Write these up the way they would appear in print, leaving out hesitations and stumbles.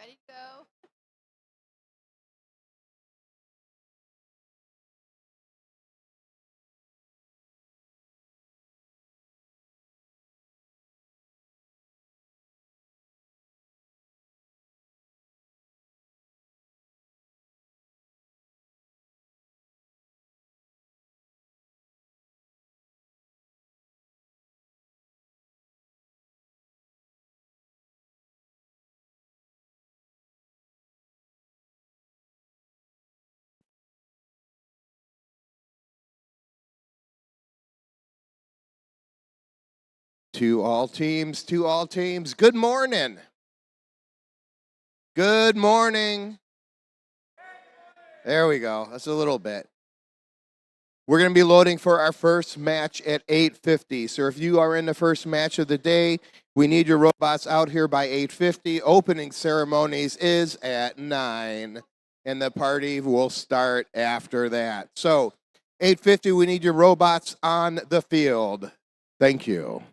Ready to go? To all teams, to all teams, good morning. Good morning. There we go. That's a little bit. We're going to be loading for our first match at 8:50. So if you are in the first match of the day, we need your robots out here by 8:50. Opening ceremonies is at 9, and the party will start after that. So 8:50, we need your robots on the field. Thank you.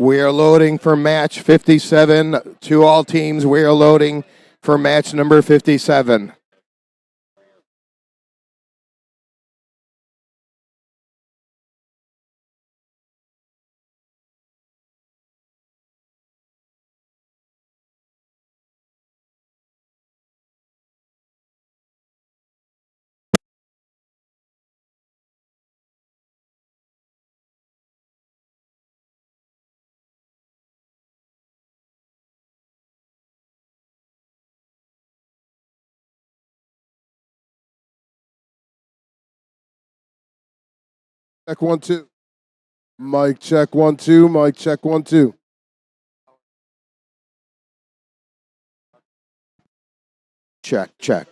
We are loading for match 57 to all teams. We are loading for match number 57. Check 1 2. Mic check 1 2. Mic check 1 2. Check, check.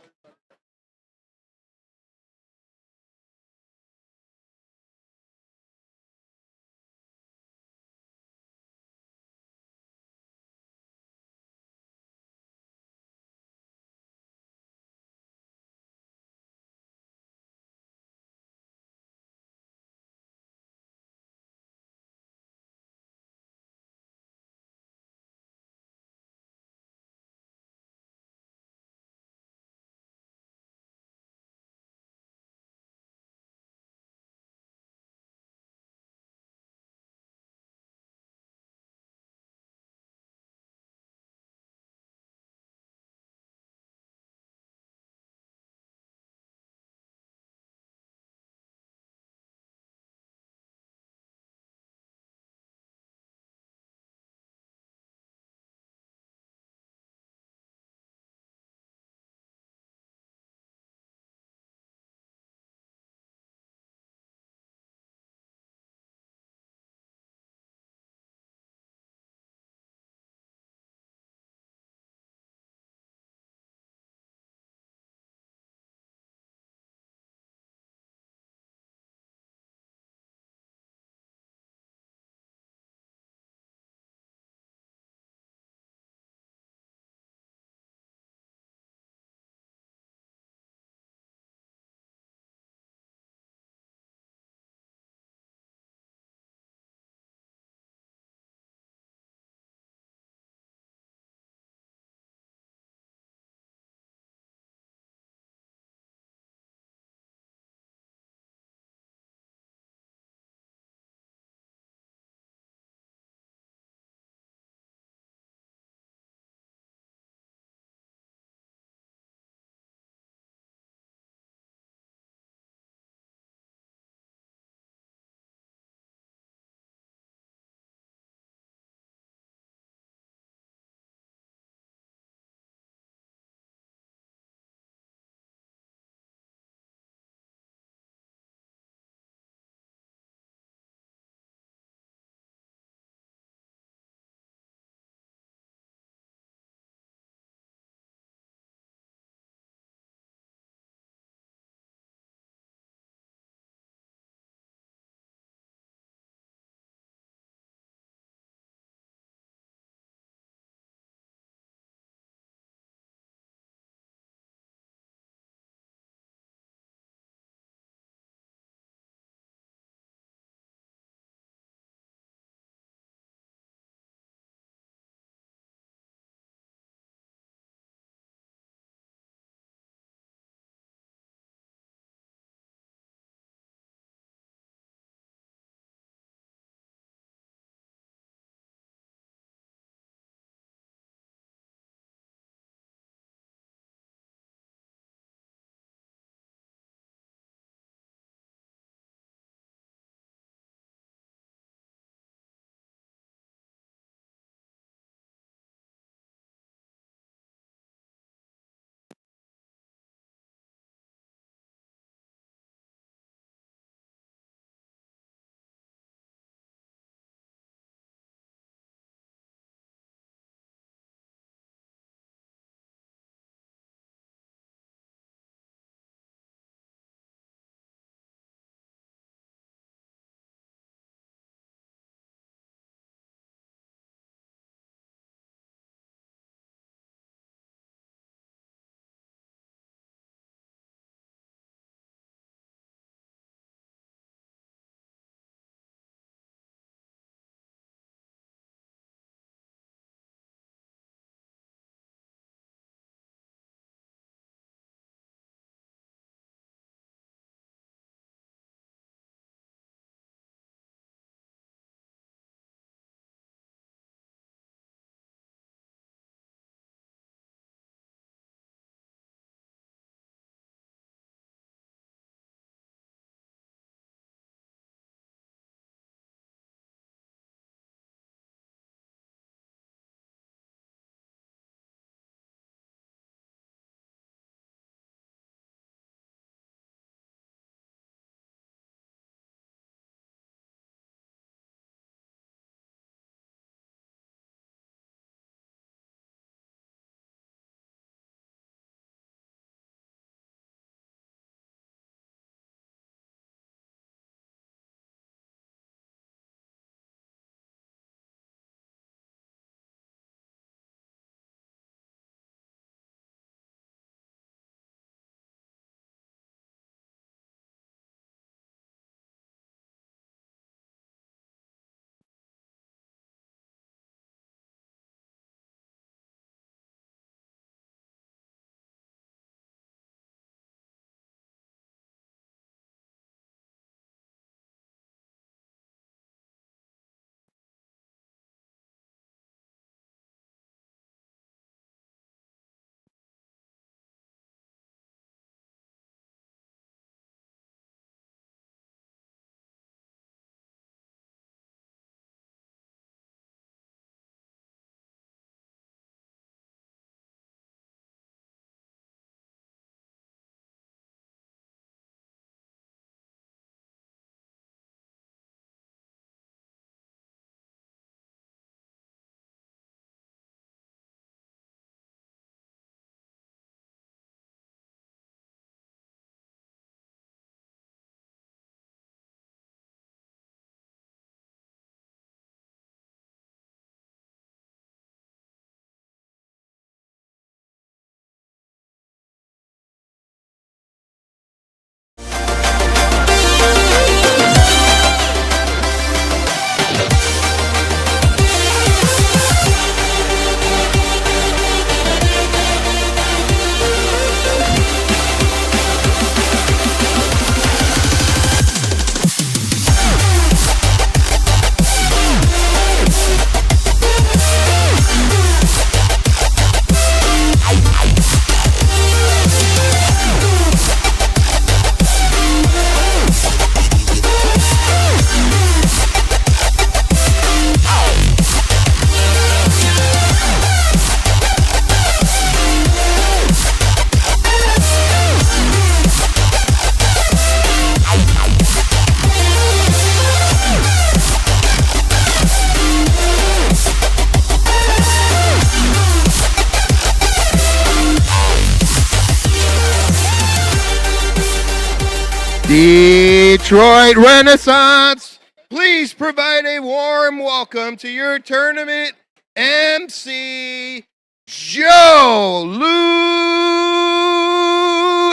Detroit Renaissance, please provide a warm welcome to your tournament MC, Joe Lou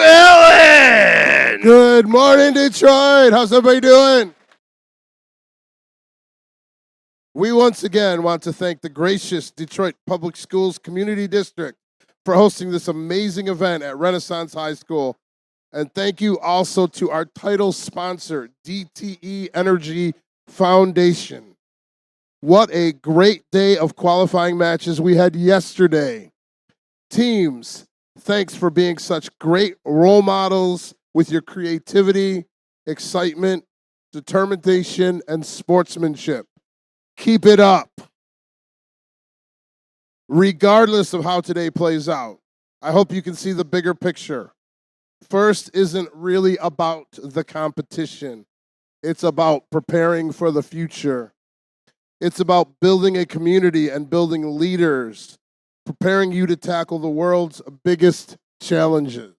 Ellen. Good morning, Detroit. How's everybody doing? We once again want to thank the gracious Detroit Public Schools Community District for hosting this amazing event at Renaissance High School. And thank you also to our title sponsor, DTE Energy Foundation. What a great day of qualifying matches we had yesterday. Teams, thanks for being such great role models with your creativity, excitement, determination, and sportsmanship. Keep it up. Regardless of how today plays out, I hope you can see the bigger picture. First isn't really about the competition. It's about preparing for the future. It's about building a community and building leaders, preparing you to tackle the world's biggest challenges.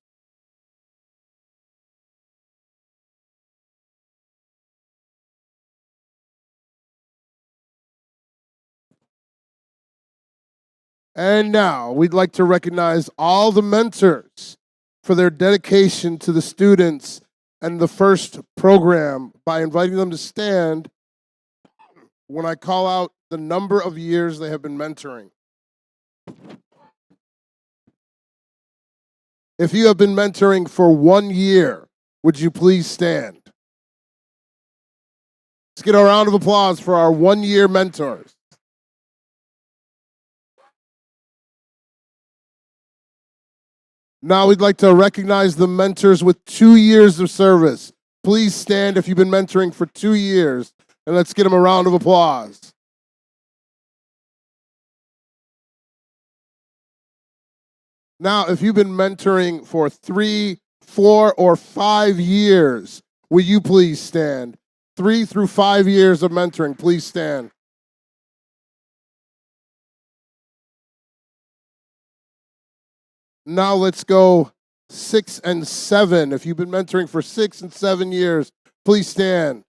And now we'd like to recognize all the mentors for their dedication to the students and the first program by inviting them to stand when I call out the number of years they have been mentoring. If you have been mentoring for 1 year, would you please stand? Let's get a round of applause for our 1-year mentors. Now we'd like to recognize the mentors with 2 years of service. Please stand if you've been mentoring for 2 years, and let's get them a round of applause. Now, if you've been mentoring for 3, 4, or 5 years, will you please stand? 3 through 5 years of mentoring, please stand. Now let's go 6 and 7. If you've been mentoring for 6 and 7 years, please stand.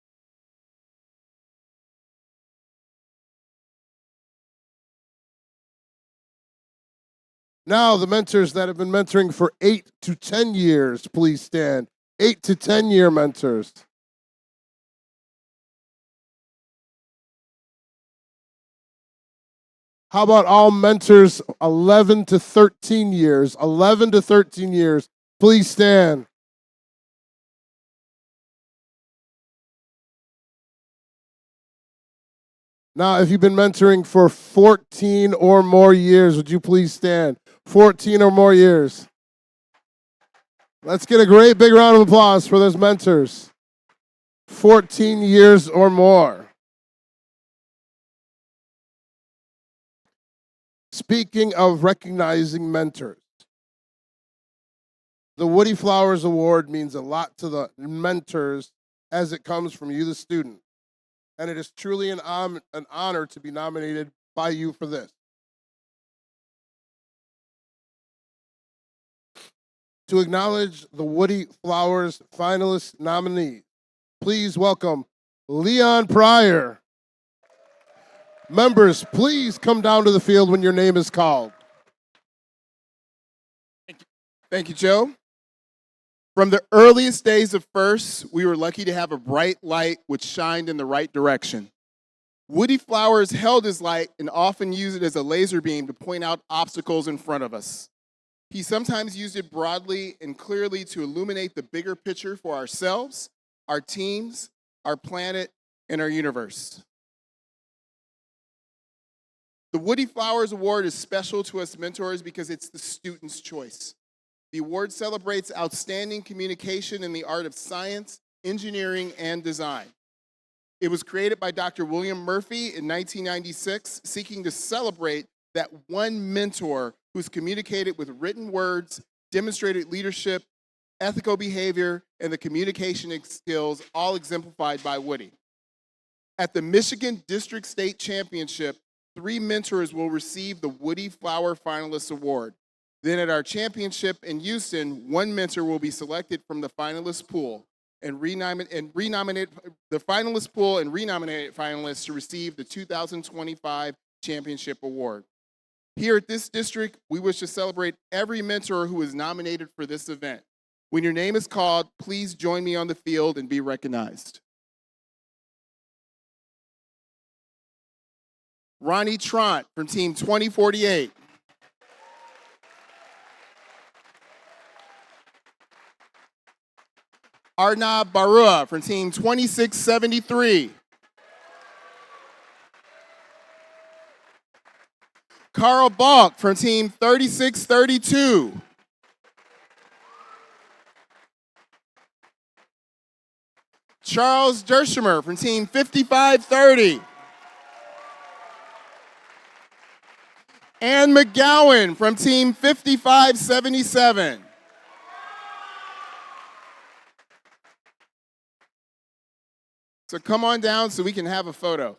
Now the mentors that have been mentoring for 8 to 10 years, please stand. 8 to 10-year mentors. How about all mentors 11 to 13 years? 11 to 13 years, please stand. Now, if you've been mentoring for 14 or more years, would you please stand? 14 or more years. Let's get a great big round of applause for those mentors. 14 years or more. Speaking of recognizing mentors, the Woody Flowers Award means a lot to the mentors as it comes from you, the student. And it is truly an honor to be nominated by you for this. To acknowledge the Woody Flowers finalist nominees, please welcome Leon Pryor. Members, please come down to the field when your name is called. Thank you, Joe. From the earliest days of FIRST, we were lucky to have a bright light which shined in the right direction. Woody Flowers held his light and often used it as a laser beam to point out obstacles in front of us. He sometimes used it broadly and clearly to illuminate the bigger picture for ourselves, our teams, our planet, and our universe. The Woody Flowers Award is special to us mentors because it's the student's choice. The award celebrates outstanding communication in the art of science, engineering, and design. It was created by Dr. William Murphy in 1996, seeking to celebrate that one mentor who's communicated with written words, demonstrated leadership, ethical behavior, and the communication skills, all exemplified by Woody. At the Michigan District State Championship, 3 mentors will receive the Woody Flower Finalist Award. Then at our championship in Houston, 1 mentor will be selected from the finalist pool. and renominate the finalist pool and renominated finalists to receive the 2025 Championship Award. Here at this district, we wish to celebrate every mentor who is nominated for this event. When your name is called, please join me on the field and be recognized. Ronnie Trant from Team 2048. Arnab Barua from Team 2673. Carl Balk from Team 3632. Charles Dershimer from Team 5530. Ann McGowan from Team 5577. So come on down so we can have a photo.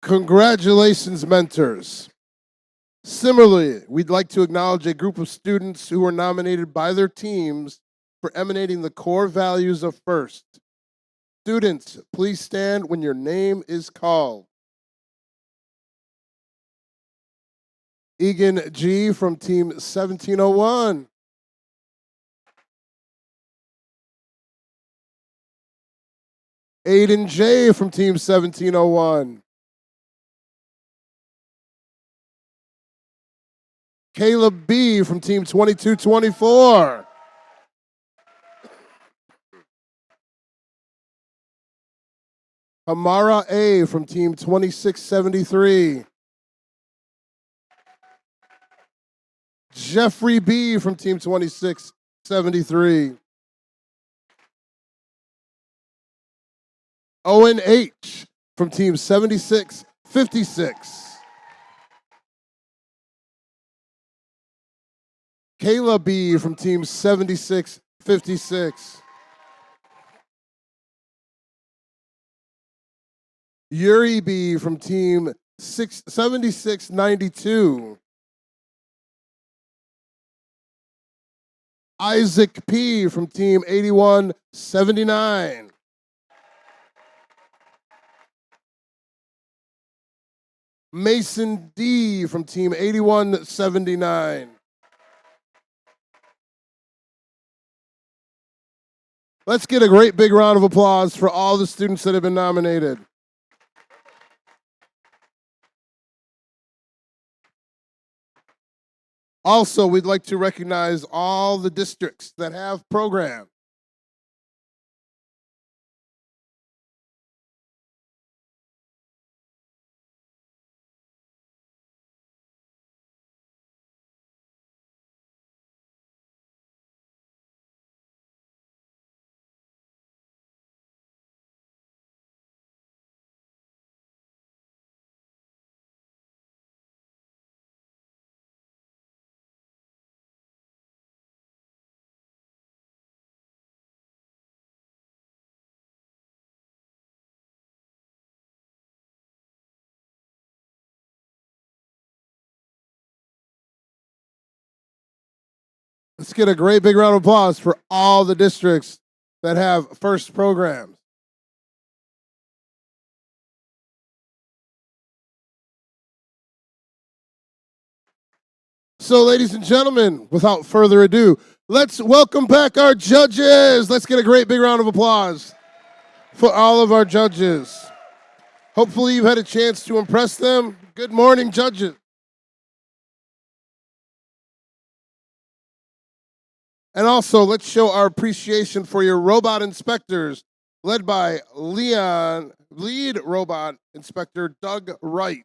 Congratulations, mentors. Similarly, we'd like to acknowledge a group of students who were nominated by their teams for emanating the core values of FIRST. Students, please stand when your name is called. Egan G. from Team 1701. Aiden J. from Team 1701. Caleb B. from Team 2224. Amara A. from Team 2673. Jeffrey B. from Team 2673. Owen H. from Team 7656. Kayla B. from Team 7656. Yuri B. from Team 7692. Isaac P. from Team 8179. Mason D. from Team 8179. Let's get a great big round of applause for all the students that have been nominated. Also, we'd like to recognize all the districts that have programs. Let's get a great big round of applause for all the districts that have FIRST programs. So, ladies and gentlemen, without further ado, let's welcome back our judges. Let's get a great big round of applause for all of our judges. Hopefully you've had a chance to impress them. Good morning, judges. And also, let's show our appreciation for your robot inspectors, led by lead robot inspector Doug Wright.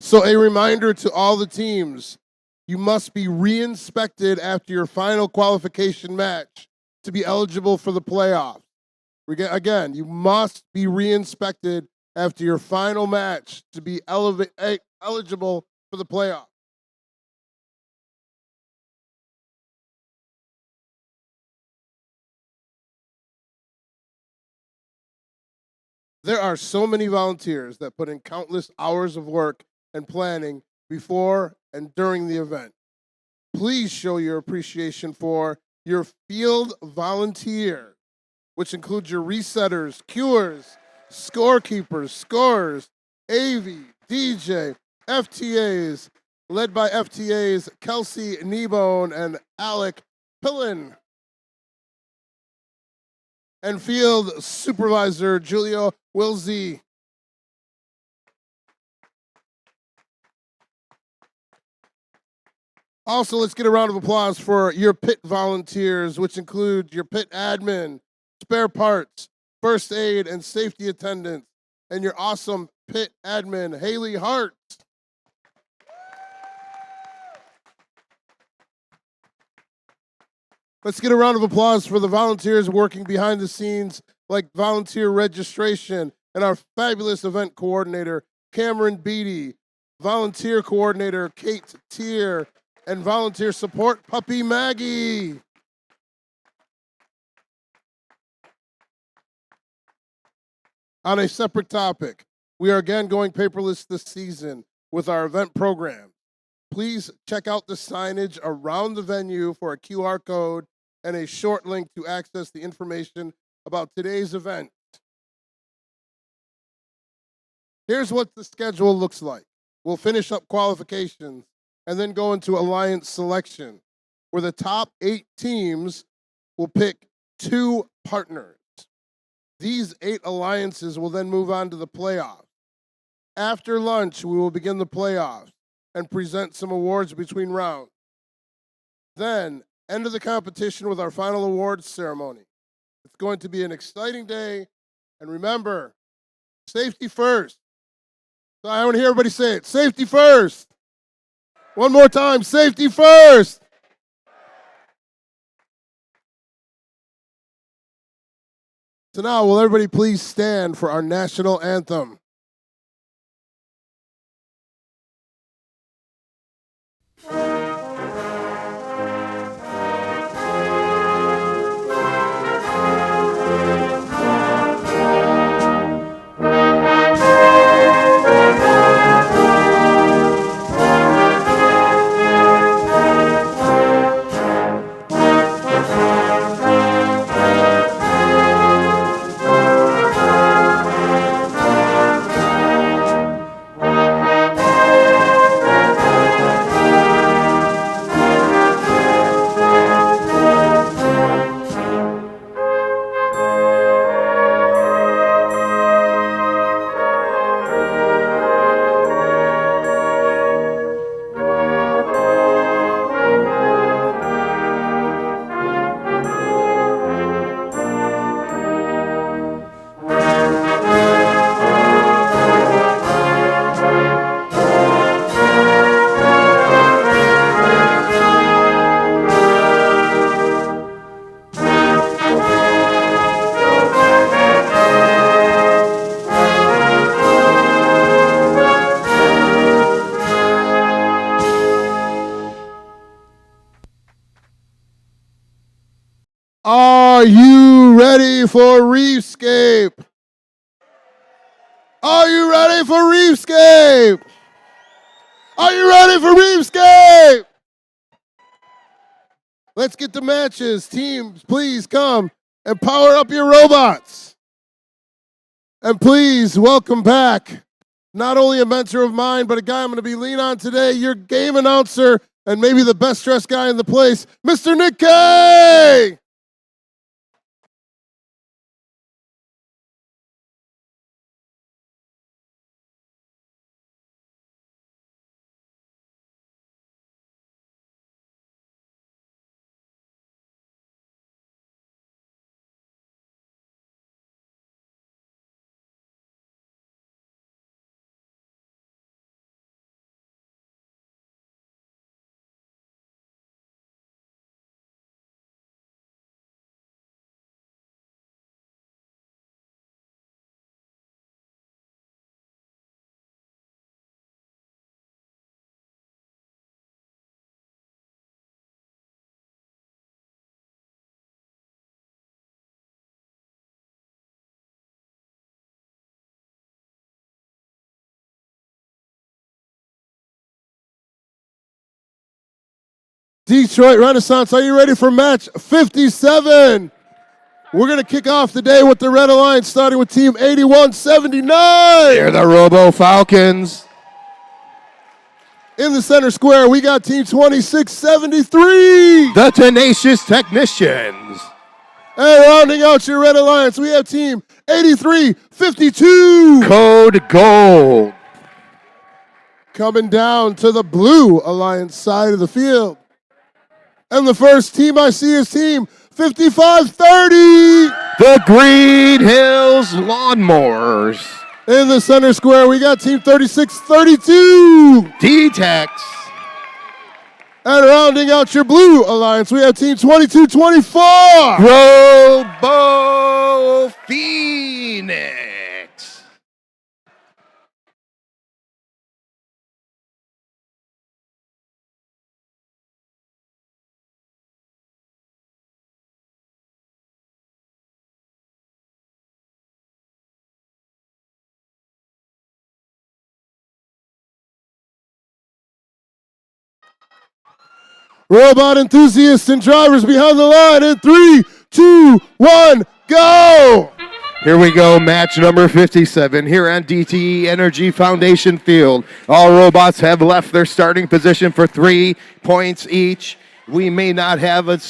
So a reminder to all the teams, you must be re-inspected after your final qualification match to be eligible for the playoffs. Again, you must be re-inspected after your final match to be eligible for the playoffs. There are so many volunteers that put in countless hours of work and planning before and during the event. Please show your appreciation for your field volunteers, which includes your resetters, cuers, scorekeepers, scorers, AV, DJ, FTAs, led by FTAs Kelsey Kneebone and Alec Pillin, and field supervisor Julio Wilsey. Also, let's get a round of applause for your pit volunteers, which include your pit admin, spare parts, first aid, and safety attendants, and your awesome pit admin, Haley Hart. Let's get a round of applause for the volunteers working behind the scenes, like volunteer registration, and our fabulous event coordinator, Cameron Beatty, volunteer coordinator, Kate Tier, and volunteer support, Puppy Maggie. On a separate topic, we are again going paperless this season with our event program. Please check out the signage around the venue for a QR code and a short link to access the information about today's event. Here's what the schedule looks like. We'll finish up qualifications and then go into alliance selection, where the top 8 teams will pick 2 partners. These 8 alliances will then move on to the playoffs. After lunch, we will begin the playoffs and present some awards between rounds. Then, end of the competition with our final awards ceremony. It's going to be an exciting day, and remember, safety first. So I want to hear everybody say it, safety first. One more time, safety first. So now, will everybody please stand for our national anthem? Are you ready for Reefscape? Are you ready for Reefscape? Are you ready for Reefscape? Let's get the matches. Teams, please come and power up your robots. And please welcome back not only a mentor of mine, but a guy I'm going to be leaning on today, your game announcer, and maybe the best dressed guy in the place, Mr. Nick Kay! Detroit Renaissance, are you ready for match 57? We're going to kick off the day with the Red Alliance, starting with team 8179. They're the Robo Falcons. In the center square, we got team 2673. The Tenacious Technicians. And rounding out your Red Alliance, we have team 8352. Code Gold. Coming down to the Blue Alliance side of the field. And the first team I see is team 5530. The Green Hills Lawnmowers. In the center square, we got team 3632. D-Tex. And rounding out your Blue Alliance, we have team 2224. Robo Phoenix. Robot enthusiasts and drivers behind the line in 3, 2, 1, go! Here we go, match number 57 here on DTE Energy Foundation Field. All robots have left their starting position for 3 points each. We may not have a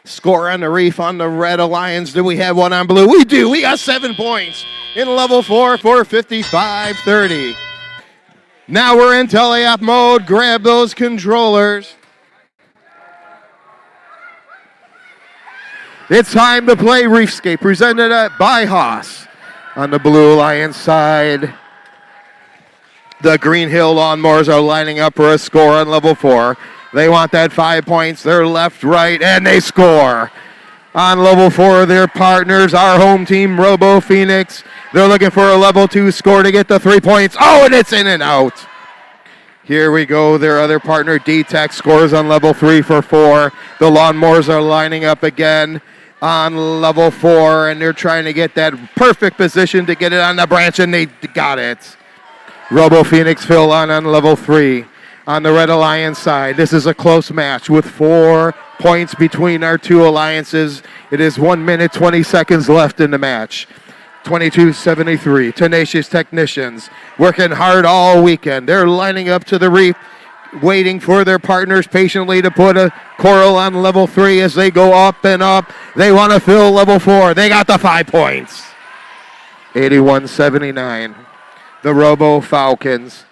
score on the reef on the Red Alliance. Do we have one on blue? We do. We got 7 points in level 4 for 55-30. Now we're in teleop mode. Grab those controllers. It's time to play Reefscape, presented by Haas. On the Blue Alliance side, the Green Hill Lawnmowers are lining up for a score on level 4. They want that 5 points. They're left, right, and they score. On level 4, their partners, our home team, Robo Phoenix. They're looking for a level 2 score to get the 3 points. Oh, and it's in and out. Here we go. Their other partner, D-Tech, scores on level 3 for 4. The Lawnmowers are lining up again on level 4, and they're trying to get that perfect position to get it on the branch, and they got it. Robo Phoenix fill on level 3. On the Red Alliance side, this is a close match with 4 points between our two alliances. It is 1 minute, 20 seconds left in the match. 2273, Tenacious Technicians, working hard all weekend. They're lining up to the reef, waiting for their partners patiently to put a coral on level 3 as they go up and up. They want to fill level 4. They got the 5 points. 8179, the Robo Falcons.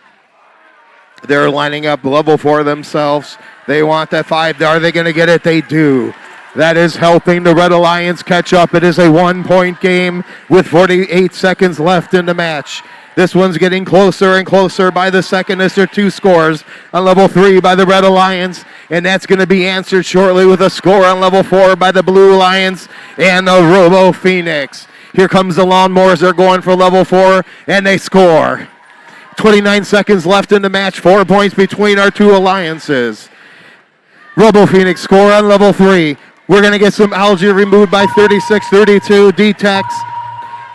They're lining up level 4 themselves. They want that 5. Are they going to get it? They do. That is helping the Red Alliance catch up. It is a 1-point game with 48 seconds left in the match. This one's getting closer and closer by the second as there are 2 scores on level 3 by the Red Alliance, and that's going to be answered shortly with a score on level 4 by the Blue Alliance and the Robo Phoenix. Here comes the Lawnmowers. They're going for level 4, and they score. 29 seconds left in the match. 4 points between our two alliances. Robo Phoenix score on level 3. We're going to get some algae removed by 36-32 D-Tex,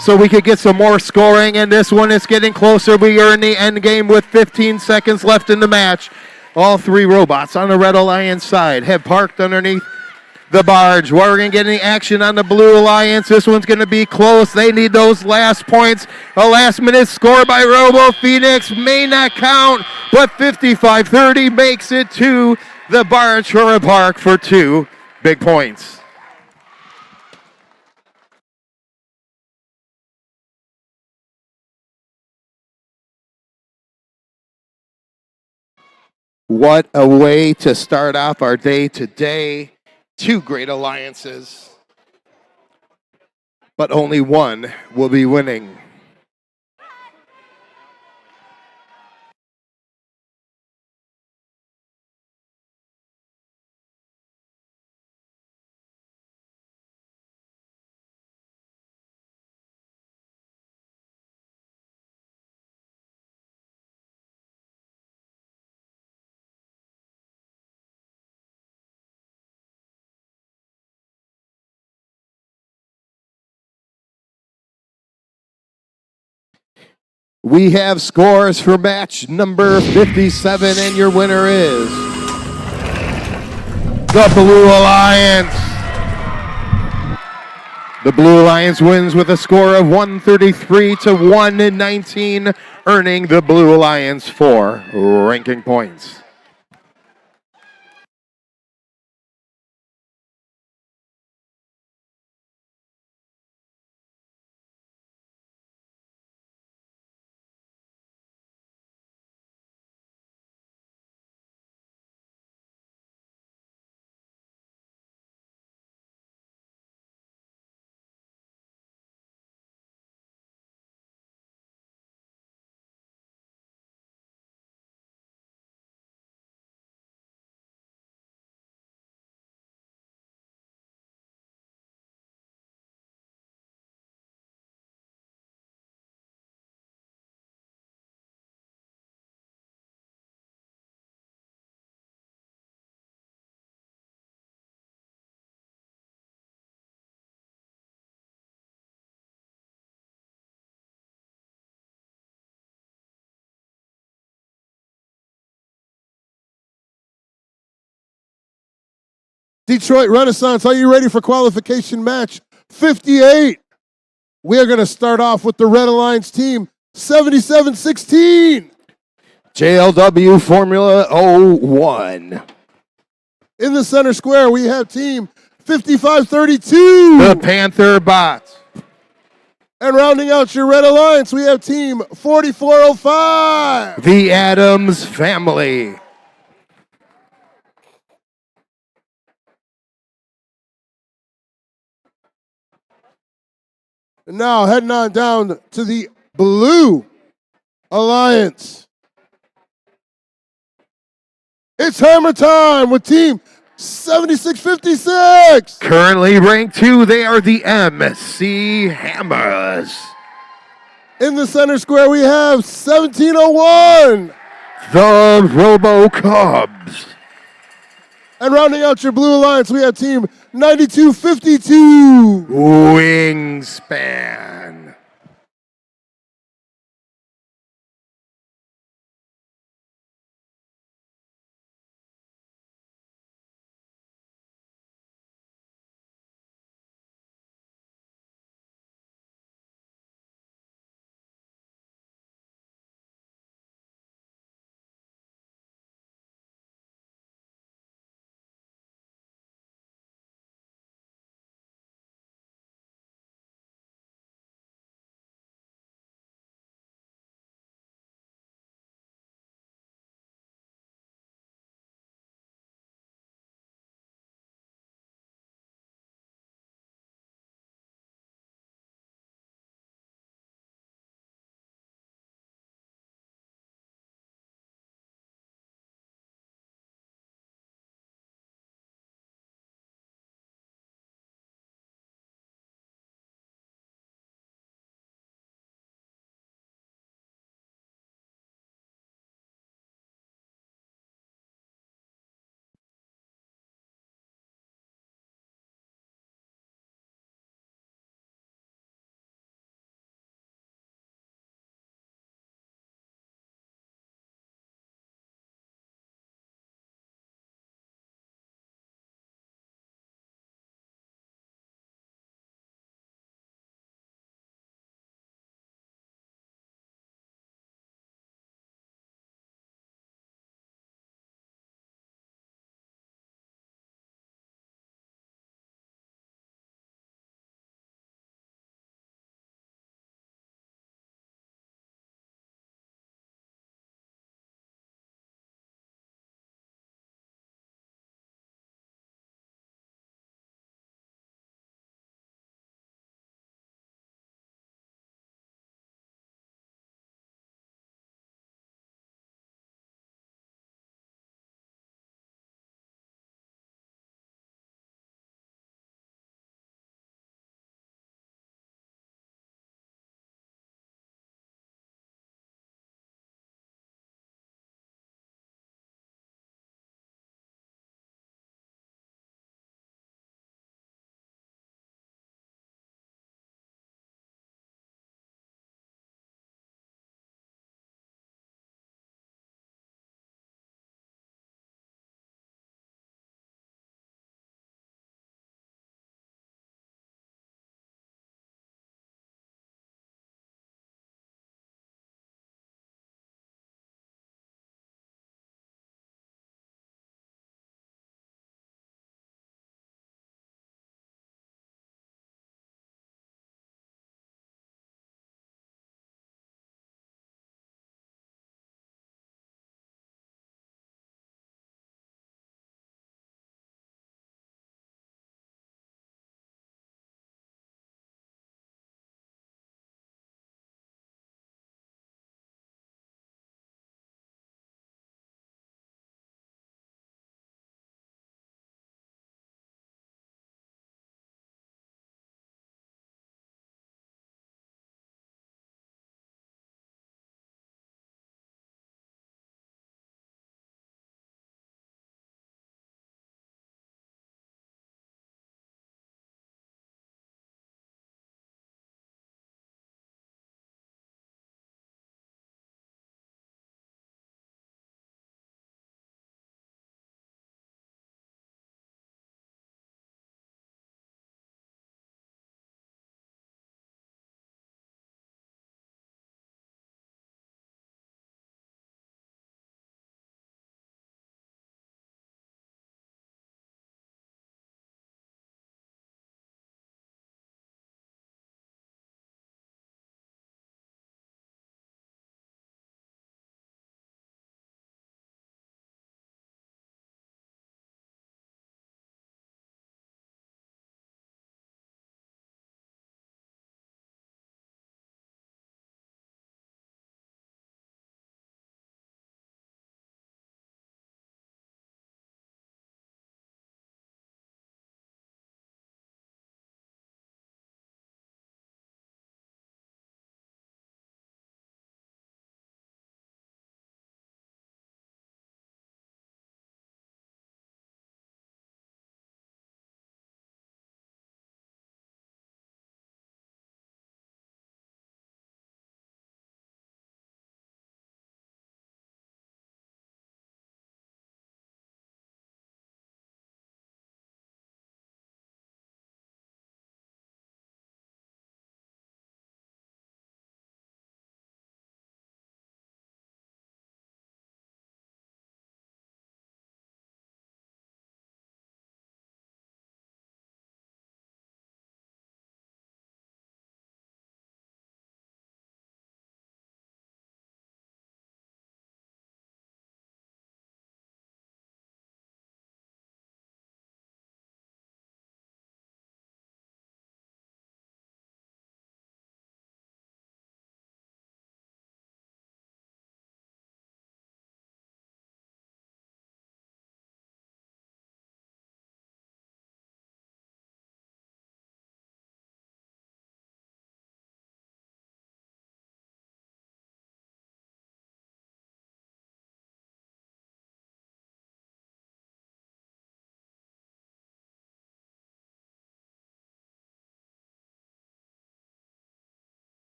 so we could get some more scoring, and this one is getting closer. We are in the end game with 15 seconds left in the match. All 3 robots on the Red Alliance side have parked underneath the barge. We're going to get any action on the Blue Alliance. This one's going to be close. They need those last points. A last-minute score by Robo Phoenix may not count, but 55-30 makes it to the barge for a park for 2 big points. What a way to start off our day today. 2 great alliances, but only one will be winning. We have scores for match number 57, and your winner is The Blue Alliance. The Blue Alliance wins with a score of 133 to 119, earning the Blue Alliance 4 ranking points. Detroit Renaissance, are you ready for qualification match 58? We are going to start off with the Red Alliance team, 77-16. JLW Formula 01. In the center square, we have team 5532. The Panther Bots. And rounding out your Red Alliance, we have team 4405. The Adams Family. And now heading on down to the Blue Alliance. It's hammer time with team 7656. Currently ranked 2, they are the MC Hammers. In the center square, we have 1701. The Robo Cubs. And rounding out your Blue Alliance, we have team 9252. Wingspan.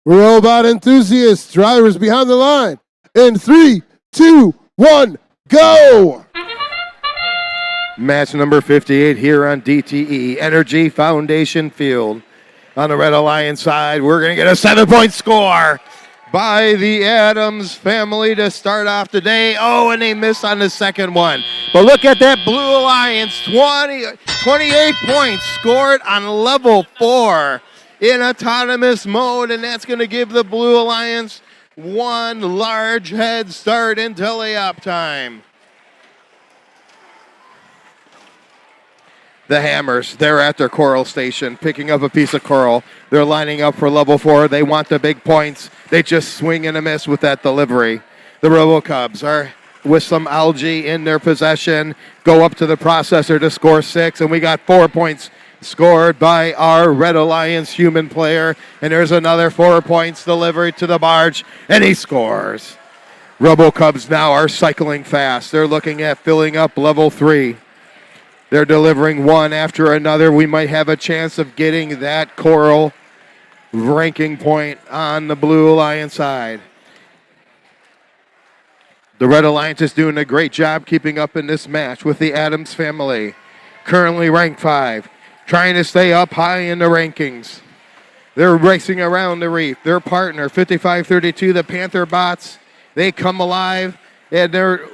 Robot enthusiasts, drivers behind the line. In 3, 2, 1, go! Match number 58 here on DTE Energy Foundation Field. On the Red Alliance side, we're going to get a 7-point score by the Adams family to start off today. Oh, and they missed on the second one. But look at that Blue Alliance, 28 points scored on level 4 in autonomous mode, and that's going to give the Blue Alliance one large head start into layup time. The Hammers, they're at their coral station, picking up a piece of coral. They're lining up for level 4. They want the big points. They just swing and a miss with that delivery. The RoboCubs are with some algae in their possession, go up to the processor to score 6, and we got 4 points scored by our Red Alliance human player. And there's another 4 points delivered to the barge, and he scores. RoboCubs now are cycling fast. They're looking at filling up level 3. They're delivering one after another. We might have a chance of getting that coral ranking point on the Blue Alliance side. The Red Alliance is doing a great job keeping up in this match with the Adams family. Currently ranked 5, trying to stay up high in the rankings. They're racing around the reef. Their partner, 5532, the Panther Bots, they come alive, and they're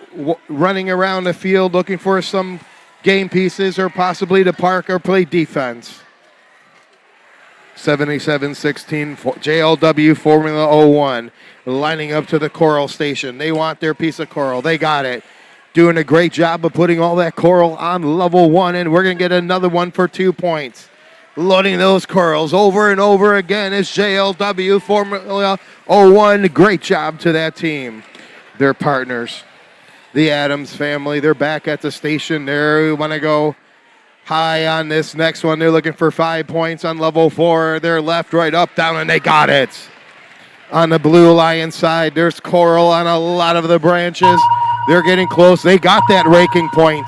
running around the field looking for some game pieces or possibly to park or play defense. 7716 JLW Formula 01 lining up to the coral station. They want their piece of coral. They got it. Doing a great job of putting all that coral on level 1, and we're going to get another one for 2 points. Loading those corals over and over again is JLW Formula 01. Great job to that team. Their partners, the Adams family, they're back at the station there. We want to go high on this next one. They're looking for 5 points on level 4. They're left, right, up, down, and they got it. On the Blue Alliance side, there's coral on a lot of the branches. They're getting close. They got that ranking point.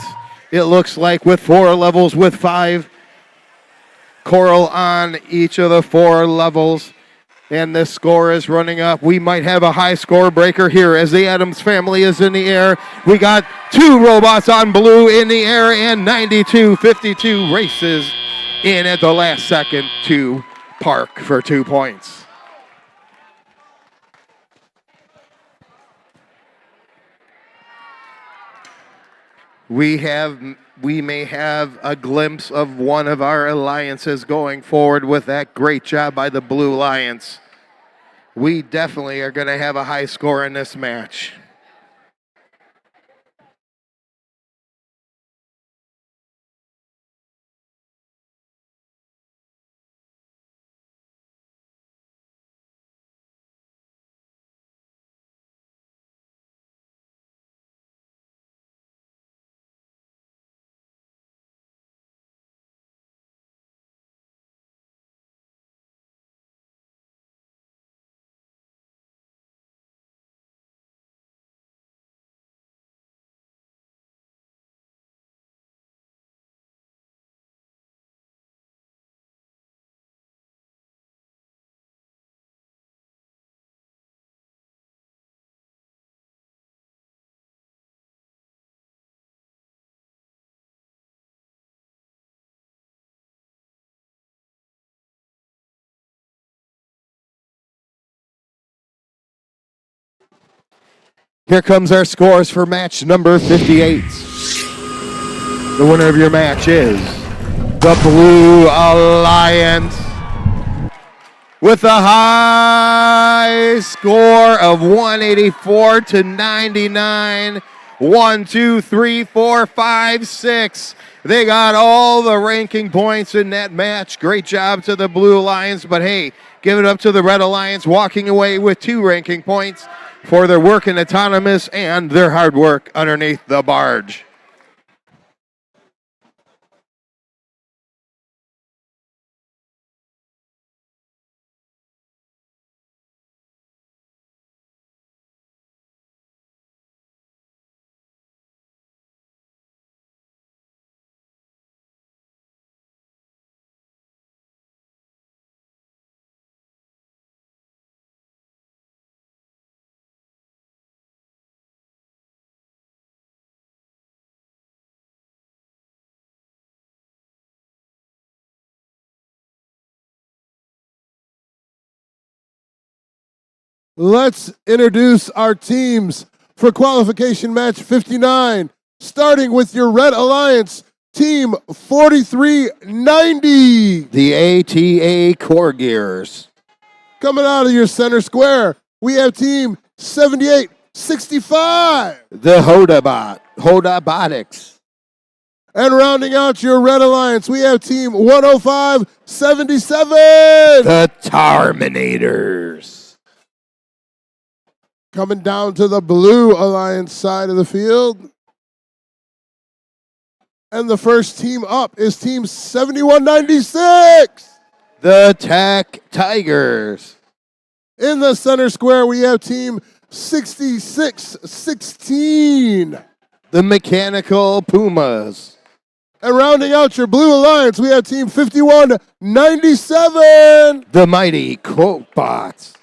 It looks like with 4 levels, with 5 coral on each of the 4 levels. And the score is running up. We might have a high score breaker here as the Adams family is in the air. We got 2 robots on blue in the air, and 92-52 races in at the last second to park for 2 points. We may have a glimpse of one of our alliances going forward with that great job by the Blue Alliance. We definitely are going to have a high score in this match. Here comes our scores for match number 58. The winner of your match is the Blue Alliance with a high score of 184-99. 1, 2, 3, 4, 5, 6. They got all the ranking points in that match. Great job to the Blue Alliance, but hey, give it up to the Red Alliance, walking away with 2 ranking points for their work in autonomous and their hard work underneath the barge. Let's introduce our teams for qualification match 59, starting with your Red Alliance, team 4390. The ATA Core Gears. Coming out of your center square, we have team 7865. The Robotics. And rounding out your Red Alliance, we have team 10577. The Terminators. Coming down to the Blue Alliance side of the field. And the first team up is team 7196. The Tech Tigers. In the center square, we have team 6616. The Mechanical Pumas. And rounding out your Blue Alliance, we have team 5197. The Mighty Quotebots.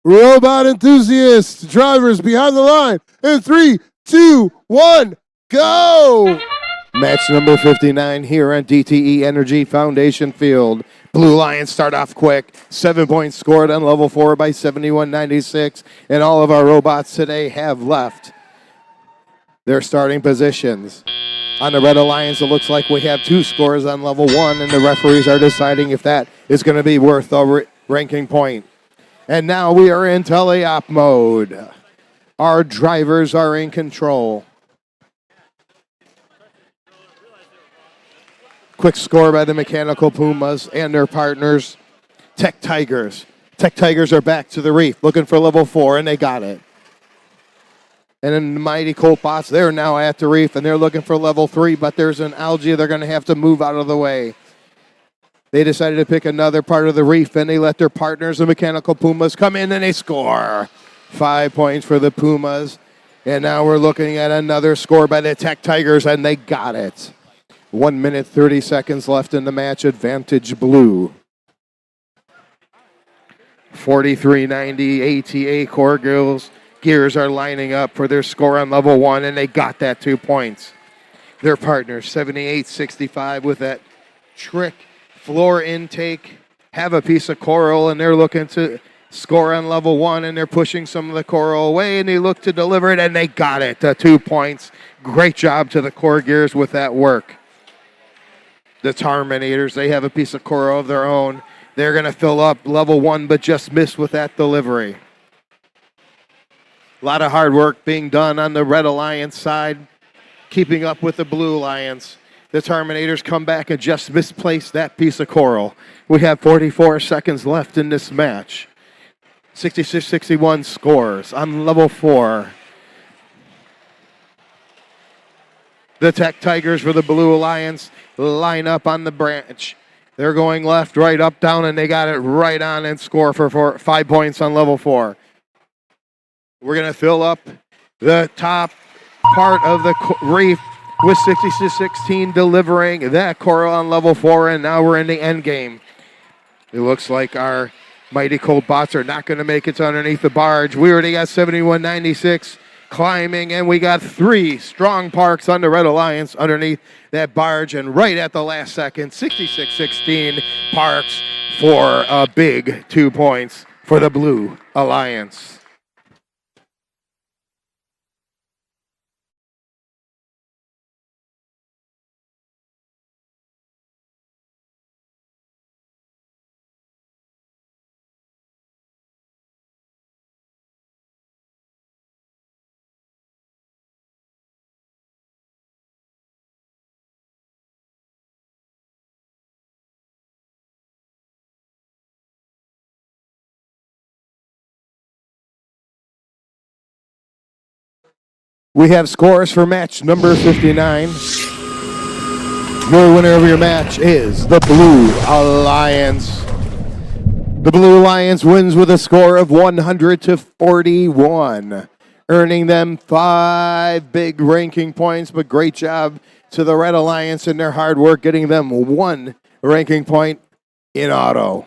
Robot enthusiasts, drivers behind the line. In 3, 2, 1, go! Match number 59 here on DTE Energy Foundation Field. Blue Lions start off quick. 7 points scored on level 4 by 7196. And all of our robots today have left their starting positions. On the Red Alliance, it looks like we have 2 scores on level 1, and the referees are deciding if that is going to be worth a ranking point. And now we are in teleop mode. Our drivers are in control. Quick score by the Mechanical Pumas and their partners, Tech Tigers. Tech Tigers are back to the reef, looking for level 4, and they got it. And then the Mighty Quotebots, they're now at the reef, and they're looking for level 3, but there's an algae they're going to have to move out of the way. They decided to pick another part of the reef, and they let their partners, the Mechanical Pumas, come in, and they score. 5 points for the Pumas. And now we're looking at another score by the Tech Tigers, and they got it. 1 minute, 30 seconds left in the match. Advantage Blue. 4390 ATA Core Gears are lining up for their score on level 1, and they got that 2 points. Their partners, 7865, with that trick floor intake, have a piece of coral, and they're looking to score on level 1, and they're pushing some of the coral away, and they look to deliver it, and they got it, 2 points. Great job to the Core Gears with that work. The Terminators, they have a piece of coral of their own. They're going to fill up level 1, but just miss with that delivery. A lot of hard work being done on the Red Alliance side, keeping up with the Blue Alliance. The Terminators come back and just misplaced that piece of coral. We have 44 seconds left in this match. 66-61 scores on level 4. The Tech Tigers for the Blue Alliance line up on the branch. They're going left, right, up, down, and they got it right on and score for 5 points on level 4. We're going to fill up the top part of the reef with 66-16 delivering that coral on level 4, and now we're in the end game. It looks like our Mighty Quotebots are not going to make it to underneath the barge. We already got 7196 climbing, and we got 3 strong parks on the Red Alliance underneath that barge, and right at the last second, 66-16 parks for a big 2 points for the Blue Alliance. We have scores for match number 59. Your winner of your match is the Blue Alliance. The Blue Alliance wins with a score of 100-41, earning them 5 big ranking points, but great job to the Red Alliance and their hard work getting them 1 ranking point in auto.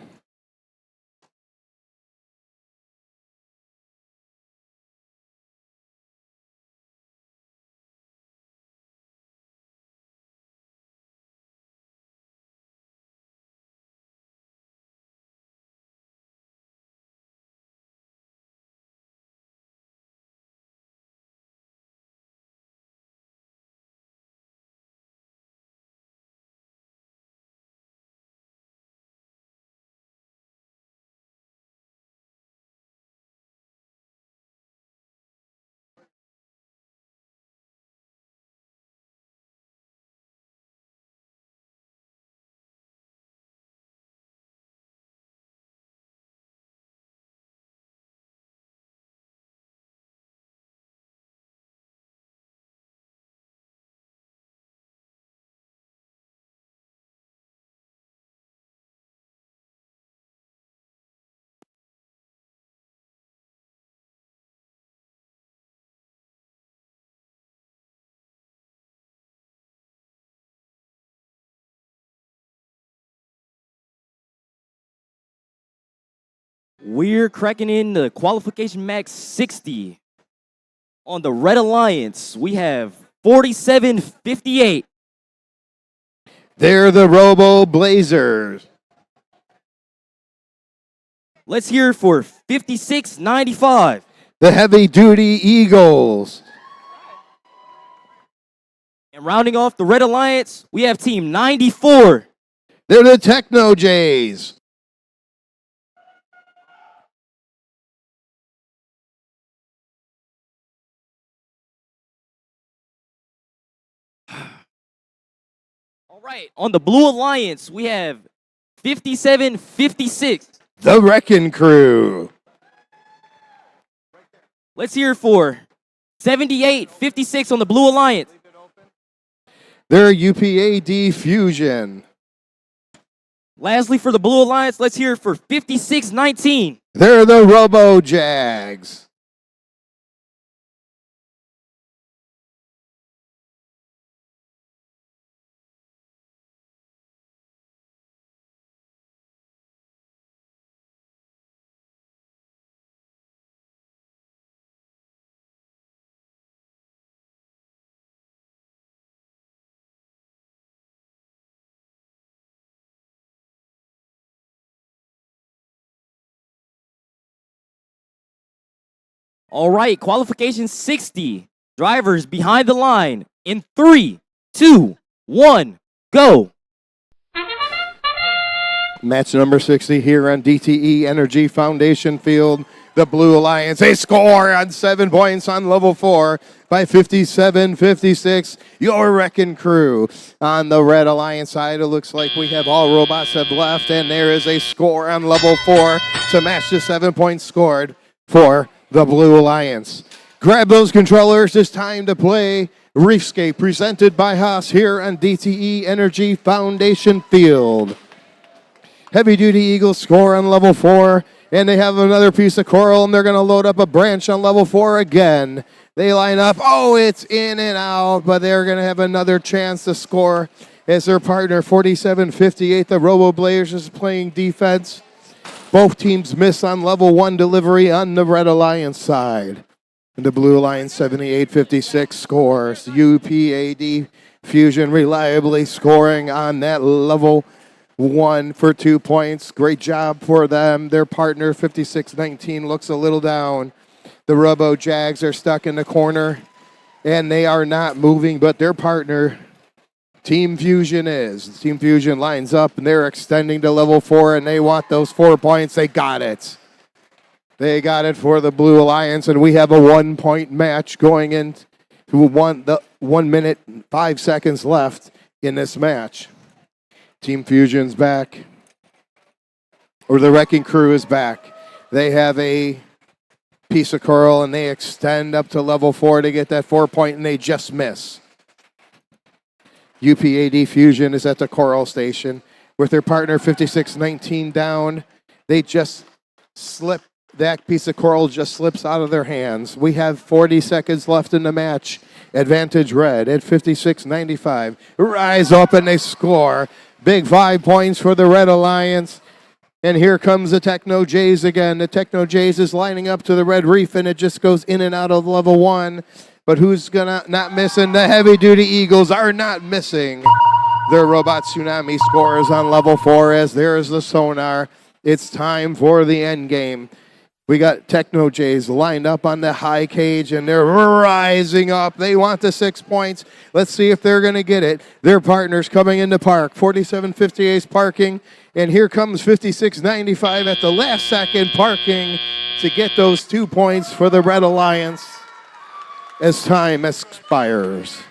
We're cracking in the qualification max 60. On the Red Alliance, we have 47-58. They're the Robo Blazers. Let's hear it for 56-95. The Heavy Duty Eagles. And rounding off the Red Alliance, we have Team 94. They're the Techno Jays. All right, on the Blue Alliance, we have 57-56. The Wrecking Crew. Let's hear it for 78-56 on the Blue Alliance. They're UPAD Fusion. Lastly, for the Blue Alliance, let's hear it for 56-19. They're the Robo Jags. All right, qualification 60. Drivers behind the line in 3, 2, 1, go. Match number 60 here on DTE Energy Foundation Field. The Blue Alliance, they score on 7 points on level 4 by 57-56. Your Wrecking Crew. On the Red Alliance side, it looks like we have all robots have left, and there is a score on level 4 to match the 7 points scored for the Blue Alliance. Grab those controllers. It's time to play Reefscape, presented by Haas here on DTE Energy Foundation Field. Heavy Duty Eagles score on level 4, and they have another piece of coral, and they're going to load up a branch on level 4 again. They line up. Oh, it's in and out, but they're going to have another chance to score as their partner, 47-58. The Robo Blazers is playing defense. Both teams miss on level 1 delivery on the Red Alliance side. And the Blue Alliance 78-56 scores. UPAD Fusion reliably scoring on that level 1 for 2 points. Great job for them. Their partner, 56-19, looks a little down. The Robo Jags are stuck in the corner, and they are not moving, but their partner, Team Fusion, is. Team Fusion lines up, and they're extending to level 4, and they want those 4 points. They got it. They got it for the Blue Alliance, and we have a 1-point match going into 1 minute and 5 seconds left in this match. Team Fusion's back, or the Wrecking Crew is back. They have a piece of coral, and they extend up to level 4 to get that 4-point, and they just miss. UPAD Fusion is at the coral station with their partner 56-19 down. They just slip. That piece of coral just slips out of their hands. We have 40 seconds left in the match. Advantage red at 56-95. Rise up and they score. Big 5 points for the Red Alliance. And here comes the Techno Jays again. The Techno Jays is lining up to the Red Reef, and it just goes in and out of level 1. But who's gonna not missing? The Heavy Duty Eagles are not missing. Their Robot Tsunami scores on level 4 as there is the sonar. It's time for the end game. We got Techno Jays lined up on the high cage, and they're rising up. They want the 6 points. Let's see if they're going to get it. Their partners coming into park. 47-58 is parking, and here comes 56-95 at the last second parking to get those 2 points for the Red Alliance as time expires.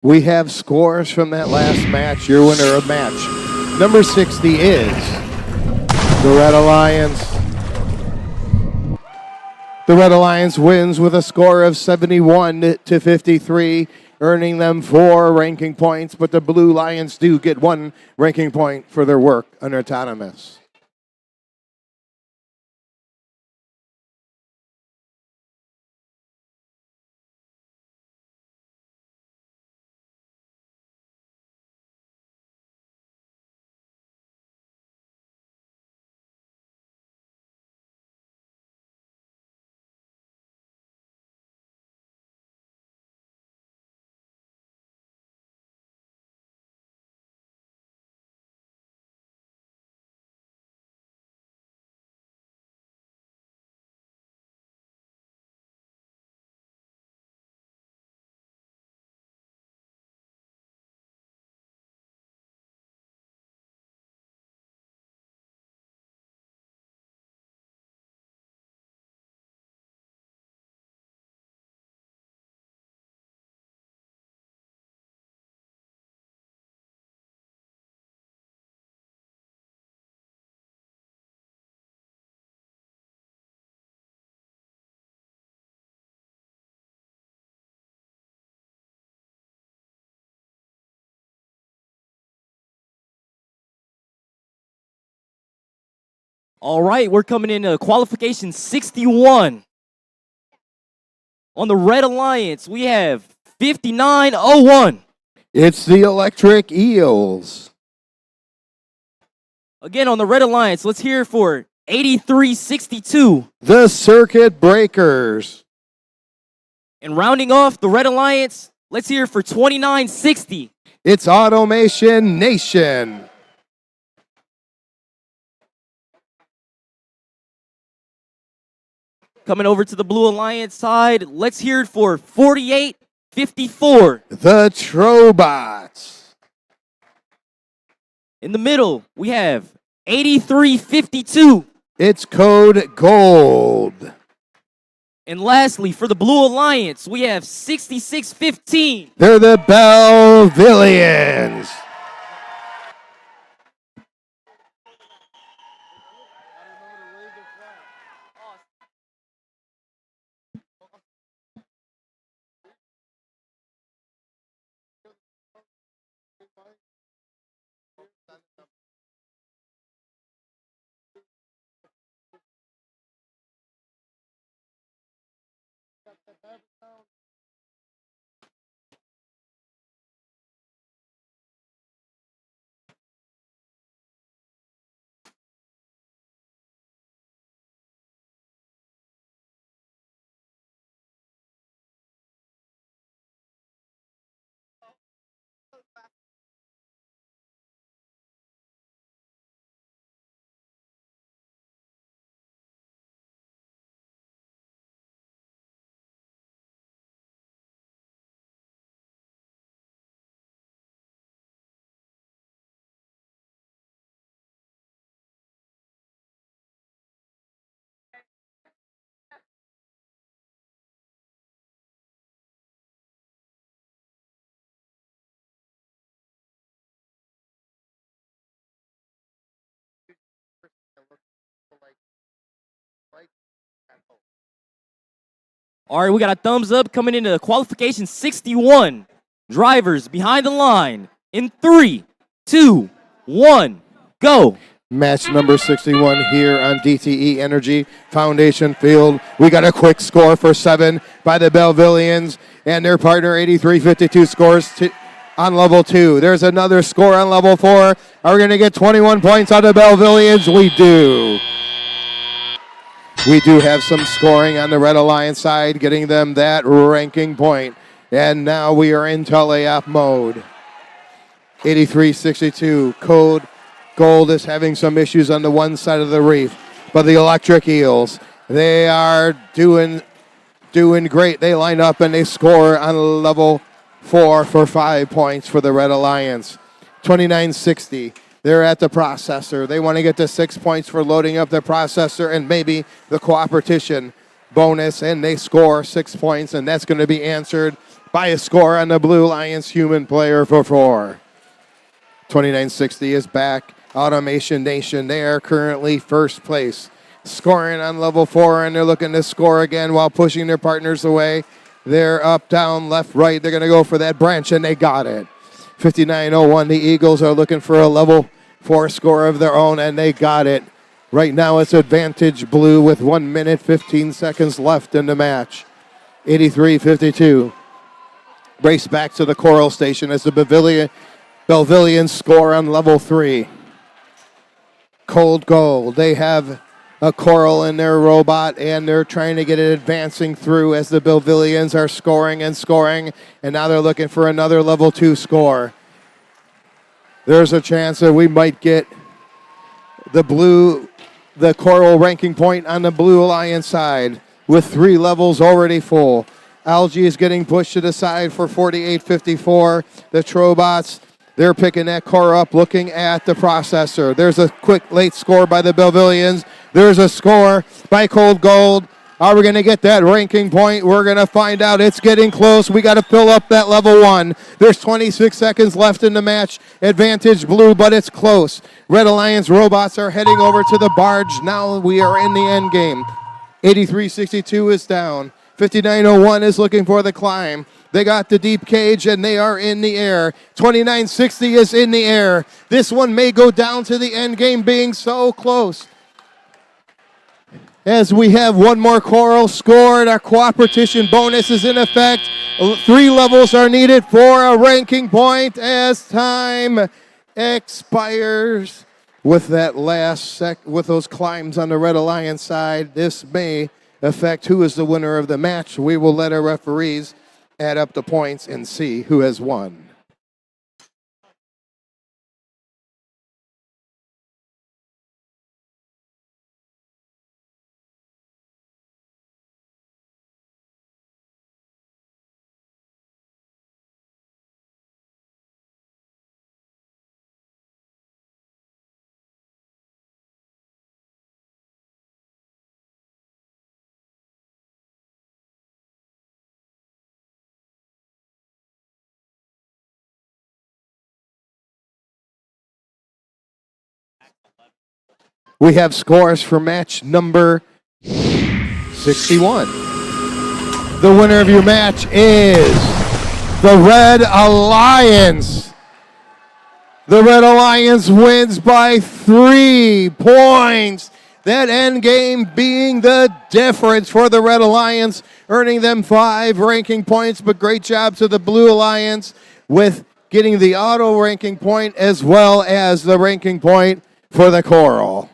We have scores from that last match. Your winner of match number 60 is the Red Alliance. The Red Alliance wins with a score of 71-53, earning them 4 ranking points, but the Blue Lions do get 1 ranking point for their work on autonomous. All right, we're coming into qualification 61. On the Red Alliance, we have 5901. It's the Electric Eels. Again, on the Red Alliance, let's hear it for 8362. The Circuit Breakers. And rounding off the Red Alliance, let's hear it for 2960. It's Automation Nation. Coming over to the Blue Alliance side, let's hear it for 4854. The Trobots. In the middle, we have 8352. It's Code Gold. And lastly, for the Blue Alliance, we have 6615. They're the Belvillians. All right, we got a thumbs up coming into qualification 61. Drivers behind the line in 3, 2, 1, go. Match number 61 here on DTE Energy Foundation Field. We got a quick score for 7 by the Belvillians, and their partner 8352 scores on level 2. There's another score on level 4. Are we going to get 21 points on the Belvillians? We do. We do have some scoring on the Red Alliance side, getting them that ranking point. And now we are in teleop mode. 8362 Code Gold is having some issues on the one side of the reef, but the Electric Eels, they are doing great. They line up and they score on level 4 for 5 points for the Red Alliance. 2960, they're at the processor. They want to get to 6 points for loading up the processor and maybe the cooperation bonus, and they score 6 points, and that's going to be answered by a score on the Blue Alliance human player for 4. 2960 is back. Automation Nation, they are currently first place, scoring on level 4, and they're looking to score again while pushing their partners away. They're up, down, left, right. They're going to go for that branch, and they got it. 5901, the Eagles are looking for a level 4 score of their own, and they got it. Right now it's Advantage Blue with 1 minute, 15 seconds left in the match. 8352. Race back to the Coral Station as the Belvillians score on level 3. Cold Gold, they have a Coral in their robot, and they're trying to get it advancing through as the Belvillians are scoring and scoring, and now they're looking for another level 2 score. There's a chance that we might get the Coral ranking point on the Blue Alliance side with 3 levels already full. Algae is getting pushed to the side for 4854. The Trobots, they're picking that core up, looking at the processor. There's a quick late score by the Belvillians. There's a score by Cold Gold. Are we going to get that ranking point? We're going to find out. It's getting close. We got to fill up that level 1. There's 26 seconds left in the match. Advantage Blue, but it's close. Red Alliance robots are heading over to the barge. Now we are in the end game. 8362 is down. 5901 is looking for the climb. They got the deep cage, and they are in the air. 2960 is in the air. This one may go down to the end game being so close. As we have one more Coral scored, our cooperation bonus is in effect. 3 levels are needed for a ranking point as time expires. With that last with those climbs on the Red Alliance side, this may affect who is the winner of the match. We will let our referees add up the points and see who has won. We have scores for match number 61. The winner of your match is the Red Alliance. The Red Alliance wins by 3 points. That end game being the difference for the Red Alliance, earning them 5 ranking points. But great job to the Blue Alliance with getting the auto ranking point as well as the ranking point for the Coral.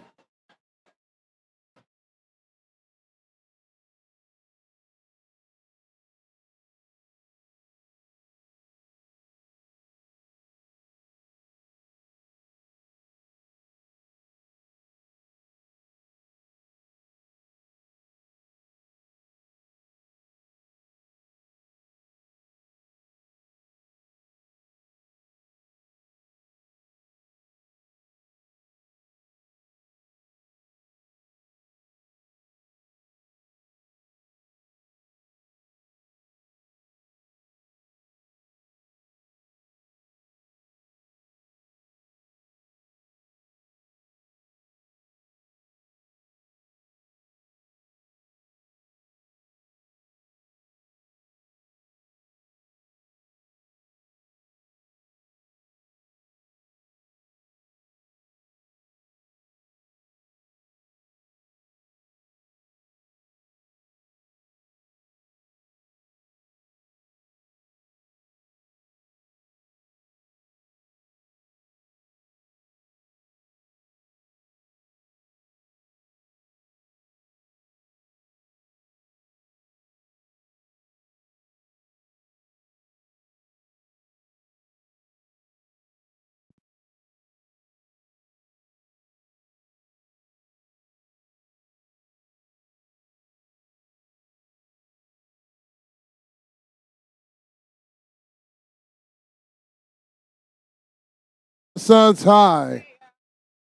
Renaissance High.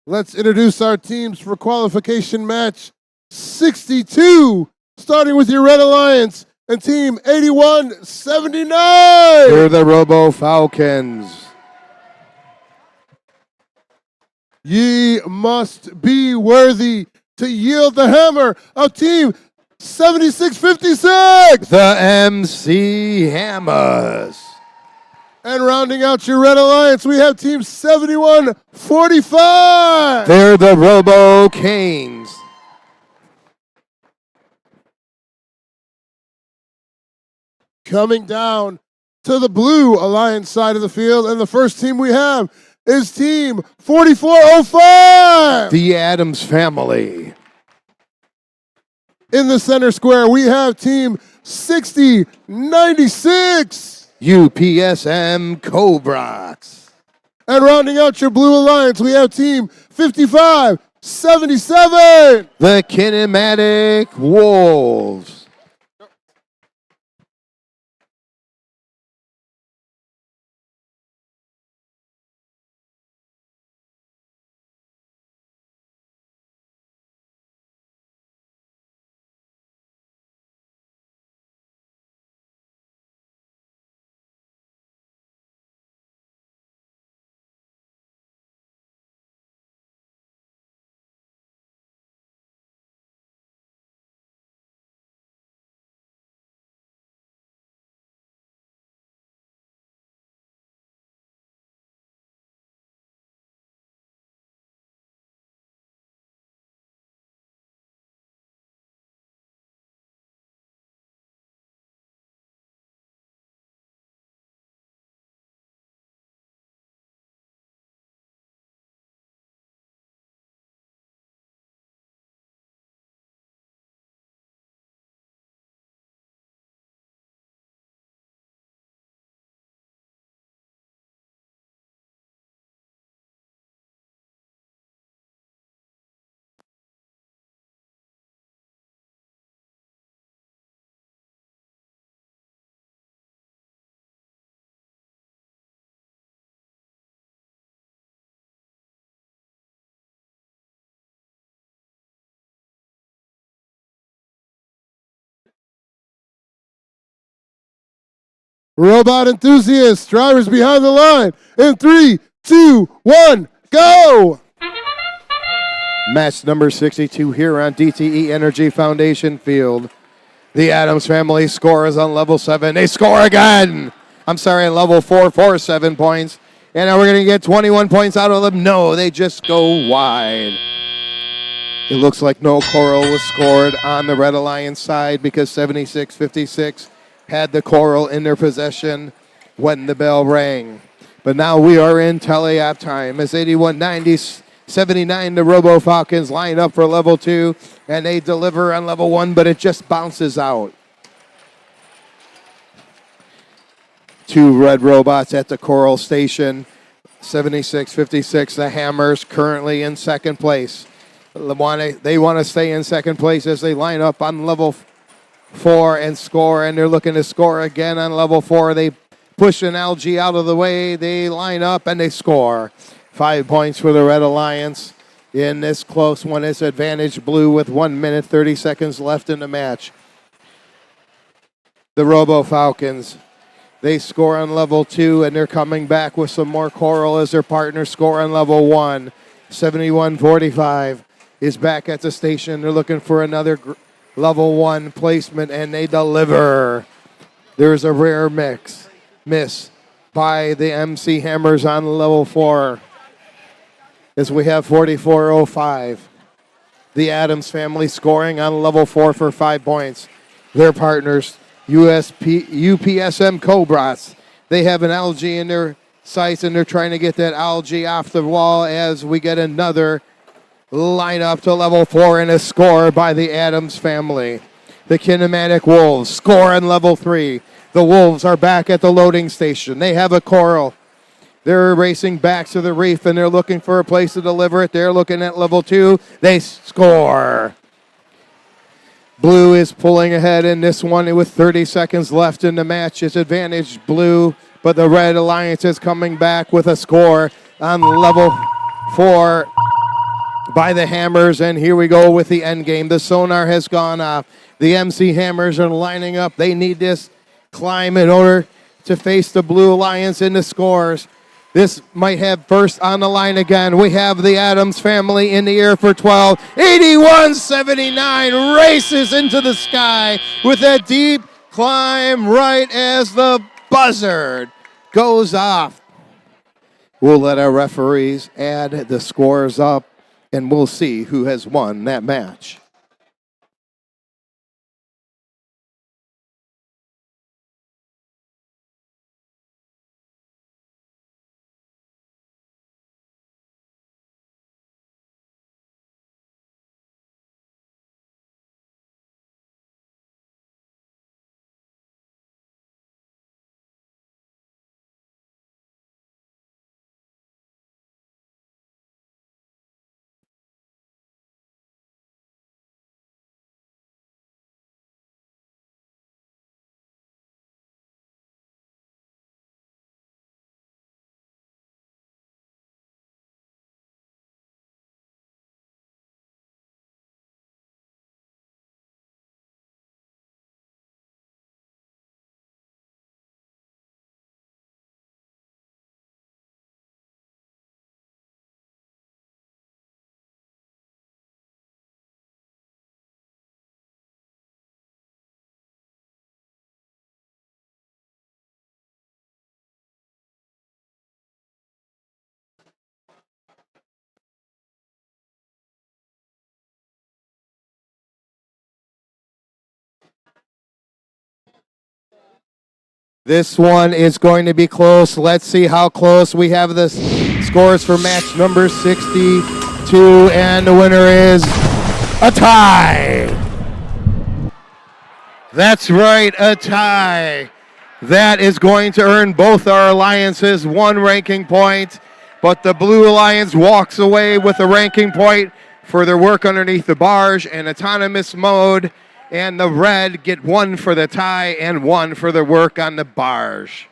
Let's introduce our teams for qualification match 62, starting with your Red Alliance and team 8179. They're the Robo Falcons. Ye must be worthy to yield the hammer of team 7656. The MC Hammers. And rounding out your Red Alliance, we have team 7145. They're the Robo Canes. Coming down to the Blue Alliance side of the field, and the first team we have is team 4405. The Adams family. In the center square, we have team 6096. UPSM Cobras. And rounding out your Blue Alliance, we have team 5577. The Kinematic Wolves. Robot enthusiasts, drivers behind the line. In 3, 2, 1, go! Match number 62 here on DTE Energy Foundation Field. The Adams family scores on level 7. They score again. I'm sorry, on level 4 for 7 points. And now we're going to get 21 points out of them. No, they just go wide. It looks like no coral was scored on the Red Alliance side because 76-56 had the coral in their possession when the bell rang. But now we are in teleop time as 81-90-79, the Robo Falcons line up for level 2, and they deliver on level 1, but it just bounces out. 2 red robots at the coral station. 76-56, the Hammers currently in second place. They want to stay in second place as they line up on level 4 and score, and they're looking to score again on level 4. They push an algae out of the way. They line up and they score. 5 points for the Red Alliance in this close one. It's advantage blue with 1 minute 30 seconds left in the match. The Robo Falcons, they score on level 2, and they're coming back with some more coral as their partners score on level 1. 71-45 is back at the station. They're looking for another level 1 placement, and they deliver. There's a rare miss by the MC Hammers on level 4 as we have 44-05. The Adams family scoring on level 4 for 5 points. Their partners, UPSM Cobras, they have an algae in their sights, and they're trying to get that algae off the wall as we get another line up to level 4 and a score by the Adams family. The Kinematic Wolves score on level 3. The Wolves are back at the loading station. They have a coral. They're racing back to the reef, and they're looking for a place to deliver it. They're looking at level 2. They score. Blue is pulling ahead in this one with 30 seconds left in the match. It's advantage blue, but the Red Alliance is coming back with a score on level 4 by the Hammers, and here we go with the end game. The sonar has gone off. The MC Hammers are lining up. They need this climb in order to face the Blue Alliance in the scores. This might have first on the line again. We have the Adams family in the air for 12. 81-79 races into the sky with a deep climb right as the buzzard goes off. We'll let our referees add the scores up, and we'll see who has won that match. This one is going to be close. Let's see how close. We have the scores for match number 62, and the winner is a tie. That's right, a tie. That is going to earn both our alliances 1 ranking point, but the Blue Alliance walks away with a ranking point for their work underneath the barge and autonomous mode, and the Red get 1 for the tie and 1 for their work on the barge.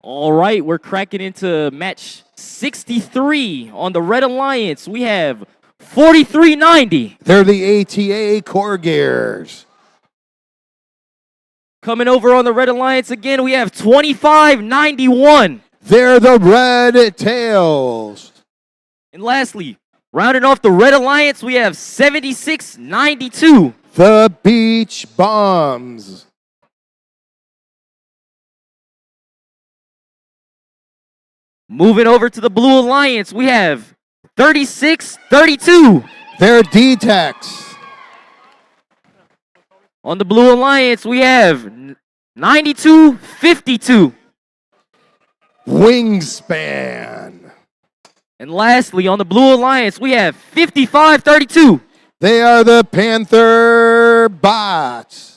All right, we're cracking into match 63 on the Red Alliance. We have 4390. They're the ATA Core Gears. Coming over on the Red Alliance again, we have 2591. They're the Red Tails. And lastly, rounding off the Red Alliance, we have 7692. The Beach Bombs. Moving over to the Blue Alliance, we have 3632. They're D-Techs. On the Blue Alliance, we have 9252. Wingspan. And lastly, on the Blue Alliance, we have 5532. They are the Panther Bots.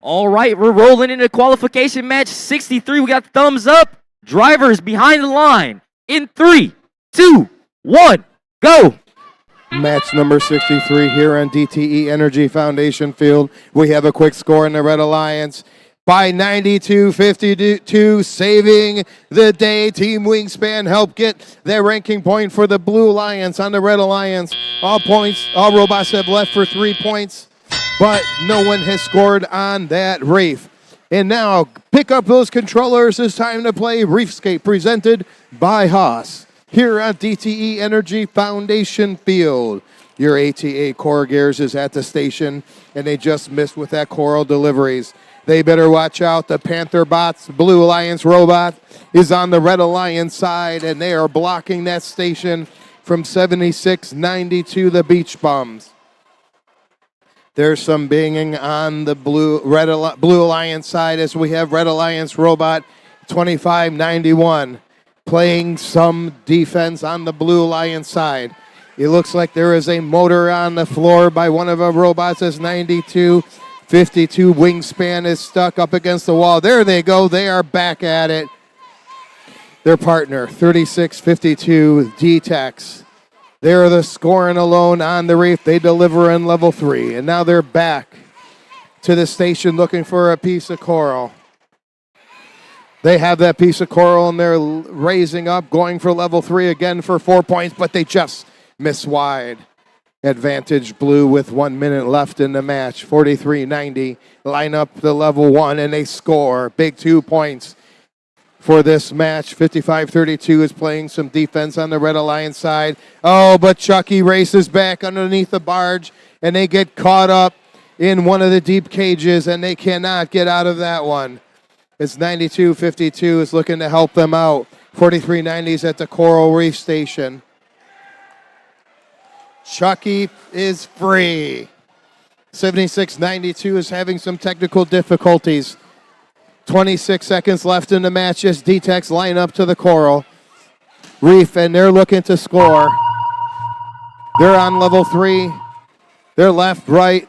All right, we're rolling into qualification match 63. We got thumbs up. Drivers behind the line. In 3, 2, 1, go. Match number 63 here on DTE Energy Foundation Field. We have a quick score in the Red Alliance by 92-52, saving the day. Team Wingspan helped get their ranking point for the Blue Alliance on the Red Alliance. All robots have left for 3 points, but no one has scored on that reef. And now, pick up those controllers. It's time to play Reefscape, presented by Haas, here at DTE Energy Foundation Field. Your ATA Core Gears is at the station, and they just missed with that coral deliveries. They better watch out. The Panther Bots, Blue Alliance robot, is on the Red Alliance side, and they are blocking that station from 7692, the Beach Bums. There's some banging on the Blue Alliance side as we have Red Alliance robot 2591 playing some defense on the Blue Alliance side. It looks like there is a motor on the floor by one of our robots as 92-52. Wingspan is stuck up against the wall. There they go. They are back at it. Their partner, 36-52, D-Techs. They're the scoring alone on the reef. They deliver in level 3. And now they're back to the station looking for a piece of coral. They have that piece of coral and they're raising up, going for level 3 again for 4 points, but they just miss wide. Advantage Blue with 1 minute left in the match. 43-90. Line up the level 1 and they score. Big 2 points for this match. 55-32 is playing some defense on the Red Alliance side. Oh, but Chucky races back underneath the barge, and they get caught up in one of the deep cages, and they cannot get out of that one. It's 92-52 is looking to help them out. 43-90 is at the Coral Reef Station. Chucky is free. 76-92 is having some technical difficulties. 26 seconds left in the match as D-Techs line up to the Coral Reef, and they're looking to score. They're on level 3. They're left, right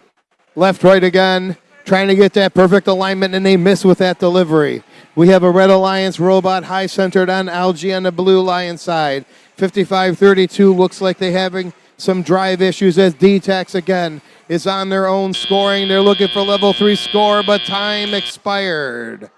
again, trying to get that perfect alignment, and they miss with that delivery. We have a Red Alliance robot high-centered on Algae on the Blue Alliance side. 55-32 looks like they're having some drive issues as D-Techs again is on their own scoring. They're looking for level 3 score, but time expired.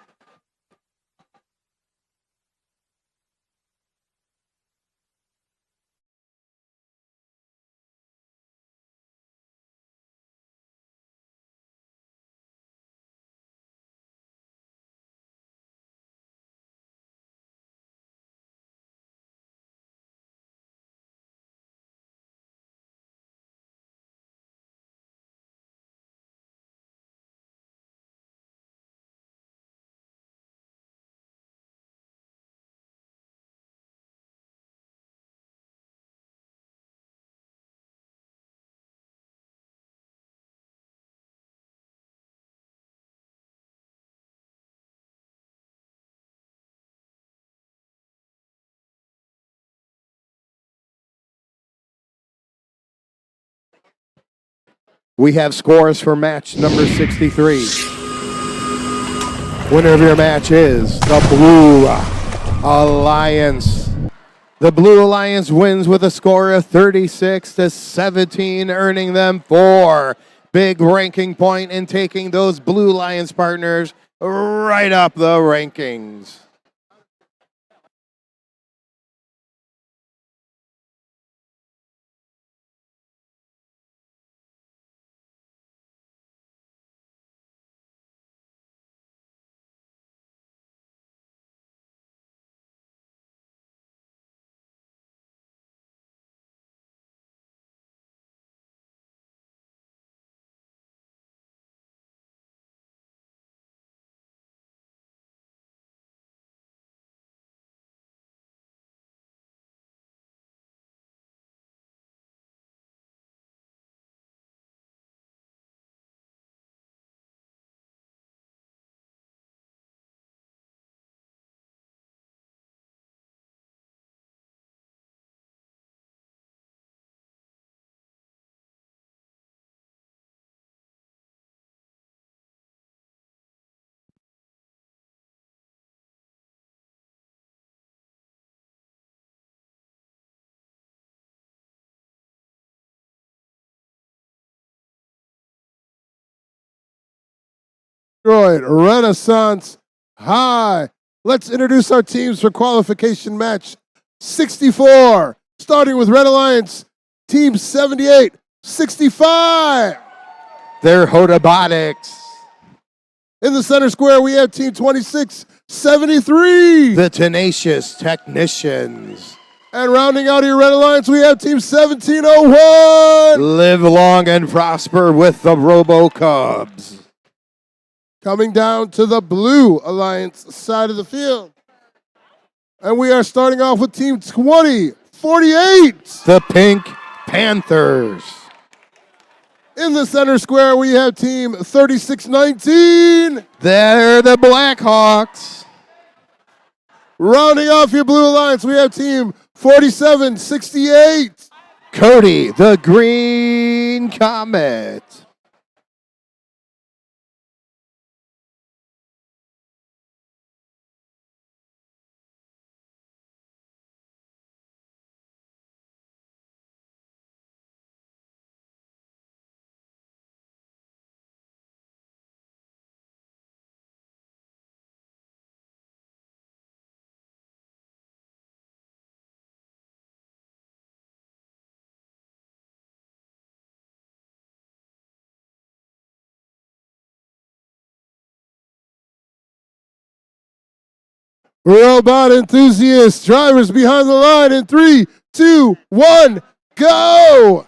We have scores for match number 63. Winner of your match is the Blue Alliance. The Blue Alliance wins with a score of 36-17, earning them 4 big ranking point and taking those Blue Alliance partners right up the rankings. Detroit Renaissance High. Let's introduce our teams for qualification match 64, starting with Red Alliance, Team 78-65. They're Robotics. In the center square, we have Team 26-73. The Tenacious Technicians. And rounding out your Red Alliance, we have Team 1701. Live long and prosper with the Robo Cubs. Coming down to the Blue Alliance side of the field. And we are starting off with Team 2048. The Pink Panthers. In the center square, we have Team 3619. They're the Blackhawks. Rounding off your Blue Alliance, we have Team 4768. Cody, the Green Comet. Robot enthusiasts, drivers behind the line in 3, 2, 1, go!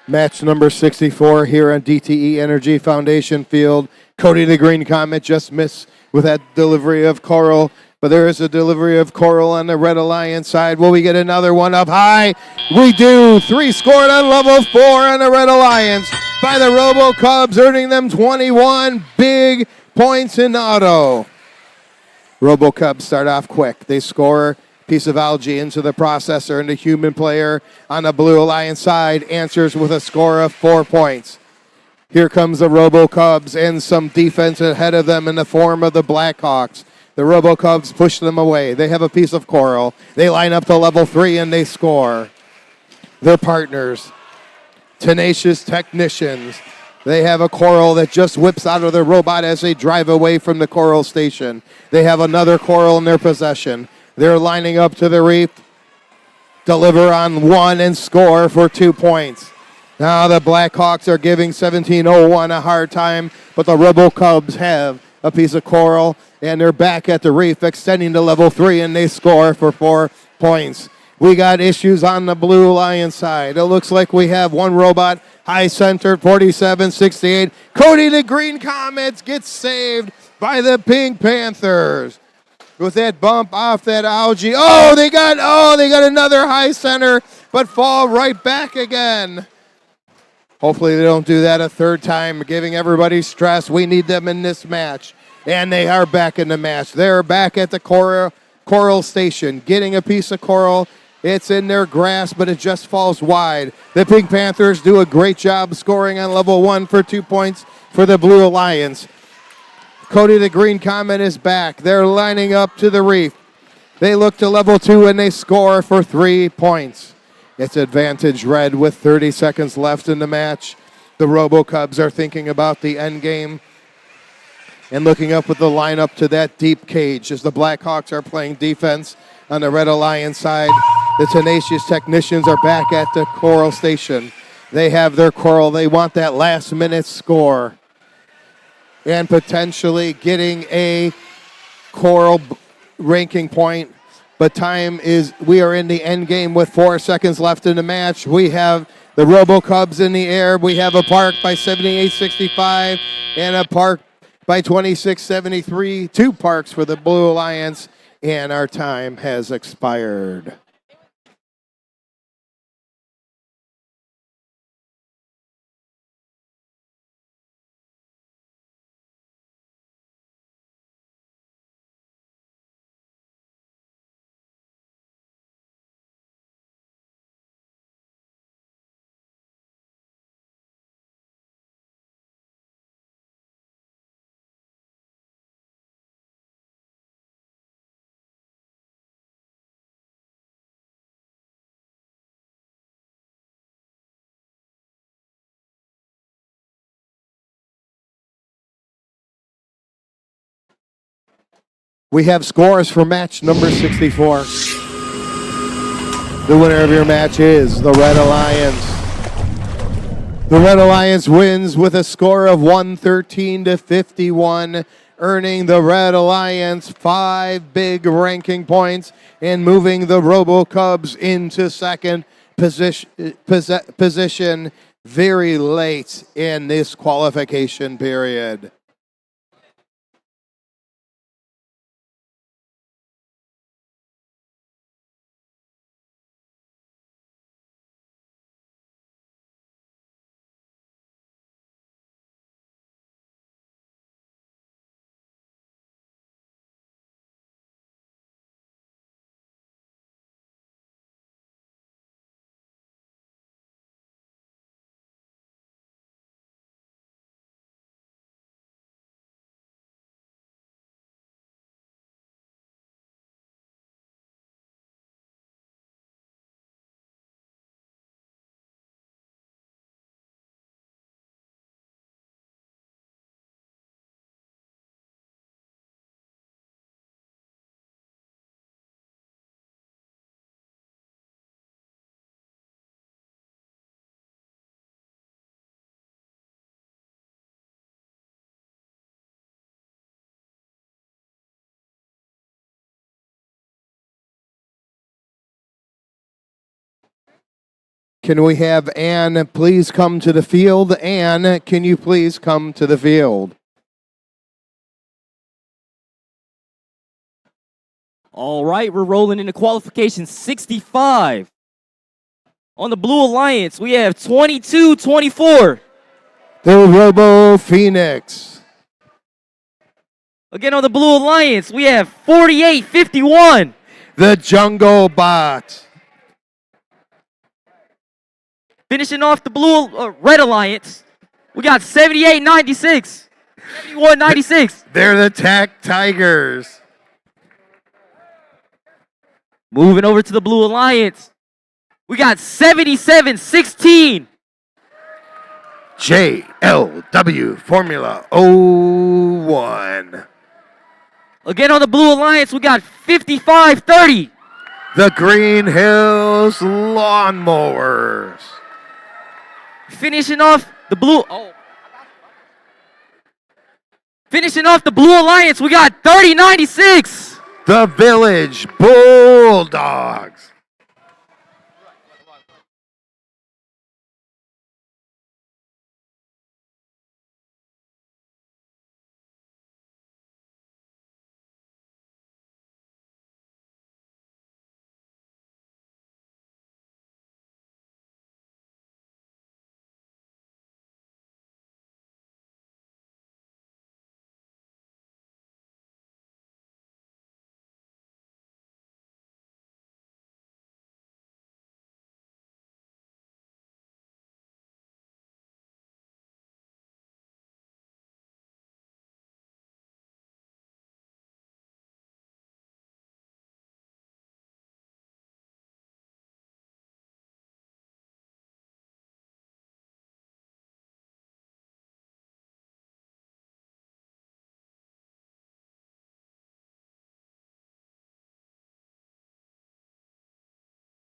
Match number 64 here on DTE Energy Foundation Field. Cody the Green Comet just missed with that delivery of Coral, but there is a delivery of Coral on the Red Alliance side. Will we get another one up high? We do. 3 scored on level 4 on the Red Alliance by the Robo Cubs, earning them 21 big points in auto. Robo Cubs start off quick. They score a piece of algae into the processor, and the human player on the Blue Alliance side answers with a score of 4 points. Here comes the Robo Cubs and some defense ahead of them in the form of the Blackhawks. The Robo Cubs push them away. They have a piece of Coral. They line up to level 3 and they score. Their partners, Tenacious Technicians. They have a Coral that just whips out of their robot as they drive away from the Coral station. They have another Coral in their possession. They're lining up to the reef, deliver on 1 and score for 2 points. Now the Blackhawks are giving 1701 a hard time, but the Robo Cubs have a piece of Coral, and they're back at the reef, extending to level 3, and they score for 4 points. We got issues on the Blue Alliance side. It looks like we have one robot high centered, 4768. Cody the Green Comets gets saved by the Pink Panthers. With that bump off that algae. They got another high center, but fall right back again. Hopefully they don't do that a third time, giving everybody stress. We need them in this match. And they are back in the match. They're back at the Coral Station, getting a piece of Coral. It's in their grasp, but it just falls wide. The Pink Panthers do a great job scoring on level 1 for 2 points for the Blue Alliance. Cody the Green Comet is back. They're lining up to the reef. They look to level 2 and they score for 3 points. It's advantage red with 30 seconds left in the match. The Robo Cubs are thinking about the end game and looking up with the lineup to that deep cage as the Blackhawks are playing defense on the Red Alliance side. The Tenacious Technicians are back at the Coral Station. They have their Coral. They want that last minute score and potentially getting a Coral ranking point. But we are in the end game with 4 seconds left in the match. We have the Robo Cubs in the air. We have a park by 78.65 and a park by 26.73. 2 parks for the Blue Alliance, and our time has expired. We have scores for match number 64. The winner of your match is the Red Alliance. The Red Alliance wins with a score of 113-51, earning the Red Alliance 5 big ranking points and moving the Robo Cubs into second position very late in this qualification period. Can we have Ann please come to the field? Ann, can you please come to the field? All right, we're rolling into qualification 65. On the Blue Alliance, we have 22-24. The Robo Phoenix. Again, on the Blue Alliance, we have 48-51. The Jungle Bot. Finishing off the Red Alliance, we got 78-96. 71-96. They're the Tech Tigers. Moving over to the Blue Alliance, we got 77-16. JLW Formula 01. Again, on the Blue Alliance, we got 55-30. The Green Hills Lawnmowers. Finishing off the Blue Alliance, we got 30-96. The Village Bulldogs.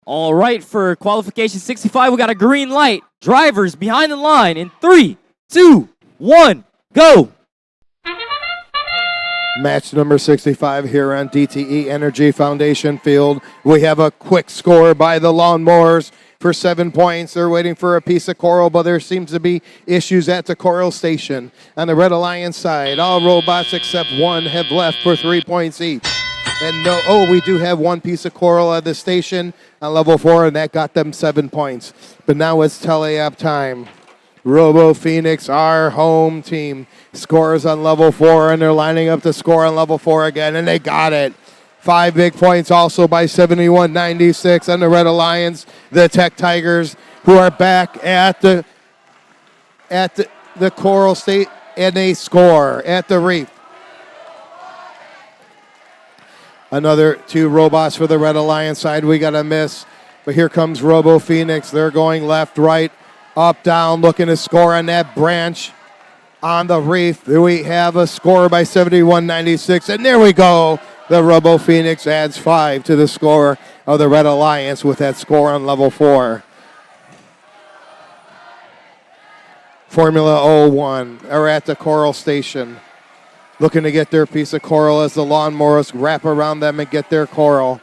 All right, for qualification 65, we got a green light. Drivers behind the line in 3, 2, 1, go. Match number 65 here on DTE Energy Foundation Field. We have a quick score by the Lawnmowers for 7 points. They're waiting for a piece of coral, but there seems to be issues at the coral station. On the Red Alliance side, all robots except one have left for 3 points each. And we do have one piece of coral at the station on level 4, and that got them 7 points. But now it's tele-app time. Robo Phoenix, our home team, scores on level 4, and they're lining up to score on level 4 again, and they got it. 5 big points also by 71-96 on the Red Alliance. The Tech Tigers, who are back at the Coral State, and they score at the Reef. Another 2 robots for the Red Alliance side. We got a miss, but here comes Robo Phoenix. They're going left, right, up, down, looking to score on that branch on the Reef. We have a score by 71-96, and there we go. The Robo Phoenix adds 5 to the score of the Red Alliance with that score on level 4. Formula 01 are at the Coral Station, looking to get their piece of coral as the Lawnmowers wrap around them and get their coral.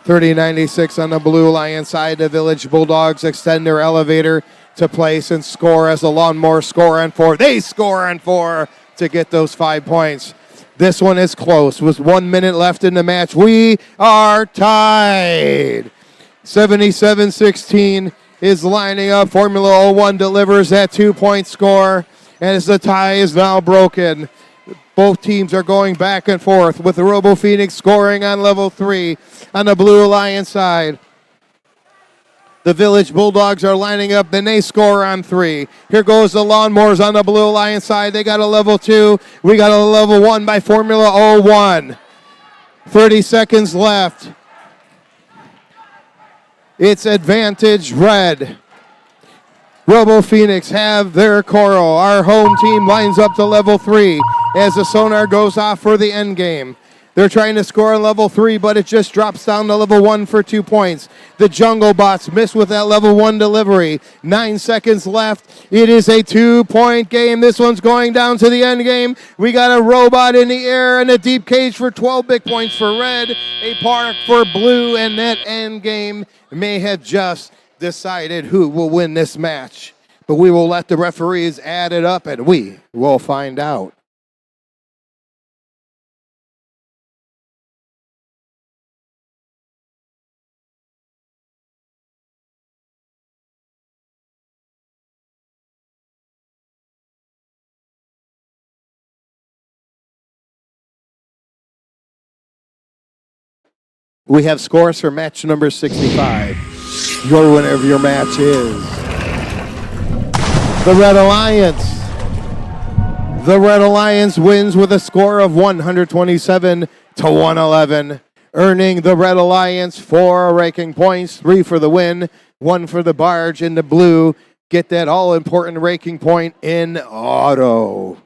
30-96 on the Blue Alliance side. The Village Bulldogs extend their elevator to place and score as the Lawnmowers score on 4. They score on 4 to get those 5 points. This one is close. With 1 minute left in the match, we are tied. 77-16 is lining up. Formula 01 delivers that 2-point score, and as the tie is now broken, both teams are going back and forth with the Robo Phoenix scoring on level 3 on the Blue Alliance side. The Village Bulldogs are lining up, then they score on 3. Here goes the Lawnmowers on the Blue Alliance side. They got a level 2. We got a level 1 by Formula 01. 30 seconds left. It's advantage red. Robo Phoenix have their coral. Our home team lines up to level 3 as the sonar goes off for the end game. They're trying to score on level 3, but it just drops down to level 1 for 2 points. The Jungle Bots miss with that level 1 delivery. 9 seconds left. It is a 2-point game. This one's going down to the end game. We got a robot in the air and a deep cage for 12 big points for red, a park for blue, and that end game may have just decided who will win this match. But we will let the referees add it up, and we will find out. We have scores for match number 65. Your winner of your match is the Red Alliance. The Red Alliance wins with a score of 127-111, earning the Red Alliance 4 ranking points, 3 for the win, 1 for the barge, and the blue get that all-important ranking point in auto.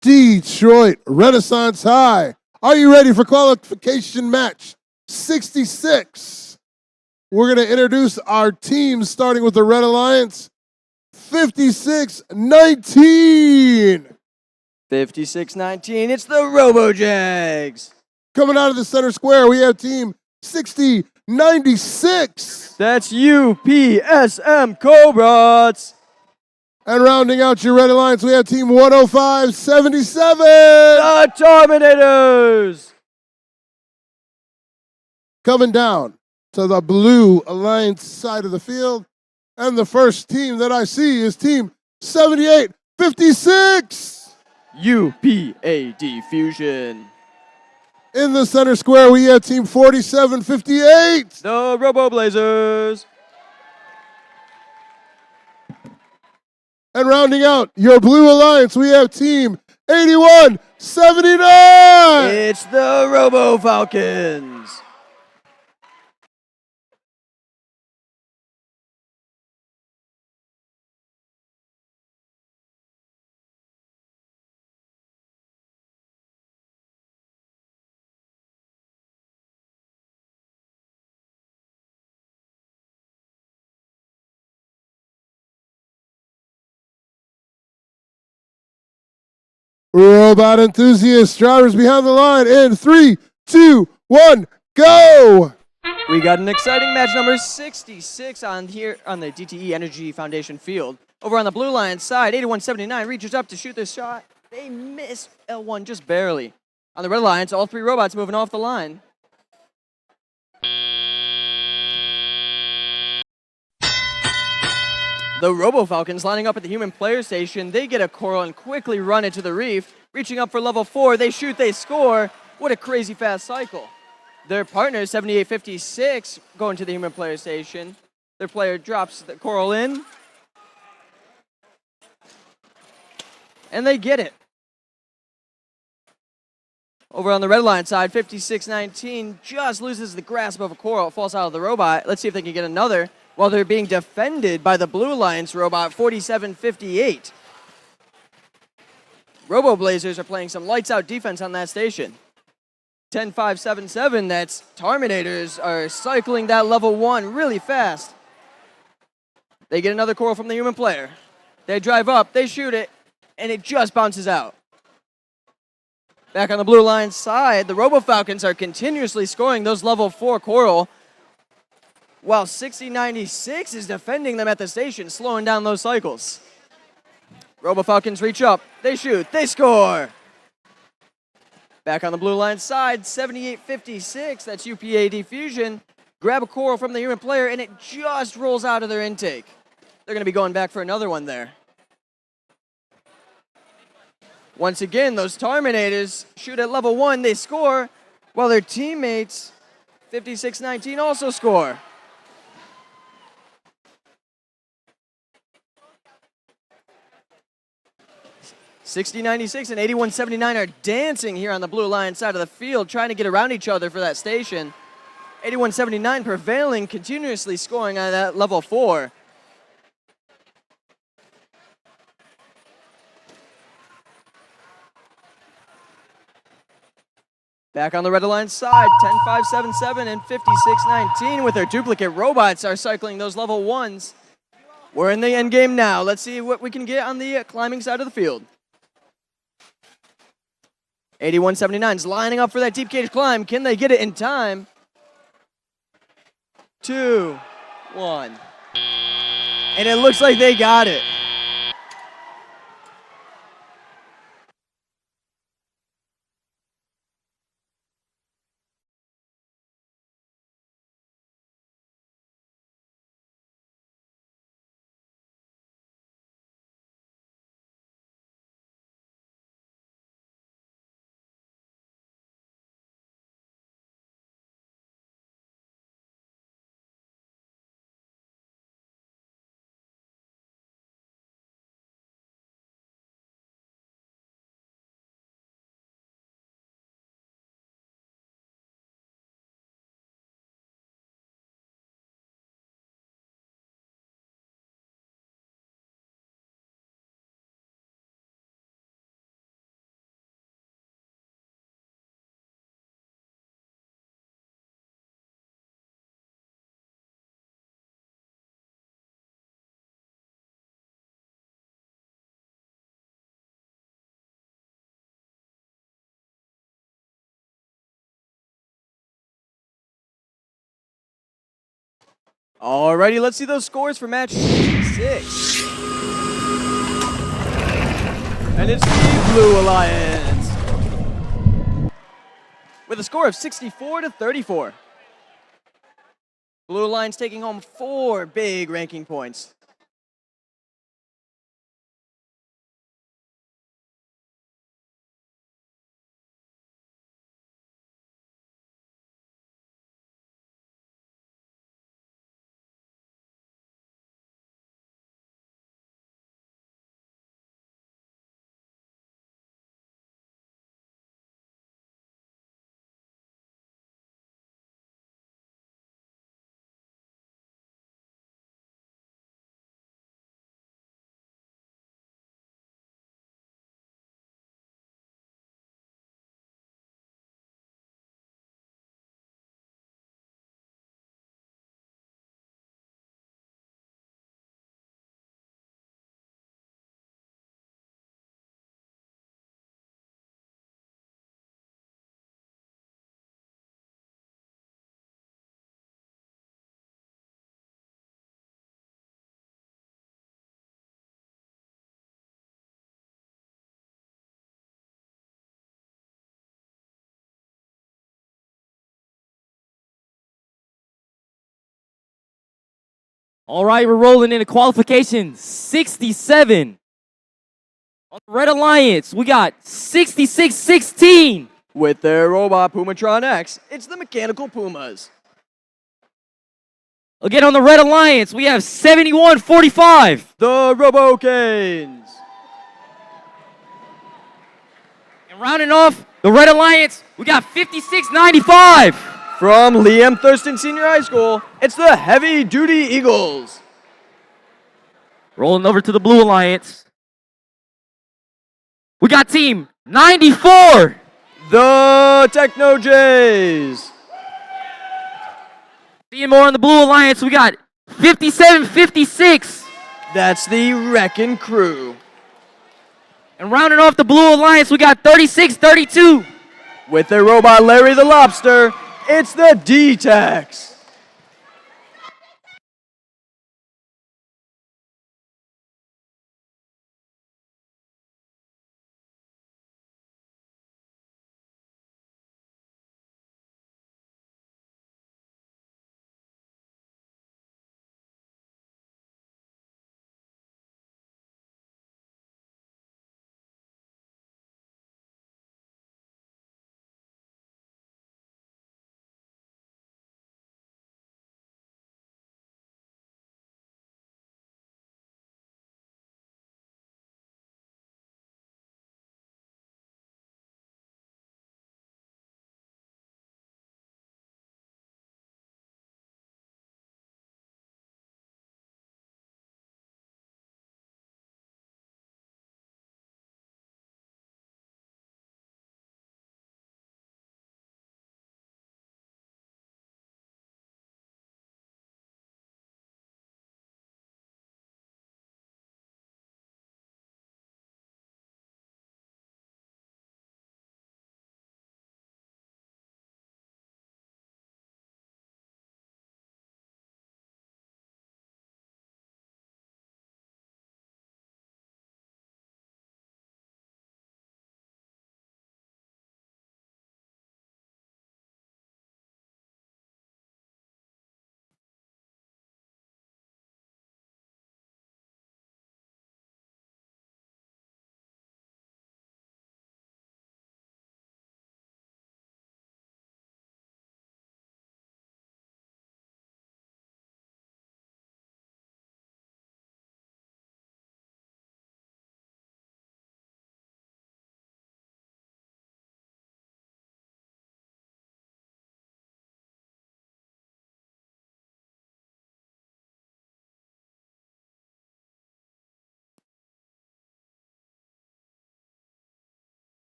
Detroit Renaissance High. Are you ready for qualification match 66? We're going to introduce our teams, starting with the Red Alliance. 56-19. 56-19, it's the RoboJags. Coming out of the center square, we have team 60-96. That's UPSM Cobrats. And rounding out your Red Alliance, we have team 105-77. The Terminators. Coming down to the Blue Alliance side of the field. And the first team that I see is team 78-56. UPAD Fusion. In the center square, we have team 47-58. The Robo Blazers. And rounding out your Blue Alliance, we have team 81-79. It's the Robo Falcons. Robot enthusiasts, drivers behind the line in 3, 2, 1, go! We got an exciting match number 66 on here on the DTE Energy Foundation field. Over on the Blue Line side, 8179 reaches up to shoot this shot. They miss L1 just barely. On the Red Alliance, all three robots moving off the line. The Robo Falcons lining up at the human player station. They get a coral and quickly run into the reef. Reaching up for level 4, they shoot, they score. What a crazy fast cycle. Their partner, 7856, going to the human player station. Their player drops the coral in. And they get it. Over on the Red Line side, 5619 just loses the grasp of a coral. It falls out of the robot. Let's see if they can get another while they're being defended by the Blue Alliance robot, 4758. Robo Blazers are playing some lights out defense on that station. 10577, that's Terminators are cycling that level 1 really fast. They get another coral from the human player. They drive up, they shoot it, and it just bounces out. Back on the Blue Line side, the Robo Falcons are continuously scoring those level 4 coral, while 6096 is defending them at the station, slowing down those cycles. Robo Falcons reach up, they shoot, they score. Back on the Blue Line side, 7856, that's UPAD Fusion, grab a coral from the human player, and it just rolls out of their intake. They're going to be going back for another one there. Once again, those Terminators shoot at level 1, they score, while their teammates, 5619, also score. $60.96 and $81.79 are dancing here on the Blue Line side of the field, trying to get around each other for that station. $81.79 prevailing, continuously scoring on that level 4. Back on the Red Alliance side, 10.577 and 56.19 with their duplicate robots are cycling those level 1s. We're in the end game now. Let's see what we can get on the climbing side of the field. 81.79 is lining up for that deep cage climb. Can they get it in time? 2, 1. And it looks like they got it. Alrighty, let's see those scores for match 6. And it's the Blue Alliance with a score of 64-34. Blue Alliance taking home 4 big ranking points. All right, we're rolling into qualification 67. On the Red Alliance, we got 66-16. With their robot Pumatron X, it's the Mechanical Pumas. Again, on the Red Alliance, we have 71-45. The Robocanes. And rounding off the Red Alliance, we got 56-95. From Liam Thurston Senior High School, it's the Heavy Duty Eagles. Rolling over to the Blue Alliance. We got team 94. The Techno Jays. Seeing more on the Blue Alliance, we got 57-56. That's the Wreckin' Crew. And rounding off the Blue Alliance, we got 36-32. With their robot Larry the Lobster, it's the D-Techs.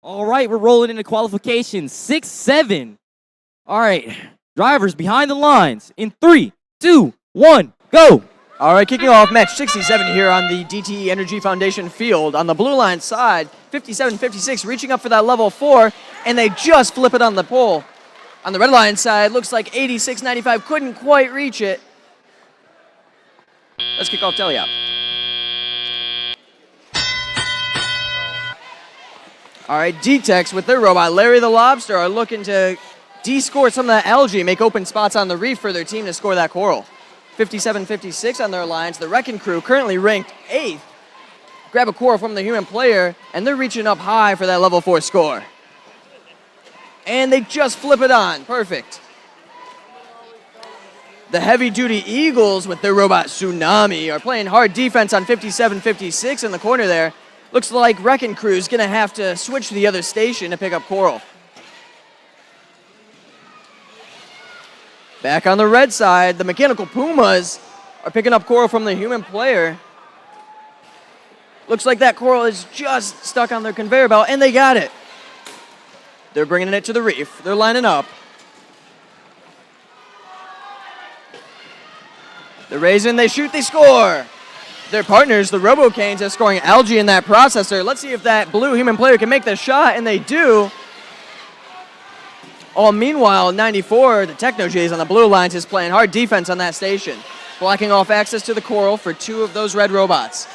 All right, we're rolling into qualification 6-7. All right, drivers behind the lines in 3, 2, 1, go. All right, kicking off match 67 here on the DTE Energy Foundation field. On the blue line side, 57-56 reaching up for that level 4, and they just flip it on the pole. On the red line side, looks like 86-95 couldn't quite reach it. Let's kick off telly out. All right, D-Techs with their robot, Larry the Lobster, are looking to de-score some of that algae, make open spots on the reef for their team to score that coral. 57-56 on their lines. The Wrecking Crew, currently ranked 8th, grab a coral from the human player, and they're reaching up high for that level 4 score. And they just flip it on. Perfect. The heavy-duty Eagles with their robot Tsunami are playing hard defense on 57-56 in the corner there. Looks like Wrecking Crew's going to have to switch to the other station to pick up coral. Back on the red side, the Mechanical Pumas are picking up coral from the human player. Looks like that coral is just stuck on their conveyor belt, and they got it. They're bringing it to the reef. They're lining up. They're raising, they shoot, they score. Their partners, the Robocanes, are scoring algae in that processor. Let's see if that blue human player can make the shot, and they do. All meanwhile, 94, the Techno Jays on the blue lines, is playing hard defense on that station, blocking off access to the coral for 2 of those red robots.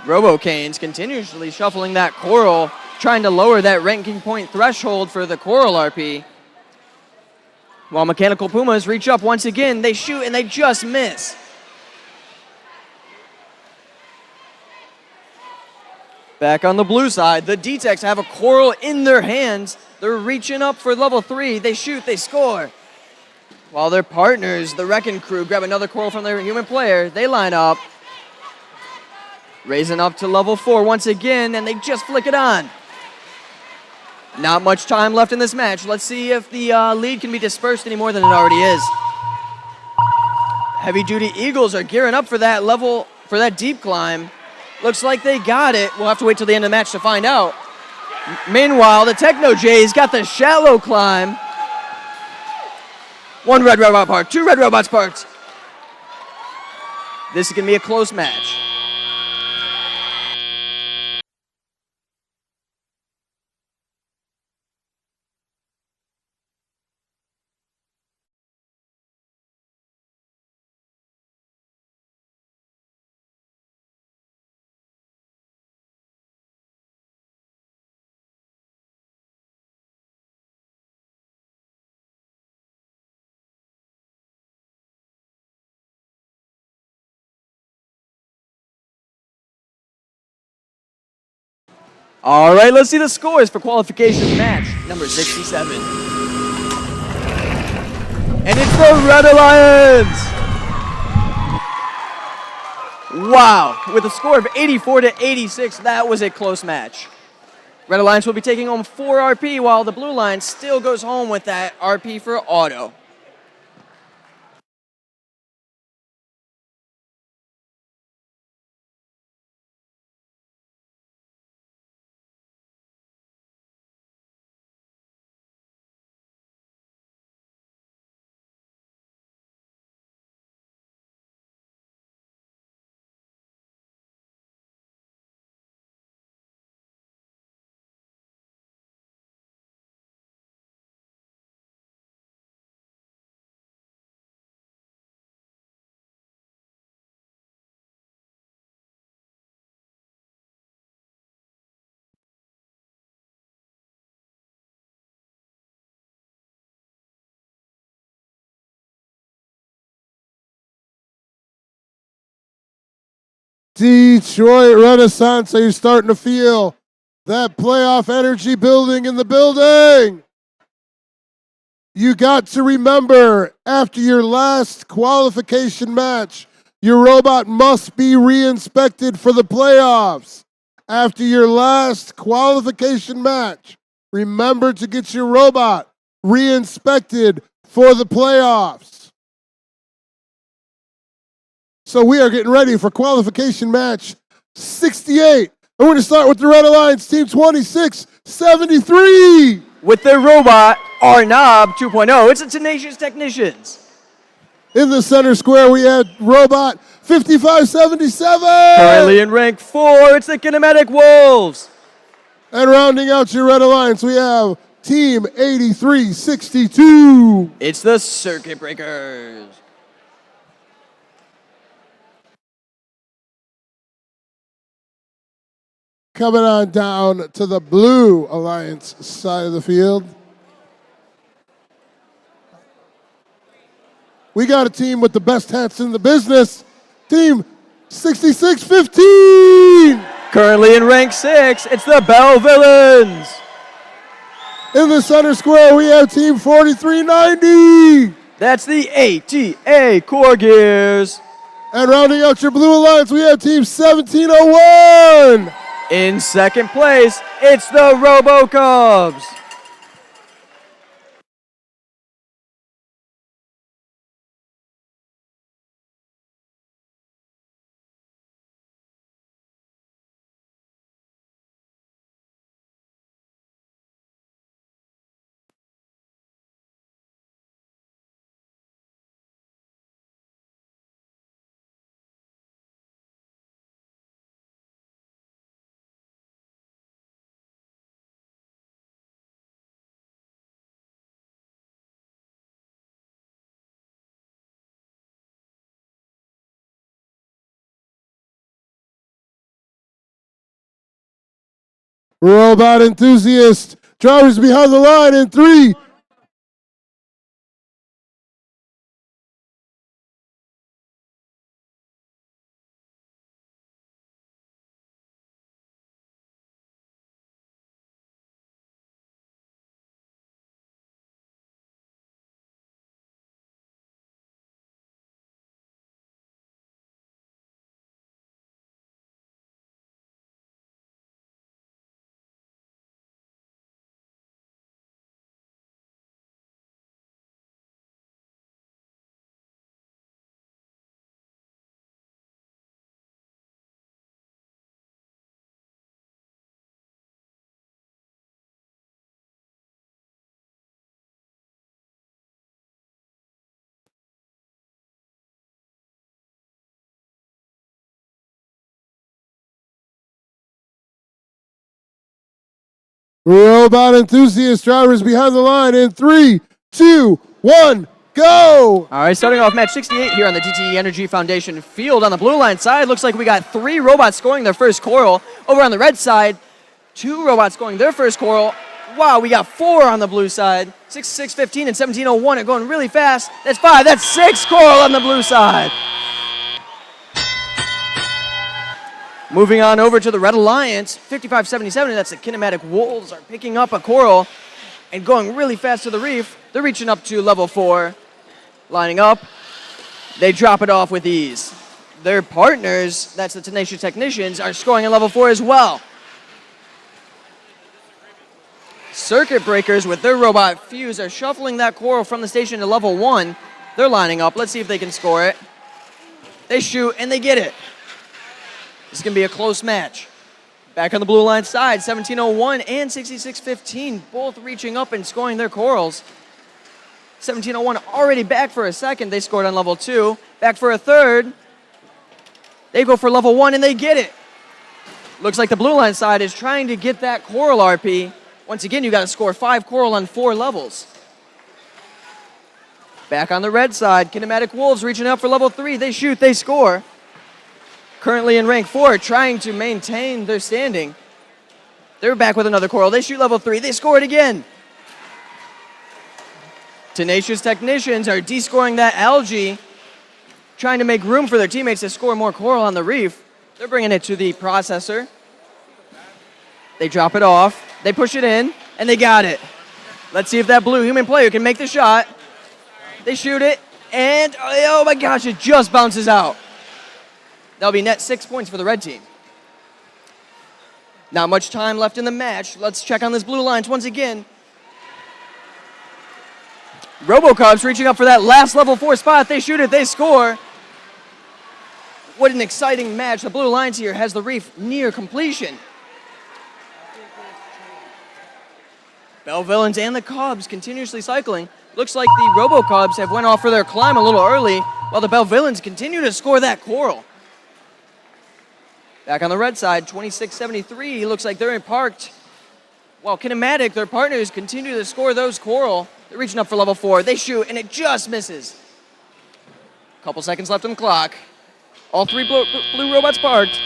Robocanes continuously shuffling that coral, trying to lower that ranking point threshold for the coral RP. While Mechanical Pumas reach up once again, they shoot and they just miss. Back on the blue side, the D-Techs have a coral in their hands. They're reaching up for level 3. They shoot, they score. While their partners, the Wrecking Crew, grab another coral from their human player. They line up. Raising up to level 4 once again, and they just flick it on. Not much time left in this match. Let's see if the lead can be dispersed any more than it already is. Heavy-duty Eagles are gearing up for that level, for that deep climb. Looks like they got it. We'll have to wait till the end of the match to find out. Meanwhile, the Techno Jays got the shallow climb. 1 red robot part, 2 red robots parts. This is going to be a close match. All right, let's see the scores for qualification match number 67. And it's the Red Alliance! Wow, with a score of 84-86, that was a close match. Red Alliance will be taking home 4 RP, while the Blue Line still goes home with that RP for auto. Detroit Renaissance, are you starting to feel that playoff energy building in the building? You got to remember, after your last qualification match, your robot must be re-inspected for the playoffs. After your last qualification match, remember to get your robot re-inspected for the playoffs. So we are getting ready for qualification match 68. And we're going to start with the Red Alliance, Team 2673. With their robot, Arnob 2.0, it's the Tenacious Technicians. In the center square, we have Robot 5577. Currently in rank 4, it's the Kinematic Wolves. And rounding out your Red Alliance, we have Team 8362. It's the Circuit Breakers. Coming on down to the Blue Alliance side of the field. We got a team with the best hats in the business. Team 6615. Currently in rank 6, it's the Bell Villains. In the center square, we have Team 4390. That's the ATA Core Gears. And rounding out your Blue Alliance, we have Team 1701. In second place, it's the RoboCubs. Robot enthusiast, drivers behind the line in 3. Robot enthusiast, drivers behind the line in 3, 2, 1, go! All right, starting off match 68 here on the DTE Energy Foundation field. On the blue line side, looks like we got 3 robots scoring their first coral. Over on the red side, 2 robots scoring their first coral. Wow, we got 4 on the blue side. 6615 and 1701 are going really fast. That's 5, that's 6 coral on the blue side. Moving on over to the Red Alliance, 5577, that's the Kinematic Wolves, are picking up a coral and going really fast to the reef. They're reaching up to level 4, lining up. They drop it off with ease. Their partners, that's the Tenacious Technicians, are scoring at level 4 as well. Circuit Breakers with their robot Fuse are shuffling that coral from the station to level 1. They're lining up. Let's see if they can score it. They shoot and they get it. This is going to be a close match. Back on the blue line side, 1701 and 6615 both reaching up and scoring their corals. 1701 already back for a second. They scored on level 2. Back for a third. They go for level 1 and they get it. Looks like the blue line side is trying to get that coral RP. Once again, you got to score 5 coral on 4 levels. Back on the red side, Kinematic Wolves reaching up for level 3. They shoot, they score. Currently in rank 4, trying to maintain their standing. They're back with another coral. They shoot level 3. They score it again. Tenacious Technicians are descoring that algae, trying to make room for their teammates to score more coral on the reef. They're bringing it to the processor. They drop it off. They push it in, and they got it. Let's see if that blue human player can make the shot. They shoot it, and oh my gosh, it just bounces out. That'll be net 6 points for the red team. Not much time left in the match. Let's check on this blue lines once again. RoboCubs reaching up for that last level 4 spot. They shoot it, they score. What an exciting match. The blue lines here has the reef near completion. Bell Villains and the Cubs continuously cycling. Looks like the Robo Cubs have went off for their climb a little early, while the Bell Villains continue to score that coral. Back on the red side, 26-73, looks like they're parked. While Kinematic, their partners, continue to score those coral. They're reaching up for level 4. They shoot, and it just misses. Couple seconds left on the clock. All 3 blue robots parked.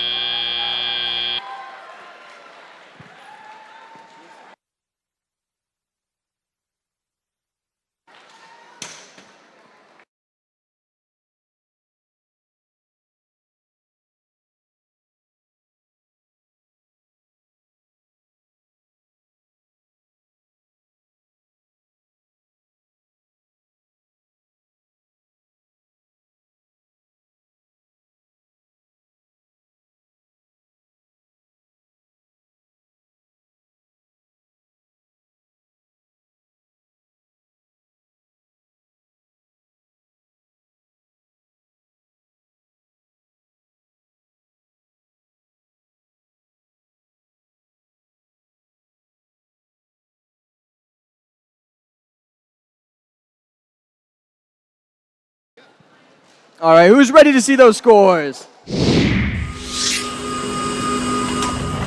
All right, who's ready to see those scores? And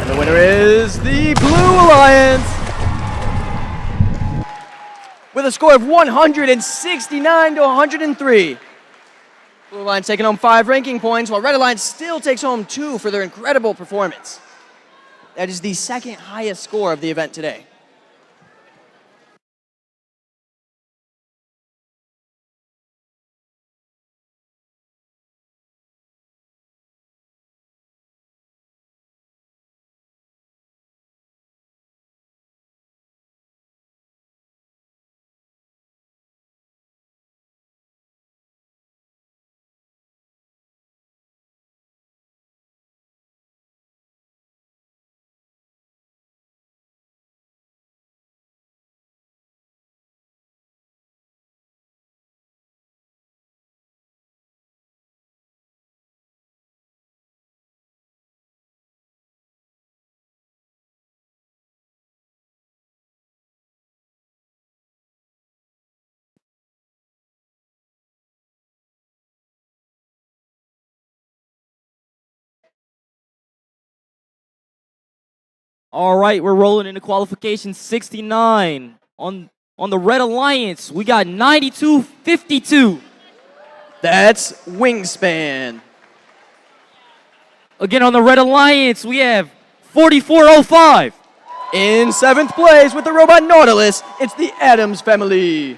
the winner is the Blue Alliance with a score of 169 to 103. Blue Alliance taking home 5 ranking points, while Red Alliance still takes home 2 for their incredible performance. That is the second highest score of the event today. All right, we're rolling into qualification 69. On the Red Alliance, we got 92-52. That's Wingspan. Again, on the Red Alliance, we have 44-05. In 7th place with the Robot Nautilus, it's the Adams family.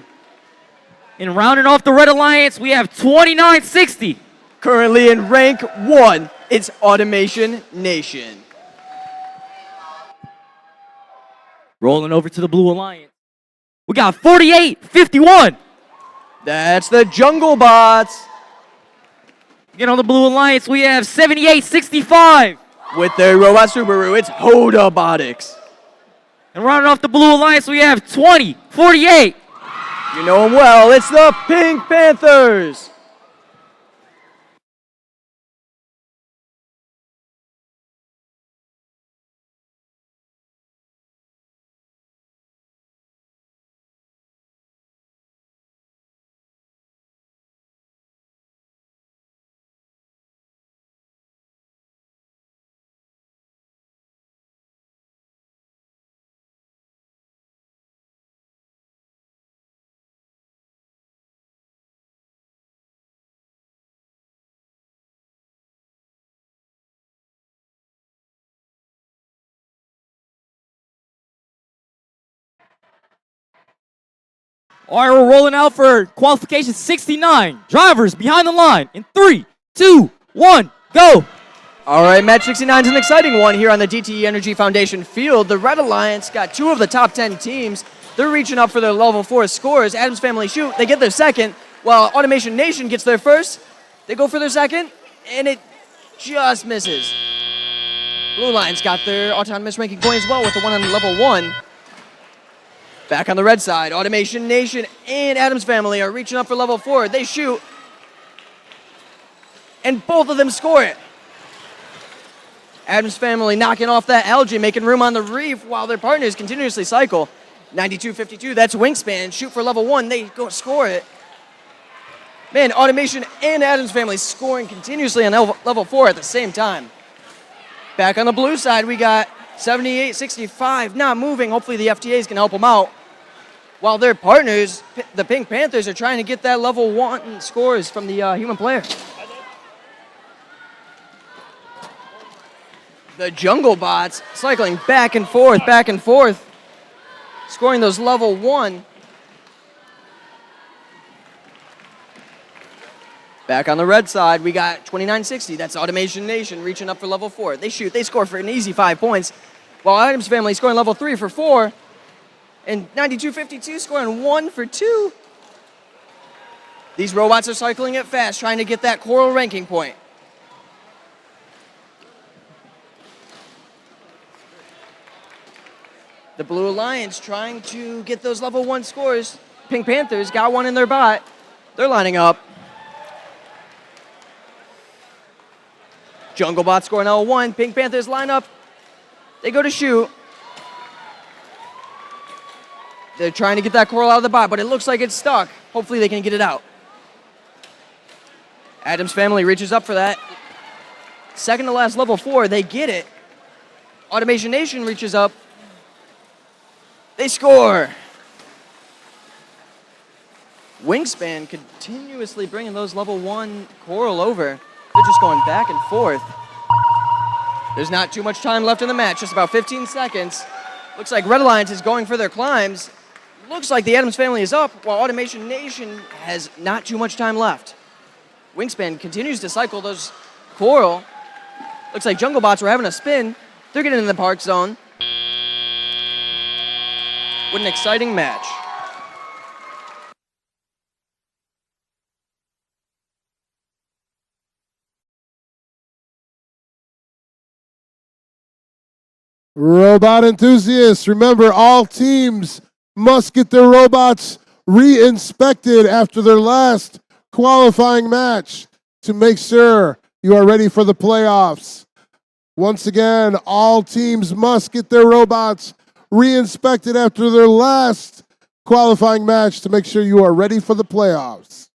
And rounding off the Red Alliance, we have 29-60. Currently in rank 1, it's Automation Nation. Rolling over to the Blue Alliance, we got 48-51. That's the Jungle Bots. Again, on the Blue Alliance, we have 78-65. With their Robot Subaru, it's Robotics. And rounding off the Blue Alliance, we have 20-48. You know them well, it's the Pink Panthers. All right, we're rolling out for qualification 69. Drivers behind the line in 3, 2, 1, go. All right, match 69 is an exciting one here on the DTE Energy Foundation field. The Red Alliance got 2 of the top 10 teams. They're reaching up for their level 4 scores. Adams Family shoot, they get their second, while Automation Nation gets their first. They go for their second, and it just misses. Blue Alliance got their autonomous ranking point as well with the one on level 1. Back on the red side, Automation Nation and Adams Family are reaching up for level 4. They shoot, and both of them score it. Adams Family knocking off that algae, making room on the reef while their partners continuously cycle. 92-52, that's Wingspan. Shoot for level 1, they go score it. Man, Automation and Adams Family scoring continuously on level 4 at the same time. Back on the blue side, we got 78-65, not moving. Hopefully the FTAs can help them out. While their partners, the Pink Panthers, are trying to get that level 1 scores from the human player. The Jungle Bots cycling back and forth, scoring those level 1. Back on the red side, we got 29-60. That's Automation Nation reaching up for level 4. They shoot, they score for an easy 5 points, while Adams Family scoring level 3 for 4. And 92-52 scoring 1 for 2. These robots are cycling it fast, trying to get that coral ranking point. The Blue Alliance trying to get those level 1 scores. Pink Panthers got one in their bot. They're lining up. Jungle Bot scoring L1. Pink Panthers line up. They go to shoot. They're trying to get that coral out of the bot, but it looks like it's stuck. Hopefully they can get it out. Adams Family reaches up for that. Second to last level 4, they get it. Automation Nation reaches up. They score. Wingspan continuously bringing those level 1 coral over. They're just going back and forth. There's not too much time left in the match, just about 15 seconds. Looks like Red Alliance is going for their climbs. Looks like the Adams Family is up, while Automation Nation has not too much time left. Wingspan continues to cycle those coral. Looks like Jungle Bots were having a spin. They're getting in the park zone. What an exciting match. Robot enthusiasts, remember all teams must get their robots re-inspected after their last qualifying match to make sure you are ready for the playoffs. Once again, all teams must get their robots re-inspected after their last qualifying match to make sure you are ready for the playoffs.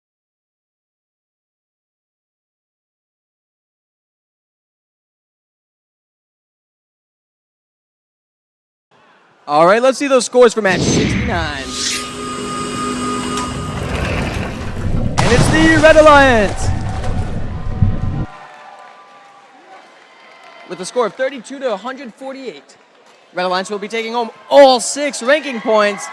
All right, let's see those scores for match 69. And it's the Red Alliance with a score of 32-148. Red Alliance will be taking home all 6 ranking points,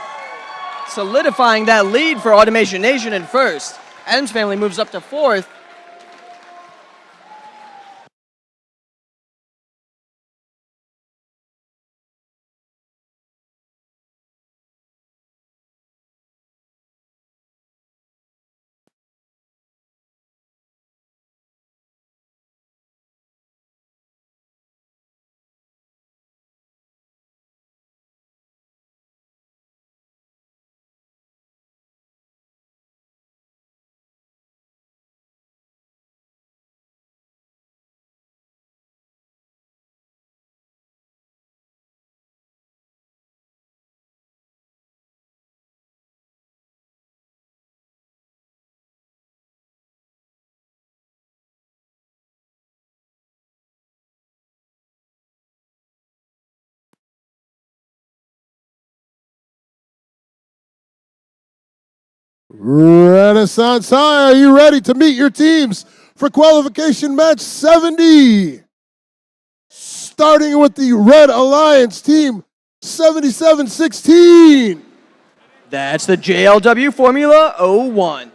solidifying that lead for Automation Nation in first. Adams Family moves up to 4th. Renaissance High, are you ready to meet your teams for qualification match 70? Starting with the Red Alliance team, 77-16. That's the JLW Formula 01.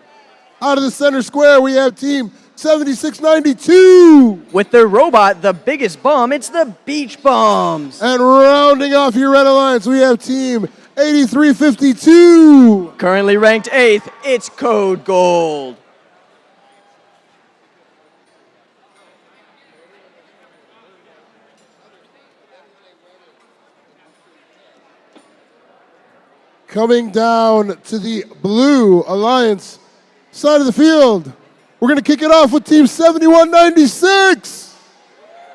Out of the center square, we have team 76-92. With their robot, the biggest bum, it's the Beach Bums. And rounding off your Red Alliance, we have team 83-52. Currently ranked 8th, it's Code Gold. Coming down to the Blue Alliance side of the field, we're going to kick it off with team 71-96.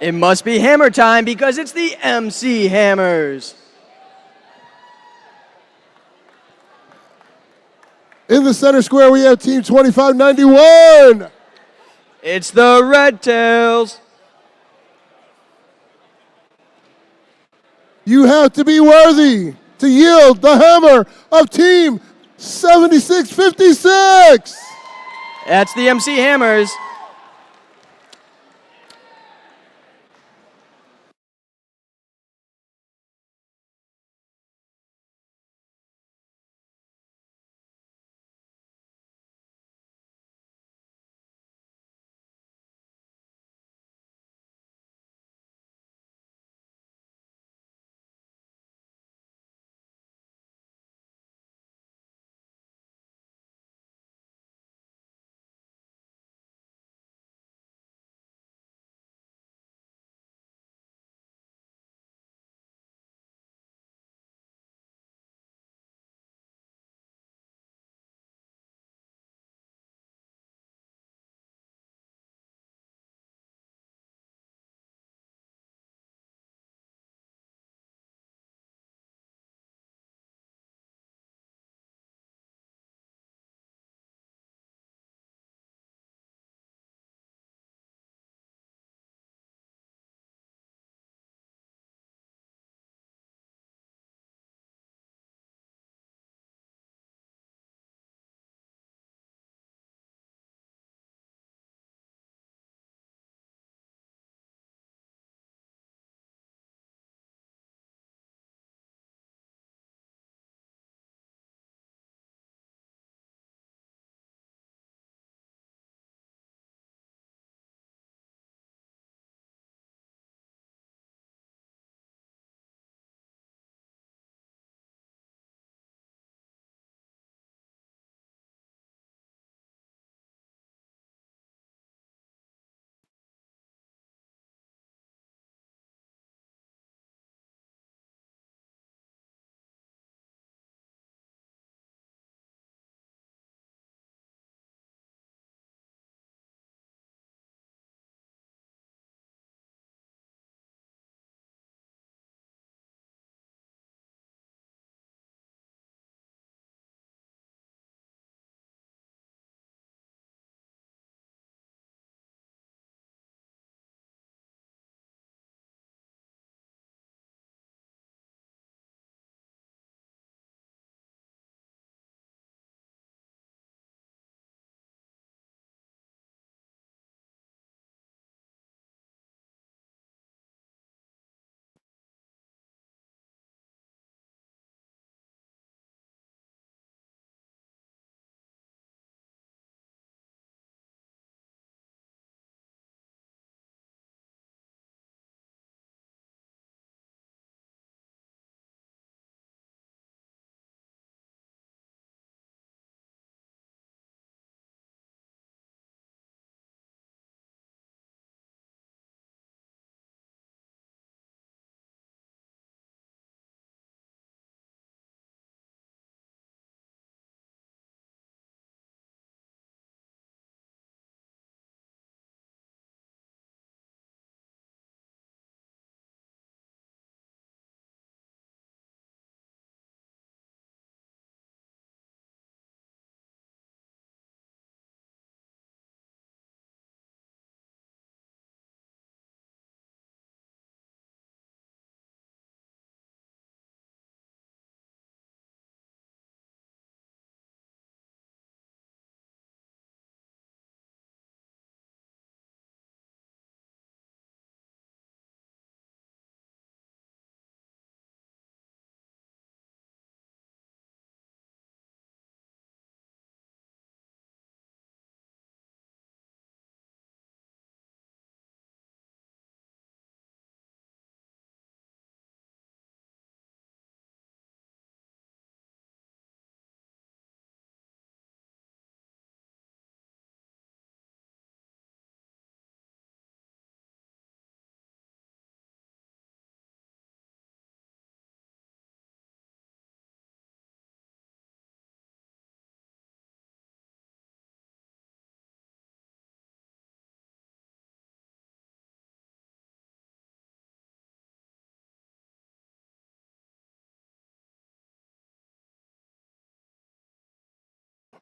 It must be hammer time because it's the MC Hammers. In the center square, we have Team 2591. It's the Red Tails. You have to be worthy to yield the hammer of Team 7656. That's the MC Hammers.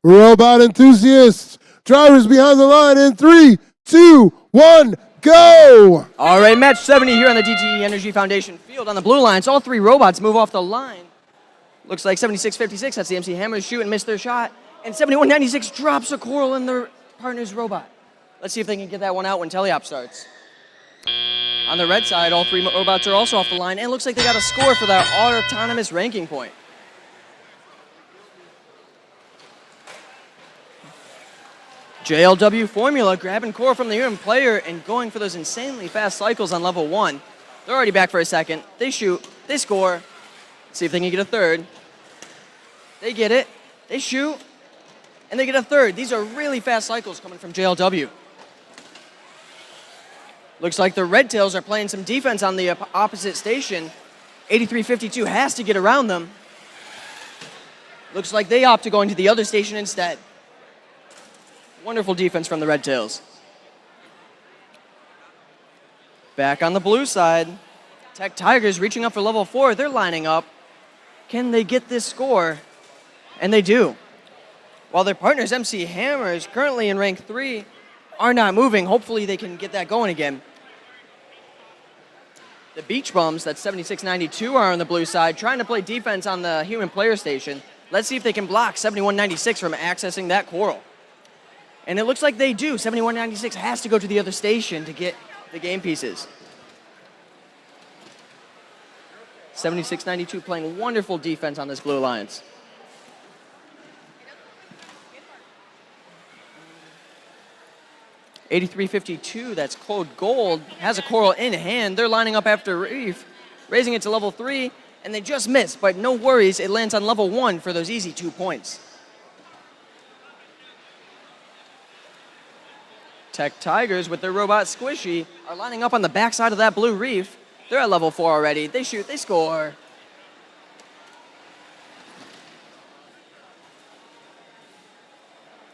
Robot enthusiasts, drivers behind the line in 3, 2, 1, go! All right, match 70 here on the DTE Energy Foundation field. On the blue lines, all three robots move off the line. Looks like 7656, that's the MC Hammers, shoot and miss their shot. And 7196 drops a coral in their partner's robot. Let's see if they can get that one out when teleop starts. On the red side, all three robots are also off the line, and it looks like they got a score for that autonomous ranking point. JLW Formula grabbing core from the human player and going for those insanely fast cycles on level 1. They're already back for a second. They shoot, they score. Let's see if they can get a third. They get it, they shoot, and they get a third. These are really fast cycles coming from JLW. Looks like the Red Tails are playing some defense on the opposite station. 8352 has to get around them. Looks like they opt to go into the other station instead. Wonderful defense from the Red Tails. Back on the blue side, Tech Tigers reaching up for level 4. They're lining up. Can they get this score? And they do. While their partners, MC Hammers, currently in rank 3, are not moving. Hopefully they can get that going again. The Beach Bums, that's 7692, are on the blue side, trying to play defense on the human player station. Let's see if they can block 7196 from accessing that coral. And it looks like they do. 7196 has to go to the other station to get the game pieces. 7692 playing wonderful defense on this Blue Alliance. $83.52, that's Code Gold, has a coral in hand. They're lining up after Reef, raising it to level 3, and they just missed, but no worries, it lands on level 1 for those easy 2 points. Tech Tigers with their robot Squishy are lining up on the backside of that blue reef. They're at level 4 already. They shoot, they score.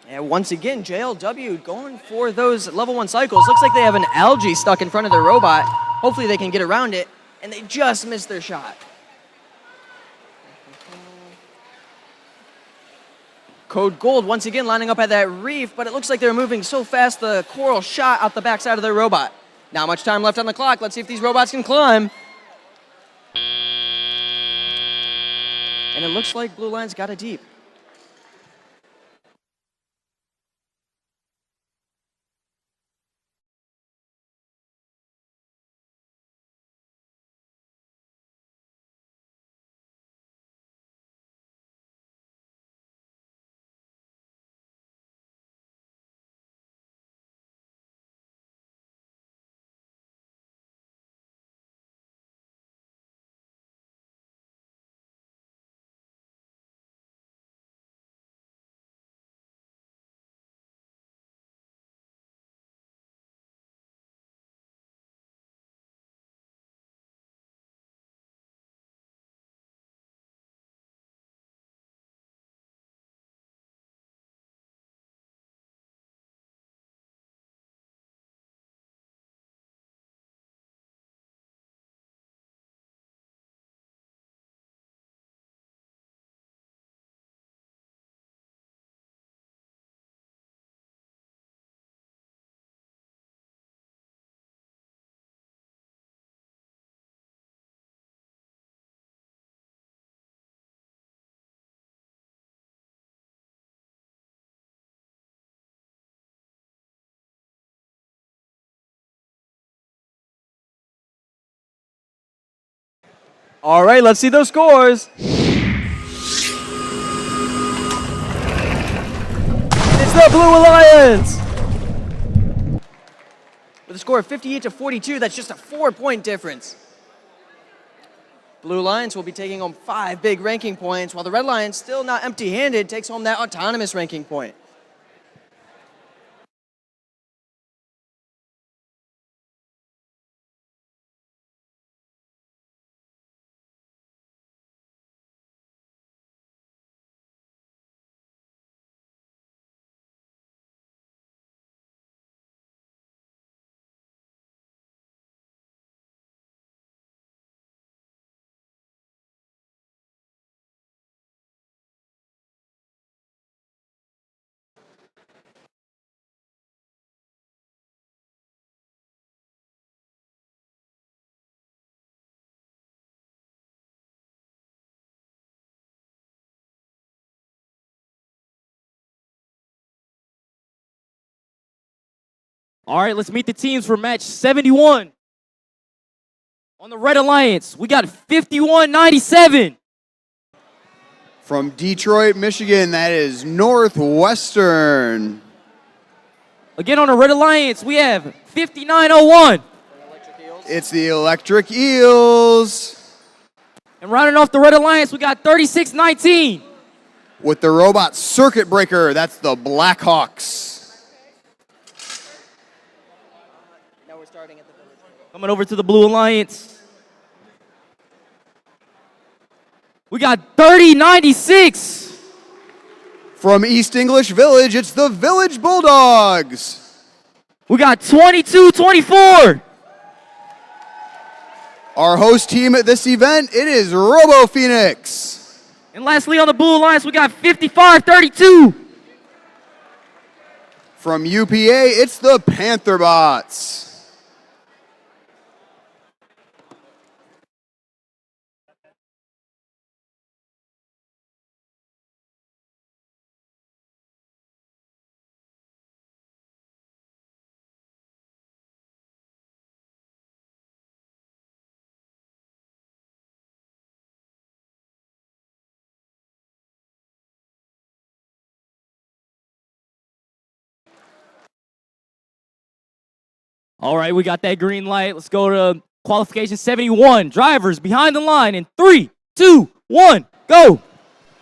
And once again, JLW going for those level 1 cycles. Looks like they have an algae stuck in front of their robot. Hopefully they can get around it, and they just missed their shot. Code Gold once again lining up at that reef, but it looks like they're moving so fast the coral shot out the backside of their robot. Not much time left on the clock. Let's see if these robots can climb. And it looks like Blue Lions got it deep. All right, let's see those scores. It's the Blue Alliance. With a score of 58-42, that's just a 4-point difference. Blue Lions will be taking home 5 big ranking points, while the Red Lions, still not empty-handed, takes home that autonomous ranking point. All right, let's meet the teams for match 71. On the Red Alliance, we got 5197. From Detroit, Michigan, that is Northwestern. Again, on the Red Alliance, we have 5901. It's the Electric Eels. And rounding off the Red Alliance, we got 3619. With the robot circuit breaker, that's the Blackhawks. Now we're starting at the village. Coming over to the Blue Alliance, we got 3096. From East English Village, it's the Village Bulldogs. We got 2224. Our host team at this event, it is Robo Phoenix. And lastly, on the Blue Alliance, we got 5532. From UPA, it's the Panther Bots. All right, we got that green light. Let's go to qualification 71. Drivers behind the line in 3, 2, 1, go.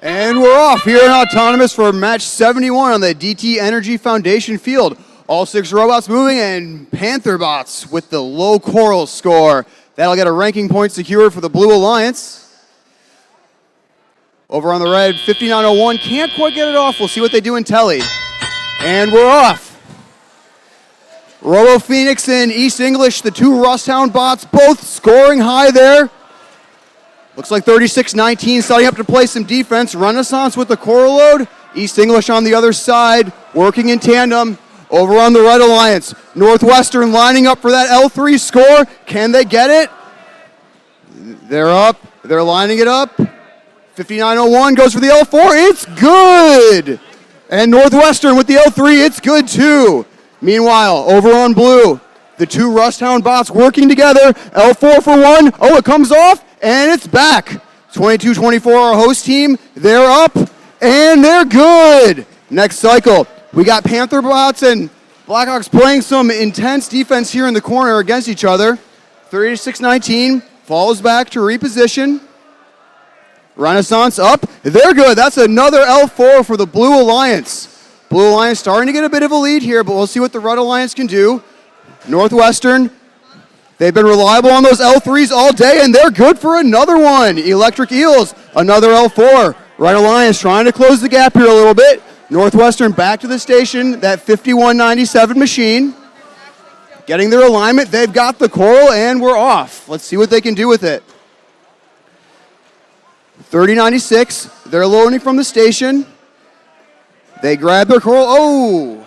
And we're off here in Autonomous for match 71 on the DTE Energy Foundation field. All 6 robots moving and Panther Bots with the low coral score. That'll get a ranking point secured for the Blue Alliance. Over on the red, 5901, can't quite get it off. We'll see what they do in Telly. And we're off. Robo Phoenix and East English, the 2 Rusthound bots, both scoring high there. Looks like 36-19 starting up to play some defense. Renaissance with the coral load. East English on the other side, working in tandem. Over on the Red Alliance, Northwestern lining up for that L3 score. Can they get it? They're up. They're lining it up. 5901 goes for the L4. It's good. And Northwestern with the L3. It's good too. Meanwhile, over on blue, the 2 Rusthound bots working together. L4 for 1. Oh, it comes off, and it's back. 22-24, our host team. They're up, and they're good. Next cycle, we got Panther bots and Blackhawks playing some intense defense here in the corner against each other. 36-19, falls back to reposition. Renaissance up. They're good. That's another L4 for the Blue Alliance. Blue Alliance starting to get a bit of a lead here, but we'll see what the Red Alliance can do. Northwestern, they've been reliable on those L3s all day, and they're good for another one. Electric Eels, another L4. Red Alliance trying to close the gap here a little bit. Northwestern back to the station, that 5197 machine. Getting their alignment, they've got the coral, and we're off. Let's see what they can do with it. 3096, they're loading from the station. They grab their coral. Oh!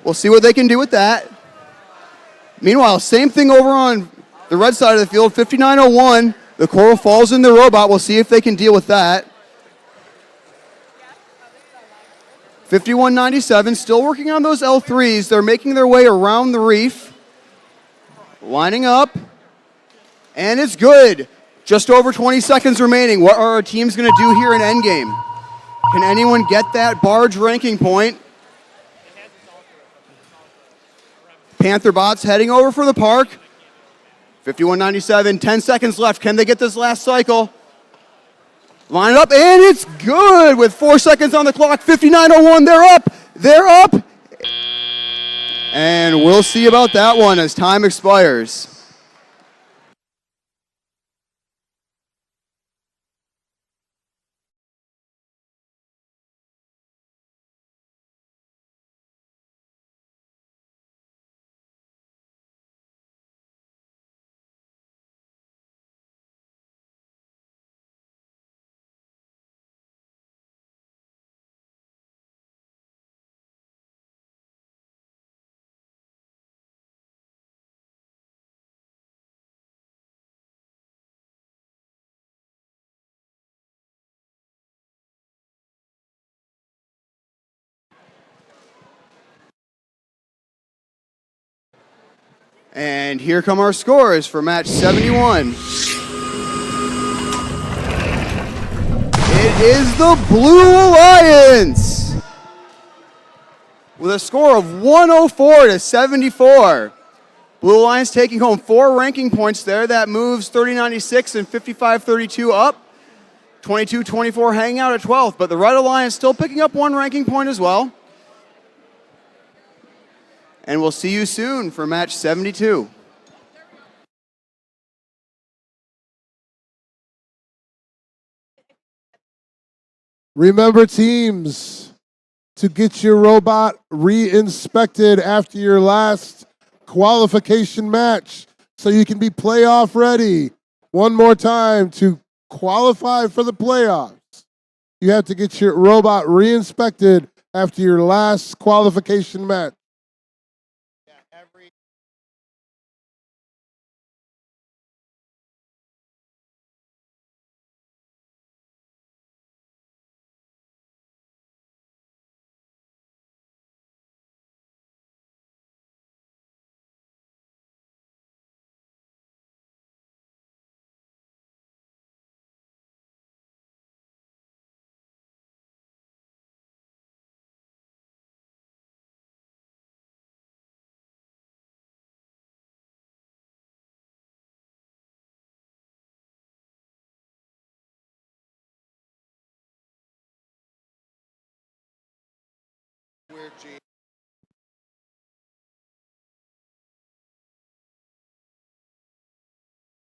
We'll see what they can do with that. Meanwhile, same thing over on the red side of the field. 5901. The coral falls in the robot. We'll see if they can deal with that. 5197, still working on those L3s. They're making their way around the reef. Lining up. And it's good. Just over 20 seconds remaining. What are our teams going to do here in endgame? Can anyone get that barge ranking point? Panther bots heading over for the park. 5197, 10 seconds left. Can they get this last cycle? Line it up, and it's good with 4 seconds on the clock. 5901, they're up. They're up. And we'll see about that one as time expires. And here come our scores for match 71. It is the Blue Alliance with a score of 104 to 74. Blue Alliance taking home 4 ranking points there. That moves 30-96 and 55-32 up. 22-24 hanging out at 12th, but the Red Alliance still picking up 1 ranking point as well. And we'll see you soon for match 72. Remember, teams, to get your robot re-inspected after your last qualification match so you can be playoff ready. One more time, to qualify for the playoffs, you have to get your robot re-inspected after your last qualification match.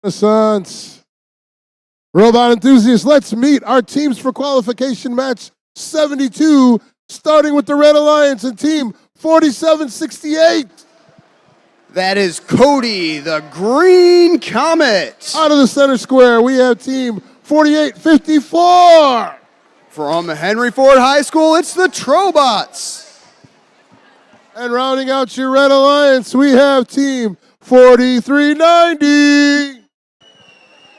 Renaissance. Robot enthusiasts, let's meet our teams for qualification match 72, starting with the Red Alliance and team 4768. That is Cody, the Green Comet. Out of the center square, we have team 4854. From Henry Ford High School, it's the Trobots. And rounding out your Red Alliance, we have team 4390.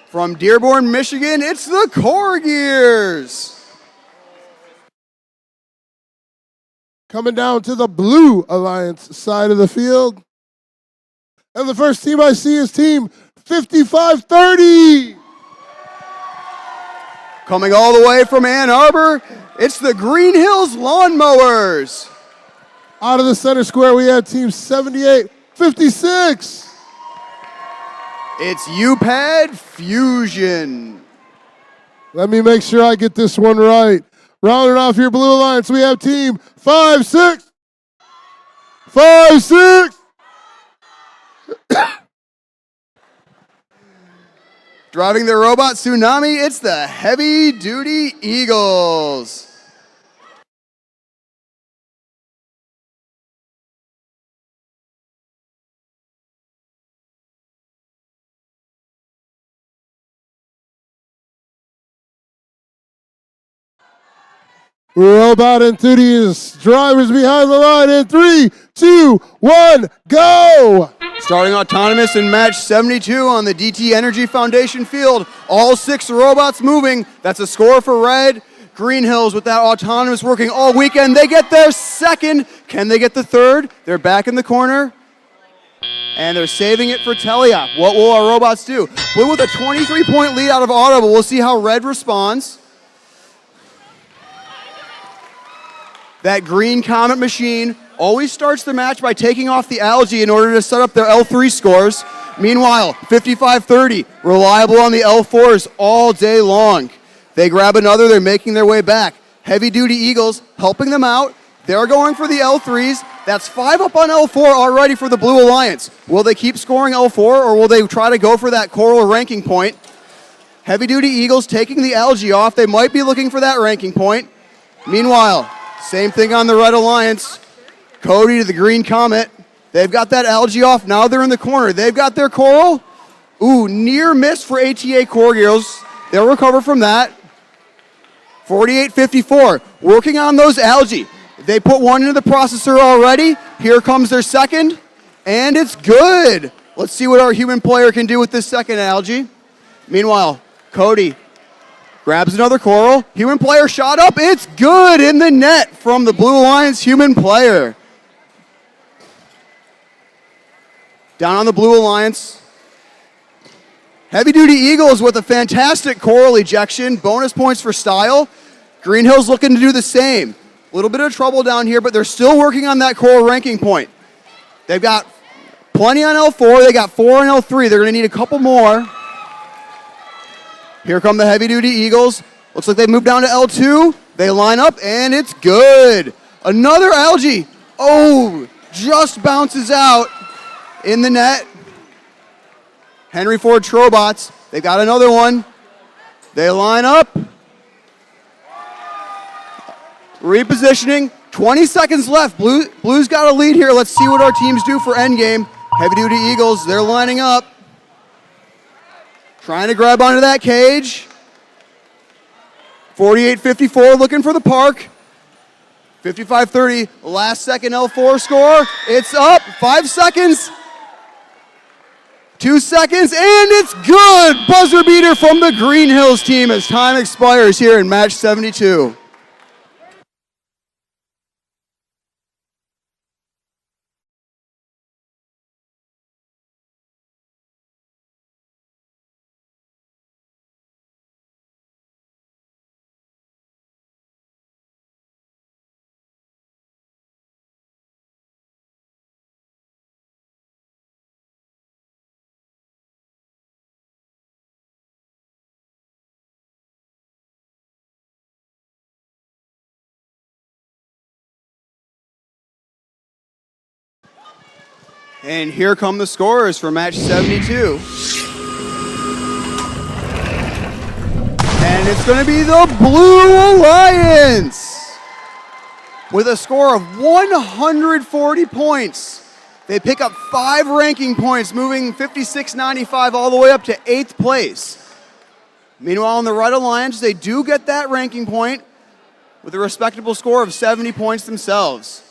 From Dearborn, Michigan, it's the Core Gears. Coming down to the Blue Alliance side of the field. And the first team I see is team 5530. Coming all the way from Ann Arbor, it's the Green Hills Lawnmowers. Out of the center square, we have team 7856. It's UPAD Fusion. Let me make sure I get this one right. Rounding off your Blue Alliance, we have team 5656. Driving the robot tsunami, it's the Heavy Duty Eagles. Robot enthusiasts, drivers behind the line in 3, 2, 1, go! Starting autonomous in match 72 on the DTE Energy Foundation field. All 6 robots moving. That's a score for Red. Green Hills with that autonomous working all weekend. They get their second. Can they get the third? They're back in the corner. And they're saving it for Teleop. What will our robots do? Blue with a 23-point lead out of auto, but we'll see how Red responds. That Green Comet machine always starts the match by taking off the algae in order to set up their L3 scores. Meanwhile, 55-30, reliable on the L4s all day long. They grab another, they're making their way back. Heavy Duty Eagles helping them out. They're going for the L3s. That's 5 up on L4 already for the Blue Alliance. Will they keep scoring L4 or will they try to go for that Coral ranking point? Heavy Duty Eagles taking the algae off. They might be looking for that ranking point. Meanwhile, same thing on the Red Alliance. Cody to the Green Comet. They've got that algae off. Now they're in the corner. They've got their coral. Ooh, near miss for ATA Core Gears. They'll recover from that. 48-54, working on those algae. They put one into the processor already. Here comes their second, and it's good. Let's see what our human player can do with this second algae. Meanwhile, Cody grabs another coral. Human player shot up. It's good in the net from the Blue Alliance human player. Down on the Blue Alliance. Heavy Duty Eagles with a fantastic coral ejection. Bonus points for style. Green Hill's looking to do the same. A little bit of trouble down here, but they're still working on that coral ranking point. They've got plenty on L4. They got 4 on L3. They're going to need a couple more. Here come the Heavy Duty Eagles. Looks like they moved down to L2. They line up, and it's good. Another algae. Oh, just bounces out in the net. Henry Ford Trobots. They got another one. They line up. Repositioning. 20 seconds left. Blue's got a lead here. Let's see what our teams do for endgame. Heavy Duty Eagles, they're lining up. Trying to grab onto that cage. 48-54 looking for the park. 55-30, last second L4 score. It's up, 5 seconds. 2 seconds, and it's good! Buzzer beater from the Green Hills team as time expires here in match 72. And here come the scorers for match 72. And it's going to be the Blue Alliance with a score of 140 points. They pick up 5 ranking points, moving 56-95 all the way up to 8th place. Meanwhile, in the Red Alliance, they do get that ranking point with a respectable score of 70 points themselves.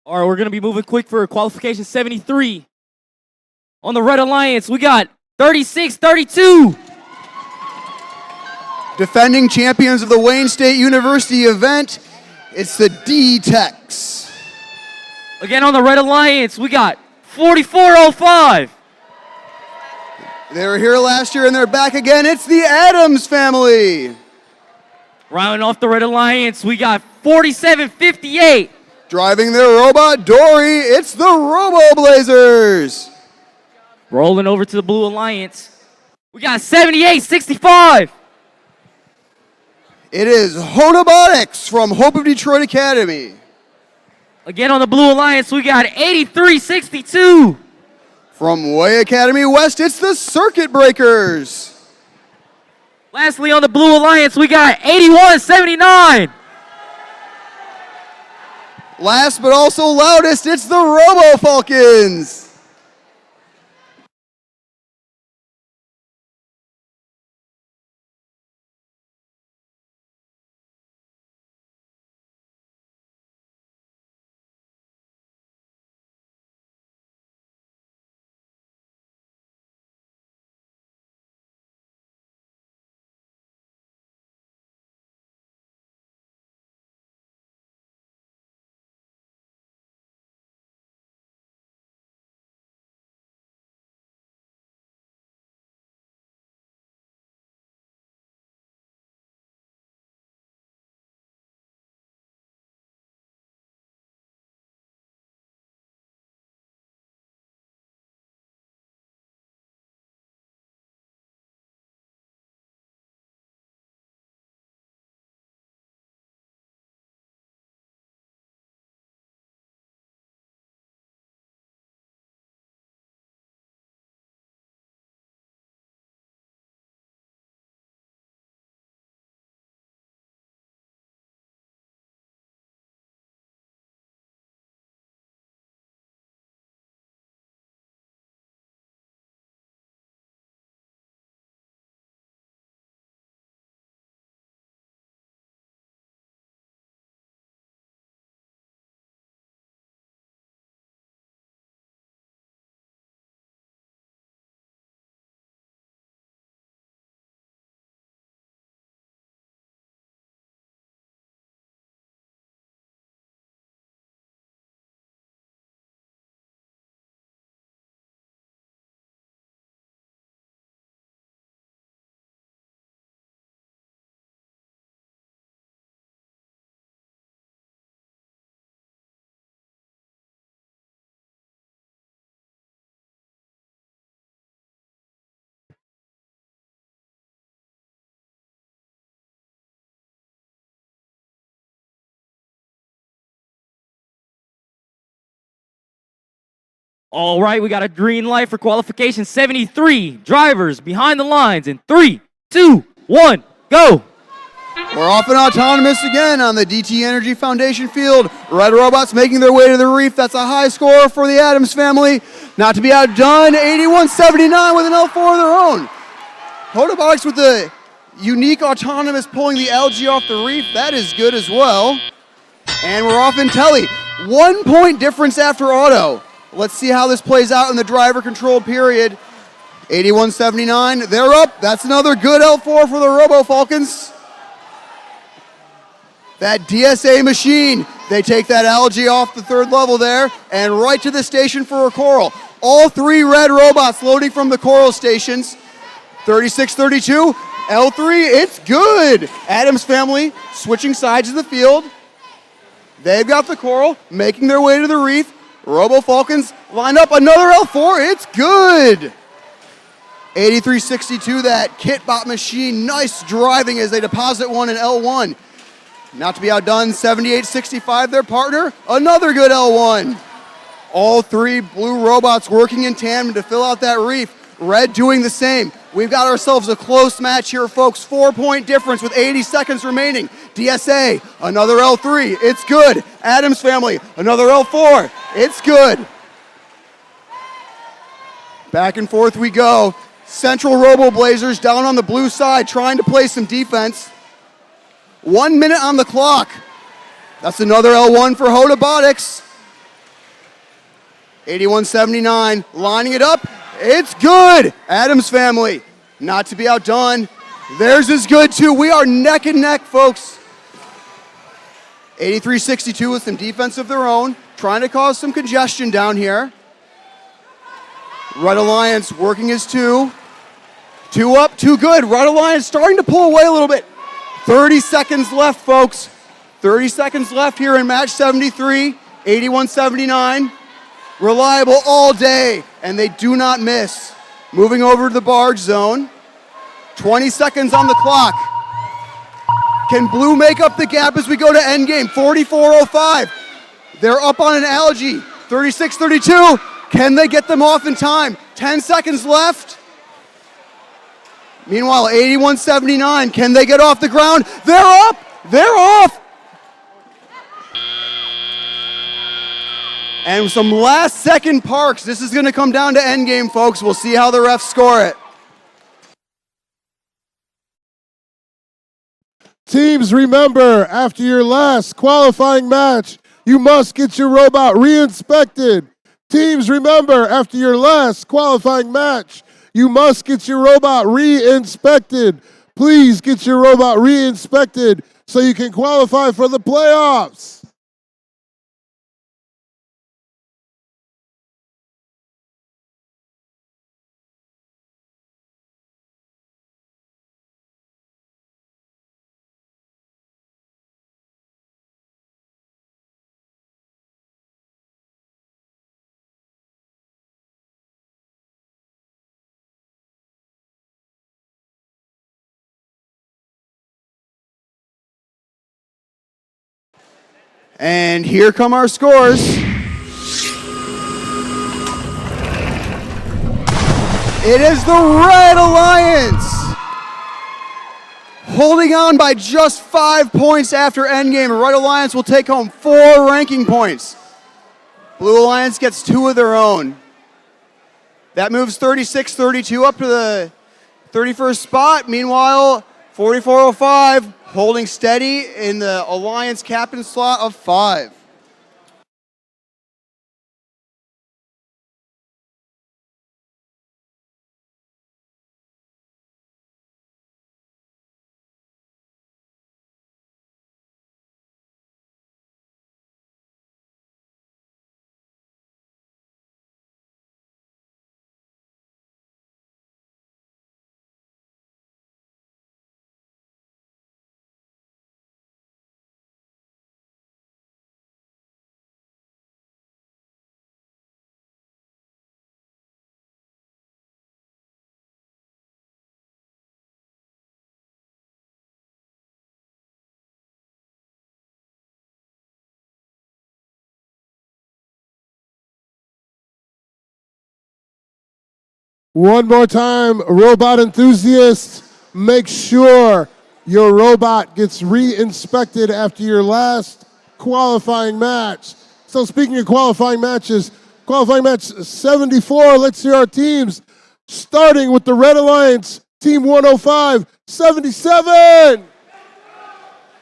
All right, we're going to be moving quick for qualification 73. On the Red Alliance, we got 36-32. Defending champions of the Wayne State University event, it's the D-Techs. Again, on the Red Alliance, we got 44-05. They were here last year and they're back again. It's the Adams family. Rounding off the Red Alliance, we got 47-58. Driving their robot Dory, it's the Robo Blazers. Rolling over to the Blue Alliance, we got 78-65. It is Robotics from Hope of Detroit Academy. Again, on the Blue Alliance, we got 83-62. From Way Academy West, it's the Circuit Breakers. Lastly, on the Blue Alliance, we got 81-79. Last but also loudest, it's the Robo Falcons. All right, we got a green light for qualification 73. Drivers behind the lines in 3, 2, 1, go. We're off and autonomous again on the DTE Energy Foundation field. Red Robots making their way to the reef. That's a high score for the Adams family. Not to be outdone, 81-79 with an L4 of their own. Robotics with the unique autonomous pulling the algae off the reef. That is good as well. And we're off in telly. 1 point difference after auto. Let's see how this plays out in the driver control period. 81-79, they're up. That's another good L4 for the Robo Falcons. That DSA machine, they take that algae off the third level there and right to the station for a coral. All 3 red robots loading from the coral stations. 36-32, L3, it's good. Adams family switching sides of the field. They've got the coral, making their way to the reef. Robo Falcons line up another L4, it's good. 83-62, that Kitbot machine, nice driving as they deposit one in L1. Not to be outdone, 78-65 their partner, another good L1. All 3 blue robots working in tandem to fill out that reef. Red doing the same. We've got ourselves a close match here, folks. 4-point difference with 80 seconds remaining. DSA, another L3, it's good. Adams family, another L4, it's good. Back and forth we go. Central Robo Blazers down on the blue side trying to play some defense. 1 minute on the clock. That's another L1 for Robotics. 81-79, lining it up. It's good. Adams family, not to be outdone. Theirs is good too. We are neck and neck, folks. 83-62 with some defense of their own, trying to cause some congestion down here. Red Alliance working as 2. 2 up, 2 good. Red Alliance starting to pull away a little bit. 30 seconds left, folks. 30 seconds left here in match 73, 81-79. Reliable all day, and they do not miss. Moving over to the barge zone. 20 seconds on the clock. Can blue make up the gap as we go to endgame? 44-05. They're up on an algae. 36-32. Can they get them off in time? 10 seconds left. Meanwhile, 81-79. Can they get off the ground? They're up. They're off. And some last-second parks. This is going to come down to endgame, folks. We'll see how the refs score it. Teams, remember, after your last qualifying match, you must get your robot re-inspected. Teams, remember, after your last qualifying match, you must get your robot re-inspected. Please get your robot re-inspected so you can qualify for the playoffs. And here come our scores. It is the Red Alliance holding on by just 5 points after endgame. Red Alliance will take home 4 ranking points. Blue Alliance gets 2 of their own. That moves 36-32 up to the 31st spot. Meanwhile, 44-05 holding steady in the Alliance captain slot of 5. One more time, robot enthusiasts, make sure your robot gets re-inspected after your last qualifying match. So speaking of qualifying matches, qualifying match 74, let's hear our teams. Starting with the Red Alliance, Team 105, 77.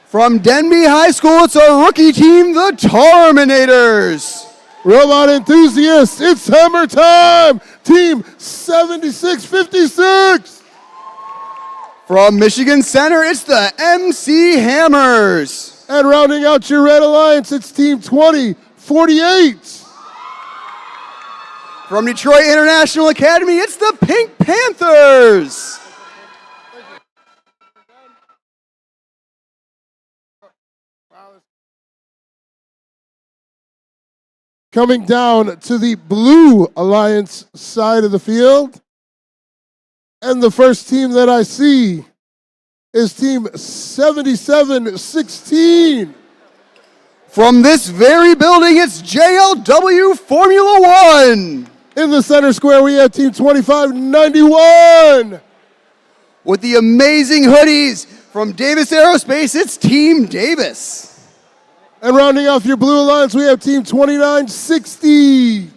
From Denby High School, it's our rookie team, the Terminators. Robot enthusiasts, it's hammer time! Team 7656! From Michigan Center, it's the MC Hammers. And rounding out your Red Alliance, it's Team 2048. From Detroit International Academy, it's the Pink Panthers. Coming down to the Blue Alliance side of the field. And the first team that I see is Team 7716. From this very building, it's JLW Formula One. In the center square, we have Team 2591. With the amazing hoodies from Davis Aerospace, it's Team Davis. And rounding off your Blue Alliance, we have Team 2960.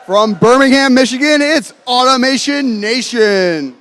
From Birmingham, Michigan, it's Automation Nation.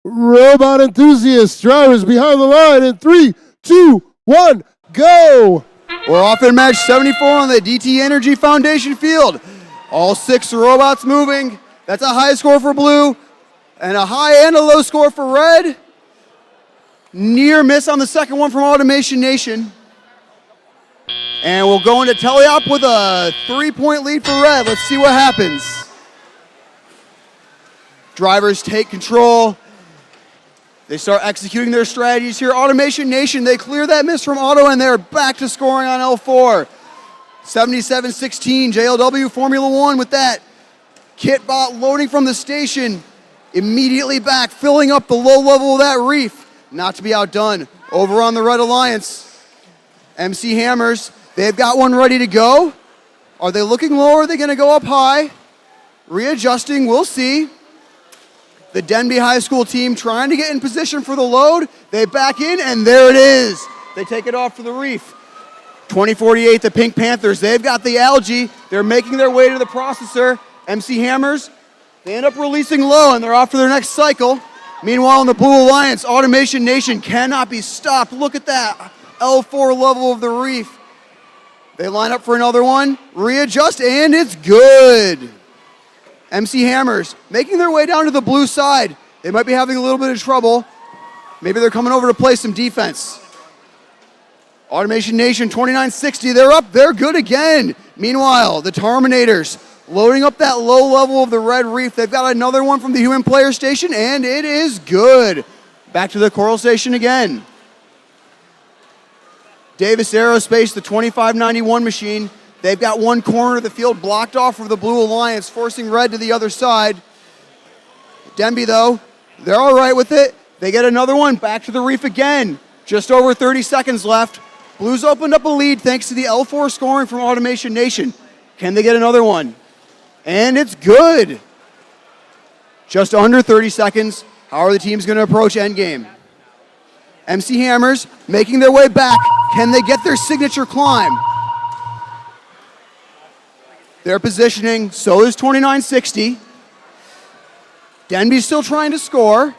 Robot enthusiasts, drivers behind the line in 3, 2, 1, go! We're off in match 74 on the DTE Energy Foundation field. All 6 robots moving. That's a high score for blue, and a high and a low score for red. Near miss on the second one from Automation Nation. And we'll go into teleop with a 3-point lead for red. Let's see what happens. Drivers take control. They start executing their strategies here. Automation Nation, they clear that miss from Auto, and they're back to scoring on L4. 77-16, JLW Formula One with that. Kitbot loading from the station. Immediately back, filling up the low level of that reef. Not to be outdone. Over on the Red Alliance. MC Hammers, they've got one ready to go. Are they looking low or are they going to go up high? Readjusting, we'll see. The Denby High School team trying to get in position for the load. They back in, and there it is. They take it off for the reef. 2048, the Pink Panthers, they've got the algae. They're making their way to the processor. MC Hammers, they end up releasing low, and they're off for their next cycle. Meanwhile, in the Blue Alliance, Automation Nation cannot be stopped. Look at that, L4 level of the reef. They line up for another one, readjust, and it's good. MC Hammers making their way down to the blue side. They might be having a little bit of trouble. Maybe they're coming over to play some defense. Automation Nation 2960, they're up, they're good again. Meanwhile, the Terminators loading up that low level of the red reef. They've got another one from the human player station, and it is good. Back to the coral station again. Davis Aerospace, the 2591 machine. They've got one corner of the field blocked off for the Blue Alliance, forcing red to the other side. Denby, though, they're all right with it. They get another one back to the reef again. Just over 30 seconds left. Blues opened up a lead thanks to the L4 scoring from Automation Nation. Can they get another one? And it's good. Just under 30 seconds. How are the teams going to approach endgame? MC Hammers making their way back. Can they get their signature climb? They're positioning, so is 2960. Denby's still trying to score.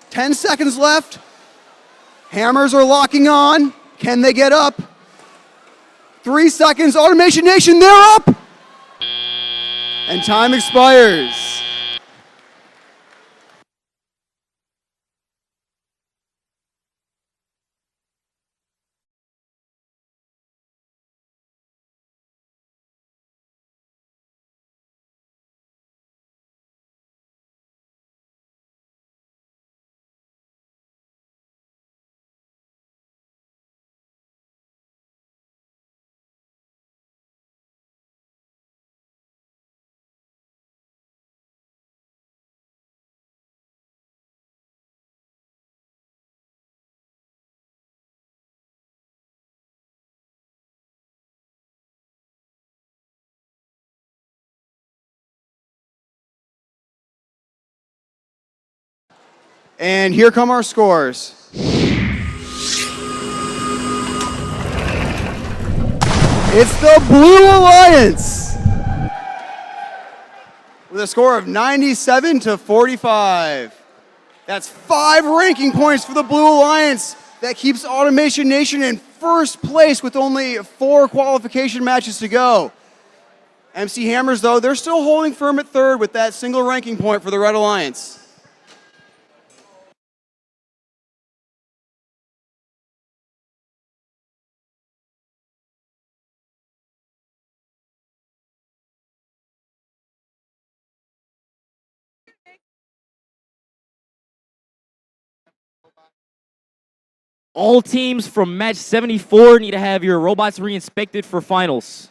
10 seconds left. Hammers are locking on. Can they get up? 3 seconds, Automation Nation, they're up! And time expires. And here come our scores. It's the Blue Alliance with a score of 97 to 45. That's 5 ranking points for the Blue Alliance. That keeps Automation Nation in first place with only 4 qualification matches to go. MC Hammers, though, they're still holding firm at third with that single ranking point for the Red Alliance. All teams from match 74 need to have your robots re-inspected for finals.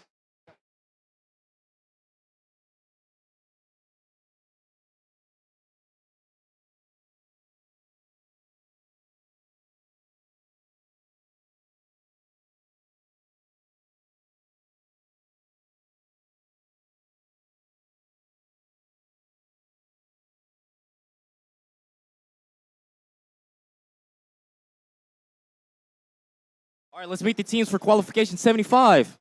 All right, let's meet the teams for qualification 75.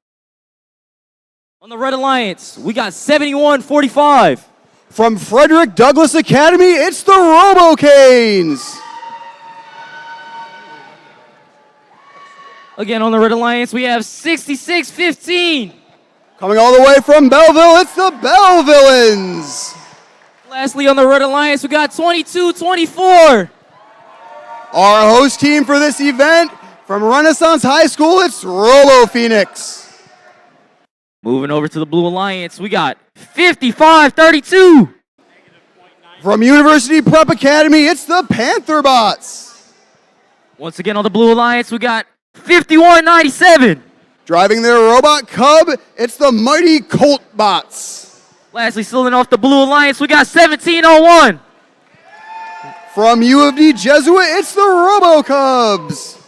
On the Red Alliance, we got 71-45. From Frederick Douglass Academy, it's the Robocanes. Again, on the Red Alliance, we have 66-15. Coming all the way from Belleville, it's the Bellevillains. Lastly, on the Red Alliance, we got 22-24. Our host team for this event, from Renaissance High School, it's Robo Phoenix. Moving over to the Blue Alliance, we got 55-32. From University Prep Academy, it's the Pantherbots. Once again, on the Blue Alliance, we got 51-97. Driving their robot cub, it's the mighty Coltbots. Lastly, sealing off the Blue Alliance, we got 17-01. From U of D Jesuit, it's the Robo Cubs.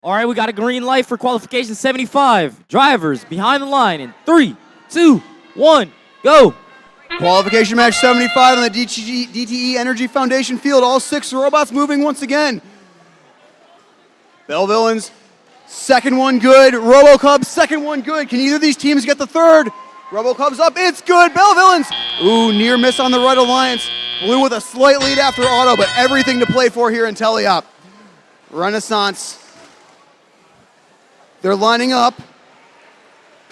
All right, we got a green light for qualification 75. Drivers behind the line in 3, 2, 1, go. Qualification match 75 on the DTE Energy Foundation field. All 6 robots moving once again. Bellvillains, second one good. RoboCubs, second one good. Can either of these teams get the third? RoboCubs up, it's good. Bellvillains, ooh, near miss on the Red Alliance. Blue with a slight lead after auto, but everything to play for here in Teleop. Renaissance, they're lining up.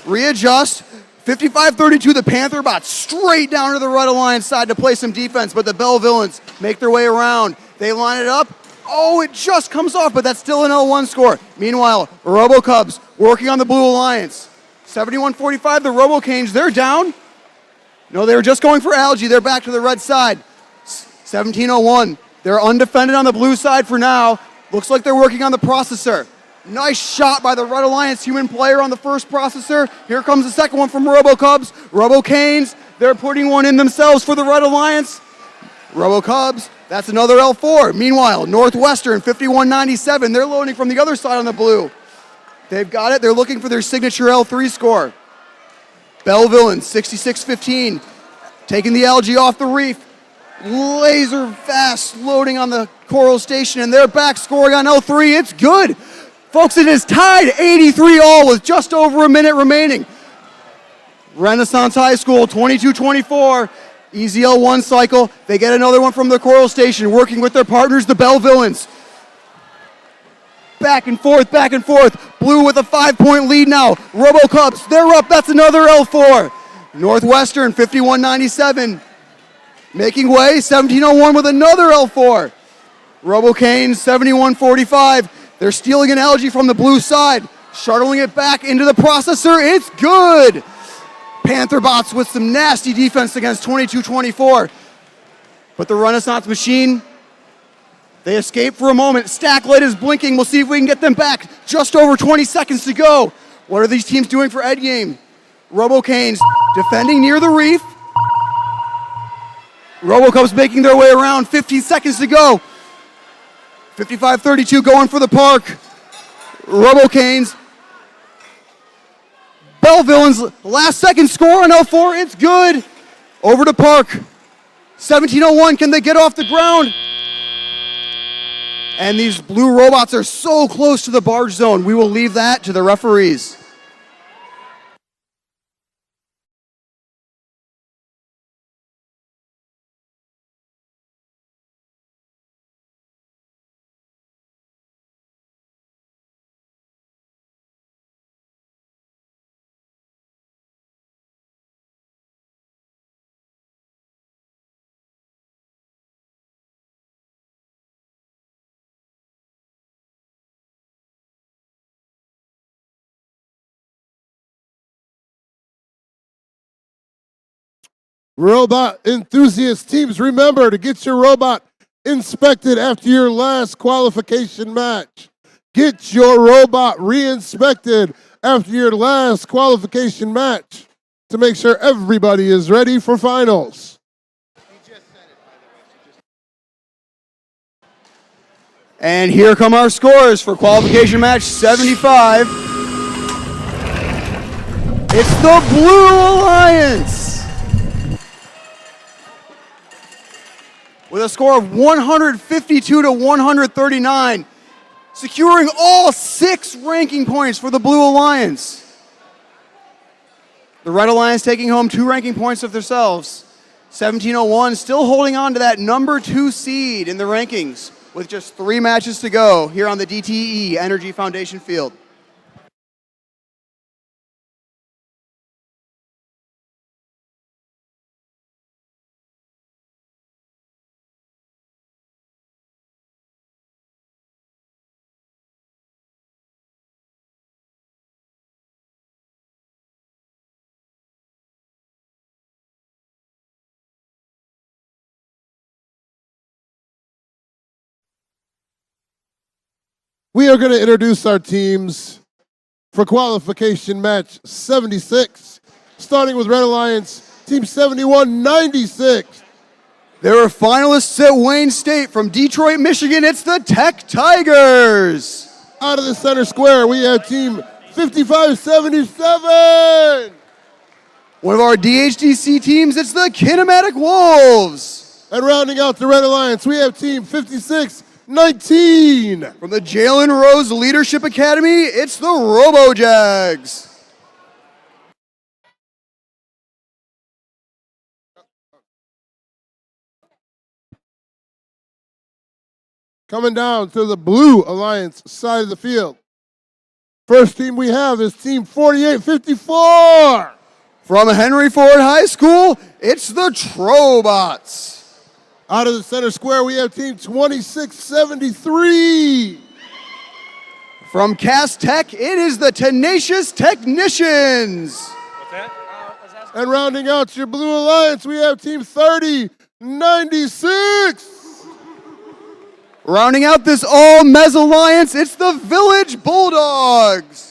Readjust. 55-32, the Panther bots straight down to the Red Alliance side to play some defense, but the Bellvillains make their way around. They line it up. Oh, it just comes off, but that's still an L1 score. Meanwhile, RoboCubs working on the Blue Alliance. 71-45, the RoboCanes, they're down. No, they were just going for Algae. They're back to the red side. 17-01, they're undefended on the blue side for now. Looks like they're working on the processor. Nice shot by the Red Alliance human player on the first processor. Here comes the second one from RoboCubs. RoboCanes, they're putting one in themselves for the Red Alliance. RoboCubs, that's another L4. Meanwhile, Northwestern, 51-97, they're loading from the other side on the blue. They've got it, they're looking for their signature L3 score. Bellvillains, 66-15, taking the algae off the reef. Laser fast loading on the Coral Station, and they're back scoring on L3. It's good. Folks, it is tied 83-all with just over a minute remaining. Renaissance High School, 22-24. Easy L1 cycle. They get another one from the Coral Station, working with their partners, the Bellvillains. Back and forth, back and forth. Blue with a 5-point lead now. RoboCubs, they're up. That's another L4. Northwestern, 51-97. Making way, 17-01 with another L4. RoboCanes, 71-45. They're stealing an algae from the blue side, shuttling it back into the processor. It's good. Panther bots with some nasty defense against 22-24. But the Renaissance machine, they escape for a moment. Stack light is blinking. We'll see if we can get them back. Just over 20 seconds to go. What are these teams doing for endgame? RoboCanes defending near the reef. RoboCubs making their way around. 15 seconds to go. 55-32 going for the park. RoboCanes. Bellvillains, last second score on L4. It's good. Over to park. 17-01, can they get off the ground? And these blue robots are so close to the barge zone. We will leave that to the referees. Robot enthusiast teams, remember to get your robot inspected after your last qualification match. Get your robot re-inspected after your last qualification match to make sure everybody is ready for finals. And here come our scores for qualification match 75. It's the Blue Alliance with a score of 152-139, securing all 6 ranking points for the Blue Alliance. The Red Alliance taking home 2 ranking points of themselves. 17-01 still holding on to that number 2 seed in the rankings with just 3 matches to go here on the DTE Energy Foundation field. We are going to introduce our teams for qualification match 76, starting with Red Alliance, Team 71-96. There are finalists at Wayne State from Detroit, Michigan. It's the Tech Tigers. Out of the center square, we have team 5577. One of our DHDC teams, it's the Kinematic Wolves. And rounding out the Red Alliance, we have team 5619. From the Jalen Rose Leadership Academy, it's the RoboJags. Coming down to the Blue Alliance side of the field. First team we have is team 4854. From Henry Ford High School, it's the Trobots. Out of the center square, we have team 2673. From Cass Tech, it is the Tenacious Technicians. And rounding out your Blue Alliance, we have team 3096. Rounding out this all-Mez Alliance, it's the Village Bulldogs.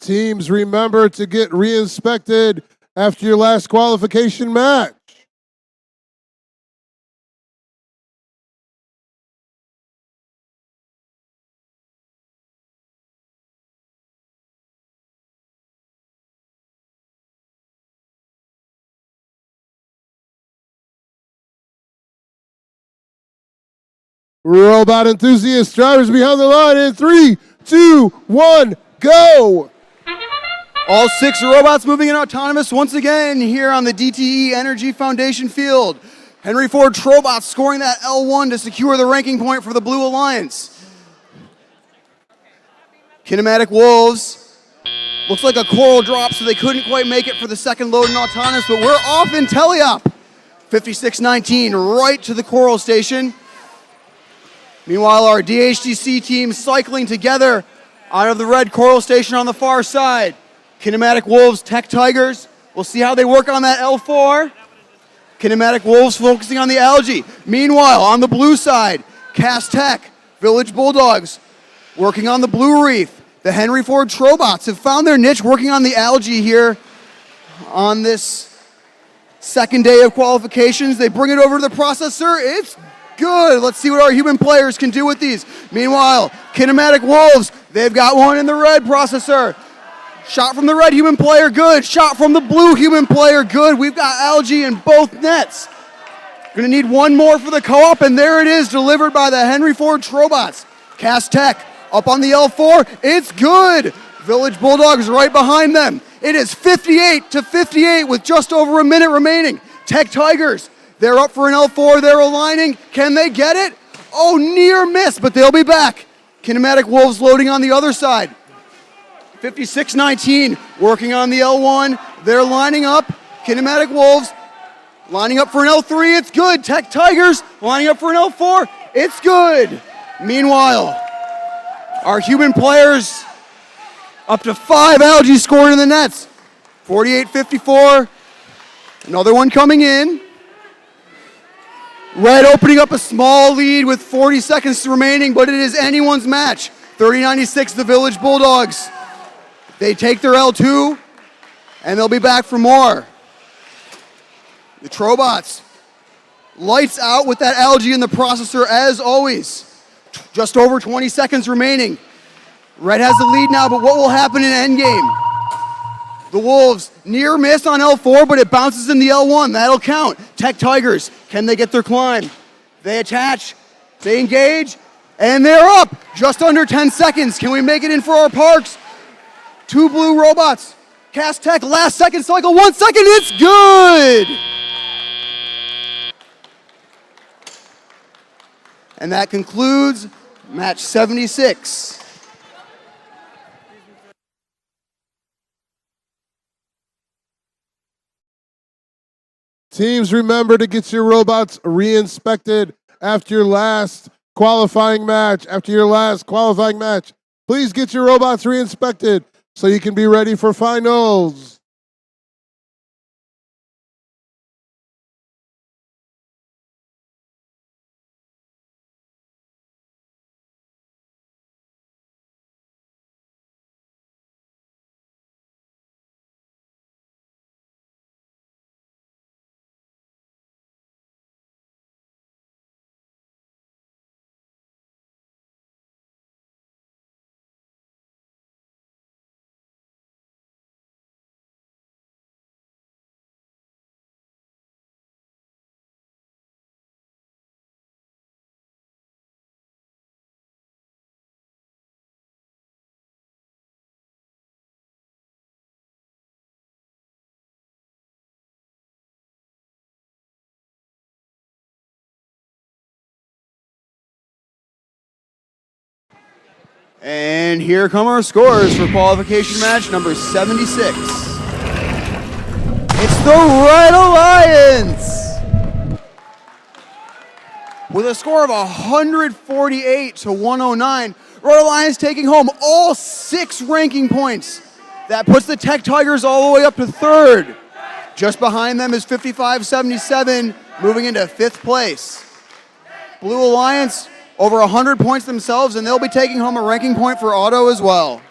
Teams, remember to get re-inspected after your last qualification match. Robot enthusiasts, drivers behind the line in 3, 2, 1, go! All 6 robots moving in autonomous once again here on the DTE Energy Foundation field. Henry Ford Trobots scoring that L1 to secure the ranking point for the Blue Alliance. Kinematic Wolves. Looks like a coral drop, so they couldn't quite make it for the second load in autonomous, but we're off in teleop. 5619 right to the coral station. Meanwhile, our DHDC team cycling together out of the red coral station on the far side. Kinematic Wolves, Tech Tigers. We'll see how they work on that L4. Kinematic Wolves focusing on the algae. Meanwhile, on the blue side, Cass Tech, Village Bulldogs, working on the blue reef. The Henry Ford Trobots have found their niche working on the algae here on this second day of qualifications. They bring it over to the processor. It's good. Let's see what our human players can do with these. Meanwhile, Kinematic Wolves, they've got one in the red processor. Shot from the red human player, good. Shot from the blue human player, good. We've got algae in both nets. Gonna need one more for the co-op, and there it is, delivered by the Henry Ford Trobots. Cass Tech up on the L4, it's good. Village Bulldogs right behind them. It is 58-58 with just over a minute remaining. Tech Tigers, they're up for an L4, they're aligning. Can they get it? Oh, near miss, but they'll be back. Kinematic Wolves loading on the other side. 5619 working on the L1. They're lining up. Kinematic Wolves lining up for an L3. It's good. Tech Tigers lining up for an L4. It's good. Meanwhile, our human players up to 5 algae scored in the nets. 48-54. Another one coming in. Red opening up a small lead with 40 seconds remaining, but it is anyone's match. 30-96, the Village Bulldogs. They take their L2, and they'll be back for more. The Trobots, lights out with that algae in the processor as always. Just over 20 seconds remaining. Red has the lead now, but what will happen in endgame? The Wolves, near miss on L4, but it bounces in the L1. That'll count. Tech Tigers, can they get their climb? They attach, they engage, and they're up. Just under 10 seconds. Can we make it in for our parks? 2 blue robots. Cass Tech, last second cycle, 1 second, it's good! And that concludes match 76. Teams, remember to get your robots re-inspected after your last qualifying match, please get your robots re-inspected so you can be ready for finals. And here come our scores for qualification match number 76. It's the Red Alliance with a score of 148 to 109. Red Alliance taking home all 6 ranking points. That puts the Tech Tigers all the way up to 3rd. Just behind them is 55-77, moving into 5th place. Blue Alliance over 100 points themselves, and they'll be taking home a ranking point for auto as well.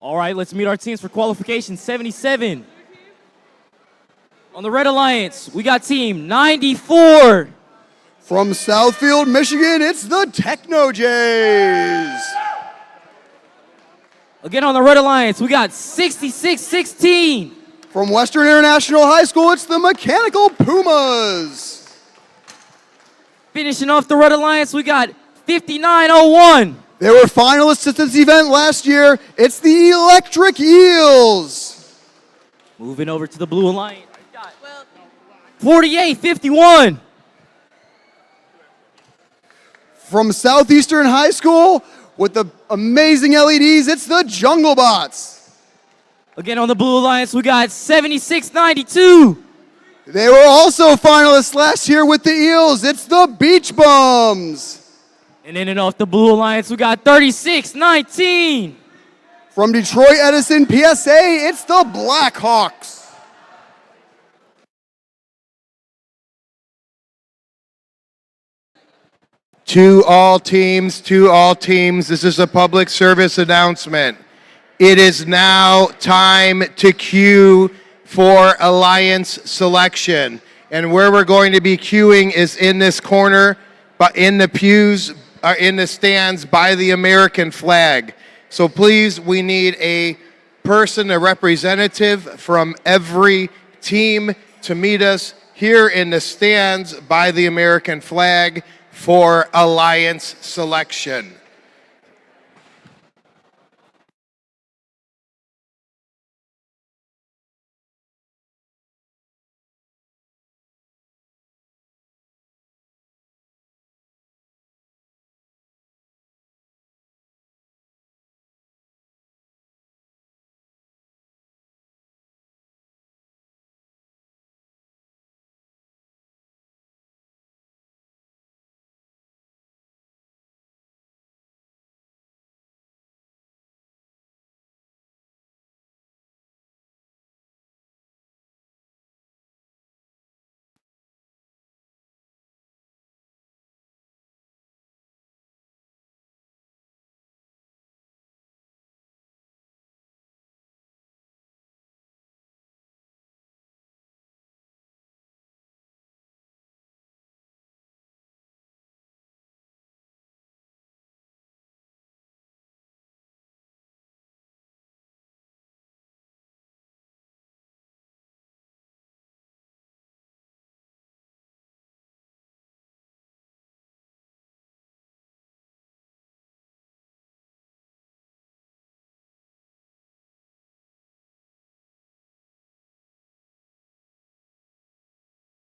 All right, let's meet our teams for qualification 77. On the Red Alliance, we got team 94. From Southfield, Michigan, it's the Techno Jays. Again, on the Red Alliance, we got 66-16. From Western International High School, it's the Mechanical Pumas. Finishing off the Red Alliance, we got 59-01. They were finalists at this event last year. It's the Electric Eels. Moving over to the Blue Alliance, we got 48-51. From Southeastern High School, with the amazing LEDs, it's the Jungle Bots. Again, on the Blue Alliance, we got 76-92. They were also finalists last year with the Eels. It's the Beach Bums. And in and off the Blue Alliance, we got 36-19. From Detroit Edison PSA, it's the Blackhawks. To all teams, this is a public service announcement. It is now time to queue for Alliance selection. And where we're going to be queuing is in this corner, but in the pews, in the stands by the American flag. So please, we need a person, a representative from every team to meet us here in the stands by the American flag for Alliance selection.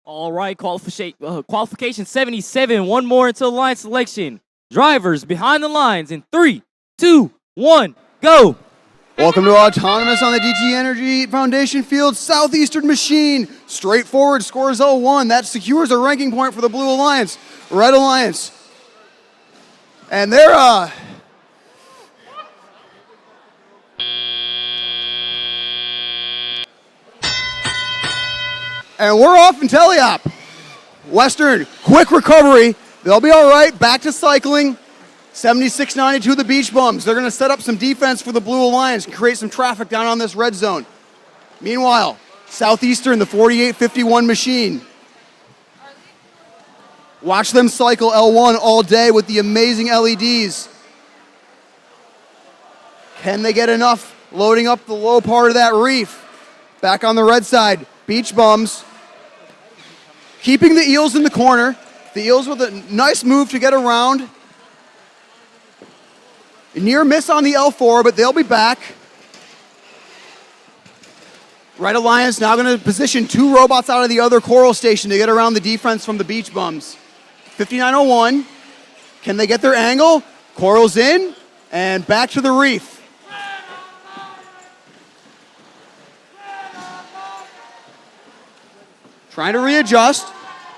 All right, qualification 77. One more until line selection. Drivers behind the lines in 3, 2, 1, go. Welcome to Autonomous on the DTE Energy Foundation Field. Southeastern Machine, straightforward, scores 0-1. That secures a ranking point for the Blue Alliance. Red Alliance. And they're, and we're off in teleop. Western, quick recovery. They'll be all right, back to cycling. 76-92 the Beach Bums. They're going to set up some defense for the Blue Alliance and create some traffic down on this red zone. Meanwhile, Southeastern, the 48-51 machine. Watch them cycle L1 all day with the amazing LEDs. Can they get enough loading up the low part of that reef? Back on the red side, Beach Bums. Keeping the Eels in the corner. The Eels with a nice move to get around. Near miss on the L4, but they'll be back. Red Alliance now going to position 2 robots out of the other coral station to get around the defense from the Beach Bums. 5901. Can they get their angle? Coral's in, and back to the reef. Trying to readjust.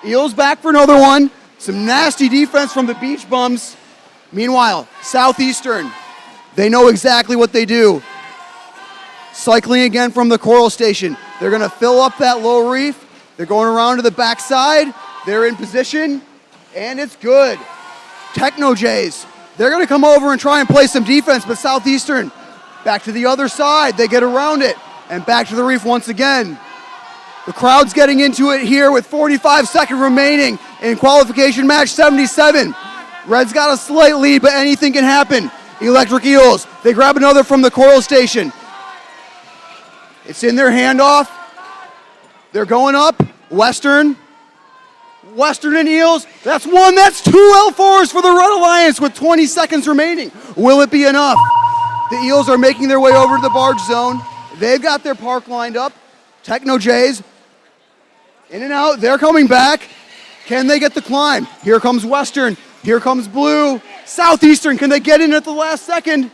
Eels back for another one. Some nasty defense from the Beach Bums. Meanwhile, Southeastern, they know exactly what they do. Cycling again from the coral station. They're going to fill up that low reef. They're going around to the backside. They're in position, and it's good. Techno Jays, they're going to come over and try and play some defense, but Southeastern, back to the other side. They get around it, and back to the reef once again. The crowd's getting into it here with 45 seconds remaining in qualification match 77. Red's got a slight lead, but anything can happen. Electric Eels, they grab another from the coral station. It's in their handoff. They're going up. Western and Eels, that's 1, that's 2 L4s for the Red Alliance with 20 seconds remaining. Will it be enough? The Eels are making their way over to the barge zone. They've got their park lined up. Techno Jays, in and out, they're coming back. Can they get the climb? Here comes Western. Here comes Blue. Southeastern, can they get in at the last second?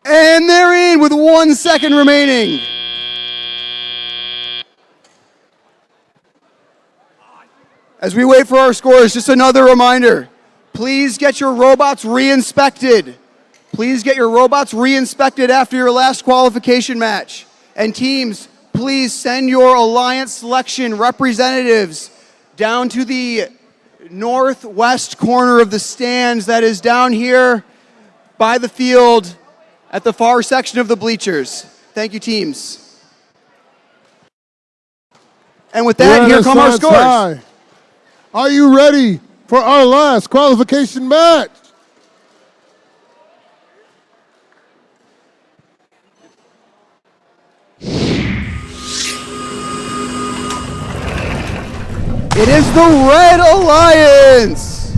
And they're in with 1 second remaining. As we wait for our scores, just another reminder. Please get your robots re-inspected. Please get your robots re-inspected after your last qualification match. And teams, please send your Alliance selection representatives down to the northwest corner of the stands that is down here by the field at the far section of the bleachers. Thank you, teams. And with that, here come our scores. High. Are you ready for our last qualification match? It is the Red Alliance.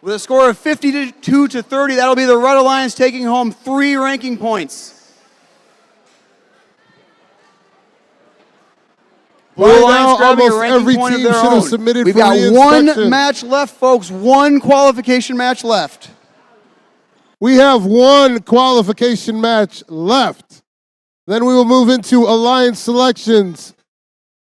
With a score of 52-30, that'll be the Red Alliance taking home 3 ranking points. Blue Alliance grabbing a ranking point of their own. We've got 1 match left, folks. 1 qualification match left. We have 1 qualification match left. Then we will move into Alliance selections.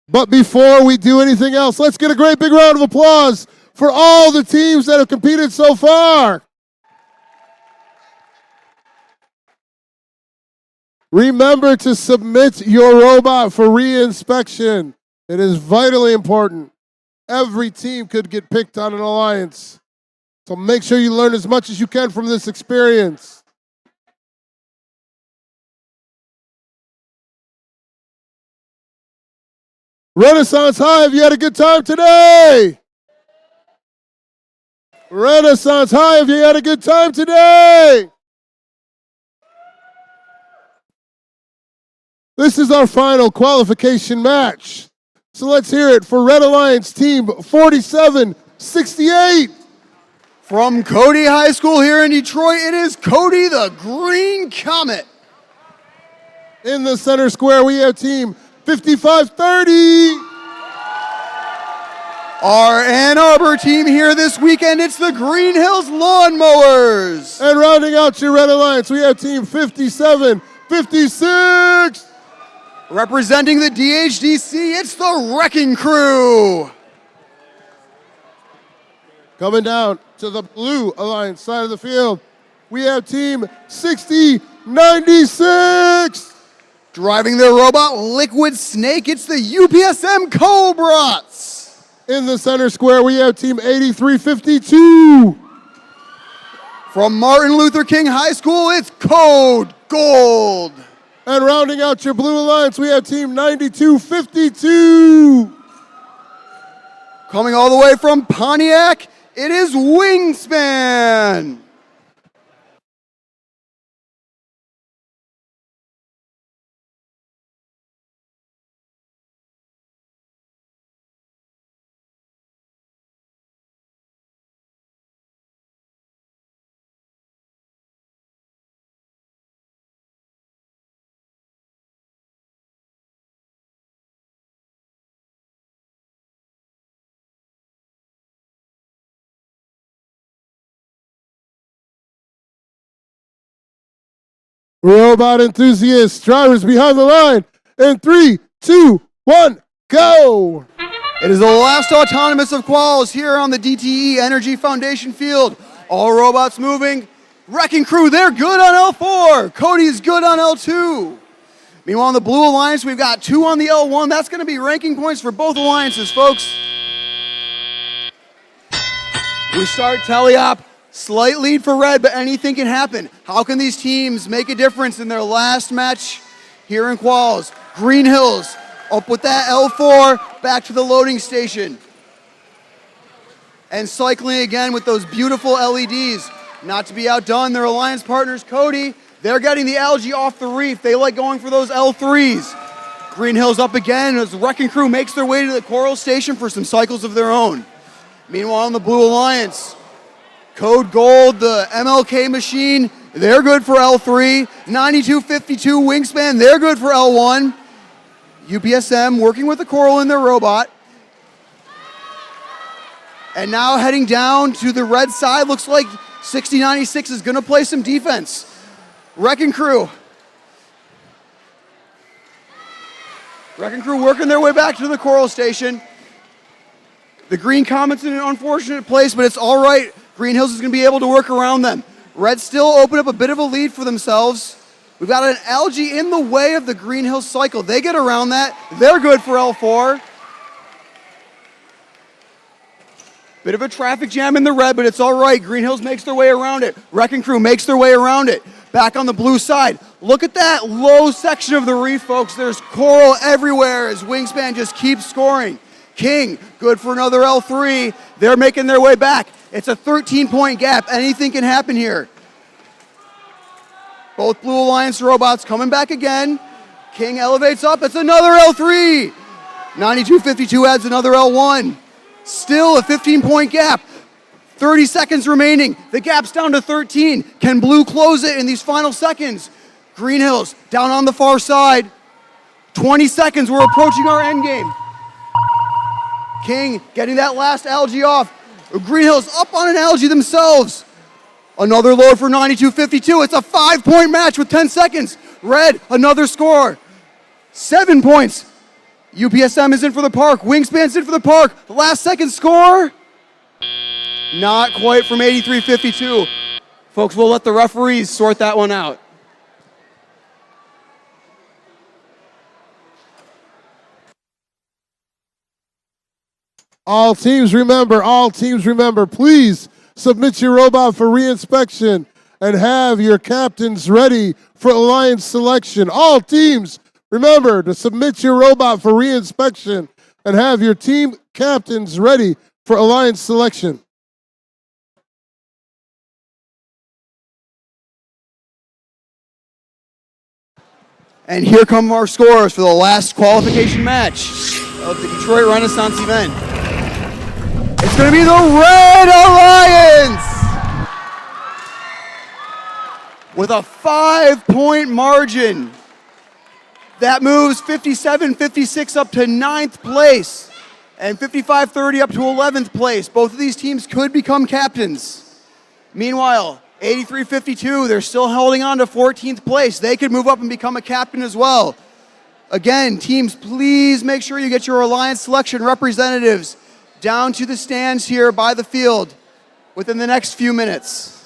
But before we do anything else, let's get a great big round of applause for all the teams that have competed so far. Remember to submit your robot for re-inspection. It is vitally important. Every team could get picked on an Alliance. So make sure you learn as much as you can from this experience. Renaissance High, have you had a good time today? Renaissance High, have you had a good time today? This is our final qualification match. So let's hear it for Red Alliance Team 4768. From Cody High School here in Detroit, it is Cody the Green Comet. In the center square, we have team 5530. Our Ann Arbor team here this weekend, it's the Green Hills Lawnmowers. And rounding out your Red Alliance, we have team 5756. Representing the DHDC, it's the Wrecking Crew. Coming down to the Blue Alliance side of the field, we have team 6096. Driving their robot Liquid Snake, it's the UPSM Cobrats. In the center square, we have team 8352. From Martin Luther King High School, it's Code Gold. And rounding out your Blue Alliance, we have team 9252. Coming all the way from Pontiac, it is Wingspan. Robot enthusiasts, drivers behind the line. In 3, 2, 1, go! It is the last autonomous of quals here on the DTE Energy Foundation field. All robots moving. Wrecking Crew, they're good on L4. Cody's good on L2. Meanwhile, on the Blue Alliance, we've got 2 on the L1. That's going to be ranking points for both alliances, folks. We start teleop. Slight lead for Red, but anything can happen. How can these teams make a difference in their last match here in quals? Green Hills up with that L4, back to the loading station. And cycling again with those beautiful LEDs. Not to be outdone, their alliance partners, Cody, they're getting the algae off the reef. They like going for those L3s. Green Hills up again as the Wrecking Crew makes their way to the coral station for some cycles of their own. Meanwhile, on the Blue Alliance, Code Gold, the MLK machine, they're good for L3. 9252 Wingspan, they're good for L1. UPSM working with the coral in their robot. And now heading down to the red side, looks like 6096 is going to play some defense. Wrecking Crew. Wrecking Crew working their way back to the coral station. The Green Comet's in an unfortunate place, but it's all right. Green Hills is going to be able to work around them. Red still open up a bit of a lead for themselves. We've got an algae in the way of the Green Hills cycle. They get around that. They're good for L4. Bit of a traffic jam in the red, but it's all right. Green Hills makes their way around it. Wrecking Crew makes their way around it. Back on the blue side. Look at that low section of the reef, folks. There's coral everywhere as Wingspan just keeps scoring. King, good for another L3. They're making their way back. It's a 13-point gap. Anything can happen here. Both Blue Alliance robots coming back again. King elevates up. It's another L3. 9252 adds another L1. Still a 15-point gap. 30 seconds remaining. The gap's down to 13. Can Blue close it in these final seconds? Green Hills down on the far side. 20 seconds. We're approaching our end game. King getting that last algae off. Green Hills up on an algae themselves. Another load for 9252. It's a 5-point match with 10 seconds. Red, another score. 7 points. UPSM is in for the park. Wingspan's in for the park. The last second score. Not quite from 8352. Folks, we'll let the referees sort that one out. All teams remember, please submit your robot for reinspection and have your captains ready for alliance selection. All teams, remember to submit your robot for reinspection and have your team captains ready for alliance selection. And here come our scores for the last qualification match of the Detroit Renaissance event. It's going to be the Red Alliance! with a 5-point margin. That moves 57-56 up to 9th place and 55-30 up to 11th place. Both of these teams could become captains. Meanwhile, 83-52, they're still holding on to 14th place. They could move up and become a captain as well. Again, teams, please make sure you get your Alliance selection representatives down to the stands here by the field within the next few minutes.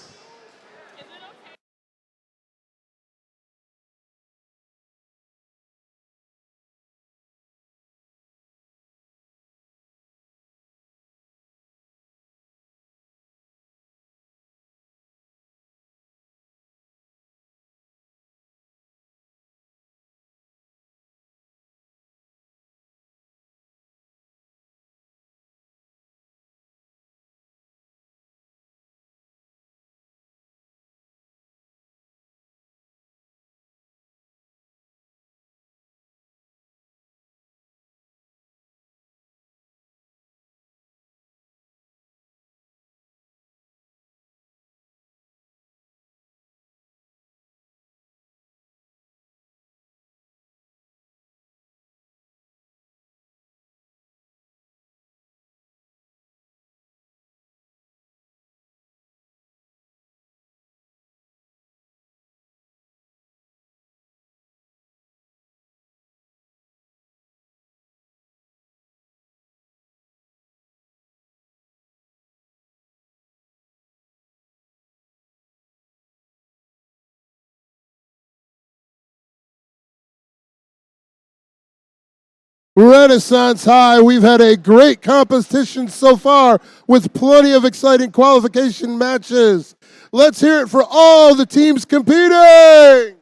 Renaissance High, we've had a great competition so far with plenty of exciting qualification matches. Let's hear it for all the teams competing.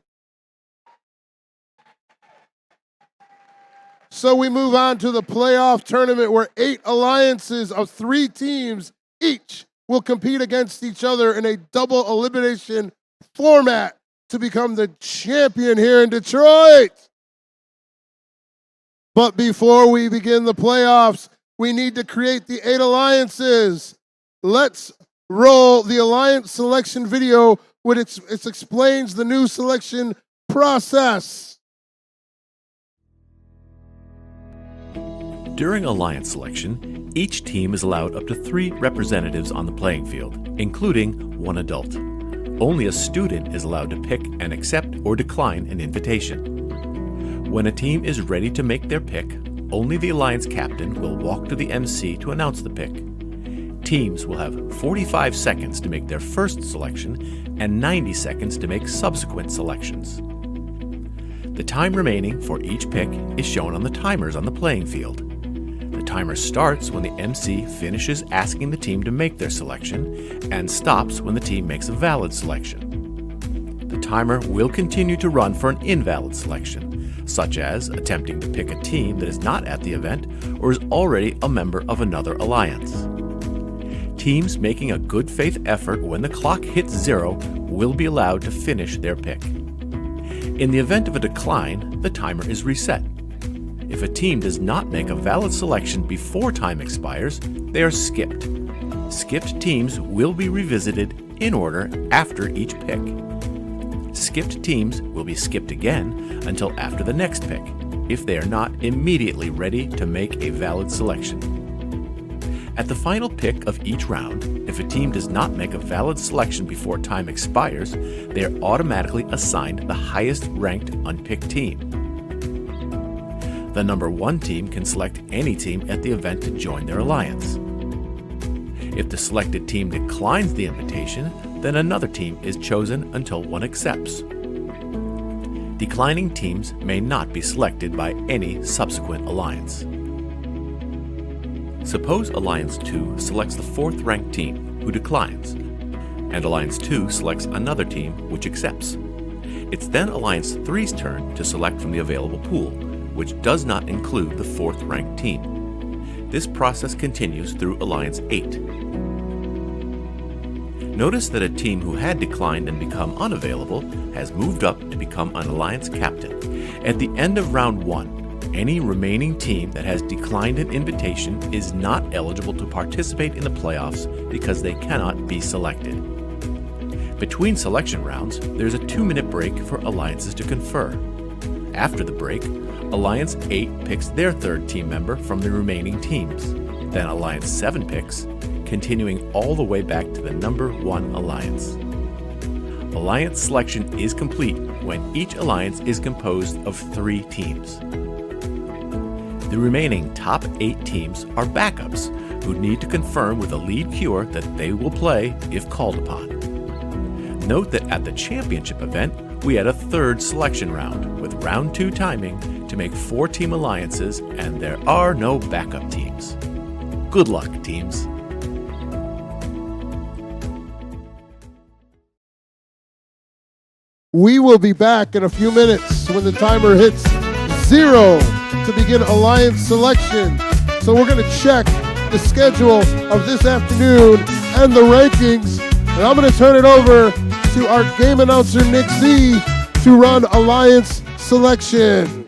So we move on to the playoff tournament where 8 alliances of 3 teams each will compete against each other in a double elimination format to become the champion here in Detroit. But before we begin the playoffs, we need to create the 8 alliances. Let's roll the alliance selection video, which it explains the new selection process. During alliance selection, each team is allowed up to 3 representatives on the playing field, including 1 adult. Only a student is allowed to pick and accept or decline an invitation. When a team is ready to make their pick, only the alliance captain will walk to the MC to announce the pick. Teams will have 45 seconds to make their first selection and 90 seconds to make subsequent selections. The time remaining for each pick is shown on the timers on the playing field. The timer starts when the MC finishes asking the team to make their selection and stops when the team makes a valid selection. The timer will continue to run for an invalid selection, such as attempting to pick a team that is not at the event or is already a member of another alliance. Teams making a good faith effort when the clock hits 0 will be allowed to finish their pick. In the event of a decline, the timer is reset. If a team does not make a valid selection before time expires, they are skipped. Skipped teams will be revisited in order after each pick. Skipped teams will be skipped again until after the next pick, if they are not immediately ready to make a valid selection. At the final pick of each round, if a team does not make a valid selection before time expires, they are automatically assigned the highest ranked unpicked team. The number 1 team can select any team at the event to join their alliance. If the selected team declines the invitation, then another team is chosen until one accepts. Declining teams may not be selected by any subsequent alliance. Suppose Alliance 2 selects the 4th ranked team, who declines, and Alliance 2 selects another team, which accepts. It's then Alliance 3's turn to select from the available pool, which does not include the 4th ranked team. This process continues through Alliance 8. Notice that a team who had declined and become unavailable has moved up to become an alliance captain. At the end of round 1, any remaining team that has declined an invitation is not eligible to participate in the playoffs because they cannot be selected. Between selection rounds, there's a 2-minute break for alliances to confer. After the break, Alliance 8 picks their third team member from the remaining teams. Then Alliance 7 picks, continuing all the way back to the number 1 alliance. Alliance selection is complete when each alliance is composed of 3 teams. The remaining top 8 teams are backups who need to confirm with a lead queuer that they will play if called upon. Note that at the championship event, we had a 3rd selection round with round 2 timing to make 4-team alliances, and there are no backup teams. Good luck, teams. We will be back in a few minutes when the timer hits 0 to begin alliance selection. So we're going to check the schedule of this afternoon and the rankings. And I'm going to turn it over to our game announcer, Nick Z, to run alliance selection.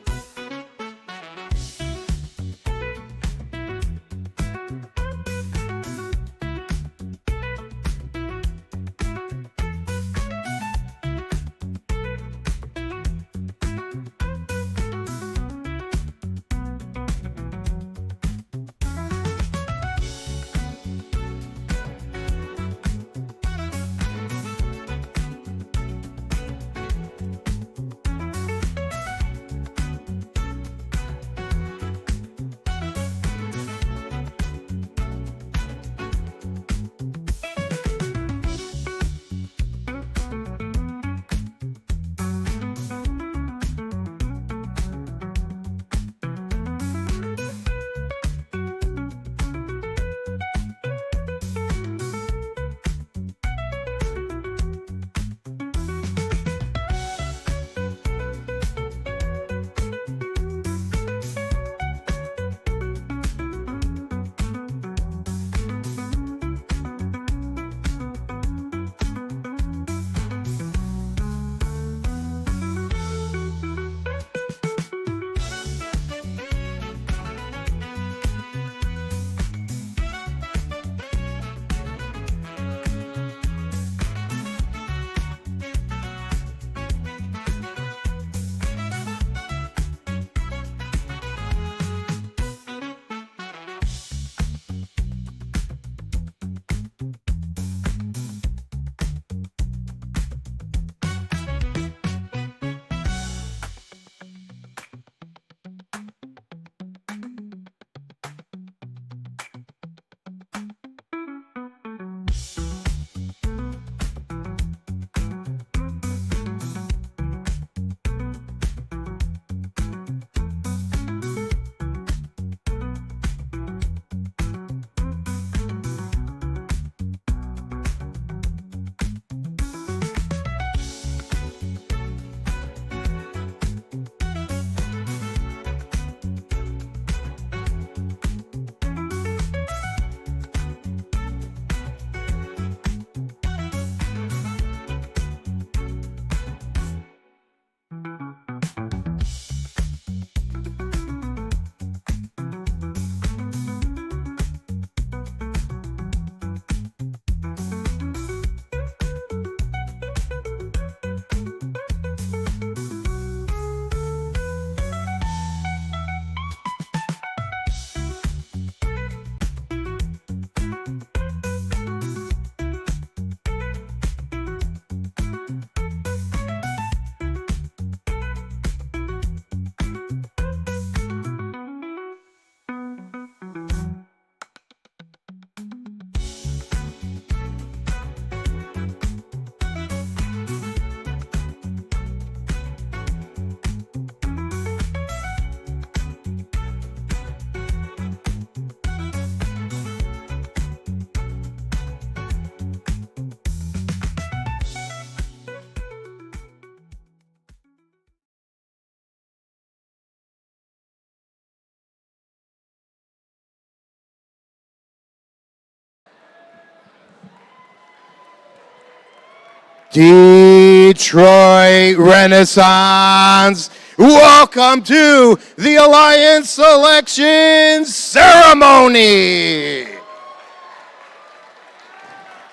Detroit Renaissance, welcome to the Alliance Selection Ceremony.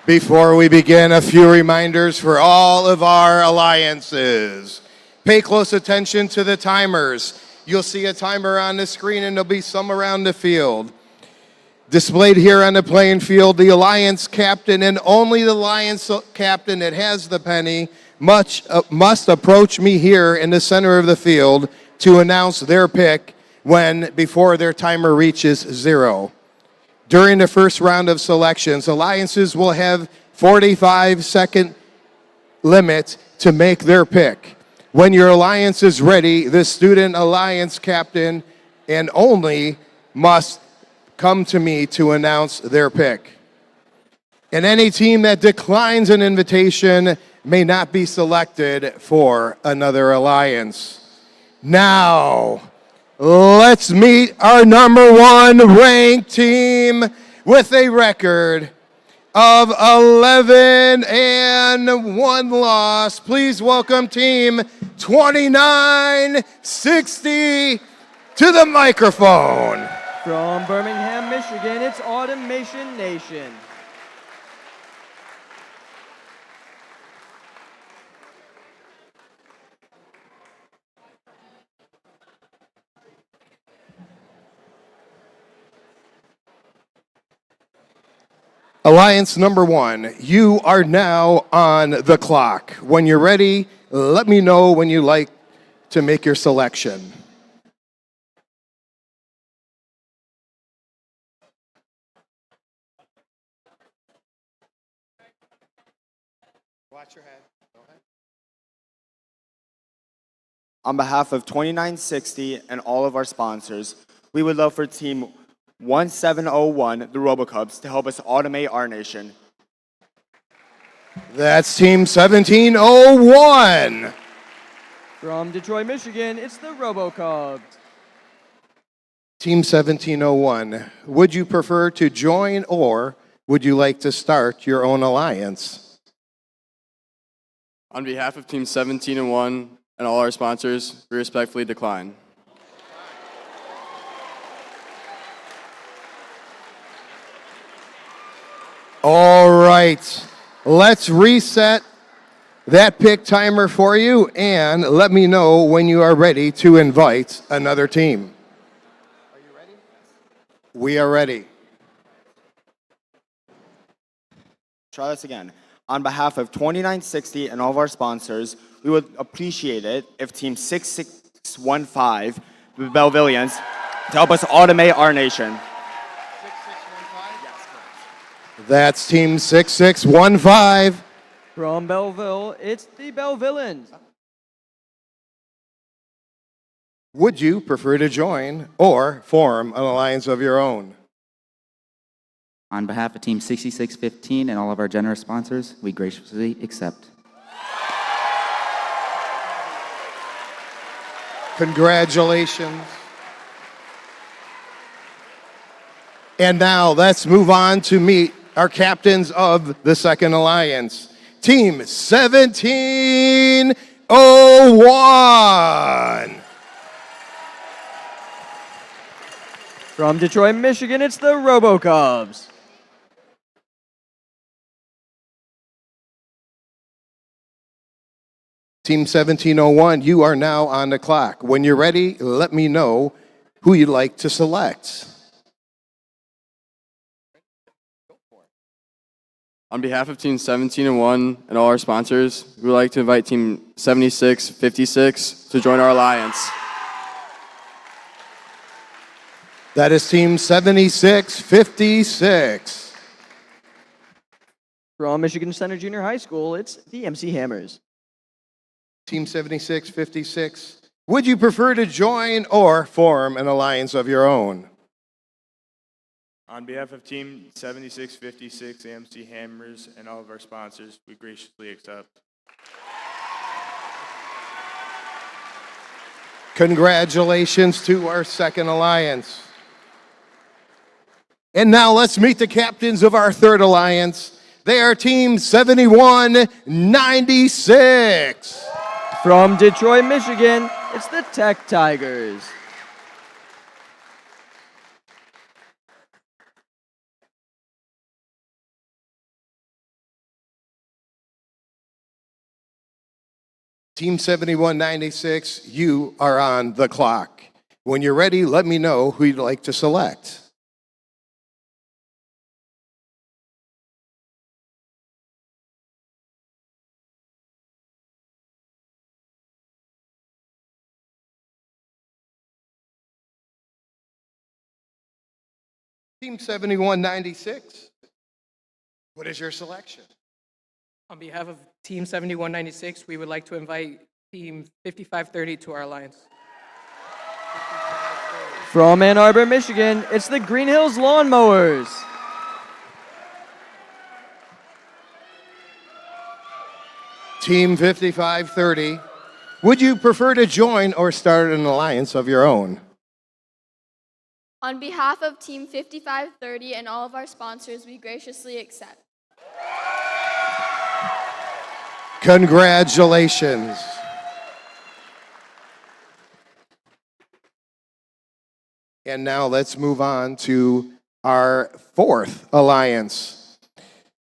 Before we begin, a few reminders for all of our alliances. Pay close attention to the timers. You'll see a timer on the screen and there'll be some around the field. Displayed here on the playing field, the alliance captain and only the alliance captain that has the penny must approach me here in the center of the field to announce their pick before their timer reaches 0. During the first round of selections, alliances will have 45-second limit to make their pick. When your alliance is ready, the student alliance captain and only must come to me to announce their pick. And any team that declines an invitation may not be selected for another alliance. Now, let's meet our number 1 ranked team with a record of 11 and 1 loss. Please welcome team 2960 to the microphone. From Birmingham, Michigan, it's Automation Nation. Alliance number 1, you are now on the clock. When you're ready, let me know when you like to make your selection. Watch your head. Go ahead. On behalf of 2960 and all of our sponsors, we would love for Team 1701, the RoboCubs, to help us automate our nation. That's Team 1701. From Detroit, Michigan, it's the RoboCubs. Team 1701, would you prefer to join or would you like to start your own alliance? On behalf of Team 1701 and all our sponsors, we respectfully decline. All right, let's reset that pick timer for you and let me know when you are ready to invite another team. Are you ready? We are ready. Try this again. On behalf of 2960 and all of our sponsors, we would appreciate it if Team 6615, the Belvillians, to help us automate our nation. That's Team 6615. From Belleville, it's the Bellevillains. Would you prefer to join or form an alliance of your own? On behalf of Team 6615 and all of our generous sponsors, we graciously accept. Congratulations. And now let's move on to meet our captains of the second alliance. Team 1701. From Detroit, Michigan, it's the RoboCubs. Team 1701, you are now on the clock. When you're ready, let me know who you'd like to select. On behalf of Team 1701 and all our sponsors, we would like to invite Team 7656 to join our alliance. That is Team 7656. From Michigan Center Junior High School, it's the MC Hammers. Team 7656, would you prefer to join or form an alliance of your own? On behalf of Team 7656, AMC Hammers, and all of our sponsors, we graciously accept. Congratulations to our second alliance. And now let's meet the captains of our third alliance. They are Team 7196. From Detroit, Michigan, it's the Tech Tigers. Team 7196, you are on the clock. When you're ready, let me know who you'd like to select. Team 7196, what is your selection? On behalf of Team 7196, we would like to invite Team 5530 to our alliance. From Ann Arbor, Michigan, it's the Green Hills Lawnmowers. Team 5530, would you prefer to join or start an alliance of your own? On behalf of Team 5530 and all of our sponsors, we graciously accept. Congratulations. And now let's move on to our fourth alliance.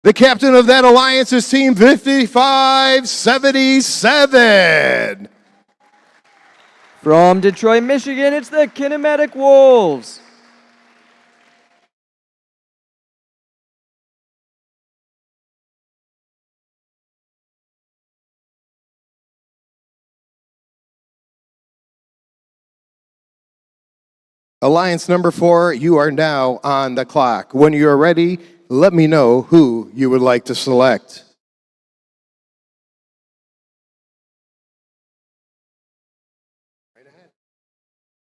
The captain of that alliance is Team 5577. From Detroit, Michigan, it's the Kinematic Wolves. Alliance number 4, you are now on the clock. When you are ready, let me know who you would like to select.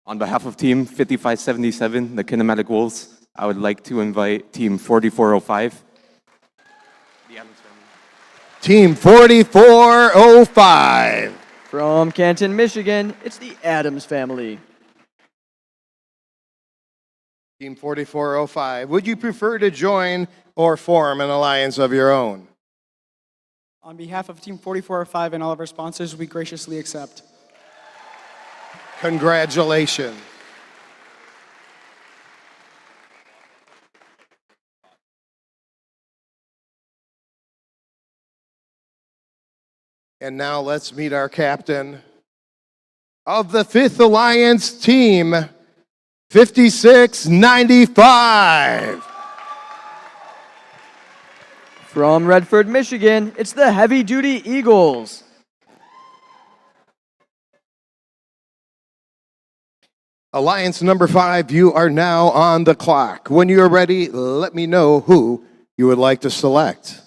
On behalf of Team 5577, the Kinematic Wolves, I would like to invite Team 4405. Team 4405. From Canton, Michigan, it's the Adams family. Team 4405, would you prefer to join or form an alliance of your own? On behalf of Team 4405 and all of our sponsors, we graciously accept. Congratulations. And now let's meet our captain of the 5th Alliance team, 5695. From Redford, Michigan, it's the Heavy Duty Eagles. Alliance number 5, you are now on the clock. When you are ready, let me know who you would like to select.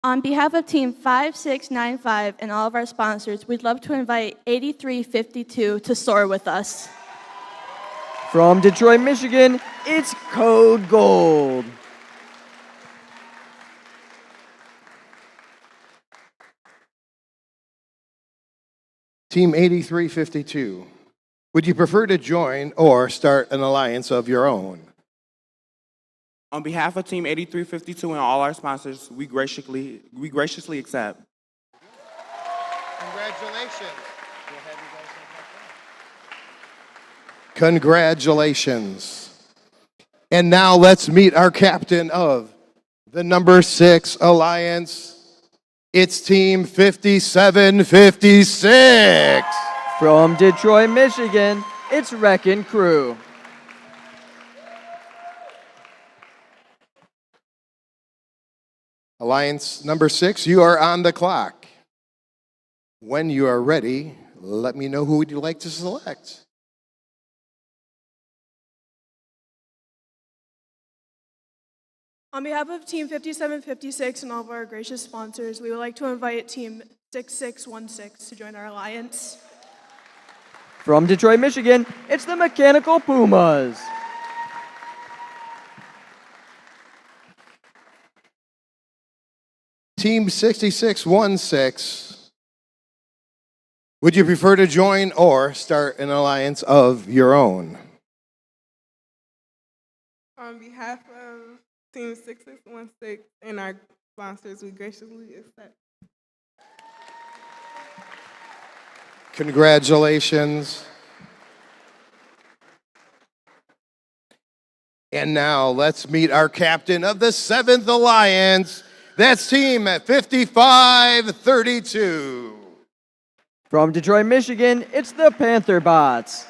On behalf of Team 5695 and all of our sponsors, we'd love to invite 8352 to soar with us. From Detroit, Michigan, it's Code Gold. Team 8352, would you prefer to join or start an alliance of your own? On behalf of Team 8352 and all our sponsors, we graciously accept. Congratulations. Congratulations. And now let's meet our captain of the number 6 alliance. It's Team 5756. From Detroit, Michigan, it's Wreckin' Crew. Alliance number 6, you are on the clock. When you are ready, let me know who would you like to select. On behalf of Team 5756 and all of our gracious sponsors, we would like to invite Team 6616 to join our alliance. From Detroit, Michigan, it's the Mechanical Pumas. Team 6616, would you prefer to join or start an alliance of your own? On behalf of Team 6616 and our sponsors, we graciously accept. Congratulations. And now let's meet our captain of the 7th Alliance. That's team 5532. From Detroit, Michigan, it's the Panther Bots.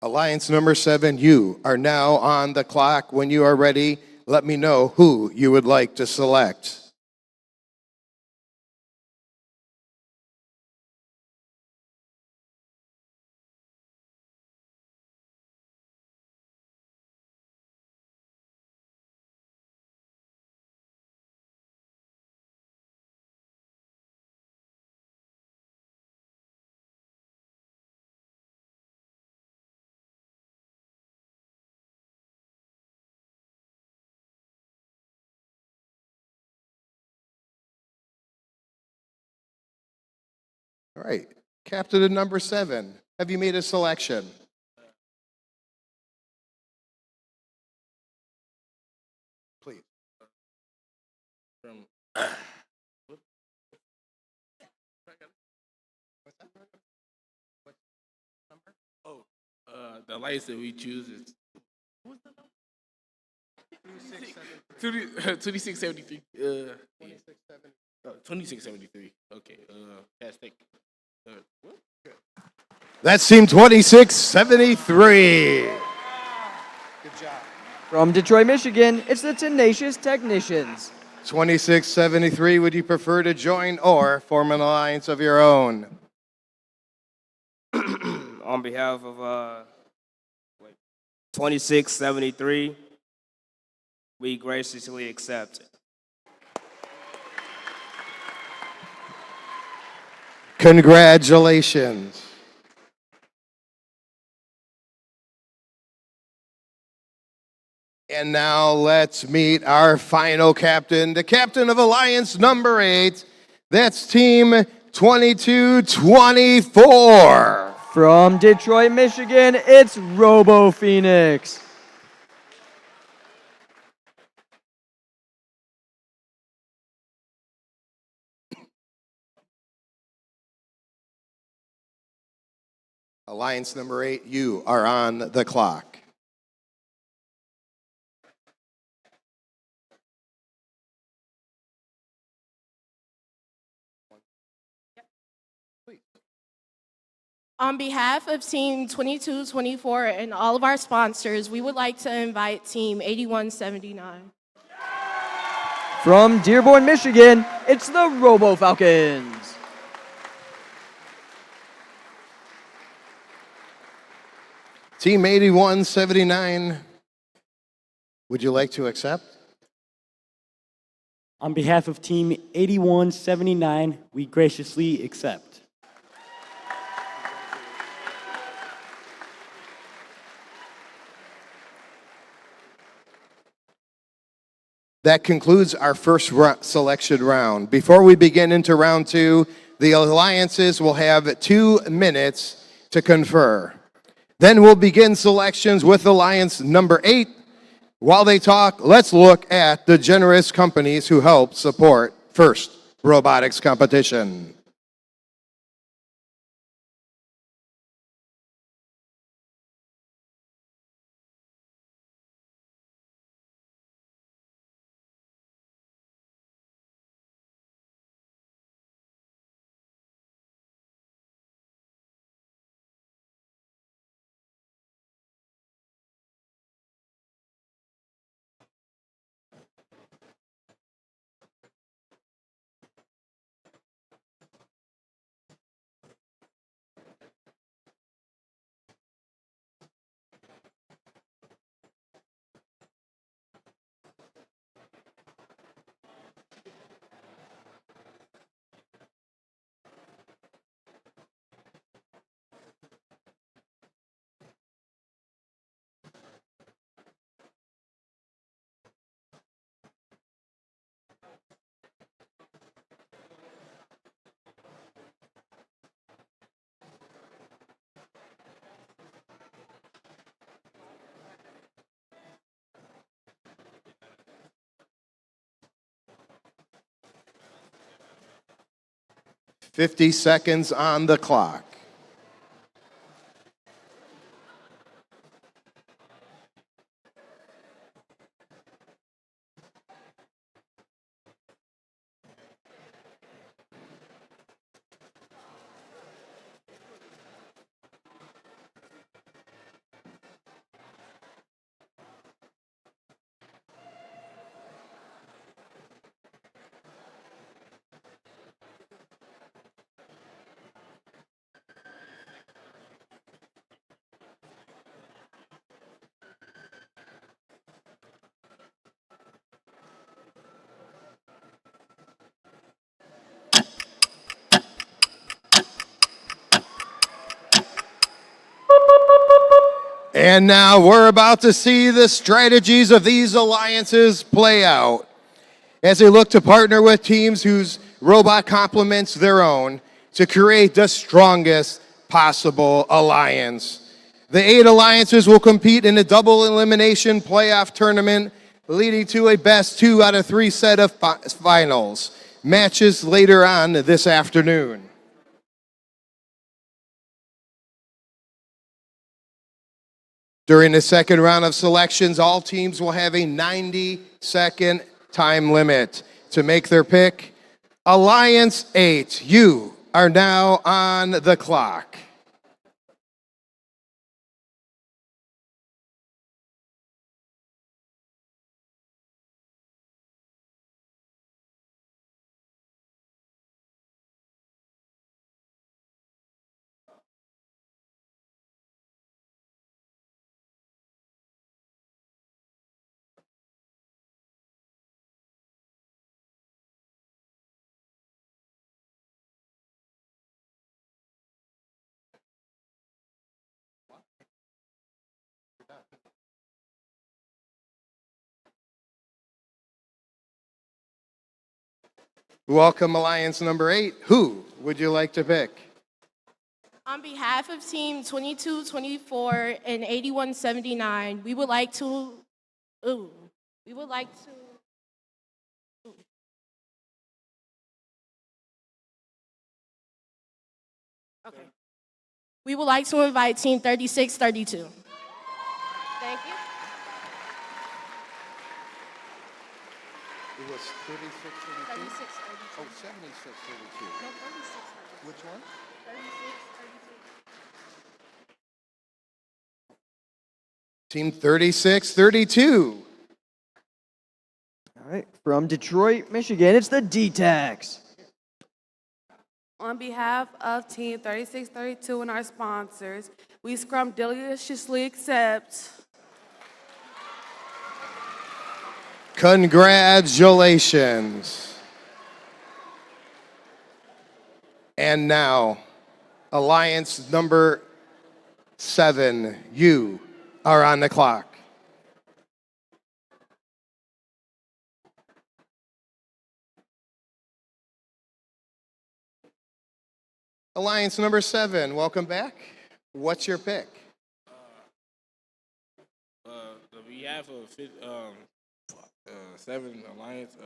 Alliance number 7, you are now on the clock. When you are ready, let me know who you would like to select. All right, captain of number 7, have you made a selection? Please. The alliance that we choose is 2673. 2673. Okay. Fantastic. What? That's team 2673. Good job. From Detroit, Michigan, it's the Tenacious Technicians. 2673, would you prefer to join or form an alliance of your own? On behalf of 2673, we graciously accept. Congratulations. And now let's meet our final captain, the captain of Alliance number 8. That's team 2224. From Detroit, Michigan, it's Robo Phoenix. Alliance number 8, you are on the clock. On behalf of Team 2224 and all of our sponsors, we would like to invite Team 8179. From Dearborn, Michigan, it's the Robo Falcons. Team 8179, would you like to accept? On behalf of Team 8179, we graciously accept. That concludes our first selection round. Before we begin into round 2, the alliances will have 2 minutes to confer. Then we'll begin selections with Alliance number 8. While they talk, let's look at the generous companies who help support First Robotics Competition. 50 seconds on the clock. And now we're about to see the strategies of these alliances play out as they look to partner with teams whose robot complements their own to create the strongest possible alliance. The 8 alliances will compete in a double elimination playoff tournament, leading to a best 2 out of 3 set of finals matches later on this afternoon. During the second round of selections, all teams will have a 90-second time limit to make their pick. Alliance 8, you are now on the clock. Welcome, Alliance number 8. Who would you like to pick? On behalf of Team 2224 and 8179, we would like to, ooh, we would like to, ooh. Okay. We would like to invite Team 3632. Thank you. It was 36, 32? 36, 32. Oh, 76, 32. No, 36, 32. Which one? 36, 32. Team 36, 32. All right, from Detroit, Michigan, it's the D-Tacs. On behalf of Team 3632 and our sponsors, we scrumptiously accept. Congratulations. And now, Alliance number 7, you are on the clock. Alliance number 7, welcome back. What's your pick? On behalf of 7 Alliance,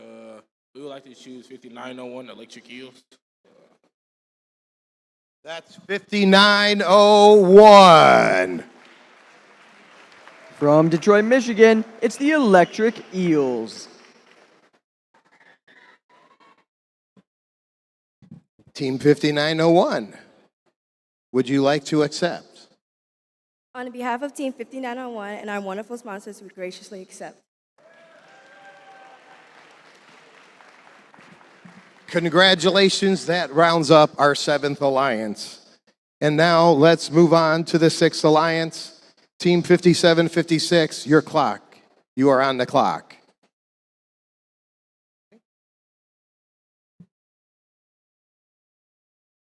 we would like to choose 5901 Electric Eels. That's 5901. From Detroit, Michigan, it's the Electric Eels. Team 5901, would you like to accept? On behalf of Team 5901 and our wonderful sponsors, we graciously accept. Congratulations, that rounds up our 7th alliance. And now let's move on to the 6th alliance. Team 5756, your clock. You are on the clock.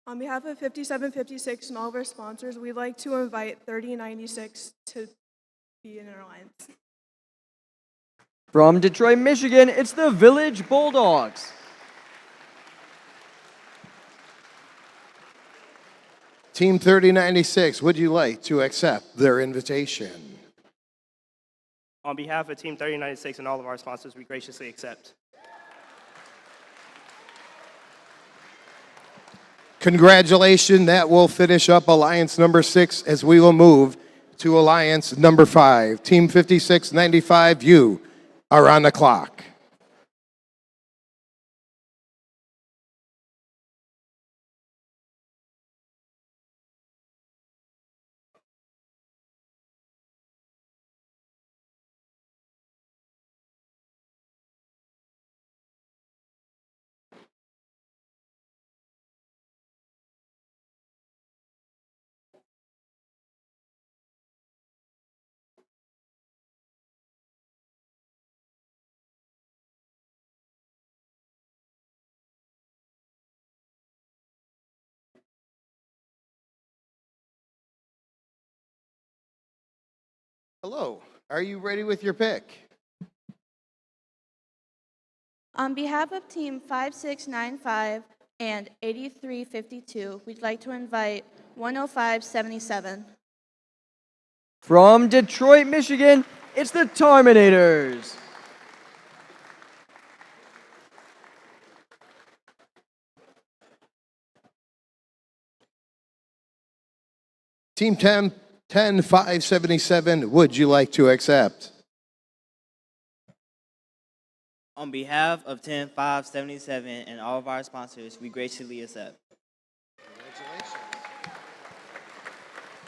On behalf of 5756 and all of our sponsors, we'd like to invite 3096 to be in our alliance. From Detroit, Michigan, it's the Village Bulldogs. Team 3096, would you like to accept their invitation? On behalf of Team 3096 and all of our sponsors, we graciously accept. Congratulations. That will finish up Alliance number 6 as we will move to Alliance number 5. Team 5695, you are on the clock. Hello, are you ready with your pick? On behalf of Team 5695 and 8352, we'd like to invite 10577. From Detroit, Michigan, it's the Terminators. Team 10577, would you like to accept? On behalf of 10577 and all of our sponsors, we graciously accept.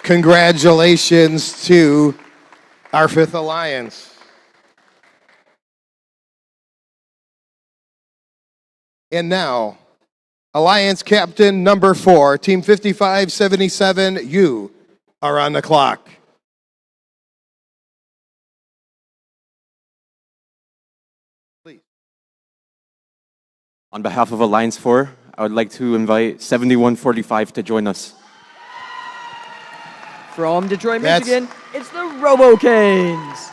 Congratulations to our 5th Alliance. And now, Alliance Captain number 4, Team 5577, you are on the clock. On behalf of Alliance 4, I would like to invite 7145 to join us. From Detroit, Michigan, it's the Robocanes.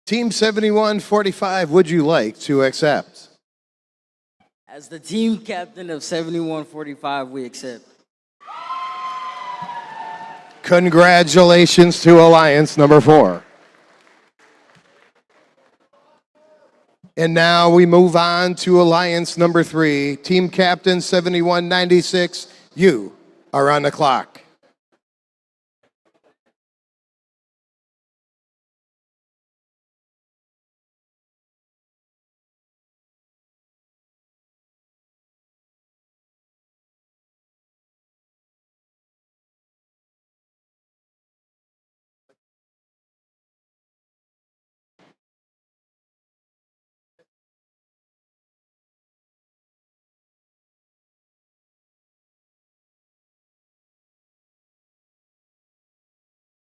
Team 7145, would you like to accept? As the team captain of 7145, we accept. Congratulations to Alliance number 4. And now we move on to Alliance number 3. Team Captain 7196, you are on the clock.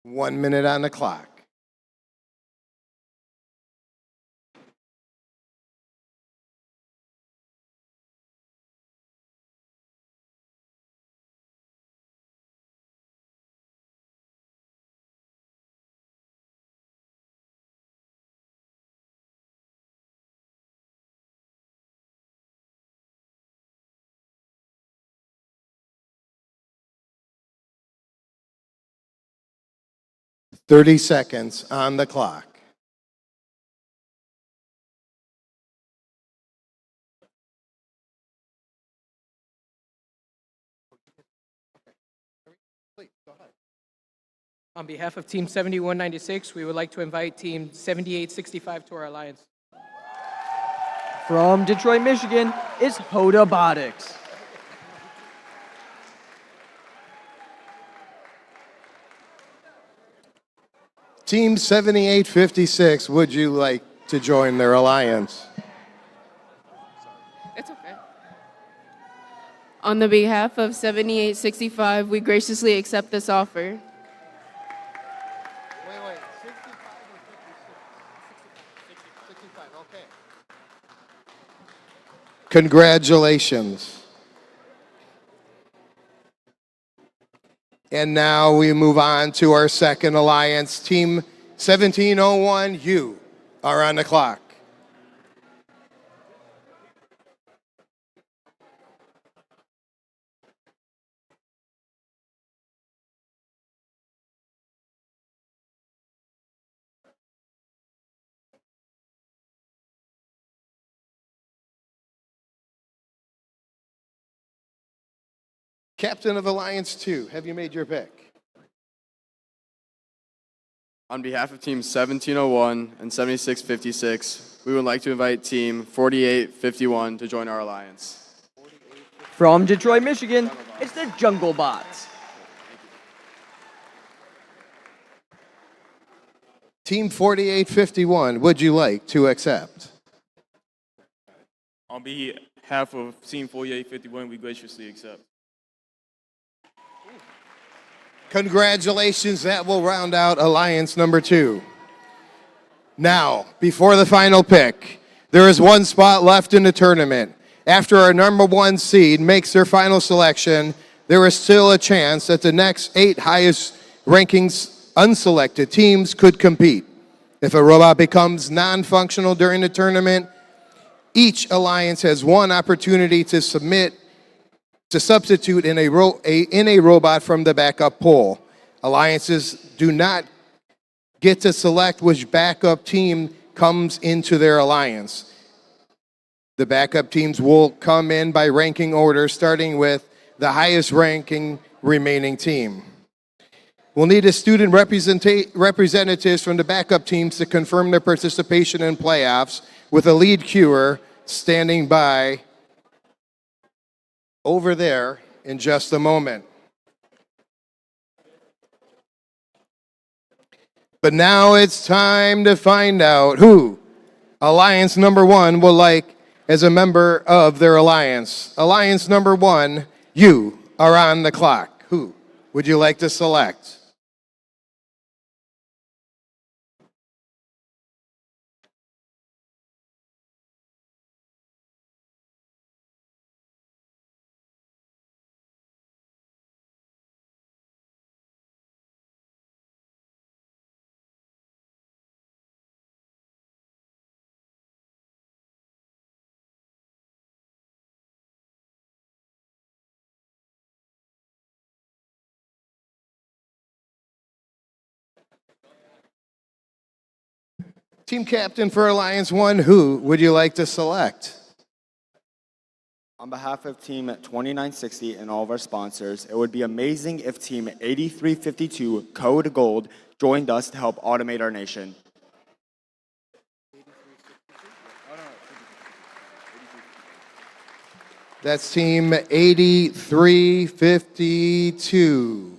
One minute on the clock. Thirty seconds on the clock. On behalf of Team 7196, we would like to invite Team 7865 to our alliance. From Detroit, Michigan, it's Robotics. Team 7856, would you like to join their alliance? It's okay. On the behalf of 7865, we graciously accept this offer. Congratulations. And now we move on to our second alliance. Team 1701, you are on the clock. Captain of Alliance 2, have you made your pick? On behalf of Team 1701 and 7656, we would like to invite Team 4851 to join our alliance. From Detroit, Michigan, it's the Jungle Bots. Team 4851, would you like to accept? On behalf of Team 4851, we graciously accept. Congratulations, that will round out Alliance number 2. Now, before the final pick, there is one spot left in the tournament. After our number 1 seed makes their final selection, there is still a chance that the next 8 highest rankings unselected teams could compete. If a robot becomes non-functional during the tournament, each alliance has one opportunity to substitute in a robot from the backup pool. Alliances do not get to select which backup team comes into their alliance. The backup teams will come in by ranking order, starting with the highest ranking remaining team. We'll need a student representatives from the backup teams to confirm their participation in playoffs, with a lead queuer standing by over there in just a moment. But now it's time to find out who Alliance number 1 will like as a member of their alliance. Alliance number 1, you are on the clock. Who would you like to select? Team captain for Alliance 1, who would you like to select? On behalf of Team 2960 and all of our sponsors, it would be amazing if Team 8352 Code Gold joined us to help automate our nation. That's Team 8352.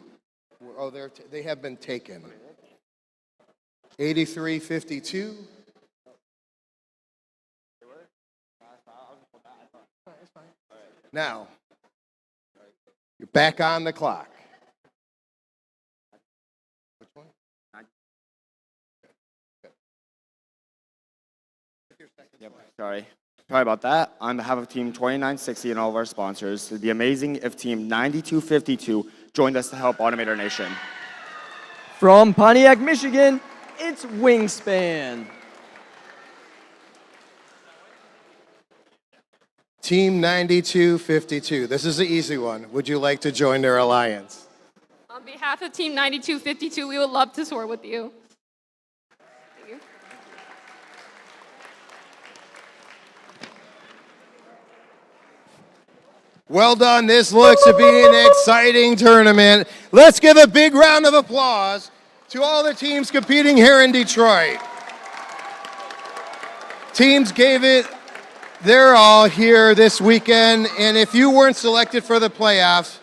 Oh, they have been taken. 8352. Now, you're back on the clock. Which one? Yep, sorry about that. On behalf of Team 2960 and all of our sponsors, it would be amazing if Team 9252 joined us to help automate our nation. From Pontiac, Michigan, it's Wingspan. Team 9252. This is the easy one. Would you like to join their alliance? On behalf of Team 9252, we would love to soar with you. Thank you. Well done. This looks to be an exciting tournament. Let's give a big round of applause to all the teams competing here in Detroit. Teams gave it their all here this weekend, and if you weren't selected for the playoffs,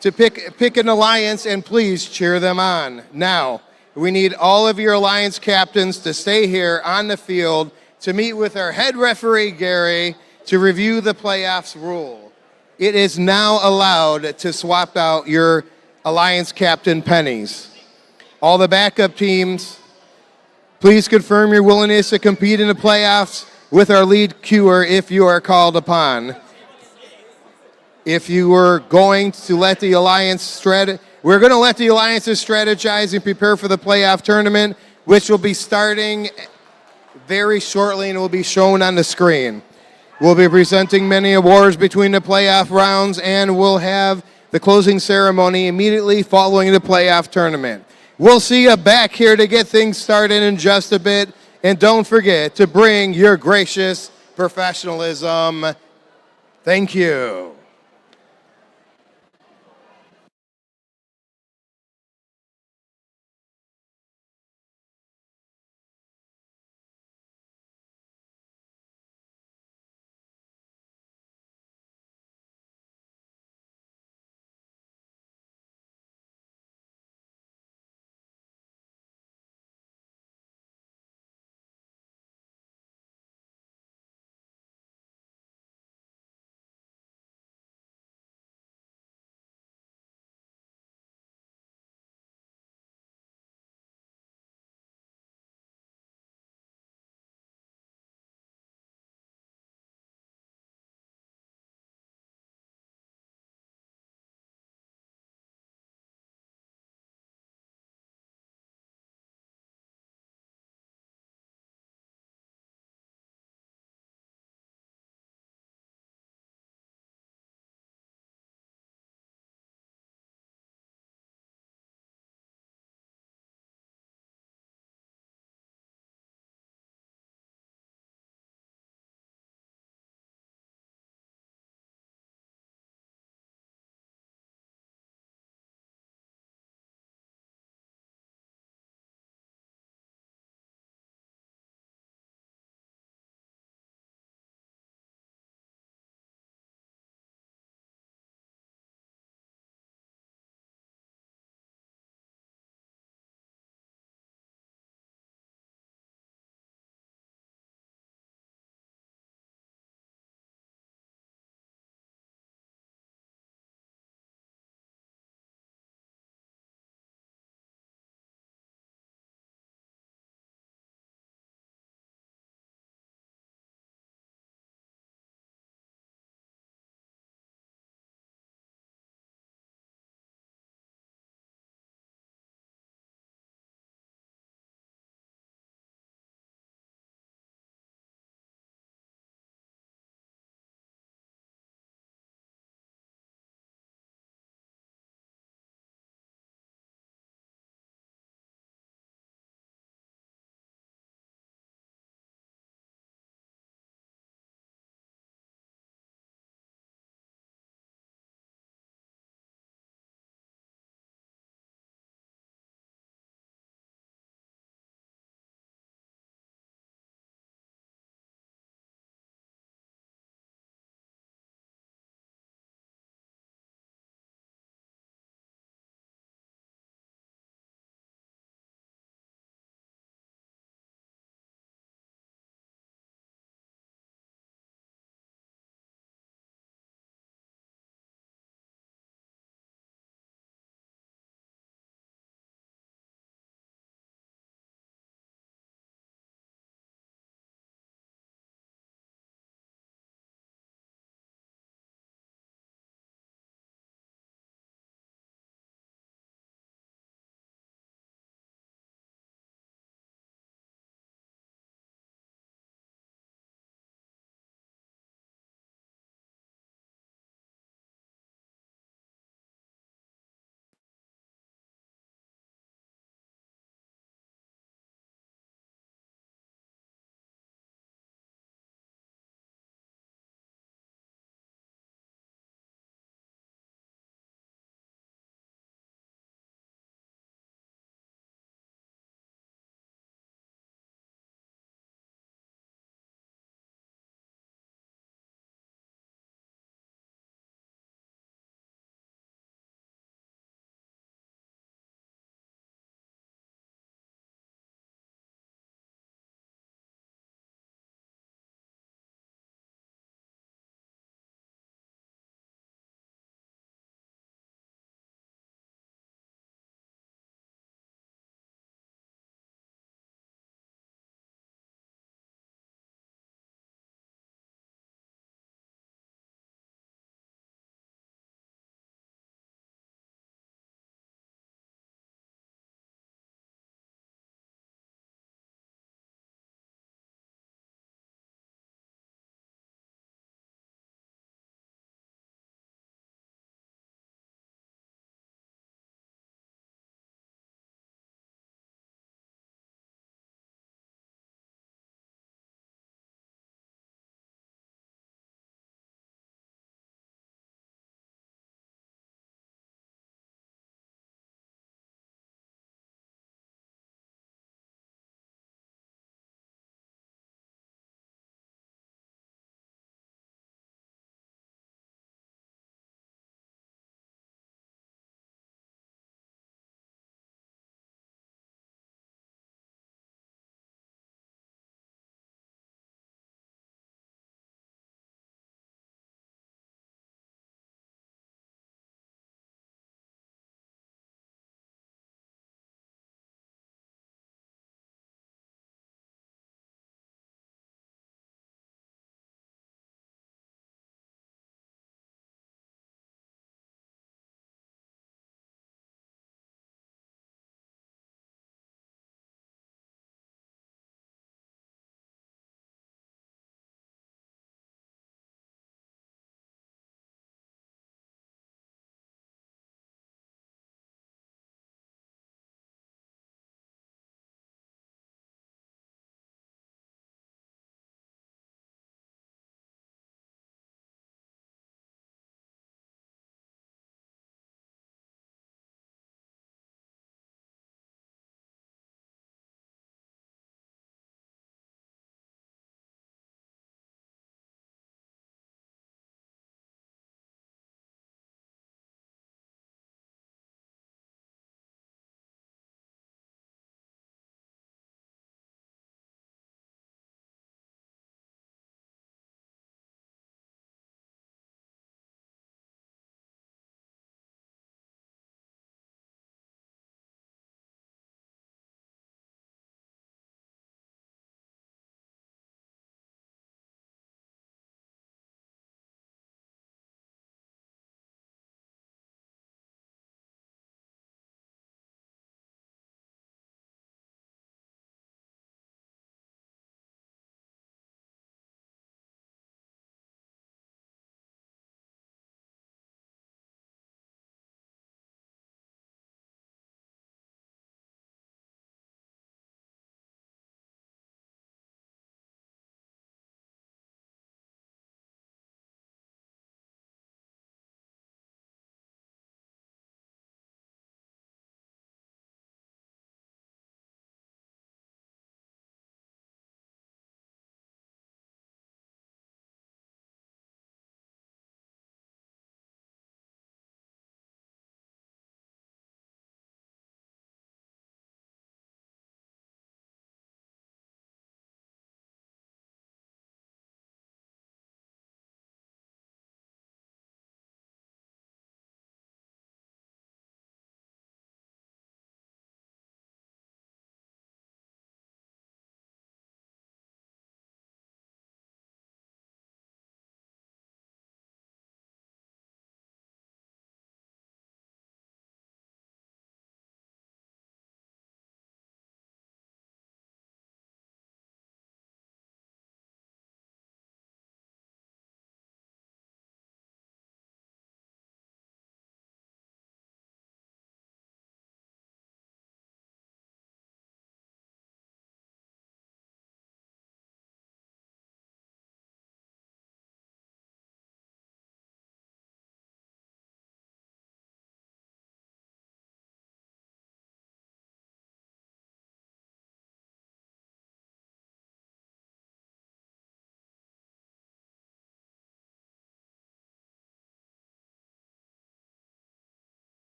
to pick an alliance and please cheer them on. Now, we need all of your alliance captains to stay here on the field to meet with our head referee, Gary, to review the playoffs rule. It is now allowed to swap out your alliance captain pennies. All the backup teams, please confirm your willingness to compete in the playoffs with our lead queuer if you are called upon. If you were going to let the alliance we're going to let the alliances strategize and prepare for the playoff tournament, which will be starting very shortly and will be shown on the screen. We'll be presenting many awards between the playoff rounds, and we'll have the closing ceremony immediately following the playoff tournament. We'll see you back here to get things started in just a bit. And don't forget to bring your gracious professionalism. Thank you.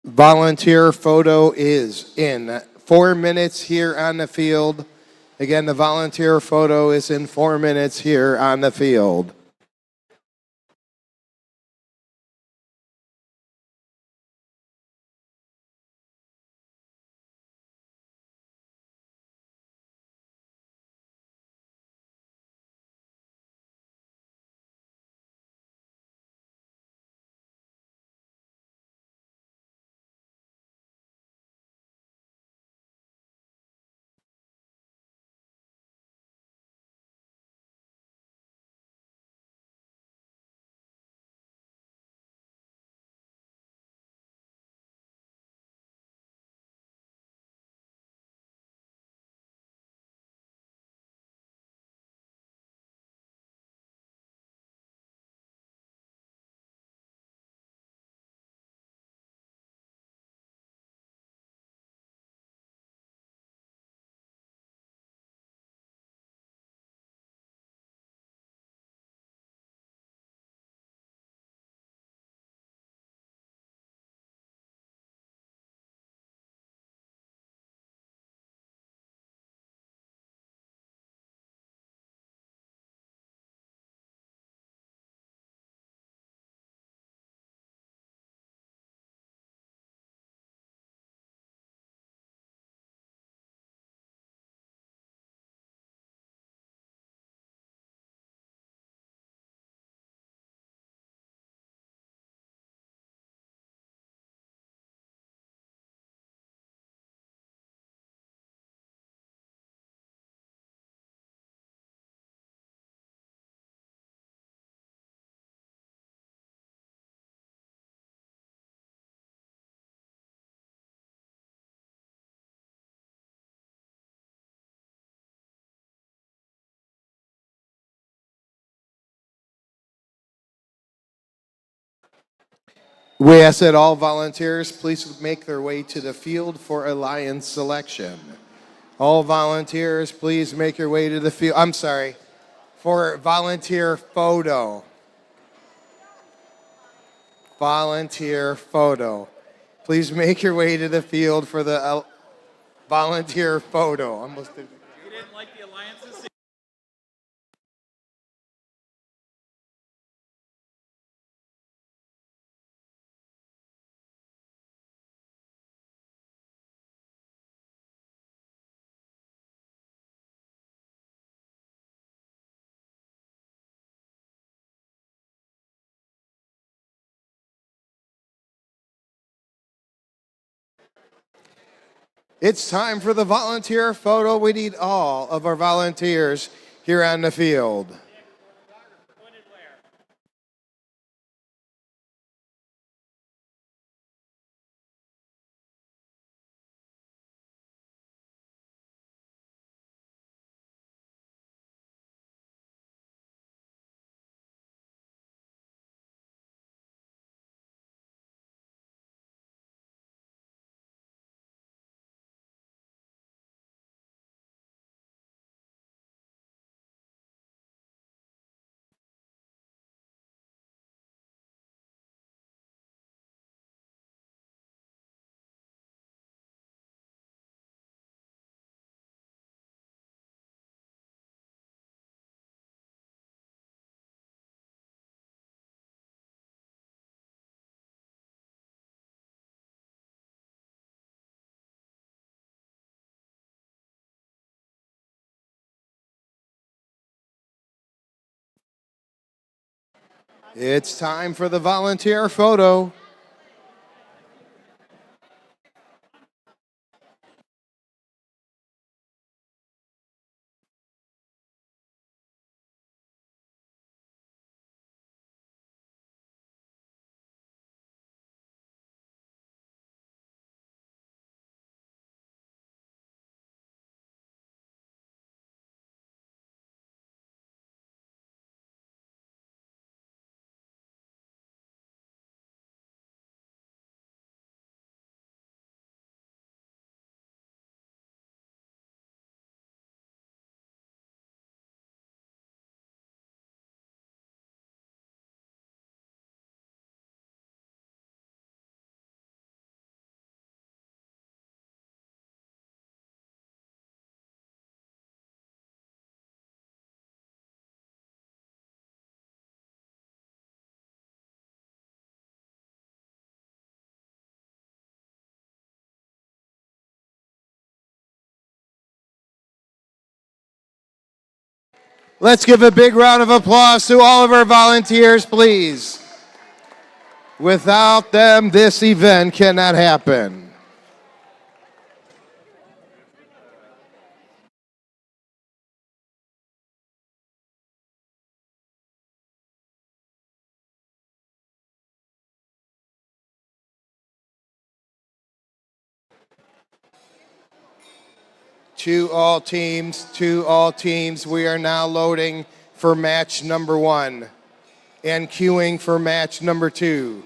Volunteer photo is in 4 minutes here on the field. Again, the volunteer photo is in 4 minutes here on the field. We ask that all volunteers please make their way to the field for Alliance selection. All volunteers, please make your way to the field. I'm sorry, for volunteer photo. Volunteer photo. Please make your way to the field for the volunteer photo. Almost did. You didn't like the alliances? It's time for the volunteer photo. We need all of our volunteers here on the field. It's time for the volunteer photo. Let's give a big round of applause to all of our volunteers, please. Without them, this event cannot happen. To all teams, we are now loading for match number 1 and queuing for match number 2.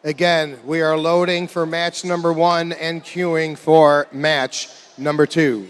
Again, we are loading for match number 1 and queuing for match number 2.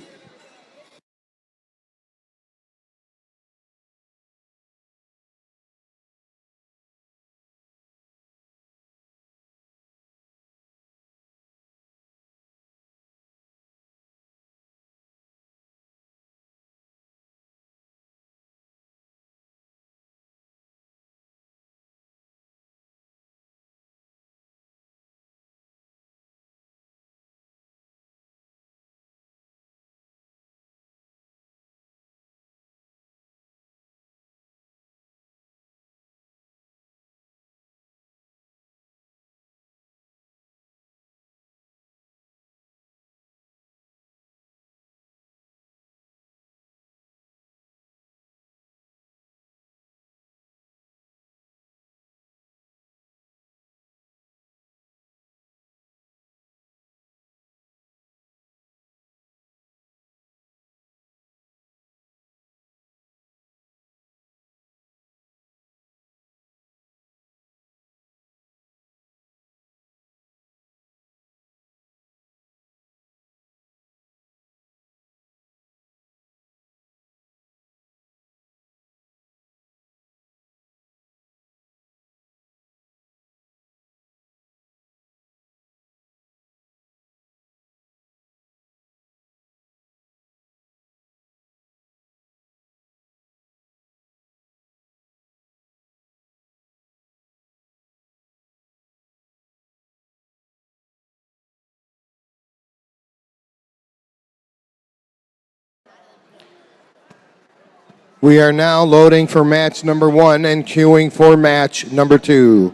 We are now loading for match number 1 and queuing for match number 2.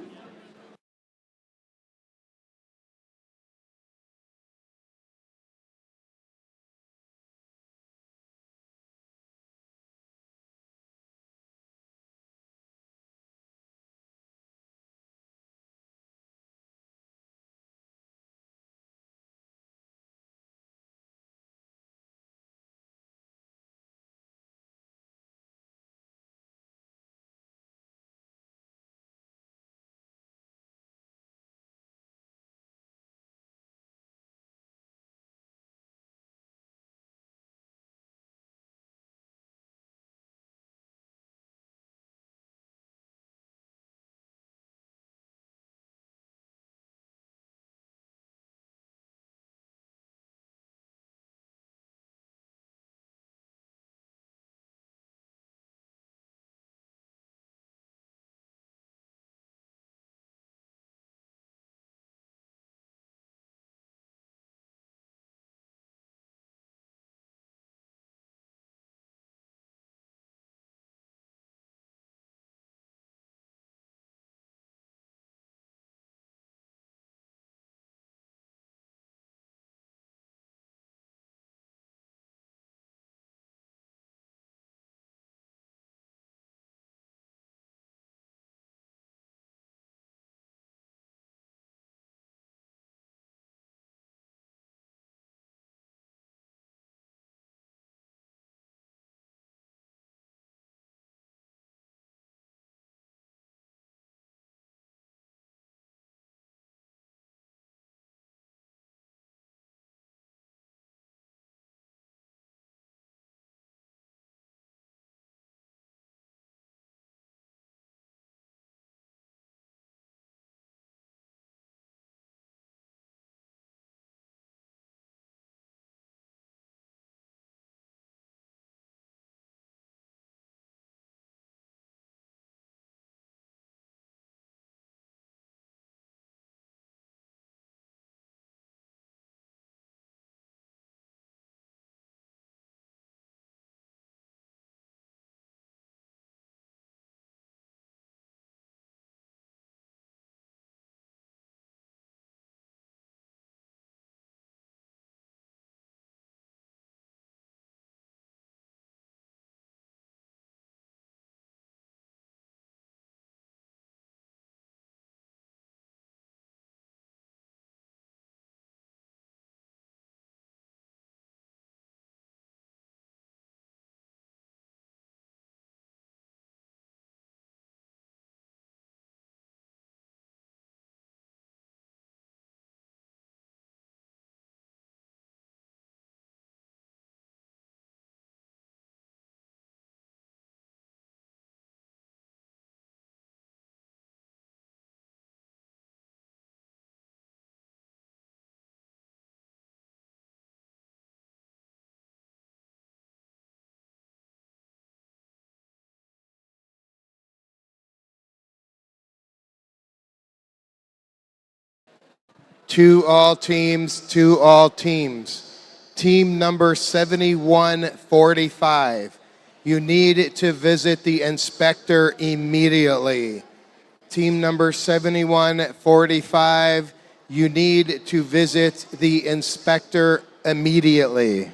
To all teams, to all teams. Team number 7145, you need to visit the inspector immediately. Team number 7145, you need to visit the inspector immediately.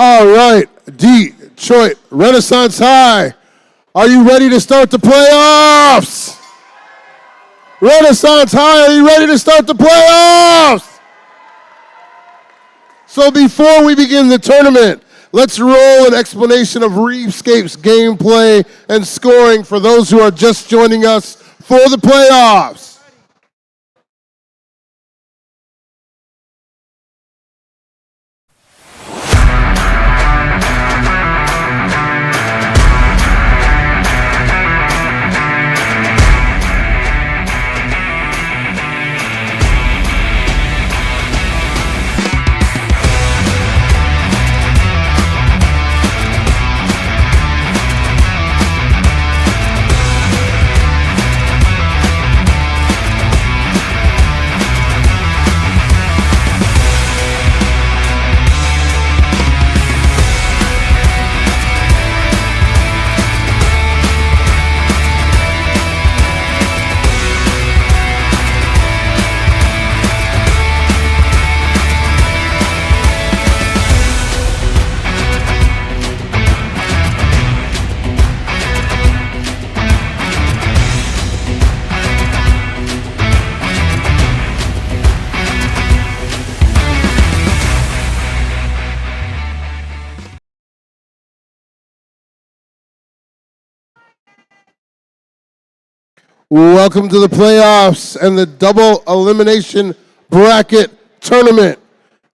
All right, Detroit Renaissance High, are you ready to start the playoffs? Renaissance High, are you ready to start the playoffs? So before we begin the tournament, let's roll an explanation of Reefscape's gameplay and scoring for those who are just joining us for the playoffs. Welcome to the playoffs and the double elimination bracket tournament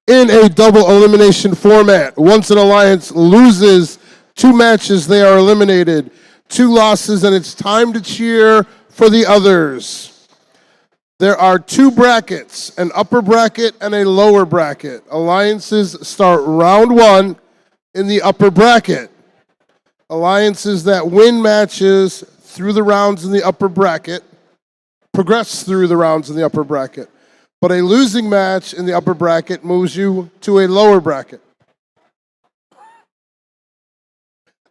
in a double elimination format. Once an alliance loses 2 matches, they are eliminated. 2 losses, and it's time to cheer for the others. There are 2 brackets, an upper bracket and a lower bracket. Alliances start round 1 in the upper bracket. Alliances that win matches through the rounds in the upper bracket progress through the rounds in the upper bracket. But a losing match in the upper bracket moves you to a lower bracket.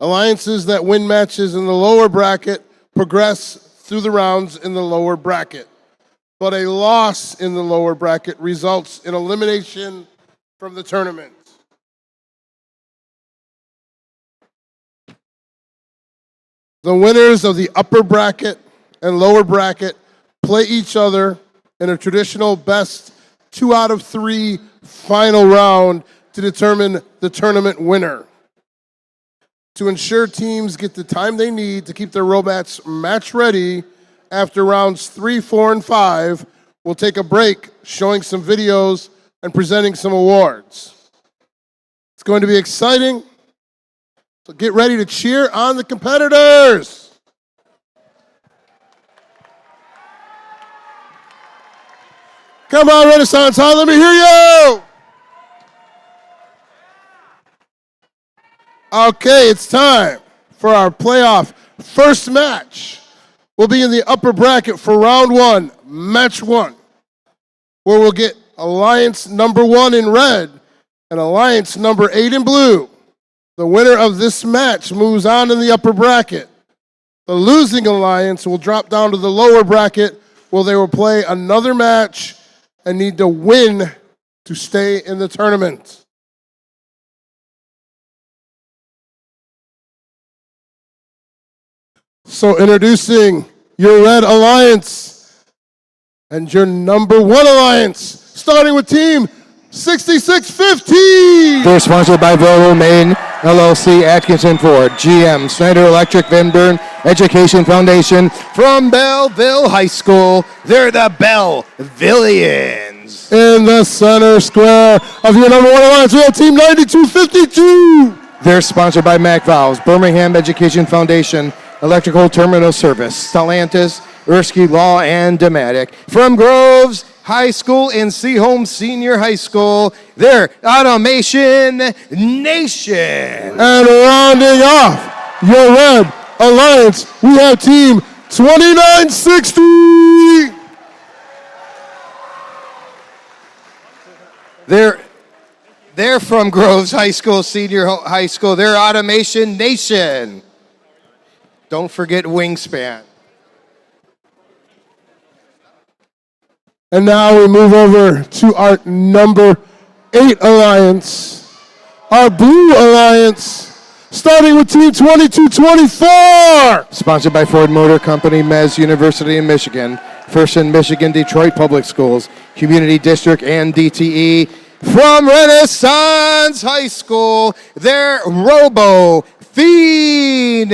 Alliances that win matches in the lower bracket progress through the rounds in the lower bracket. But a loss in the lower bracket results in elimination from the tournament. The winners of the upper bracket and lower bracket play each other in a traditional best 2 out of 3 final round to determine the tournament winner. To ensure teams get the time they need to keep their robots match ready after rounds 3, 4, and 5, we'll take a break showing some videos and presenting some awards. It's going to be exciting. So get ready to cheer on the competitors. Come on, Renaissance High, let me hear you. Okay, it's time for our playoff first match. We'll be in the upper bracket for round 1, match 1, where we'll get alliance number 1 in red and alliance number 8 in blue. The winner of this match moves on in the upper bracket. The losing alliance will drop down to the lower bracket where they will play another match and need to win to stay in the tournament. So introducing your red alliance and your number 1 alliance, starting with team 6650. They're sponsored by Volvo Maine, LLC, Atkinson Ford, GM, Snyder Electric, Van Buren Education Foundation. From Belleville High School, they're the Bellevillians. In the center square of your number 1 alliance, we have team 9252. They're sponsored by Mac Valves, Birmingham Education Foundation, Electrical Terminal Service, Stellantis, Erskine Law, and Dematic. From Groves High School and Seaholm Senior High School, they're Automation Nation. And rounding off your red alliance, we have team 2960. They're from Groves High School, Senior High School. They're Automation Nation. Don't forget Wingspan. And now we move over to our number 8 alliance, our blue alliance, starting with team 2224. Sponsored by Ford Motor Company, Mez University in Michigan, First in Michigan, Detroit Public Schools, Community District, and DTE. From Renaissance High School, they're Robo Phoenix.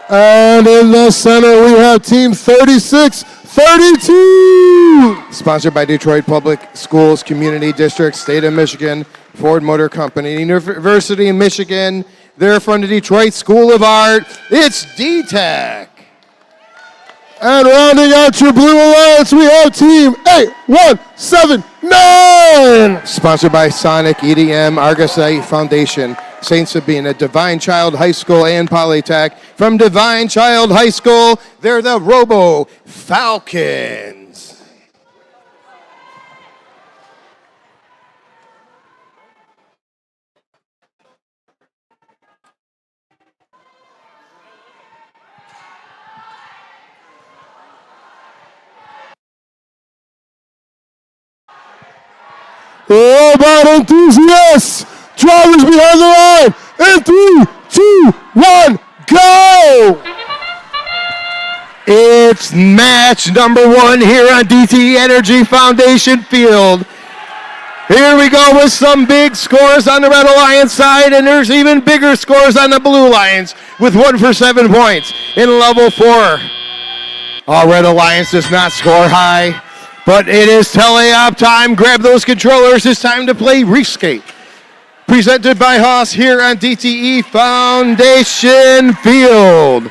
And in the center, we have team 3632. Sponsored by Detroit Public Schools, Community District, State of Michigan, Ford Motor Company, University in Michigan. They're from the Detroit School of Art. It's DTEC. And rounding out your blue alliance, we have team 8179. Sponsored by Sonic, EDM, Argosite Foundation, St. Sabina, Divine Child High School, and Polytech. From Divine Child High School, they're the Robo Falcons. Robot enthusiasts, drivers behind the line, in 3, 2, 1, go! It's match number 1 here on DTE Energy Foundation Field. Here we go with some big scores on the Red Alliance side, and there's even bigger scores on the Blue Alliance with 1 for 7 points in level 4. Red Alliance does not score high, but it is teleop time. Grab those controllers. It's time to play Rescape. Presented by Haas here on DTE Foundation Field.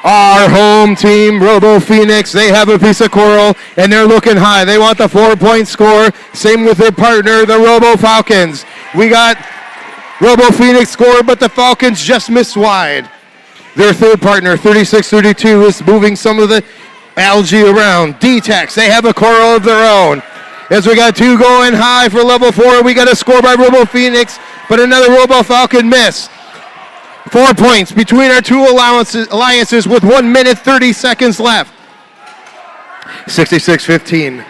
Our home team, Robo Phoenix, they have a piece of coral and they're looking high. They want the 4-point score. Same with their partner, the Robo Falcons. We got Robo Phoenix score, but the Falcons just missed wide. Their third partner, 36-32, is moving some of the algae around. D-Tex, they have a coral of their own. As we got 2 going high for level 4, we got a score by Robo Phoenix, but another Robo Falcon miss. 4 points between our 2 alliances with 1 minute 30 seconds left. 66-15.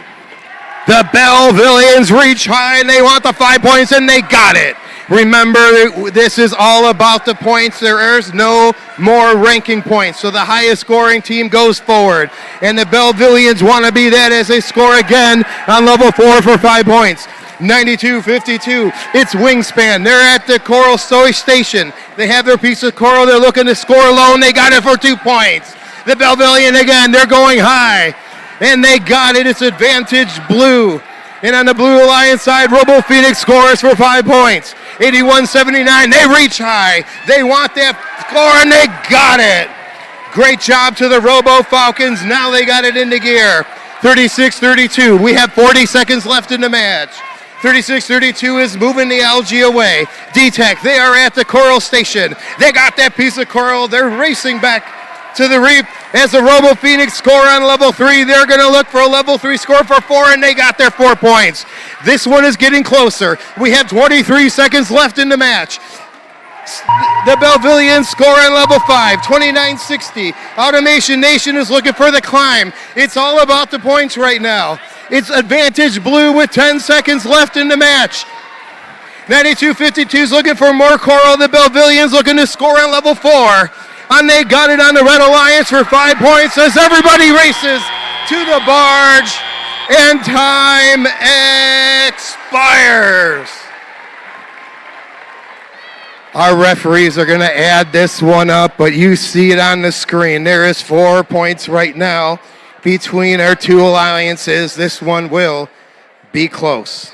The Belvillians reach high and they want the 5 points and they got it. Remember, this is all about the points. There is no more ranking points. So the highest scoring team goes forward. And the Belvillians want to be that as they score again on level 4 for 5 points. 92-52. It's Wingspan. They're at the Coral Soy Station. They have their piece of coral. They're looking to score alone. They got it for 2 points. The Belvillian again. They're going high. And they got it. It's advantage blue. And on the Blue Alliance side, Robo Phoenix scores for 5 points. 81-79. They reach high. They want that score, and they got it. Great job to the Robo Falcons. Now they got it into gear. 36-32. We have 40 seconds left in the match. 36-32 is moving the algae away. D-Tech, they are at the coral station. They got that piece of coral. They're racing back to the reef as the Robo Phoenix score on level 3. They're going to look for a level 3 score for 4, and they got their 4 points. This one is getting closer. We have 23 seconds left in the match. The Belvillians score on level 5, 29-60. Automation Nation is looking for the climb. It's all about the points right now. It's advantage blue with 10 seconds left in the match. 92-52 is looking for more coral. The Belvillians looking to score on level 4. And they got it on the Red Alliance for 5 points as everybody races to the barge. And time expires. Our referees are going to add this one up, but you see it on the screen. There is 4 points right now between our 2 alliances. This one will be close.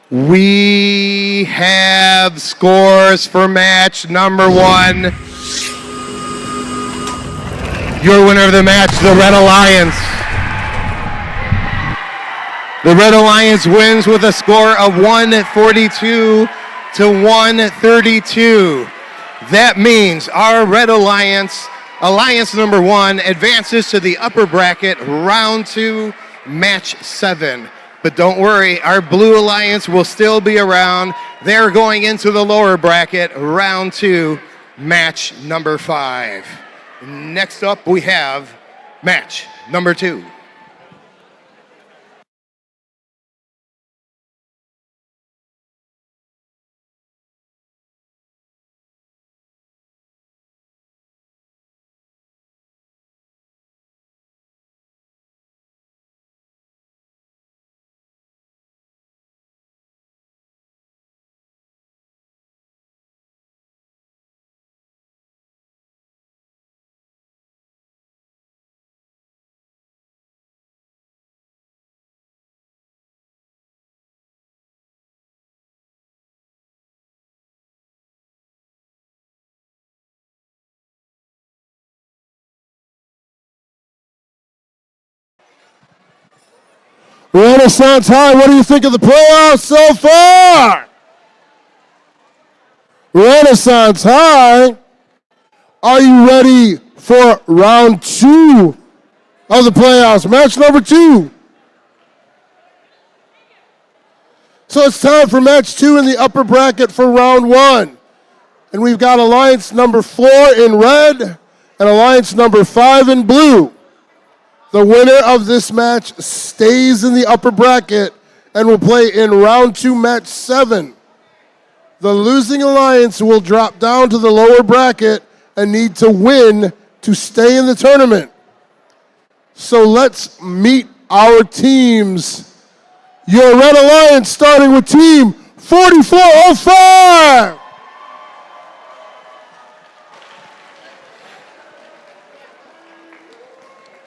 We have scores for match number 1. Your winner of the match, the Red Alliance. The Red Alliance wins with a score of 142 to 132. That means our Red Alliance, Alliance number 1, advances to the upper bracket, round 2, match 7. But don't worry, our Blue Alliance will still be around. They're going into the lower bracket, round 2, match number 5. Next up, we have match number 2. Renaissance High, what do you think of the playoffs so far? Renaissance High, are you ready for round 2 of the playoffs? Match number 2. So it's time for match 2 in the upper bracket for round 1. And we've got alliance number 4 in red and alliance number 5 in blue. The winner of this match stays in the upper bracket and will play in round 2, match 7. The losing alliance will drop down to the lower bracket and need to win to stay in the tournament. So let's meet our teams. Your red alliance starting with team 4405.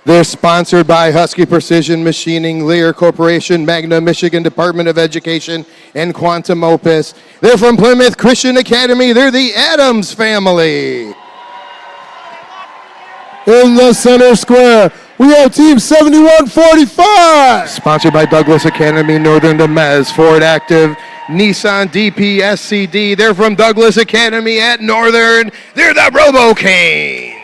They're sponsored by Husky Precision Machining, Lear Corporation, Magna Michigan Department of Education, and Quantum Opus. They're from Plymouth Christian Academy. They're the Adams family. In the center square, we have team 7145. Sponsored by Douglas Academy, Northern Demez, Ford Active, Nissan DPSCD. They're from Douglas Academy at Northern. They're the Robocanes.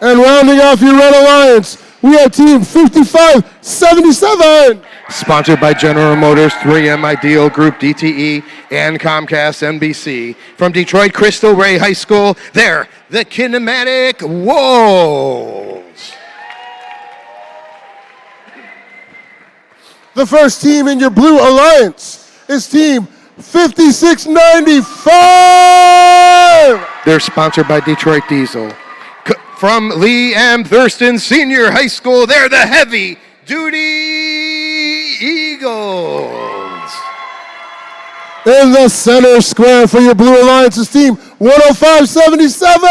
And rounding off your red alliance, we have team 5577. Sponsored by General Motors, 3M Ideal Group, DTE, and Comcast NBC. From Detroit Crystal Ray High School, they're the Kinematic Wolves. The first team in your blue alliance is team 5695. They're sponsored by Detroit Diesel. From Lee M. Thurston Senior High School, they're the Heavy Duty Eagles. In the center square for your blue alliance is team 10577.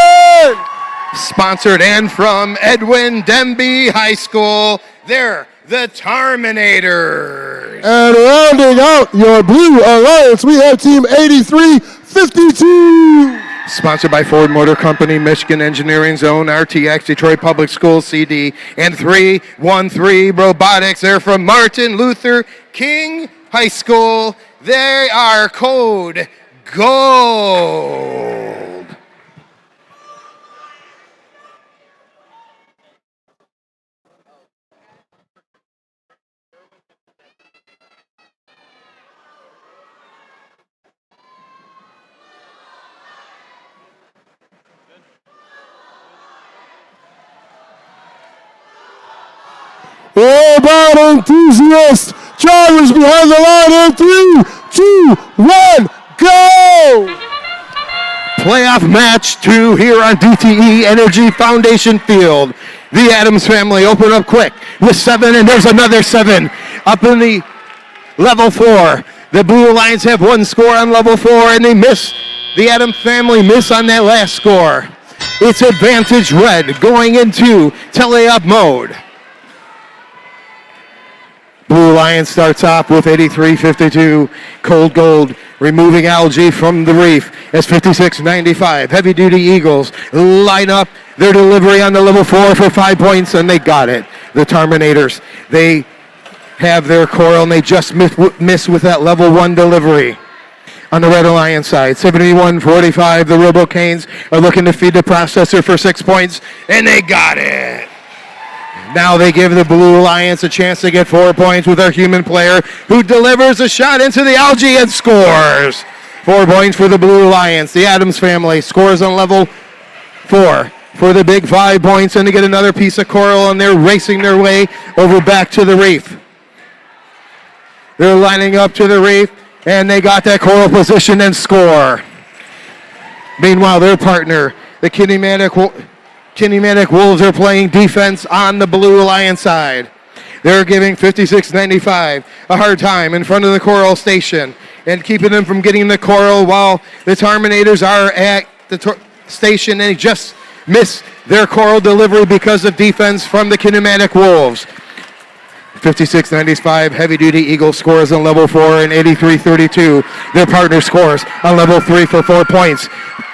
Sponsored and from Edwin Demby High School, they're the Terminators. And rounding out your blue alliance, we have team 8352. Sponsored by Ford Motor Company, Michigan Engineering Zone, RTX, Detroit Public Schools, CD, and 313 Robotics. They're from Martin Luther King High School. They are code GOLD. Robot enthusiasts, drivers behind the line in 3, 2, 1, go! Playoff match 2 here on DTE Energy Foundation Field. The Adams family open up quick with 7, and there's another 7 up in the level 4. The Blue Lions have 1 score on level 4, and they miss. The Adams family miss on that last score. It's advantage red going into tele-up mode. Blue Lions starts off with 83-52, cold gold, removing algae from the reef as 56-95. Heavy duty Eagles line up their delivery on the level 4 for 5 points, and they got it. The Terminators, they have their coral, and they just miss with that level 1 delivery. On the Red Alliance side, 71-45, the Robocanes are looking to feed the processor for 6 points, and they got it. Now they give the Blue Alliance a chance to get 4 points with our human player who delivers a shot into the algae and scores. 4 points for the Blue Alliance. The Adams family scores on level 4 for the big 5 points, and they get another piece of coral, and they're racing their way over back to the reef. They're lining up to the reef, and they got that coral position and score. Meanwhile, their partner, the Kinematic Wolves, are playing defense on the Blue Alliance side. They're giving 56-95 a hard time in front of the coral station and keeping them from getting the coral while the Terminators are at the station, and they just miss their coral delivery because of defense from the Kinematic Wolves. 56-95, heavy-duty Eagle scores on level 4, and 83-32. Their partner scores on level 3 for 4 points.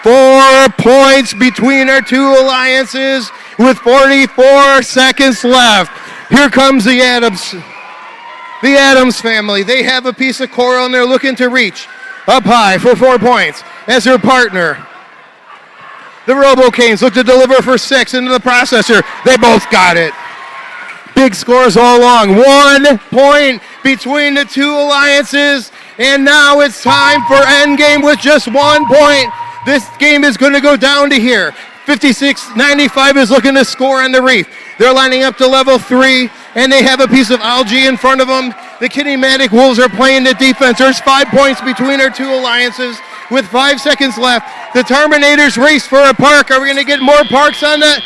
4 points between our two alliances with 44 seconds left. Here comes the Adams. The Adams family. They have a piece of coral and they're looking to reach up high for 4 points as their partner. The Robo-Canes look to deliver for 6 into the processor. They both got it. Big scores all along. 1 point between the two alliances. And now it's time for endgame with just 1 point. This game is going to go down to here. 56-95 is looking to score on the reef. They're lining up to level 3, and they have a piece of algae in front of them. The Kinematic Wolves are playing the defense. There's 5 points between our two alliances with 5 seconds left. The Terminators race for a park. Are we going to get more parks on the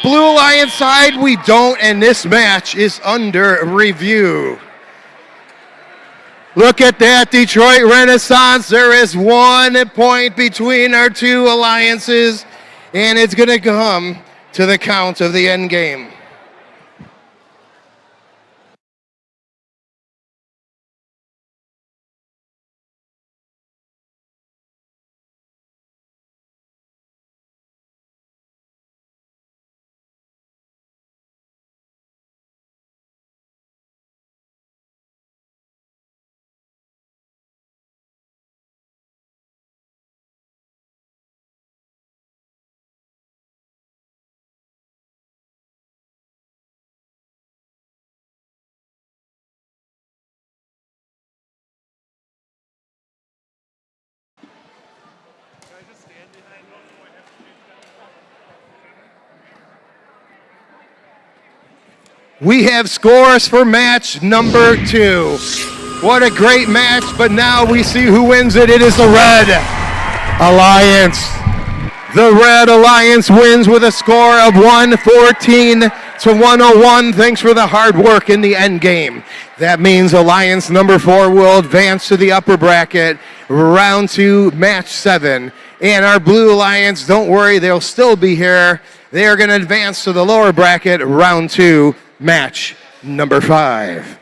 Blue Alliance side? We don't, and this match is under review. Look at that, Detroit Renaissance. There is 1 point between our two alliances, and it's going to come to the count of the end game. We have scores for match number 2. What a great match, but now we see who wins it. It is the Red Alliance. The Red Alliance wins with a score of 114-101. Thanks for the hard work in the end game. That means Alliance number 4 will advance to the upper bracket, round 2, match 7. And our Blue Alliance, don't worry, they'll still be here. They are going to advance to the lower bracket, round 2, match number 5.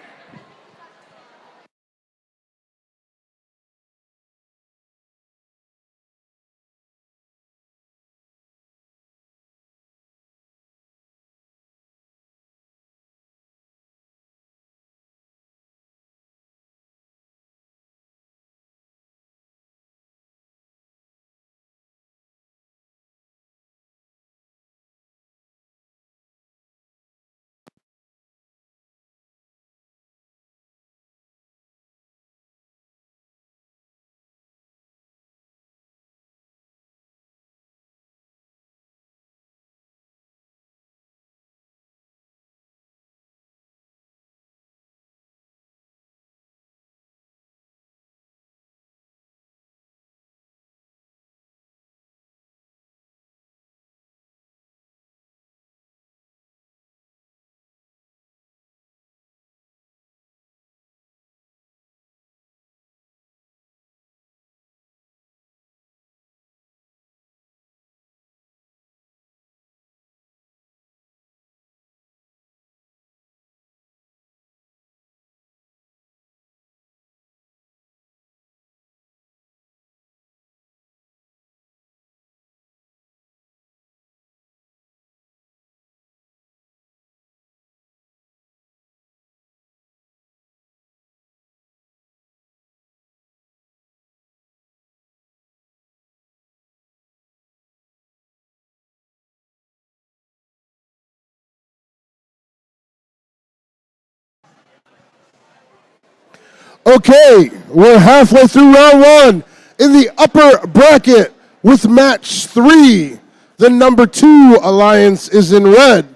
Okay, we're halfway through round 1 in the upper bracket with match 3. The number 2 alliance is in red.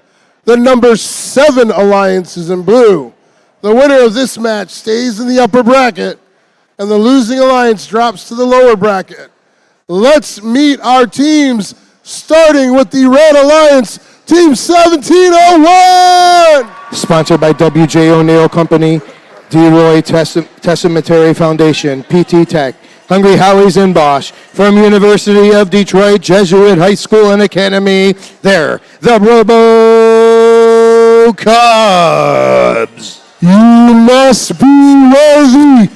The number 7 alliance is in blue. The winner of this match stays in the upper bracket, and the losing alliance drops to the lower bracket. Let's meet our teams, starting with the Red Alliance, Team 1701! Sponsored by W.J. O'Neill Company, D-Roy Testamentary Foundation, PT Tech, Hungry Howie's and Bosch, from University of Detroit, Jesuit High School and Academy. They're the Robo Cubs. You must be worthy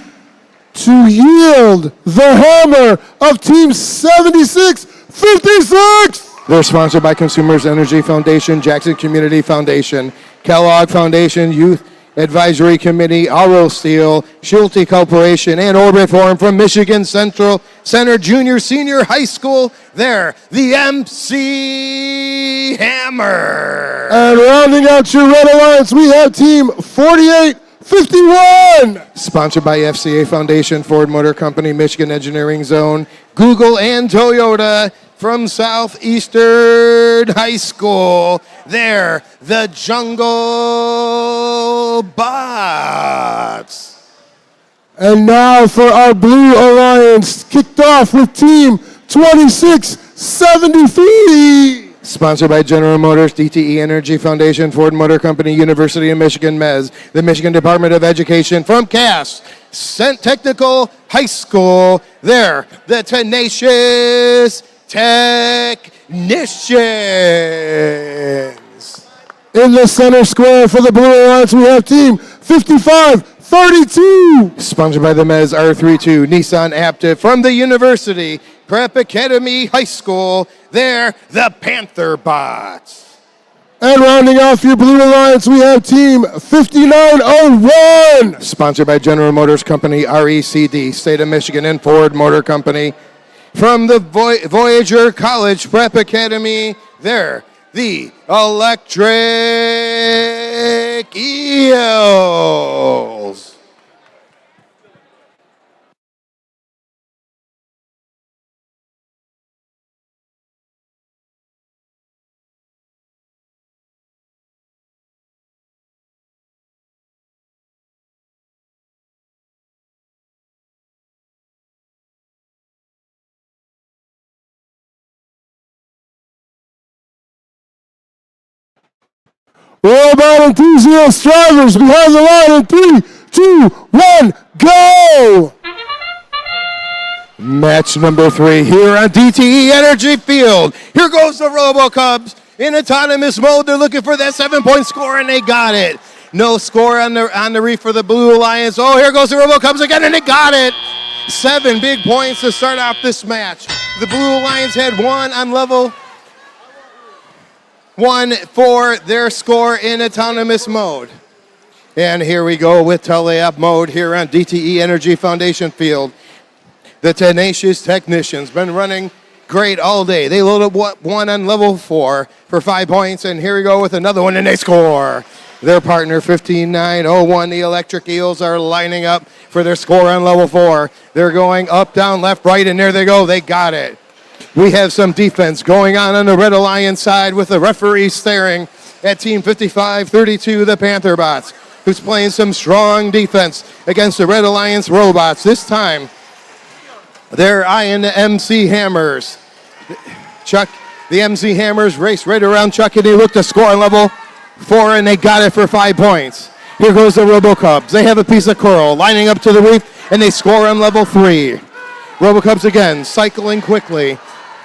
to yield the hammer of Team 7656. They're sponsored by Consumers Energy Foundation, Jackson Community Foundation, Kellogg Foundation, Youth Advisory Committee, Aro Steel, Schulte Corporation, and Orbit Forum from Michigan Central Center Junior Senior High School. They're the MC Hammer. And rounding out your Red Alliance, we have Team 4851. Sponsored by FCA Foundation, Ford Motor Company, Michigan Engineering Zone, Google, and Toyota. From Southeastern High School, they're the Jungle Bots. And now for our Blue Alliance, kicked off with Team 2673. Sponsored by General Motors, DTE Energy Foundation, Ford Motor Company, University of Michigan, MES, the Michigan Department of Education, from Cass Technical High School, they're the Tenacious Technicians. In the center square for the Blue Alliance, we have Team 5532. Sponsored by the MES R32 Nissan Aptiv from the University Prep Academy High School, they're the Panther Bots. And rounding off your Blue Alliance, we have Team 5901. Sponsored by General Motors Company, RECD, State of Michigan, and Ford Motor Company. From the Voyager College Prep Academy, they're the Electric Eels. Robot enthusiast drivers behind the line in 3, 2, 1, go! Match number 3 here on DTE Energy Field. Here goes the RoboCubs in autonomous mode. They're looking for that 7-point score, and they got it. No score on the reef for the Blue Alliance. Oh, here goes the RoboCubs again, and they got it. 7 big points to start off this match. The Blue Alliance had 1 on level 1 for their score in autonomous mode. And here we go with teleop mode here on DTE Energy Foundation Field. The Tenacious Technicians been running great all day. They loaded 1 on level 4 for 5 points, and here we go with another one, and they score. Their partner 15901, the Electric Eels, are lining up for their score on level 4. They're going up, down, left, right, and there they go. They got it. We have some defense going on the Red Alliance side with the referee staring at Team 5532, the Panther Bots, who's playing some strong defense against the Red Alliance Robots. This time, they're eyeing the MC Hammers. Chuck, the MC Hammers race right around Chuck, and they look to score on level 4, and they got it for 5 points. Here goes the RoboCubs. They have a piece of coral lining up to the reef, and they score on level 3. RoboCubs again, cycling quickly.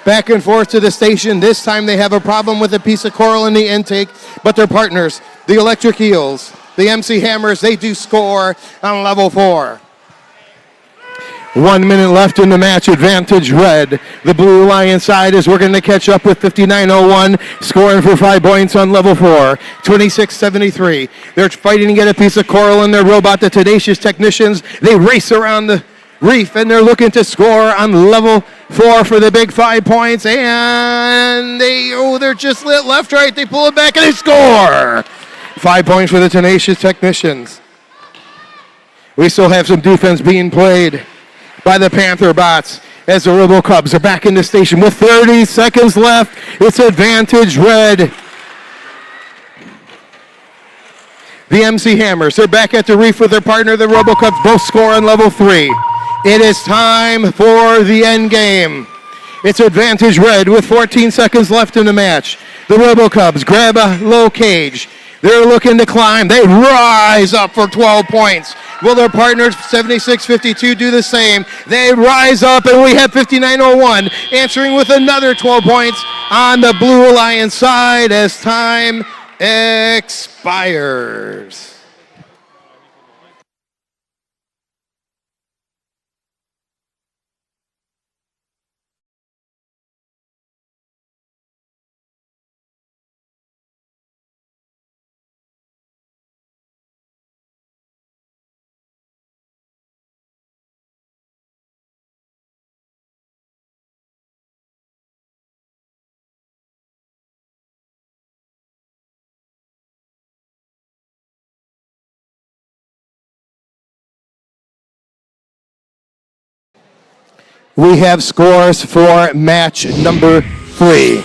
Back and forth to the station. This time they have a problem with a piece of coral in the intake, but their partners, the Electric Eels, the MC Hammers, they do score on level 4. 1 minute left in the match. Advantage red. The Blue Alliance side is working to catch up with 5901, scoring for 5 points on level 4. 2673. They're fighting to get a piece of coral in their robot. The Tenacious Technicians, they race around the reef, and they're looking to score on level 4 for the big 5 points, and they're just lit left, right. They pull it back, and they score. 5 points for the Tenacious Technicians. We still have some defense being played by the Panther Bots as the RoboCubs are back in the station with 30 seconds left. It's advantage red. The MC Hammers, they're back at the reef with their partner, the RoboCubs, both score on level 3. It is time for the end game. It's advantage red with 14 seconds left in the match. The RoboCubs grab a low cage. They're looking to climb. They rise up for 12 points. Will their partners 7652 do the same? They rise up, and we have 5901 answering with another 12 points on the Blue Alliance side as time expires. We have scores for match number 3.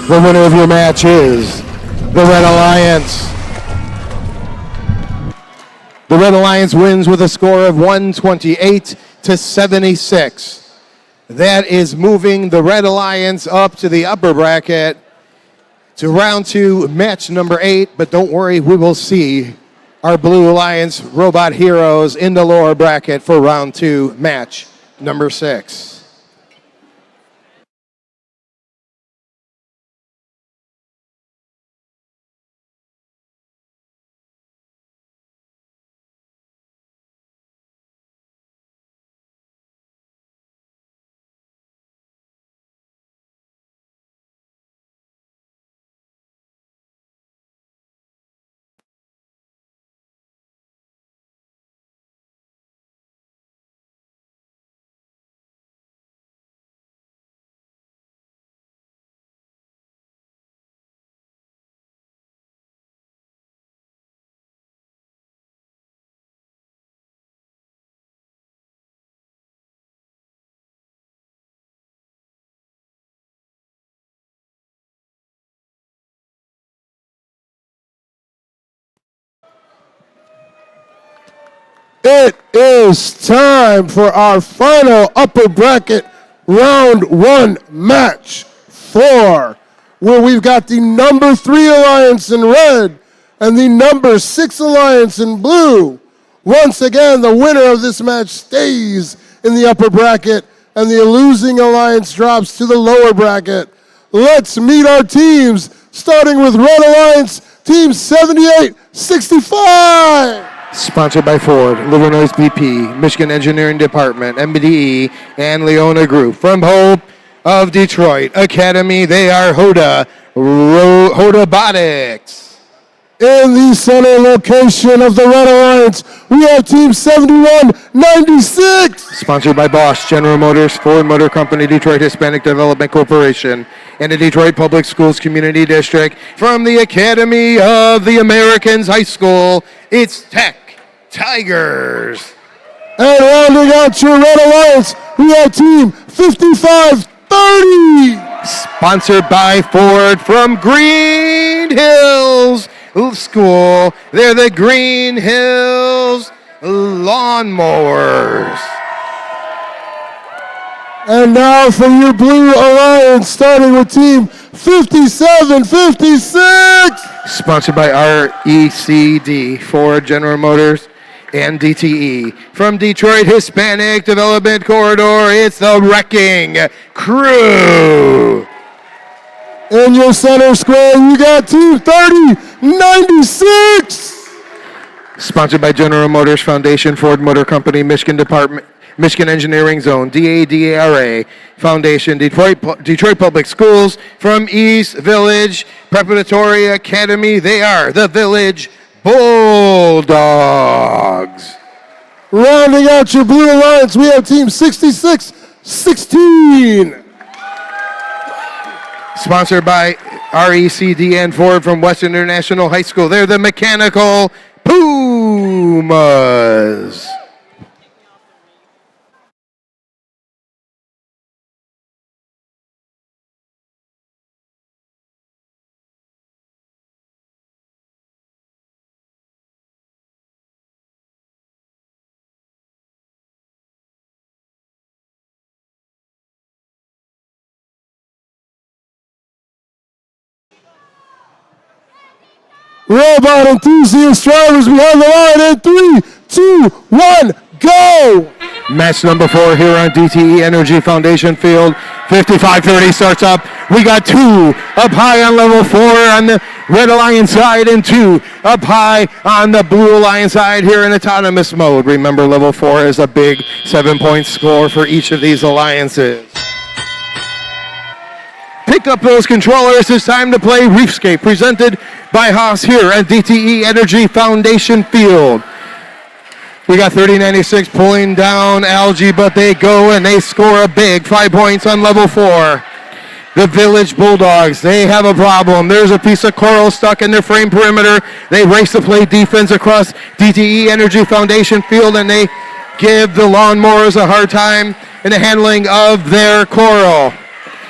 The winner of your match is the Red Alliance. The Red Alliance wins with a score of 128 to 76. That is moving the Red Alliance up to the upper bracket to round 2, match number 8. But don't worry, we will see our Blue Alliance Robot Heroes in the lower bracket for round 2, match number 6. It is time for our final upper bracket round 1 match 4, where we've got the number 3 alliance in red and the number 6 alliance in blue. Once again, the winner of this match stays in the upper bracket and the losing alliance drops to the lower bracket. Let's meet our teams, starting with Red Alliance, Team 7865. Sponsored by Ford, Illinois BP, Michigan Engineering Department, MBDE, and Leona Group. From Hope of Detroit Academy, they are Robotics. In the center location of the Red Alliance, we have Team 7196. Sponsored by Bosch, General Motors, Ford Motor Company, Detroit Hispanic Development Corporation, and the Detroit Public Schools Community District. From the Academy of the Americans High School, it's Tech Tigers. And rounding out your Red Alliance, we have Team 5530. Sponsored by Ford from Green Hills School. They're the Green Hills Lawnmowers. And now for your Blue Alliance, starting with Team 5756. Sponsored by RECD, Ford, General Motors, and DTE. From Detroit Hispanic Development Corridor, it's the Wrecking Crew. In your center square, you got Team 3096. Sponsored by General Motors Foundation, Ford Motor Company, Michigan Department, Michigan Engineering Zone, DADARA Foundation, Detroit Public Schools. From East Village Preparatory Academy, they are the Village Bulldogs. Rounding out your Blue Alliance, we have Team 6616. Sponsored by RECD and Ford from Western International High School. They're the Mechanical Pumas. Robot enthusiast drivers behind the line in 3, 2, 1, go! Match number 4 here on DTE Energy Foundation Field. 55-30 starts up. We got 2 up high on level 4 on the Red Alliance side and 2 up high on the Blue Alliance side here in autonomous mode. Remember, level 4 is a big 7-point score for each of these alliances. Pick up those controllers. It's time to play Reefscape, presented by Haas here at DTE Energy Foundation Field. We got 3096 pulling down Algae, but they go and they score a big 5 points on level 4. The Village Bulldogs, they have a problem. There's a piece of coral stuck in their frame perimeter. They race to play defense across DTE Energy Foundation Field, and they give the Lawnmowers a hard time. in the handling of their coral.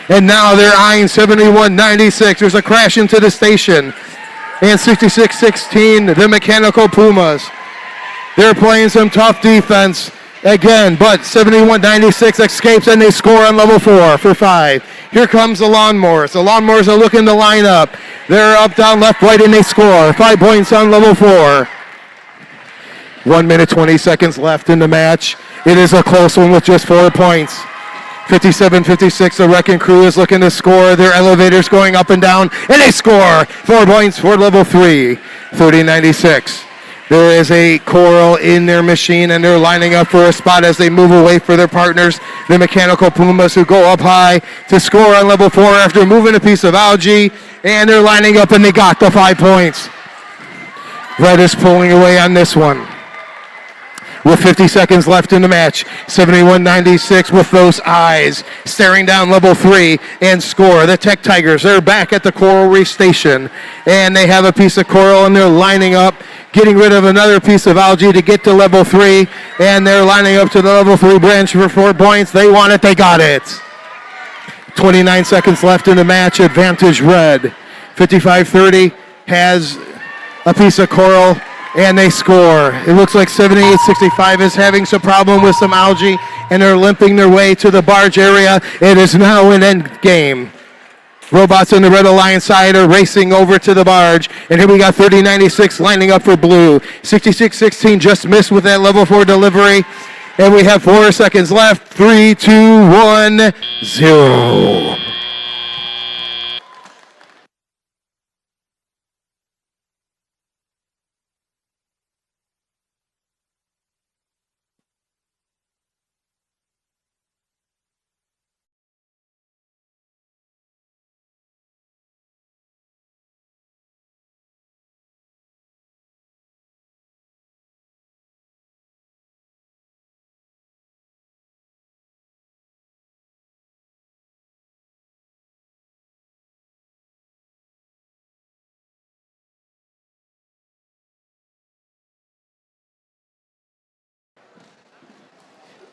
And now they're eyeing 71-96. There's a crash into the station. And 66-16, the Mechanical Pumas. They're playing some tough defense again, but 71-96 escapes and they score on level 4 for 5. Here comes the Lawnmowers. The Lawnmowers are looking to line up. They're up, down, left, right, and they score. 5 points on level 4. 1 minute, 20 seconds left in the match. It is a close one with just 4 points. 57-56, the Wrecking Crew is looking to score. Their elevators going up and down, and they score. 4 points for level 3, 30-96. There is a coral in their machine, and they're lining up for a spot as they move away for their partners, the Mechanical Pumas, who go up high to score on level 4 after moving a piece of algae, and they're lining up, and they got the 5 points. Red is pulling away on this one. With 50 seconds left in the match, 71-96 with those eyes staring down level 3 and score. The Tech Tigers, they're back at the Coral Reef Station, and they have a piece of coral, and they're lining up, getting rid of another piece of algae to get to level 3, and they're lining up to the level 3 branch for 4 points. They want it, they got it. 29 seconds left in the match, advantage Red. 55-30 has a piece of coral, and they score. It looks like 78-65 is having some problem with some algae, and they're limping their way to the barge area. It is now an end game. Robots on the Red Alliance side are racing over to the barge, and here we got 30-96 lining up for blue. 66-16 just missed with that level 4 delivery, and we have 4 seconds left. 3, 2, 1, 0.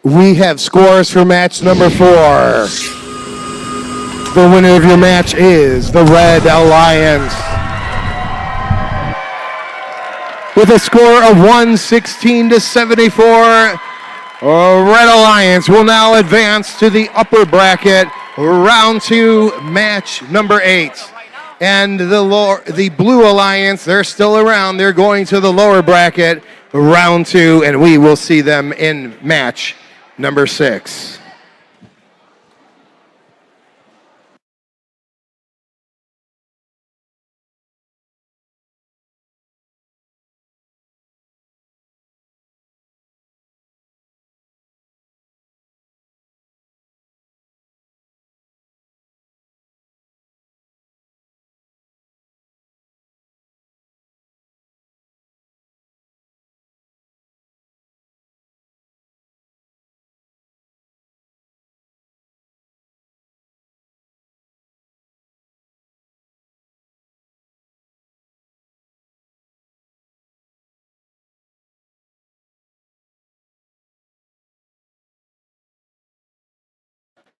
We have scores for match number 4. The winner of your match is the Red Alliance. With a score of 116-74, Red Alliance will now advance to the upper bracket, round 2, match number 8. And the Blue Alliance, they're still around. They're going to the lower bracket, round 2, and we will see them in match number 6.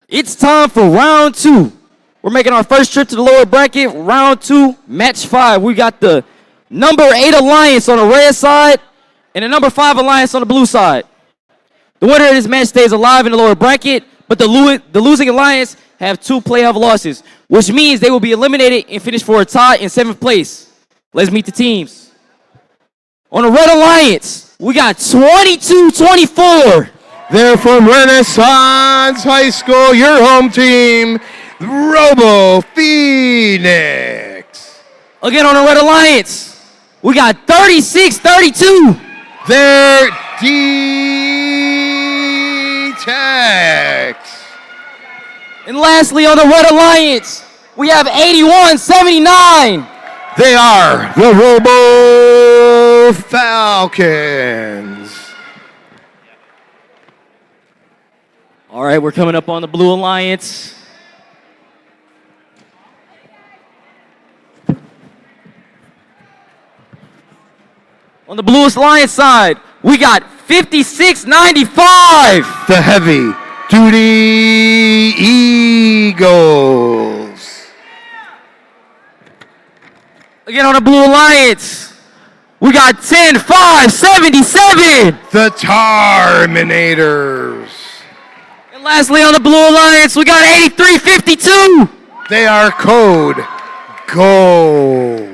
It's time for round 2. We're making our first trip to the lower bracket, round 2, match 5. We got the number 8 Alliance on the red side and the number 5 Alliance on the blue side. The winner of this match stays alive in the lower bracket, but the losing Alliance have 2 playoff losses, which means they will be eliminated and finish for a tie in 7th place. Let's meet the teams. On the Red Alliance, we got 22-24. They're from Renaissance High School, your home team, Robo Phoenix. Again on the Red Alliance, we got 36-32. They're D-Tex. And lastly on the Red Alliance, we have 81-79. They are the Robo Falcons. All right, we're coming up on the Blue Alliance. On the Blue Alliance side, we got 56-95. The heavy Duty Eagles. Again on the Blue Alliance, we got 10-5-77. The Terminators. And lastly on the Blue Alliance, we got 83-52. They are code gold.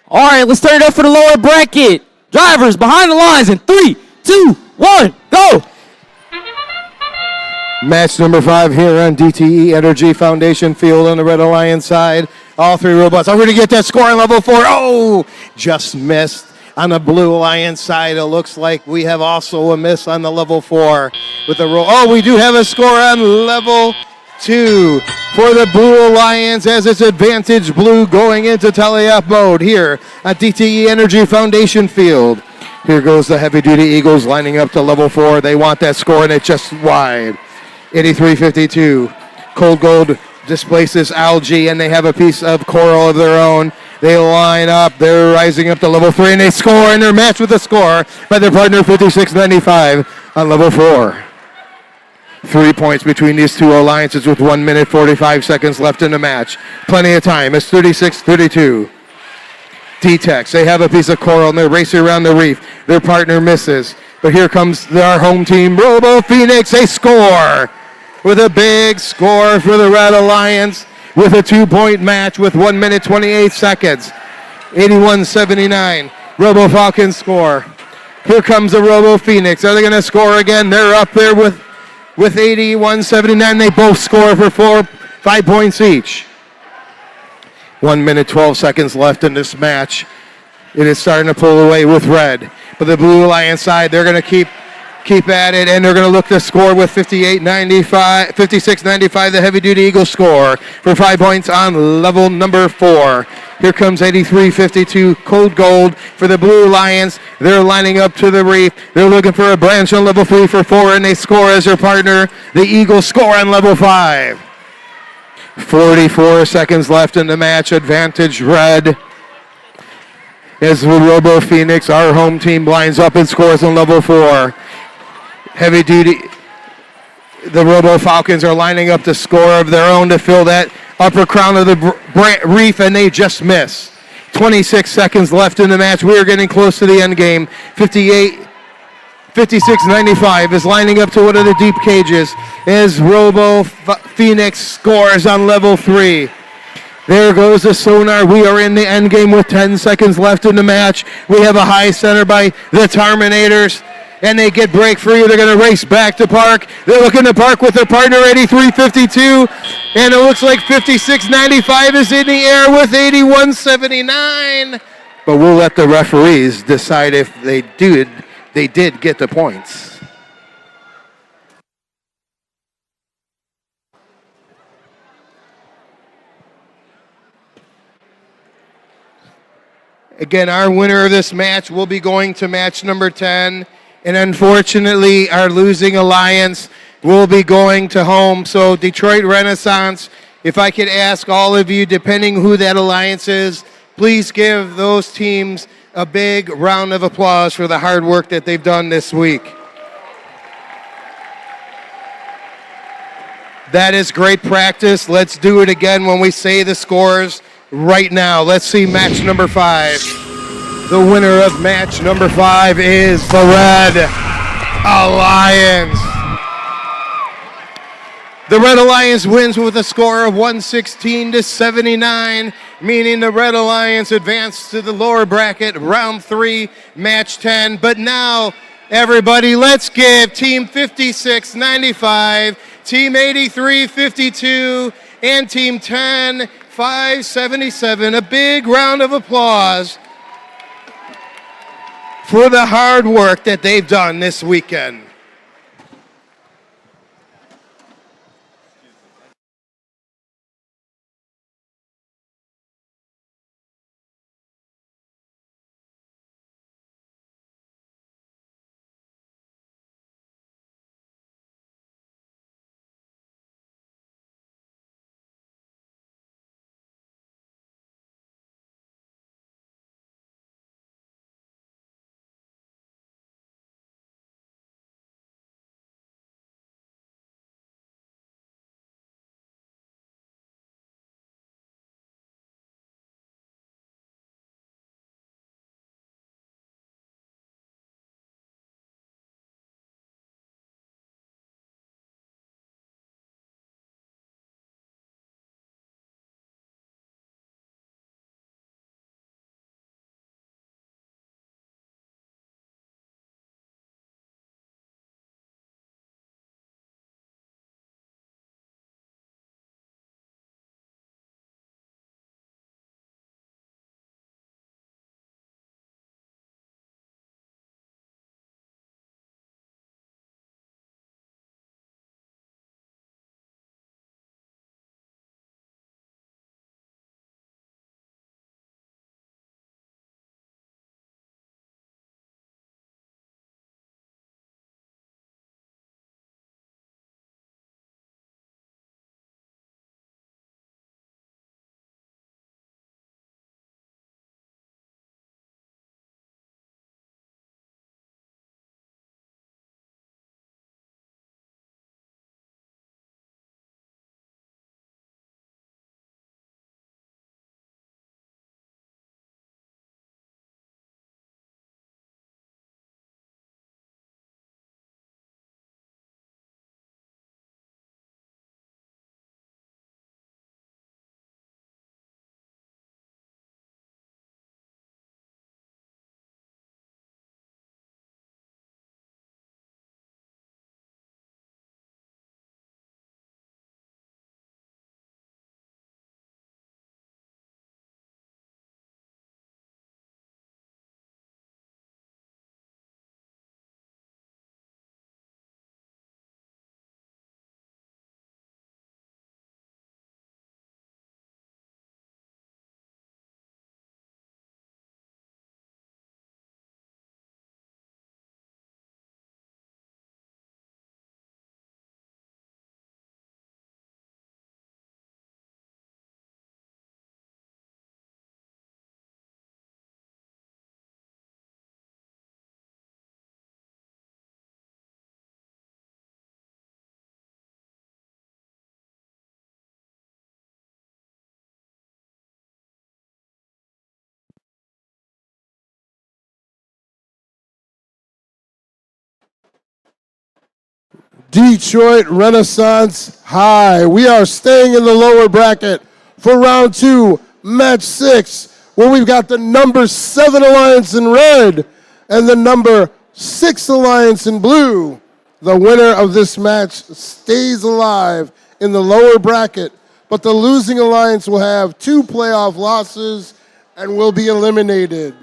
All right, let's turn it up for the lower bracket. Drivers behind the lines in 3, 2, 1, go. Match number 5 here on DTE Energy Foundation Field on the Red Alliance side. All three robots are going to get that score on level 4. Oh, just missed. On the Blue Alliance side, it looks like we have also a miss on the level 4 with the roll. Oh, we do have a score on level 2 for the Blue Alliance as it's advantage blue going into tele-up mode here at DTE Energy Foundation Field. Here goes the heavy-duty Eagles lining up to level 4. They want that score, and it's just wide. 83-52. Cold Gold displaces Algae, and they have a piece of coral of their own. They line up. They're rising up to level 3, and they score, and they're matched with a score by their partner 56-95 on level 4. 3 points between these two alliances with 1 minute 45 seconds left in the match. Plenty of time. It's 36-32. D-Tex, they have a piece of coral and they're racing around the reef. Their partner misses. But here comes our home team, Robo Phoenix. They score with a big score for the Red Alliance with a 2-point match with 1 minute 28 seconds. 81-79. Robo Falcons score. Here comes the Robo Phoenix. Are they going to score again? They're up there with 81-79. They both score for 5 points each. 1 minute 12 seconds left in this match. It is starting to pull away with red. But the Blue Alliance side, they're going to keep at it, and they're going to look to score with 56-95, the heavy-duty Eagles score for 5 points on level number 4. Here comes 83-52, Cold Gold for the Blue Alliance. They're lining up to the reef. They're looking for a branch on level 3 for 4, and they score as their partner. The Eagles score on level 5. 44 seconds left in the match. Advantage red. As the Robo Phoenix, our home team, lines up and scores on level 4. Heavy duty, the Robo Falcons are lining up to score of their own to fill that upper crown of the reef, and they just miss. 26 seconds left in the match. We are getting close to the end game. 56-95 is lining up to one of the deep cages as Robo Phoenix scores on level 3. There goes the sonar. We are in the end game with 10 seconds left in the match. We have a high center by the Terminators, and they get break free. They're going to race back to park. They're looking to park with their partner, 83-52, and it looks like 56-95 is in the air with 81-79. But we'll let the referees decide if they did get the points. Again, our winner of this match will be going to match number 10. And unfortunately, our losing alliance will be going to home. So Detroit Renaissance, if I could ask all of you, depending who that alliance is, please give those teams a big round of applause for the hard work that they've done this week. That is great practice. Let's do it again when we say the scores right now. Let's see match number 5. The winner of match number 5 is the Red Alliance. The Red Alliance wins with a score of 116-79, meaning the Red Alliance advanced to the lower bracket, round 3, match 10. But now Everybody, let's give Team 5695, Team 8352, and Team 10577 a big round of applause for the hard work that they've done this weekend. Detroit Renaissance High. We are staying in the lower bracket for round 2, match 6, where we've got the number 7 Alliance in red and the number 6 Alliance in blue. The winner of this match stays alive in the lower bracket, but the losing Alliance will have 2 playoff losses and will be eliminated,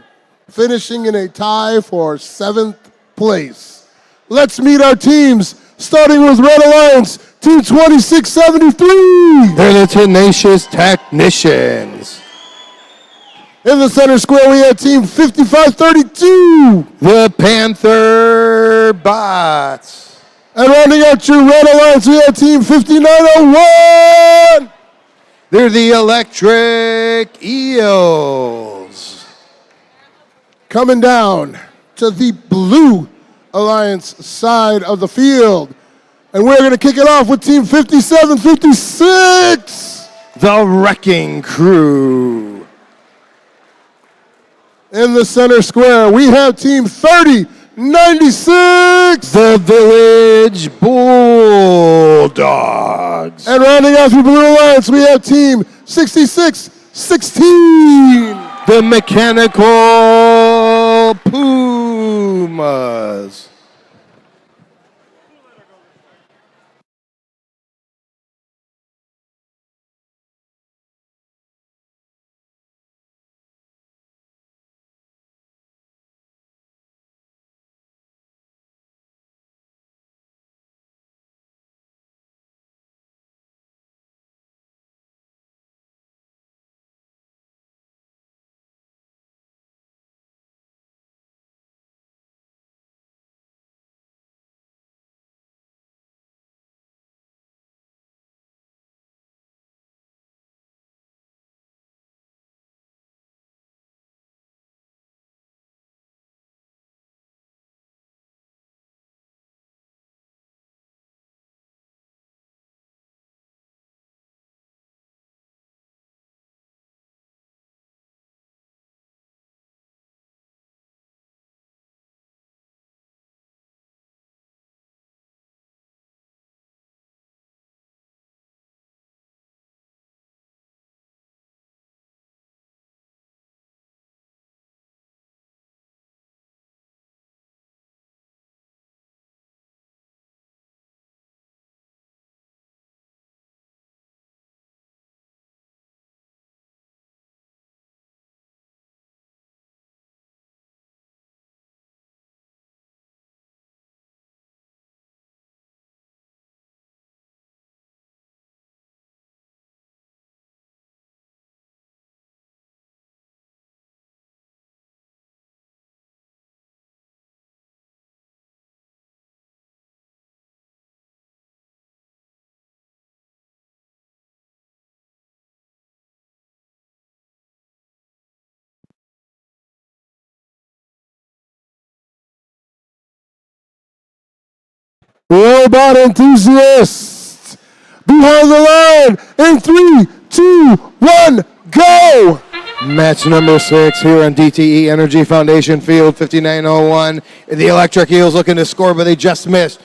finishing in a tie for 7th place. Let's meet our teams. Starting with Red Alliance, Team 2673. They're the Tenacious Technicians. In the center square, we have Team 5532. The Panther Bots. And rounding out your Red Alliance, we have Team 5901. They're the Electric Eels. Coming down to the Blue Alliance side of the field. And we're going to kick it off with Team 5756. The Wrecking Crew. In the center square, we have Team 3096. The Village Bulldogs. And rounding out the Blue Alliance, we have Team 6616. The Mechanical Pumas. Robot enthusiasts, behind the line in 3, 2, 1, go! Match number 6 here on DTE Energy Foundation Field, 5901. The Electric Eels looking to score, but they just missed.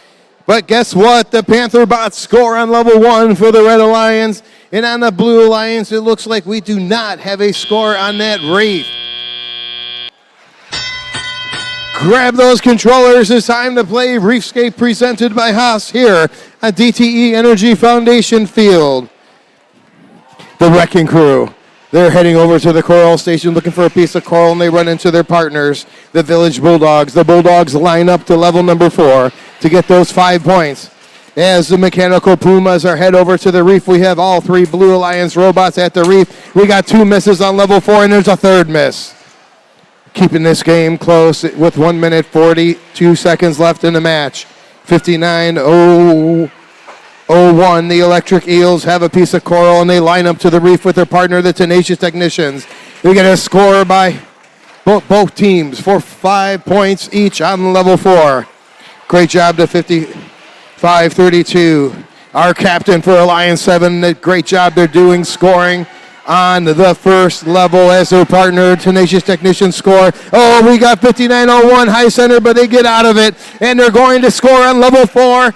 But guess what? The Panther Bots score on level 1 for the Red Alliance. And on the Blue Alliance, it looks like we do not have a score on that reef. Grab those controllers. It's time to play Reefscape presented by Haas here at DTE Energy Foundation Field. The Wrecking Crew. They're heading over to the coral station looking for a piece of coral, and they run into their partners, the Village Bulldogs. The Bulldogs line up to level number 4 to get those 5 points. As the Mechanical Pumas are head over to the reef, we have all 3 Blue Alliance robots at the reef. We got 2 misses on level 4, and there's a 3rd miss. Keeping this game close with 1 minute 42 seconds left in the match. 59-01, the Electric Eels have a piece of coral, and they line up to the reef with their partner, the Tenacious Technicians. We get a score by both teams for 5 points each on level 4. Great job to 55-32. Our captain for Alliance 7, great job they're doing scoring on the first level as their partner, Tenacious Technicians, score. Oh, we got 59-01 high center, but they get out of it, and they're going to score on level 4.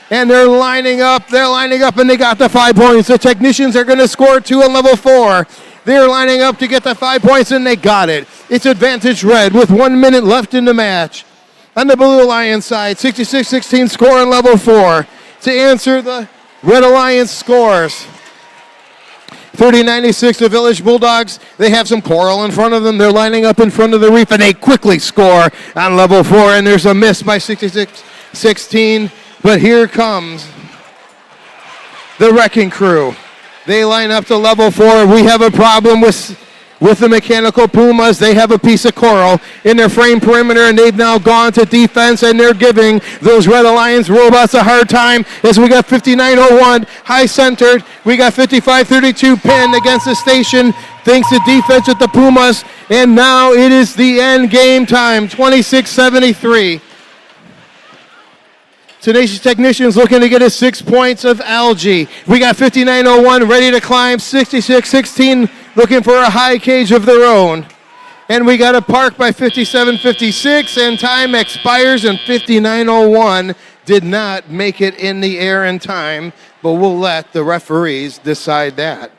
And they're lining up, and they got the 5 points. The Technicians are going to score 2 on level 4. They're lining up to get the 5 points, and they got it. It's advantage red with 1 minute left in the match. On the Blue Alliance side, 66-16 score on level 4. To answer the Red Alliance scores, 30-96, the Village Bulldogs, they have some coral in front of them. They're lining up in front of the reef, and they quickly score on level 4, and there's a miss by 66-16. But here comes the Wrecking Crew. They line up to level 4. We have a problem with the Mechanical Pumas. They have a piece of coral in their frame perimeter, and they've now gone to defense, and they're giving those Red Alliance robots a hard time as we got 59-01 high centered. We got 55-32 pinned against the station thanks to defense with the Pumas, and now it is the end game time, 26-73. Tenacious Technicians looking to get us 6 points of algae. We got 59-01 ready to climb, 66-16 looking for a high cage of their own. And we got a park by 57-56, and time expires, and 59-01 did not make it in the air in time, but we'll let the referees decide that.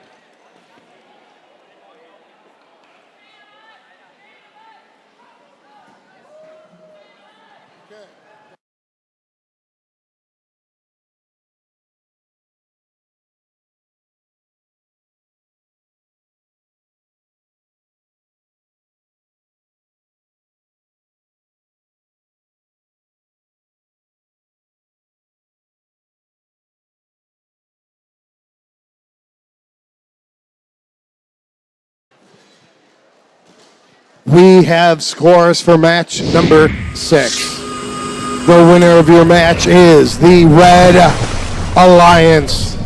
We have scores for match number 6. The winner of your match is the Red Alliance.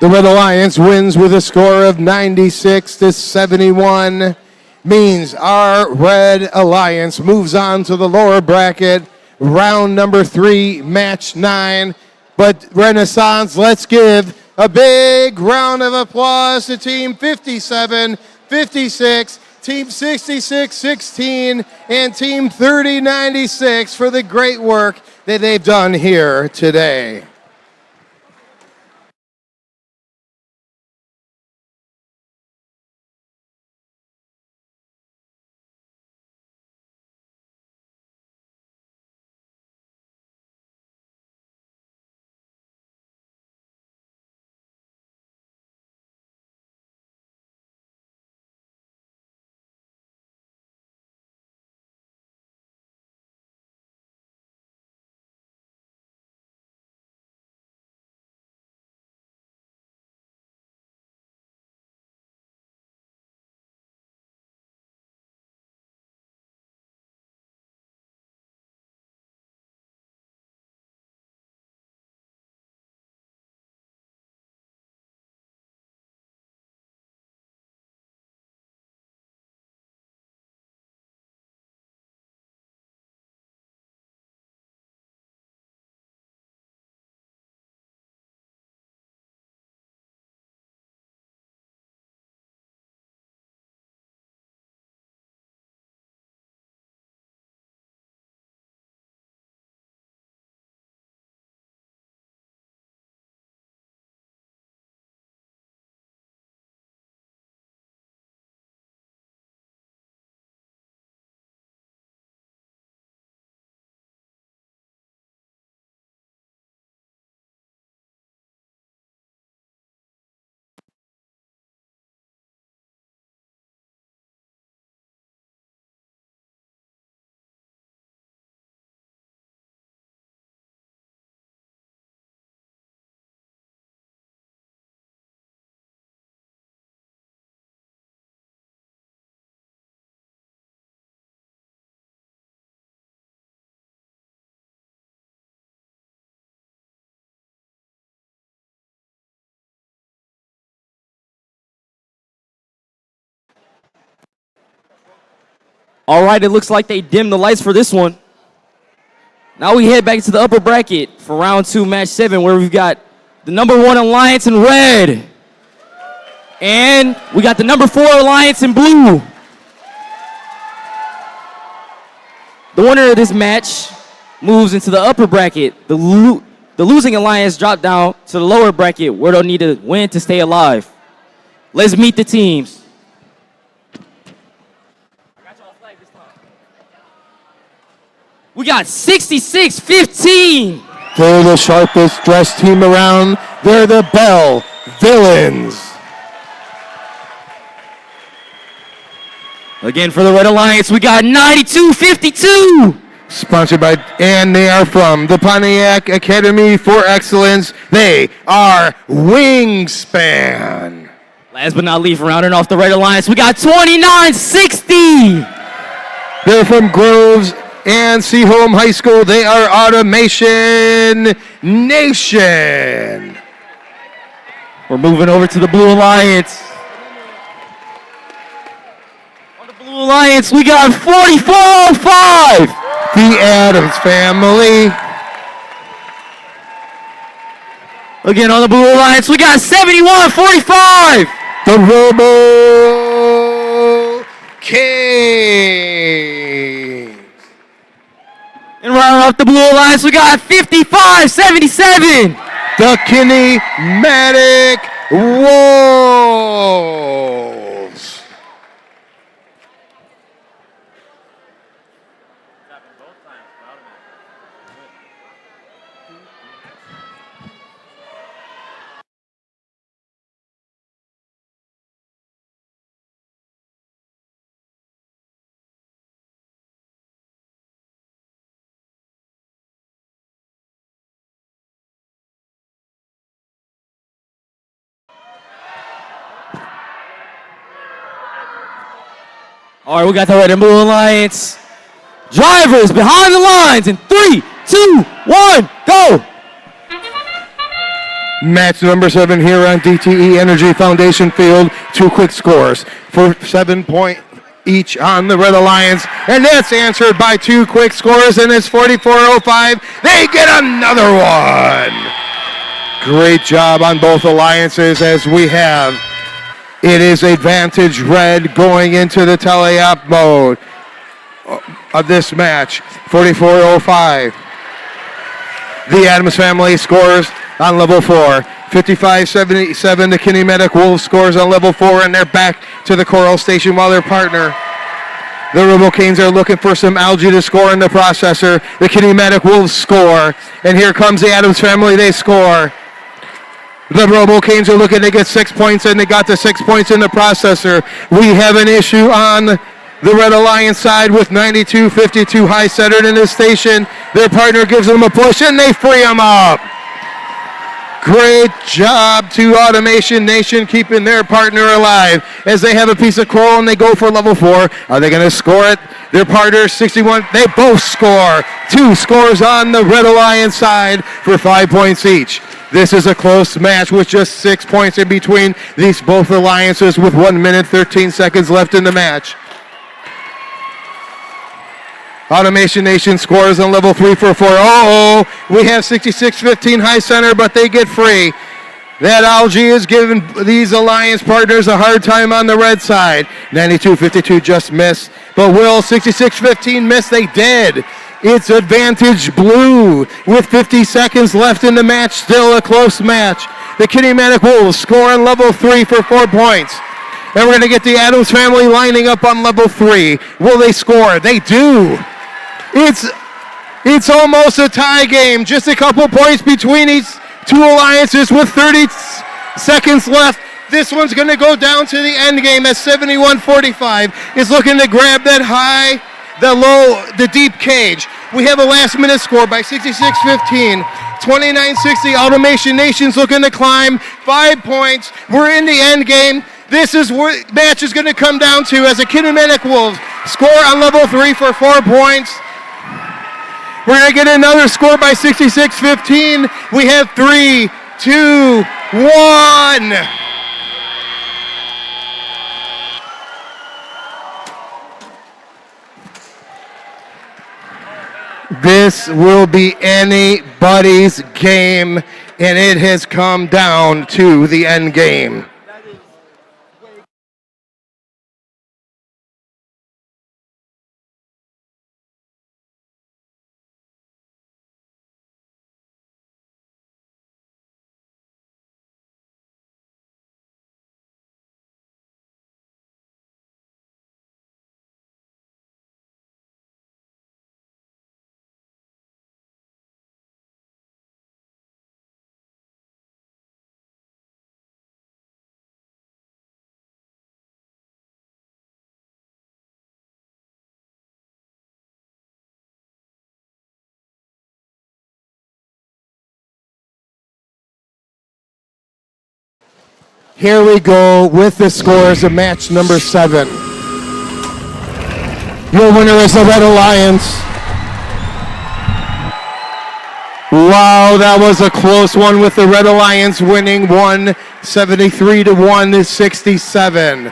The Red Alliance wins with a score of 96-71. Means our Red Alliance moves on to the lower bracket, round number 3, match 9. But Renaissance, let's give a big round of applause to Team 57-56, Team 66-16, and Team 30-96 for the great work that they've done here today. All right, it looks like they dimmed the lights for this one. Now we head back to the upper bracket for round 2, match 7, where we've got the number 1 alliance in red. And we got the number 4 alliance in blue. The winner of this match moves into the upper bracket. The losing alliance dropped down to the lower bracket where they'll need to win to stay alive. Let's meet the teams. We got 66-15. They're the sharpest dressed team around. They're the Bell Villains. Again, for the Red Alliance, we got 92-52. Sponsored by, and they are from the Pontiac Academy for Excellence. They are Wingspan. Last but not least, rounding off the Red Alliance, we got 29-60. They're from Groves and Seaholm High School. They are Automation Nation. We're moving over to the Blue Alliance. On the Blue Alliance, we got 44-05. The Adams family. Again, on the Blue Alliance, we got 71-45. The Robo Kings. And rounding off the Blue Alliance, we got 55-77. The Kinematic Wolves. All right, we got the Red and Blue Alliance. Drivers behind the lines in 3, 2, 1, go. Match number 7 here on DTE Energy Foundation Field. 2 quick scores for 7 point each on the Red Alliance. And that's answered by 2 quick scores, and it's 44-05. They get another one. Great job on both alliances as we have. It is Advantage Red going into the teleop mode of this match. 44-05. The Adams family scores on level 4. 55-77, the Kinematic Wolves scores on level 4, and they're back to the Coral Station while their partner, the Robocanes, are looking for some algae to score in the processor. The Kinematic Wolves score, and here comes the Adams family, they score. The Robocanes are looking to get 6 points, and they got the 6 points in the processor. We have an issue on the Red Alliance side with 92-52 high centered in this station. Their partner gives them a push, and they free them up. Great job to Automation Nation keeping their partner alive as they have a piece of coral and they go for level 4. Are they going to score it? Their partner, 61, they both score. 2 scores on the Red Alliance side for 5 points each. This is a close match with just 6 points in between these both alliances with 1 minute, 13 seconds left in the match. Automation Nation scores on level 3 for 4. We have 66-15 high center, but they get free. That algae is giving these alliance partners a hard time on the red side. 92-52 just missed, but will 66-15 miss? They did. It's Advantage Blue with 50 seconds left in the match. Still a close match. The Kinematic Wolves score on level 3 for 4 points. And we're going to get the Adams family lining up on level 3. Will they score? They do. It's almost a tie game. Just a couple points between each 2 alliances with 30 seconds left. This one's going to go down to the end game as 71-45 is looking to grab that high, the low, the deep cage. We have a last minute score by 66-15. 29-60, Automation Nation's looking to climb 5 points. We're in the end game. This is what match is going to come down to as a Kinematic Wolves score on level 3 for 4 points. We're going to get another score by 66-15. We have 3, 2, 1. This will be anybody's game, and it has come down to the end game. Here we go with the scores of match number 7. Your winner is the Red Alliance. Wow, that was a close one with the Red Alliance winning 173 to 167.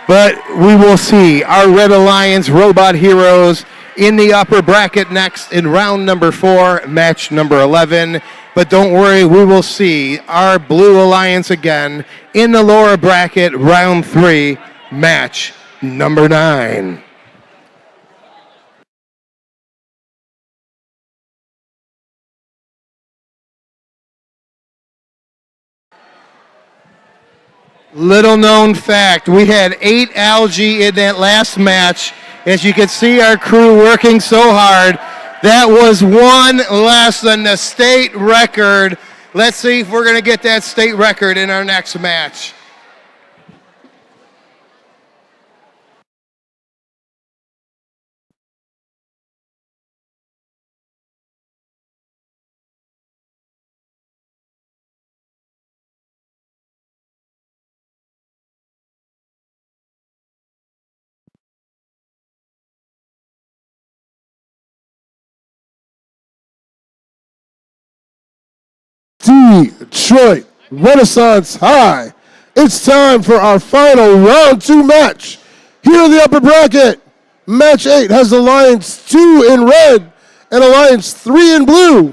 But we will see our Red Alliance Robot Heroes in the upper bracket next in round number 4, match number 11. But don't worry, we will see our Blue Alliance again in the lower bracket, round 3, match number 9. Little known fact, we had 8 algae in that last match. As you can see our crew working so hard. That was one less than the state record. Let's see if we're going to get that state record in our next match. Detroit Renaissance High. It's time for our final round 2 match. Here in the upper bracket, match 8 has Alliance 2 in red and Alliance 3 in blue.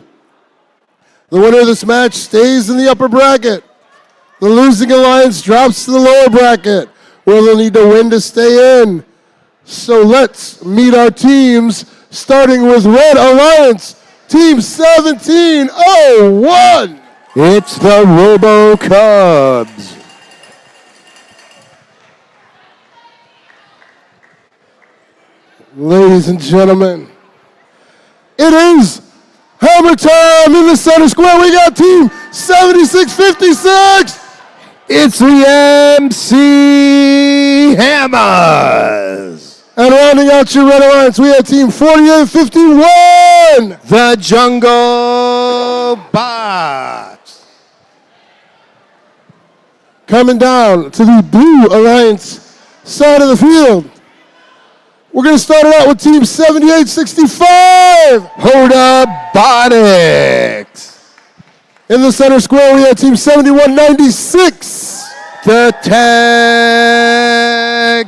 The winner of this match stays in the upper bracket. The losing alliance drops to the lower bracket, where they'll need to win to stay in. So let's meet our teams, starting with Red Alliance, Team 1701. It's the Robo Cubs. Ladies and gentlemen, it is hammer time in the center square. We got Team 7656. It's the MC Hammers. And rounding out your Red Alliance, we have Team 4851. The Jungle Bots. Coming down to the Blue Alliance side of the field, we're going to start it out with Team 7865. Robotics. In the center square, we have Team 7196. The Tag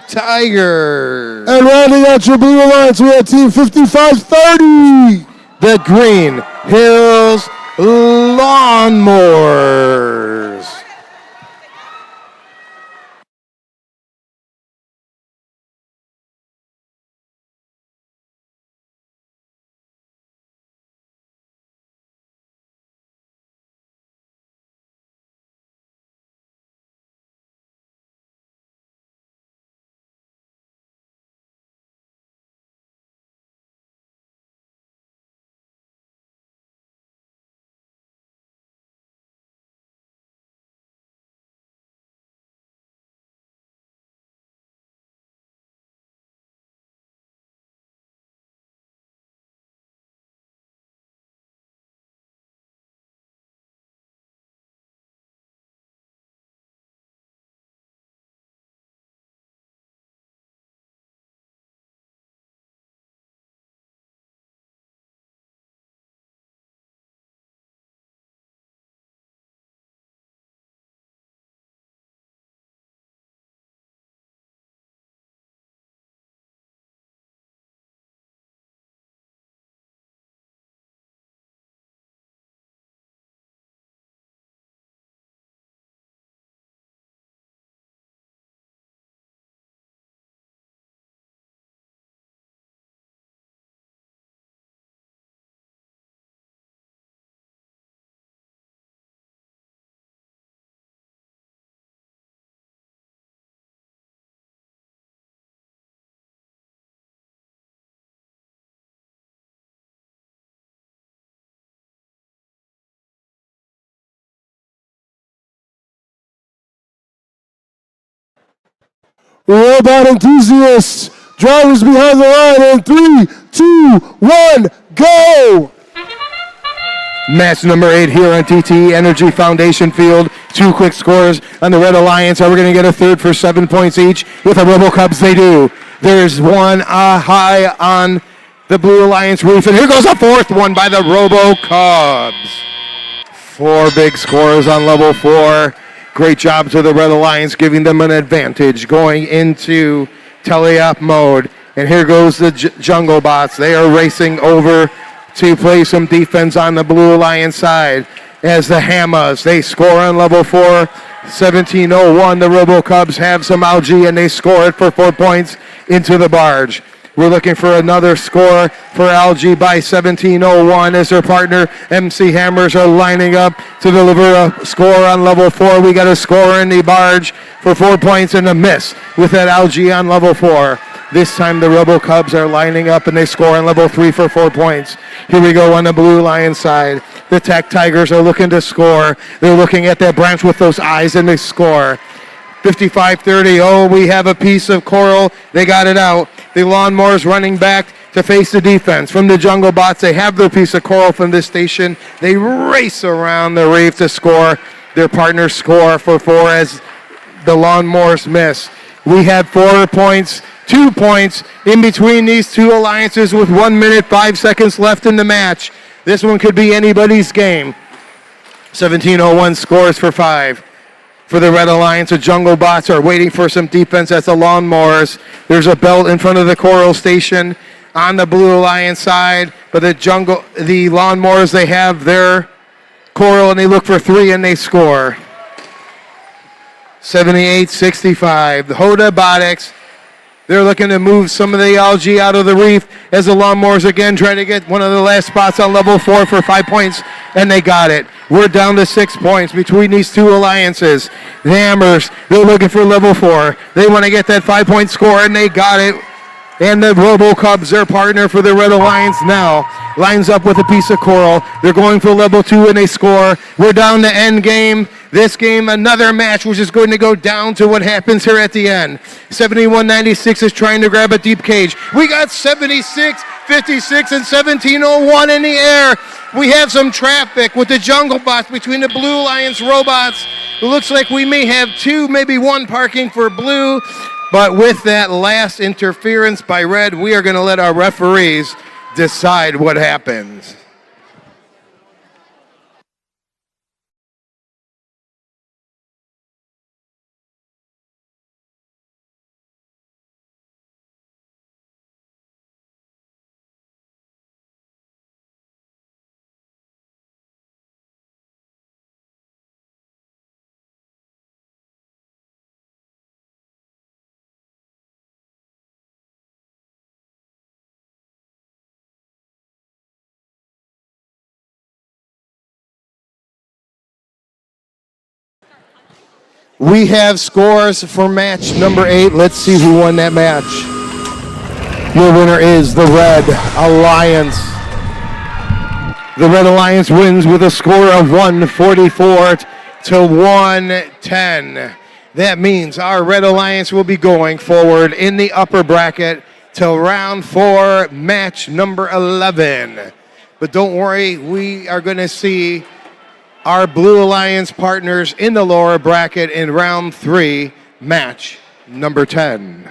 Tigers. And rounding out your Blue Alliance, we have Team 5530. The Green Hills Lawnmowers. Robot enthusiasts, drivers behind the line in 3, 2, 1, go! Match number 8 here on DTE Energy Foundation Field. 2 quick scores on the Red Alliance. Are we going to get a third for 7 points each? With the Robo Cubs, they do. There's one high on the Blue Alliance roof. And here goes a fourth one by the Robo Cubs. 4 big scores on level 4. Great job to the Red Alliance, giving them an advantage going into teleop mode. And here goes the Jungle Bots. They are racing over to play some defense on the Blue Alliance side. As the Hammers, they score on level 4. 1701, the Robo Cubs have some algae and they score it for 4 points into the barge. We're looking for another score for algae by 1701 as their partner MC Hammers are lining up to deliver a score on level 4. We got a score in the barge for 4 points and a miss with that algae on level 4. This time the Robo Cubs are lining up and they score on level 3 for 4 points. Here we go on the Blue Lion side. The Tech Tigers are looking to score. They're looking at that branch with those eyes and they score. 55-30, oh, we have a piece of coral. They got it out. The Lawnmowers running back to face the defense. From the Jungle Bots, they have their piece of coral from this station. They race around the reef to score. Their partners score for 4 as the Lawnmowers miss. We had 4 points, 2 points in between these two alliances with 1 minute, 5 seconds left in the match. This one could be anybody's game. 1701 scores for 5. For the Red Alliance, the Jungle Bots are waiting for some defense as the Lawnmowers. There's a belt in front of the Coral Station on the Blue Alliance side, but the Lawnmowers, they have their Coral and they look for 3 and they score. 78-65. The Robotics, they're looking to move some of the algae out of the reef as the Lawnmowers again try to get one of the last spots on level 4 for 5 points, and they got it. We're down to 6 points between these two alliances. The Hammers, they're looking for level 4. They want to get that 5-point score, and they got it. And the Robo Cubs, their partner for the Red Alliance now, lines up with a piece of coral. They're going for level 2, and they score. We're down to end game. This game, another match, which is going to go down to what happens here at the end. 71-96 is trying to grab a deep cage. We got 76-56 and 1701 in the air. We have some traffic with the Jungle Bots between the Blue Alliance robots. It looks like we may have 2, maybe 1 parking for blue. But with that last interference by red, we are going to let our referees decide what happens. We have scores for match number 8. Let's see who won that match. Your winner is the Red Alliance. The Red Alliance wins with a score of 144 to 110. That means our Red Alliance will be going forward in the upper bracket till round 4, match number 11. But don't worry, we are going to see our Blue Alliance partners in the lower bracket in round 3, match number 10.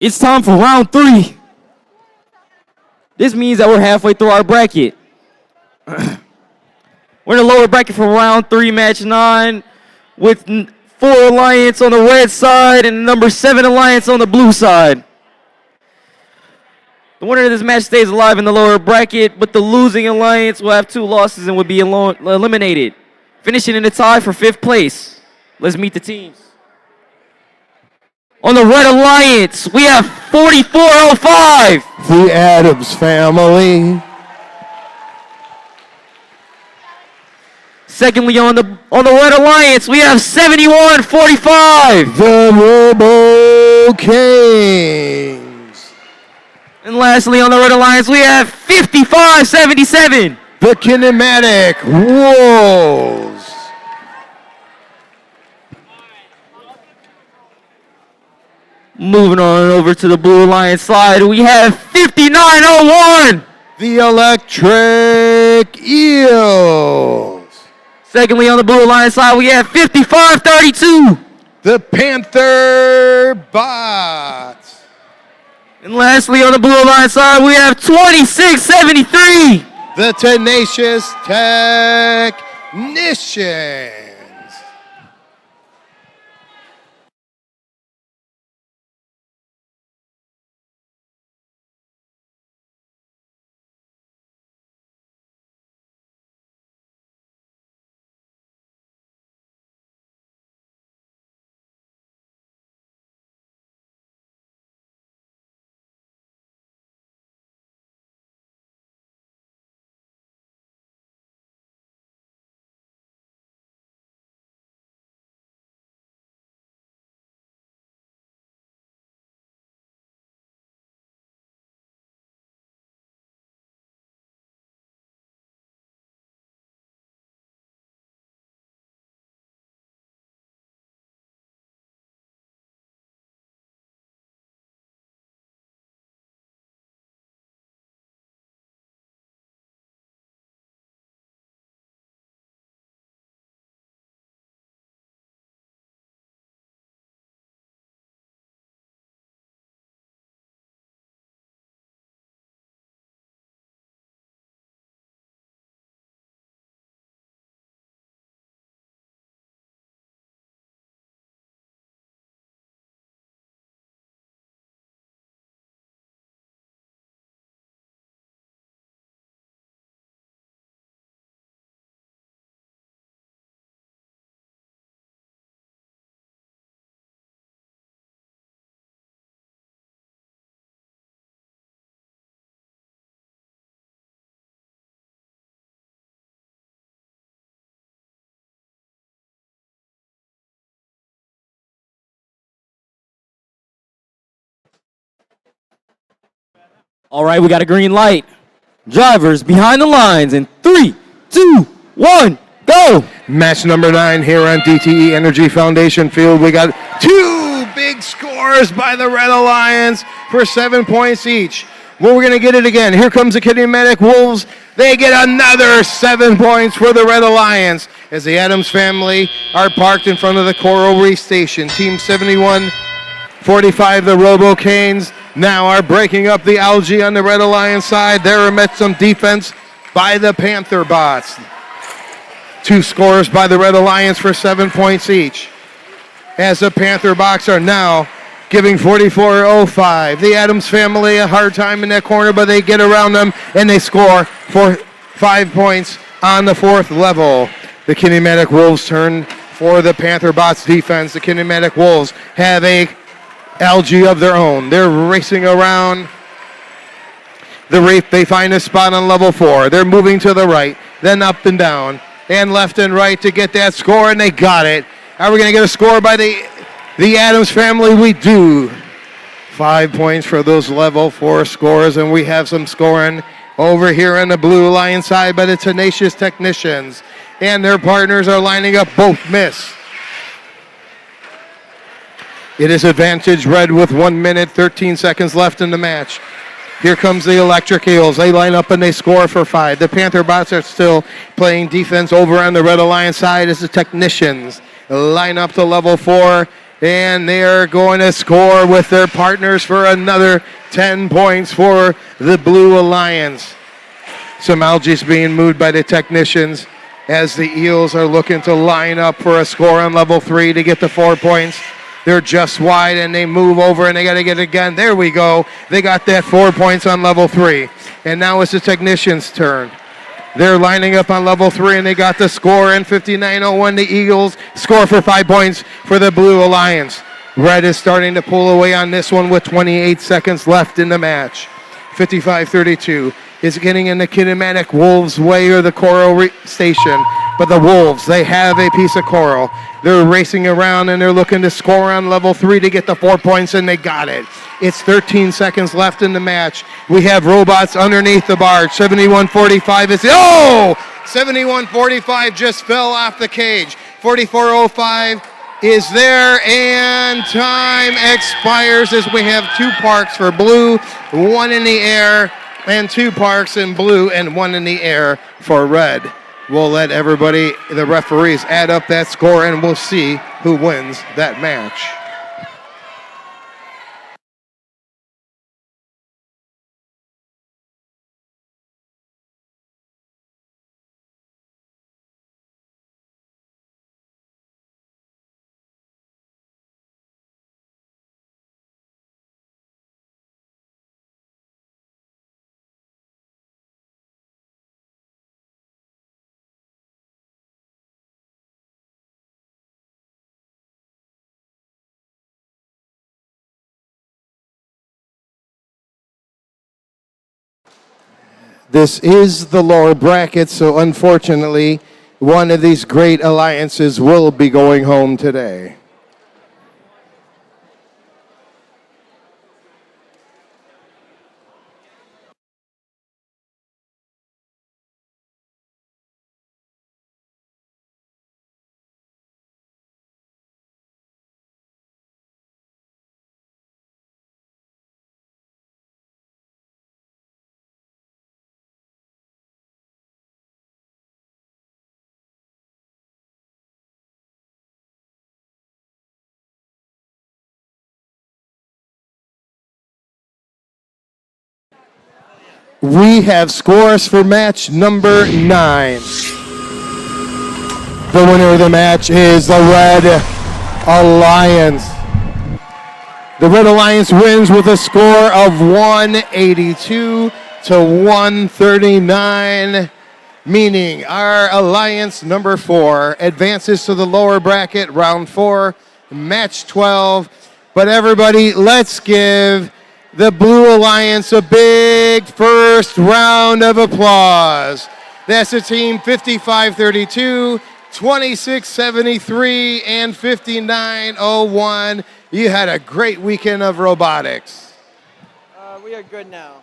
It's time for round 3. This means that we're halfway through our bracket. We're in the lower bracket for round 3, match 9, with 4 Alliance on the red side and number 7 Alliance on the blue side. The winner of this match stays alive in the lower bracket, but the losing Alliance will have 2 losses and will be eliminated, finishing in a tie for 5th place. Let's meet the teams. On the red Alliance, we have 4405. The Adams family. Secondly, on the red Alliance, we have 7145. The Robo Kings. And lastly, on the red Alliance, we have 5577. The Kinematic Wolves. Moving on over to the blue Alliance side, we have 5901. The Electric Eels. Secondly, on the blue Alliance side, we have 5532. The Panther Bots. And lastly, on the blue Alliance side, we have 2673. The Tenacious Technicians. All right, we got a green light. Drivers behind the lines in 3, 2, 1, go. Match number 9 here on DTE Energy Foundation Field. We got 2 big scores by the Red Alliance for 7 points each. Well, we're going to get it again. Here comes the Kinematic Wolves. They get another 7 points for the Red Alliance as the Adams family are parked in front of the Coral Reef Station. Team 7145, the Robo Canes, now are breaking up the algae on the Red Alliance side. There met some defense by the Panther Bots. 2 scores by the Red Alliance for 7 points each. As the Panther Bots are now giving 4405. The Adams family a hard time in that corner, but they get around them and they score for 5 points on the 4th level. The Kinematic Wolves turn for the Panther Bots defense. The Kinematic Wolves have a algae of their own. They're racing around the reef. They find a spot on level 4. They're moving to the right, then up and down, and left and right to get that score, and they got it. Are we going to get a score by the Adams family? We do. 5 points for those level 4 scores, and we have some scoring over here on the Blue Alliance side by the Tenacious Technicians, and their partners are lining up. Both miss. It is advantage red with 1 minute, 13 seconds left in the match. Here comes the Electric Eels. They line up and they score for 5. The Panther Bots are still playing defense over on the Red Alliance side as the Technicians line up to level 4 And they are going to score with their partners for another 10 points for the Blue Alliance. Some algae being moved by the technicians as the Eels are looking to line up for a score on level 3 to get the 4 points. They're just wide and they move over and they got to get it again. There we go. They got that 4 points on level 3. And now it's the technicians' turn. They're lining up on level 3 and they got the score in 59-01. The Eagles score for 5 points for the Blue Alliance. Red is starting to pull away on this one with 28 seconds left in the match. 55-32 is getting in the kinematic Wolves' way or the Coral station. But the Wolves, they have a piece of coral. They're racing around and they're looking to score on level 3 to get the 4 points, and they got it. It's 13 seconds left in the match. We have robots underneath the barge. 71-45 is, 71-45 just fell off the cage. 44-05 is there, and time expires as we have 2 parks for blue, 1 in the air, and 2 parks in blue and 1 in the air for red. We'll let everybody, the referees, add up that score, and we'll see who wins that match. This is the lower bracket, so unfortunately, one of these great alliances will be going home today. We have scores for match number 9. The winner of the match is the Red Alliance. The Red Alliance wins with a score of 182 to 139, meaning our Alliance number 4 advances to the lower bracket, round 4, match 12. But everybody, let's give the Blue Alliance a big first round of applause. That's the team 55-32, 26-73, and 59-01. You had a great weekend of robotics. We are good now.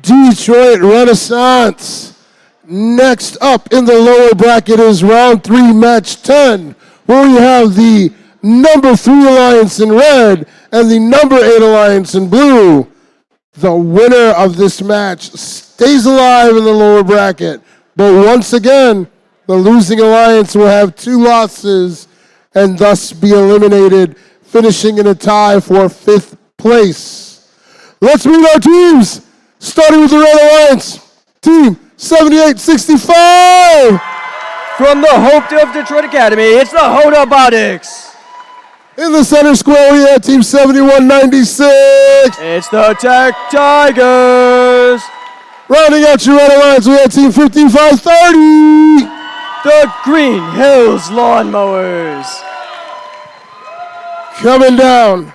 Detroit Renaissance. Next up in the lower bracket is round 3, match 10, where we have the number 3 alliance in red and the number 8 alliance in blue. The winner of this match stays alive in the lower bracket, but once again, the losing alliance will have 2 losses and thus be eliminated, finishing in a tie for 5th place. Let's meet our teams, starting with the Red Alliance, Team 7865. From the Hope of Detroit Academy, it's the Robotics. In the center square, we have Team 7196. It's the Tech Tigers. Rounding out your Red Alliance, we have Team 5530. The Green Hills Lawnmowers. Coming down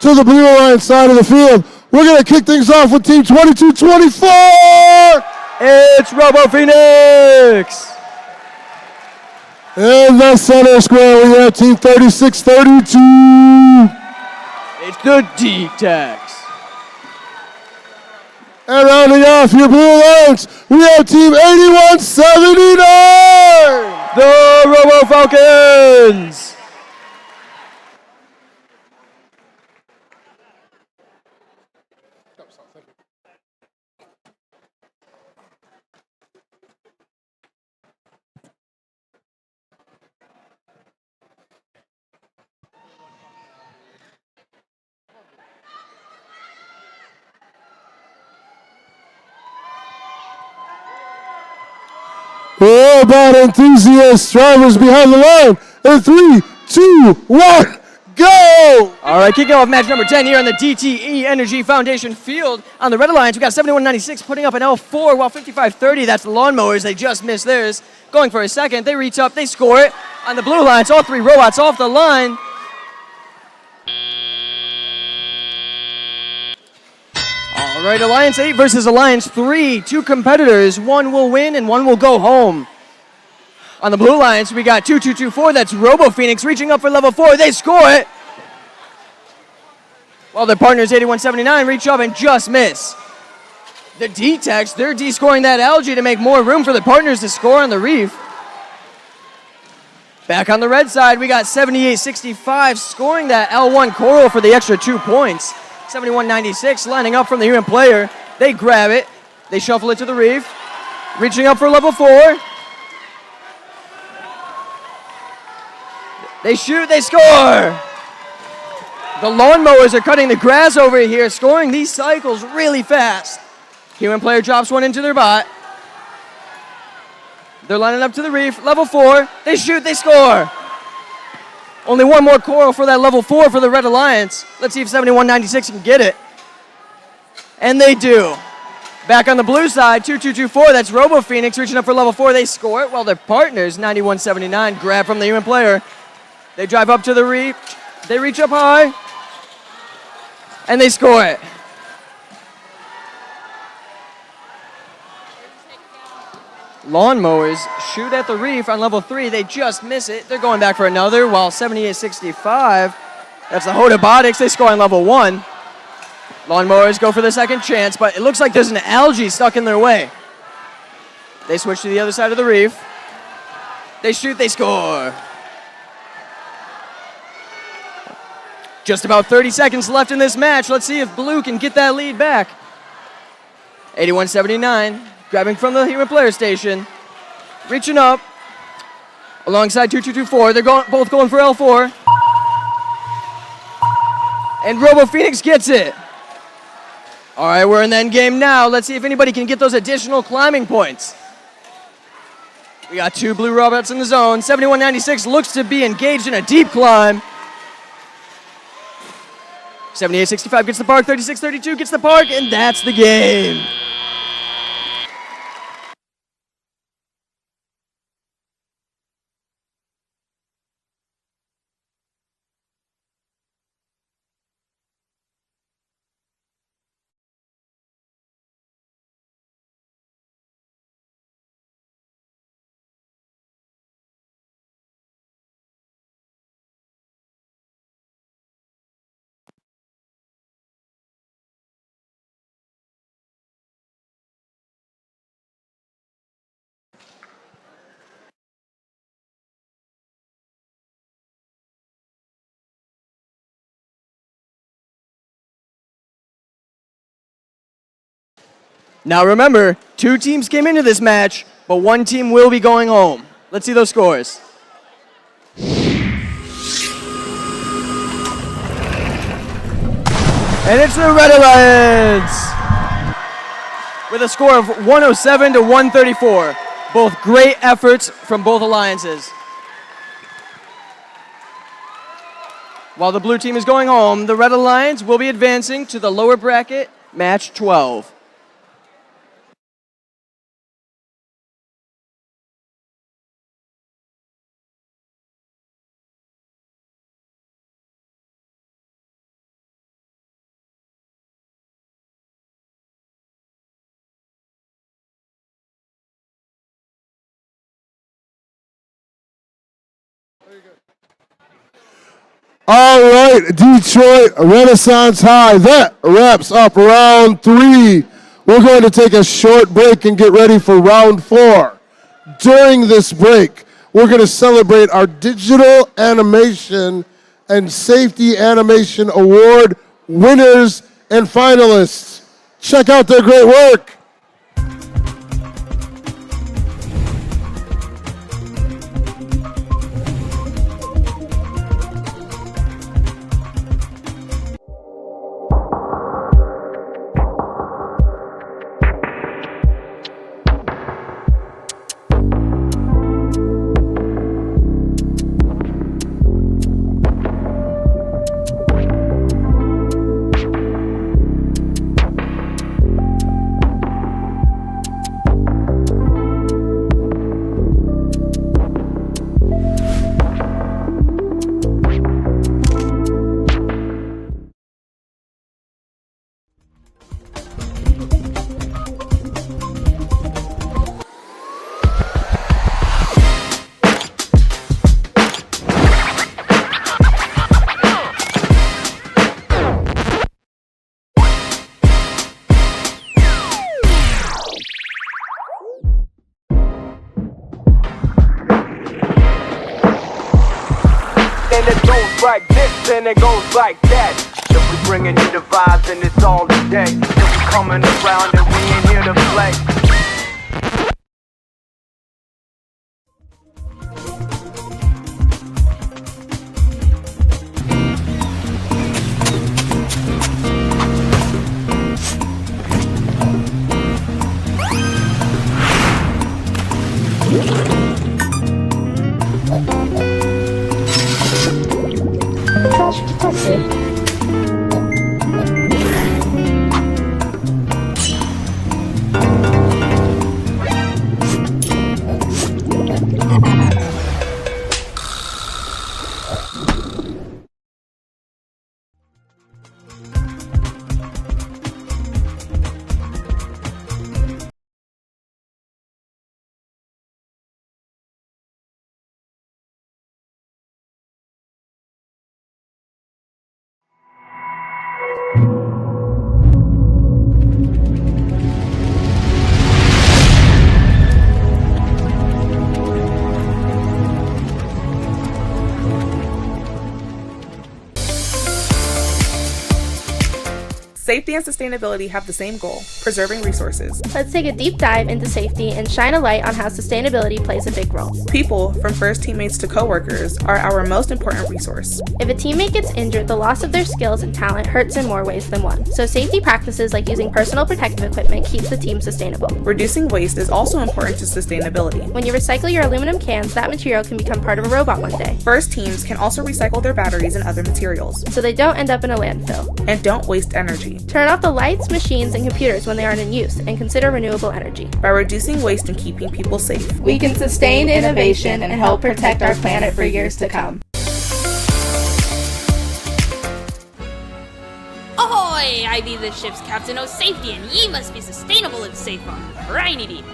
to the Blue Alliance side of the field, we're going to kick things off with Team 2224. It's Robo Phoenix. In the center square, we have Team 3632. It's the D-Techs. And rounding off your Blue Alliance, we have Team 8179. The Robo Falcons. Robot enthusiasts, drivers behind the line. In 3, 2, 1, go! All right, kicking off match number 10 here on the DTE Energy Foundation field. On the Red Alliance, we got 7196 putting up an L4, while 5530, that's the Lawnmowers, they just missed theirs. Going for a second, they reach up, they score it. On the Blue Alliance, all 3 robots off the line. All right, Alliance 8 versus Alliance 3. 2 competitors. One will win and one will go home. On the Blue Alliance, we got 2224. That's Robo Phoenix reaching up for level 4. They score it. While their partners 8179 reach up and just miss. The D-Techs, they're de-scoring that algae to make more room for their partners to score on the reef. Back on the red side, we got 7865 scoring that L1 coral for the extra 2 points. 7196 lining up from the human player. They grab it. They shuffle it to the reef. Reaching up for level 4. They shoot, they score! The Lawnmowers are cutting the grass over here, scoring these cycles really fast. Human player drops one into their bot. They're lining up to the reef. Level 4. They shoot, they score! Only one more coral for that level 4 for the Red Alliance. Let's see if 7196 can get it. And they do. Back on the blue side, 2224, that's Robo Phoenix reaching up for level 4. They score it while their partners, 9179, grab from the human player. They drive up to the reef. They reach up high. And they score it. Lawnmowers shoot at the reef on level 3. They just miss it. They're going back for another, while 7865, that's the Robotics, they score on level 1. Lawnmowers go for the second chance, but it looks like there's an algae stuck in their way. They switch to the other side of the reef. They shoot, they score. Just about 30 seconds left in this match. Let's see if Blue can get that lead back. 8179. Grabbing from the human player station. Reaching up. Alongside 2224. They're both going for L4. And Robo Phoenix gets it. All right, we're in the end game now. Let's see if anybody can get those additional climbing points. We got 2 blue robots in the zone. 7196 looks to be engaged in a deep climb. 7865 gets the park. 3632 gets the park. And that's the game. Now remember, 2 teams came into this match, but 1 team will be going home. Let's see those scores. And it's the Red Alliance with a score of 107 to 134. Both great efforts from both alliances. While the blue team is going home, the Red Alliance will be advancing to the lower bracket, match 12. All right, Detroit Renaissance High. That wraps up round 3. We're going to take a short break and get ready for round 4. During this break, we're going to celebrate our Digital Animation and Safety Animation Award winners and finalists. Check out their great work. Like this and it goes like that. If we bringing you the vibes and it's all today. If we coming around and we ain't here to play. Safety and sustainability have the same goal, preserving resources. Let's take a deep dive into safety and shine a light on how sustainability plays a big role. People, from first teammates to coworkers, are our most important resource. If a teammate gets injured, the loss of their skills and talent hurts in more ways than one. So safety practices like using personal protective equipment keeps the team sustainable. Reducing waste is also important to sustainability. When you recycle your aluminum cans, that material can become part of a robot one day. First teams can also recycle their batteries and other materials, so they don't end up in a landfill. And don't waste energy. Turn off the lights, machines, and computers when they aren't in use, and consider renewable energy. By reducing waste and keeping people safe, we can sustain innovation and help protect our planet for years to come. Ahoy! I be the ship's captain of safety, and ye must be sustainable and safe on briny deep.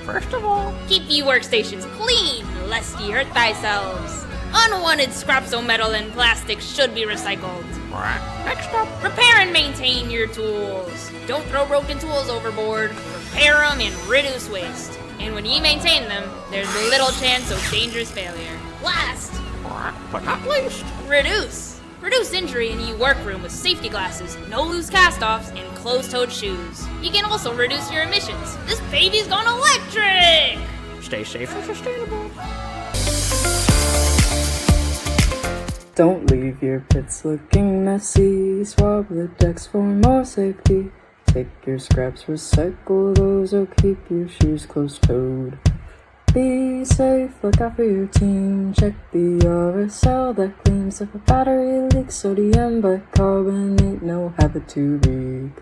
First of all, keep ye workstations clean, lest ye hurt thyselves. Unwanted scraps of metal and plastic should be recycled. Next up, repair and maintain your tools. Don't throw broken tools overboard. Repair them and reduce waste. And when ye maintain them, there's little chance of dangerous failure. Last, but not least, reduce. Reduce injury in your workroom with safety glasses, no loose cast-offs, and closed-toed shoes. You can also reduce your emissions. This baby's gone electric! Stay safe and sustainable. Don't leave your pits looking messy. Swab the decks for more safety. Take your scraps, recycle those, or keep your shoes closed-toed. Be safe, look out for your team. Check the RSL that claims if a battery leaks sodium bicarbonate, no habit to leak.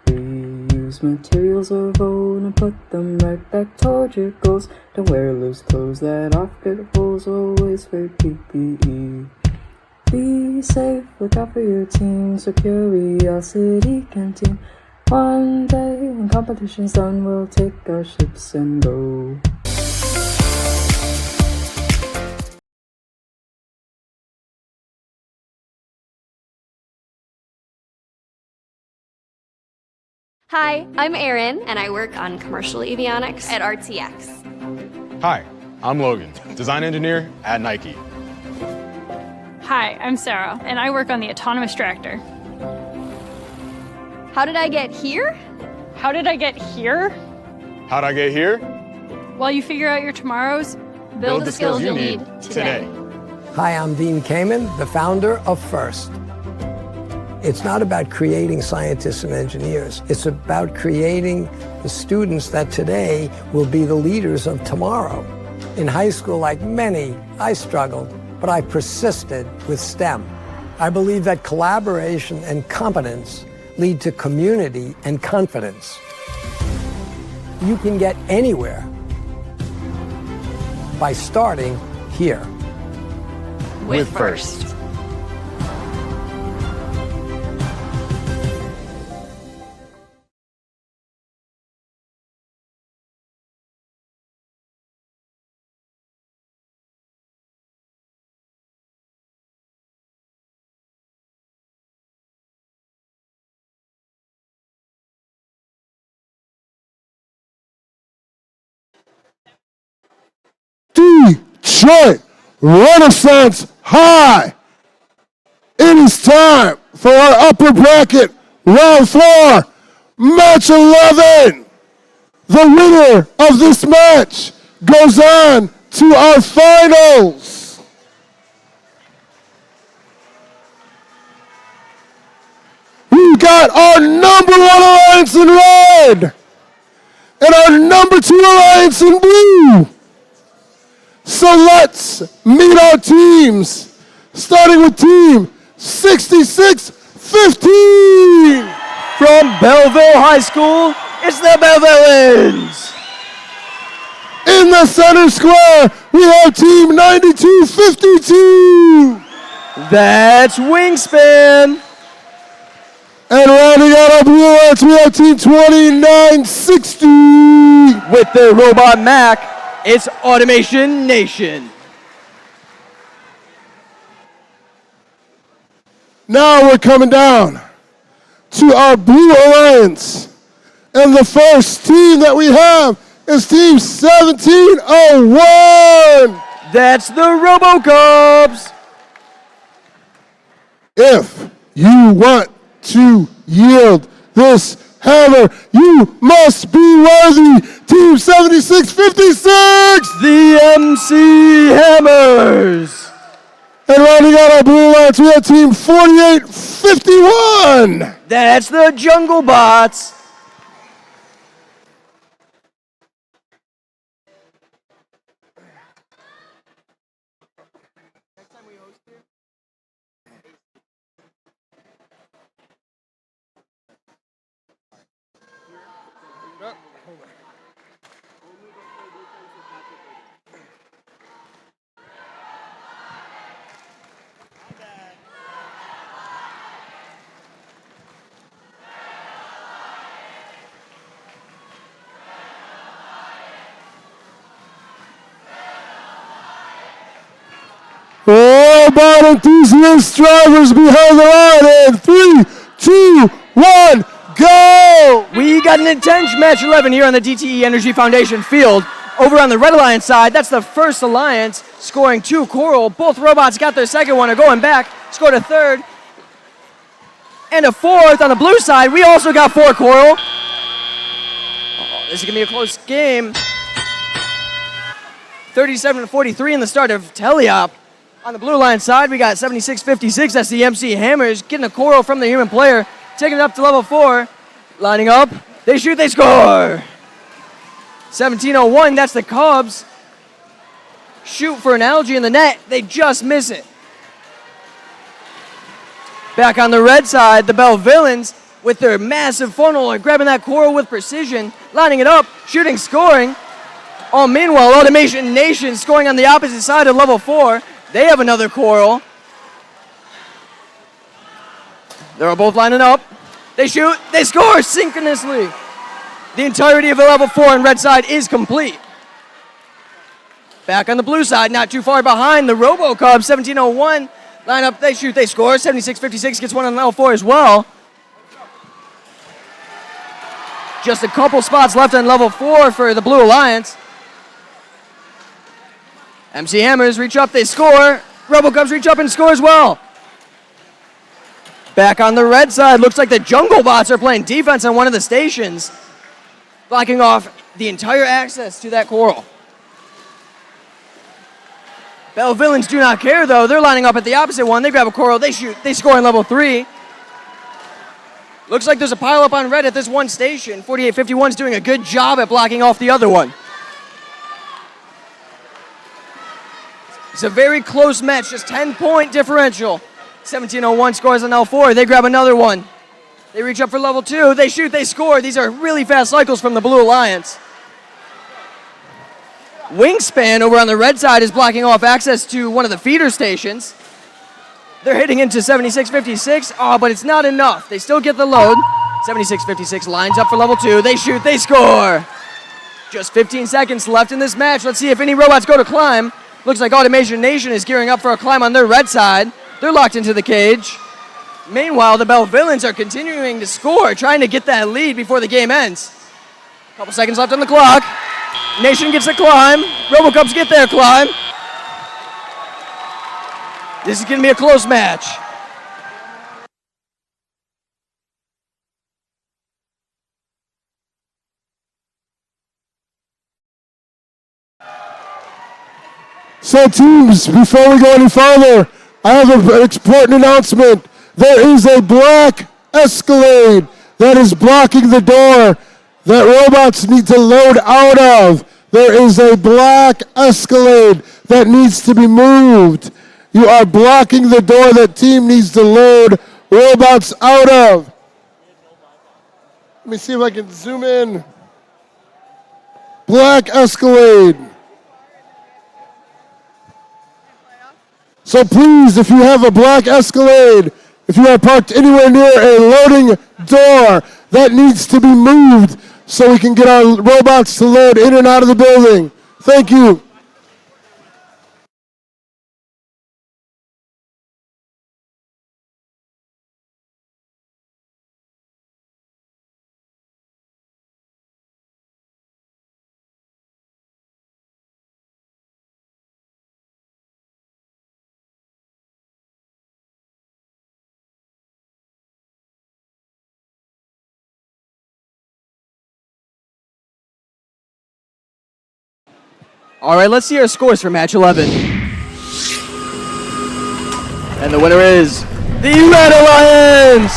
Reuse materials of old and put them right back toward your goals. Don't wear loose clothes that off get holes, always wear PPE. Be safe, look out for your team. So Curiosity Canteen. One day when competition's done, we'll take our ships and go. Hi, I'm Erin, and I work on commercial avionics at RTX. Hi, I'm Logan, design engineer at Nike. Hi, I'm Sarah, and I work on the autonomous tractor. How did I get here? How did I get here? How'd I get here? While you figure out your tomorrows, build the skills you'll need today. Hi, I'm Dean Kamen, the founder of FIRST. It's not about creating scientists and engineers. It's about creating the students that today will be the leaders of tomorrow. In high school, like many, I struggled, but I persisted with STEM. I believe that collaboration and competence lead to community and confidence. You can get anywhere by starting here. With FIRST. Detroit Renaissance High. It is time for our upper bracket round 4 match 11. The winner of this match goes on to our finals. We got our number 1 alliance in red and our number 2 alliance in blue. So let's meet our teams, starting with team 6615. From Belleville High School, it's the Bellevilleans. In the center square, we have team 9252. That's Wingspan. And rounding out our blue alliance, we have team 2960. With their Robot Mac, it's Automation Nation. Now we're coming down to our blue alliance. And the first team that we have is team 1701. That's the RoboCubs. If you want to yield this hammer, you must be worthy. Team 7656. The MC Hammers. And rounding out our blue alliance, we have team 4851. That's the Jungle Bots. Robot enthusiast drivers behind the line in 3, 2, 1, go! We got an intense match 11 here on the DTE Energy Foundation field. Over on the Red Alliance side, that's the First Alliance scoring 2 coral. Both robots got their second one, are going back, scored a third, and a fourth on the blue side. We also got 4 coral. Oh, this is going to be a close game. 37-43 in the start of Teleop. On the blue line side, we got 76-56. That's the MC Hammers getting a coral from the human player, taking it up to level 4. Lining up, they shoot, they score. 17-01, that's the Cubs. Shoot for an algae in the net, they just miss it. Back on the red side, the Bell Villains with their massive funnel are grabbing that coral with precision, lining it up, shooting, scoring. All meanwhile, Automation Nation scoring on the opposite side of level 4. They have another coral. They're both lining up. They shoot, they score synchronously. The entirety of the level 4 on red side is complete. Back on the blue side, not too far behind, the RoboCubs, 17-01. Line up, they shoot, they score. 76-56 gets one on level 4 as well. Just a couple spots left on level 4 for the Blue Alliance. MC Hammers reach up, they score. RoboCubs reach up and score as well. Back on the red side, looks like the Jungle Bots are playing defense on one of the stations, blocking off the entire access to that coral. Bell Villains do not care though. They're lining up at the opposite one. They grab a coral, they shoot, they score on level 3. Looks like there's a pile up on red at this one station. 48-51 is doing a good job at blocking off the other one. It's a very close match, just 10-point differential. 17-01 scores on L4. They grab another one. They reach up for level 2. They shoot, they score. These are really fast cycles from the Blue Alliance. Wingspan over on the red side is blocking off access to one of the feeder stations. They're hitting into 76-56. Oh, but it's not enough. They still get the load. 76-56 lines up for level 2. They shoot, they score. Just 15 seconds left in this match. Let's see if any robots go to climb. Looks like Automation Nation is gearing up for a climb on their red side. They're locked into the cage. Meanwhile, the Bell Villains are continuing to score, trying to get that lead before the game ends. Couple seconds left on the clock. Nation gets a climb. RoboCubs get their climb. This is going to be a close match. So teams, before we go any further, I have an important announcement. There is a black Escalade that is blocking the door that robots need to load out of. There is a black Escalade that needs to be moved. You are blocking the door that team needs to load robots out of. Let me see if I can zoom in. Black Escalade. So please, if you have a black Escalade, if you are parked anywhere near a loading door, that needs to be moved so we can get our robots to load in and out of the building. Thank you. All right, let's see our scores for match 11. And the winner is the Red Alliance.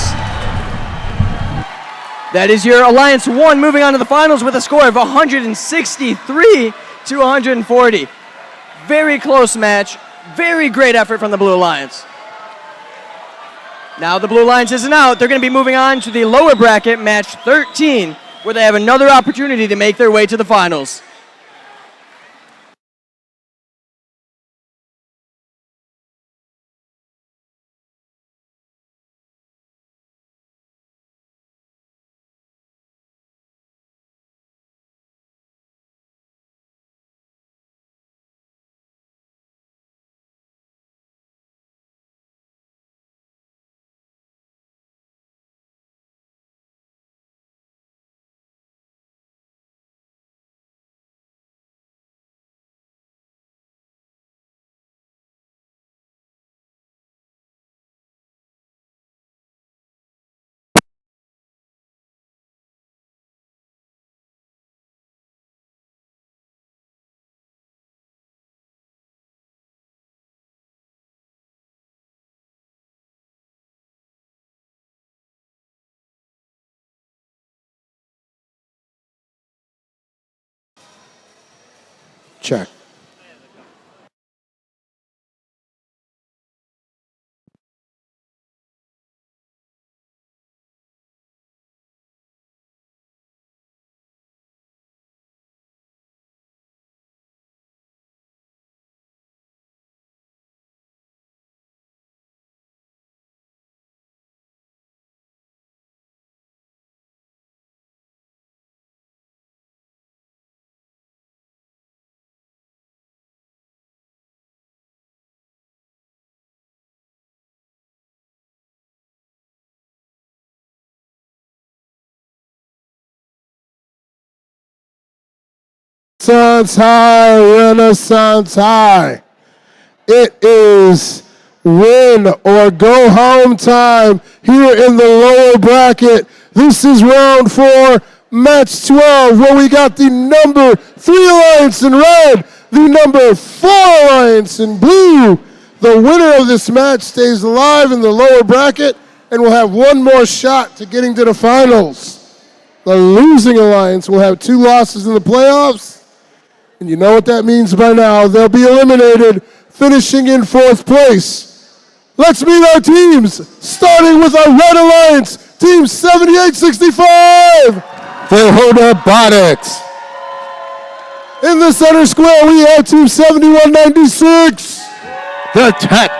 That is your Alliance 1 moving on to the finals with a score of 163 to 140. Very close match. Very great effort from the Blue Alliance. Now the Blue Alliance isn't out. They're going to be moving on to the lower bracket, match 13, where they have another opportunity to make their way to the finals. Check. Renaissance High, Renaissance High. It is win or go home time here in the lower bracket. This is round 4, match 12, where we got the number 3 alliance in red, the number 4 alliance in blue. The winner of this match stays alive in the lower bracket and will have one more shot to getting to the finals. The losing alliance will have 2 losses in the playoffs. And you know what that means by now. They'll be eliminated, finishing in 4th place. Let's meet our teams, starting with our Red Alliance, Team 7865. For Robotics. In the center square, we have Team 7196. The Tech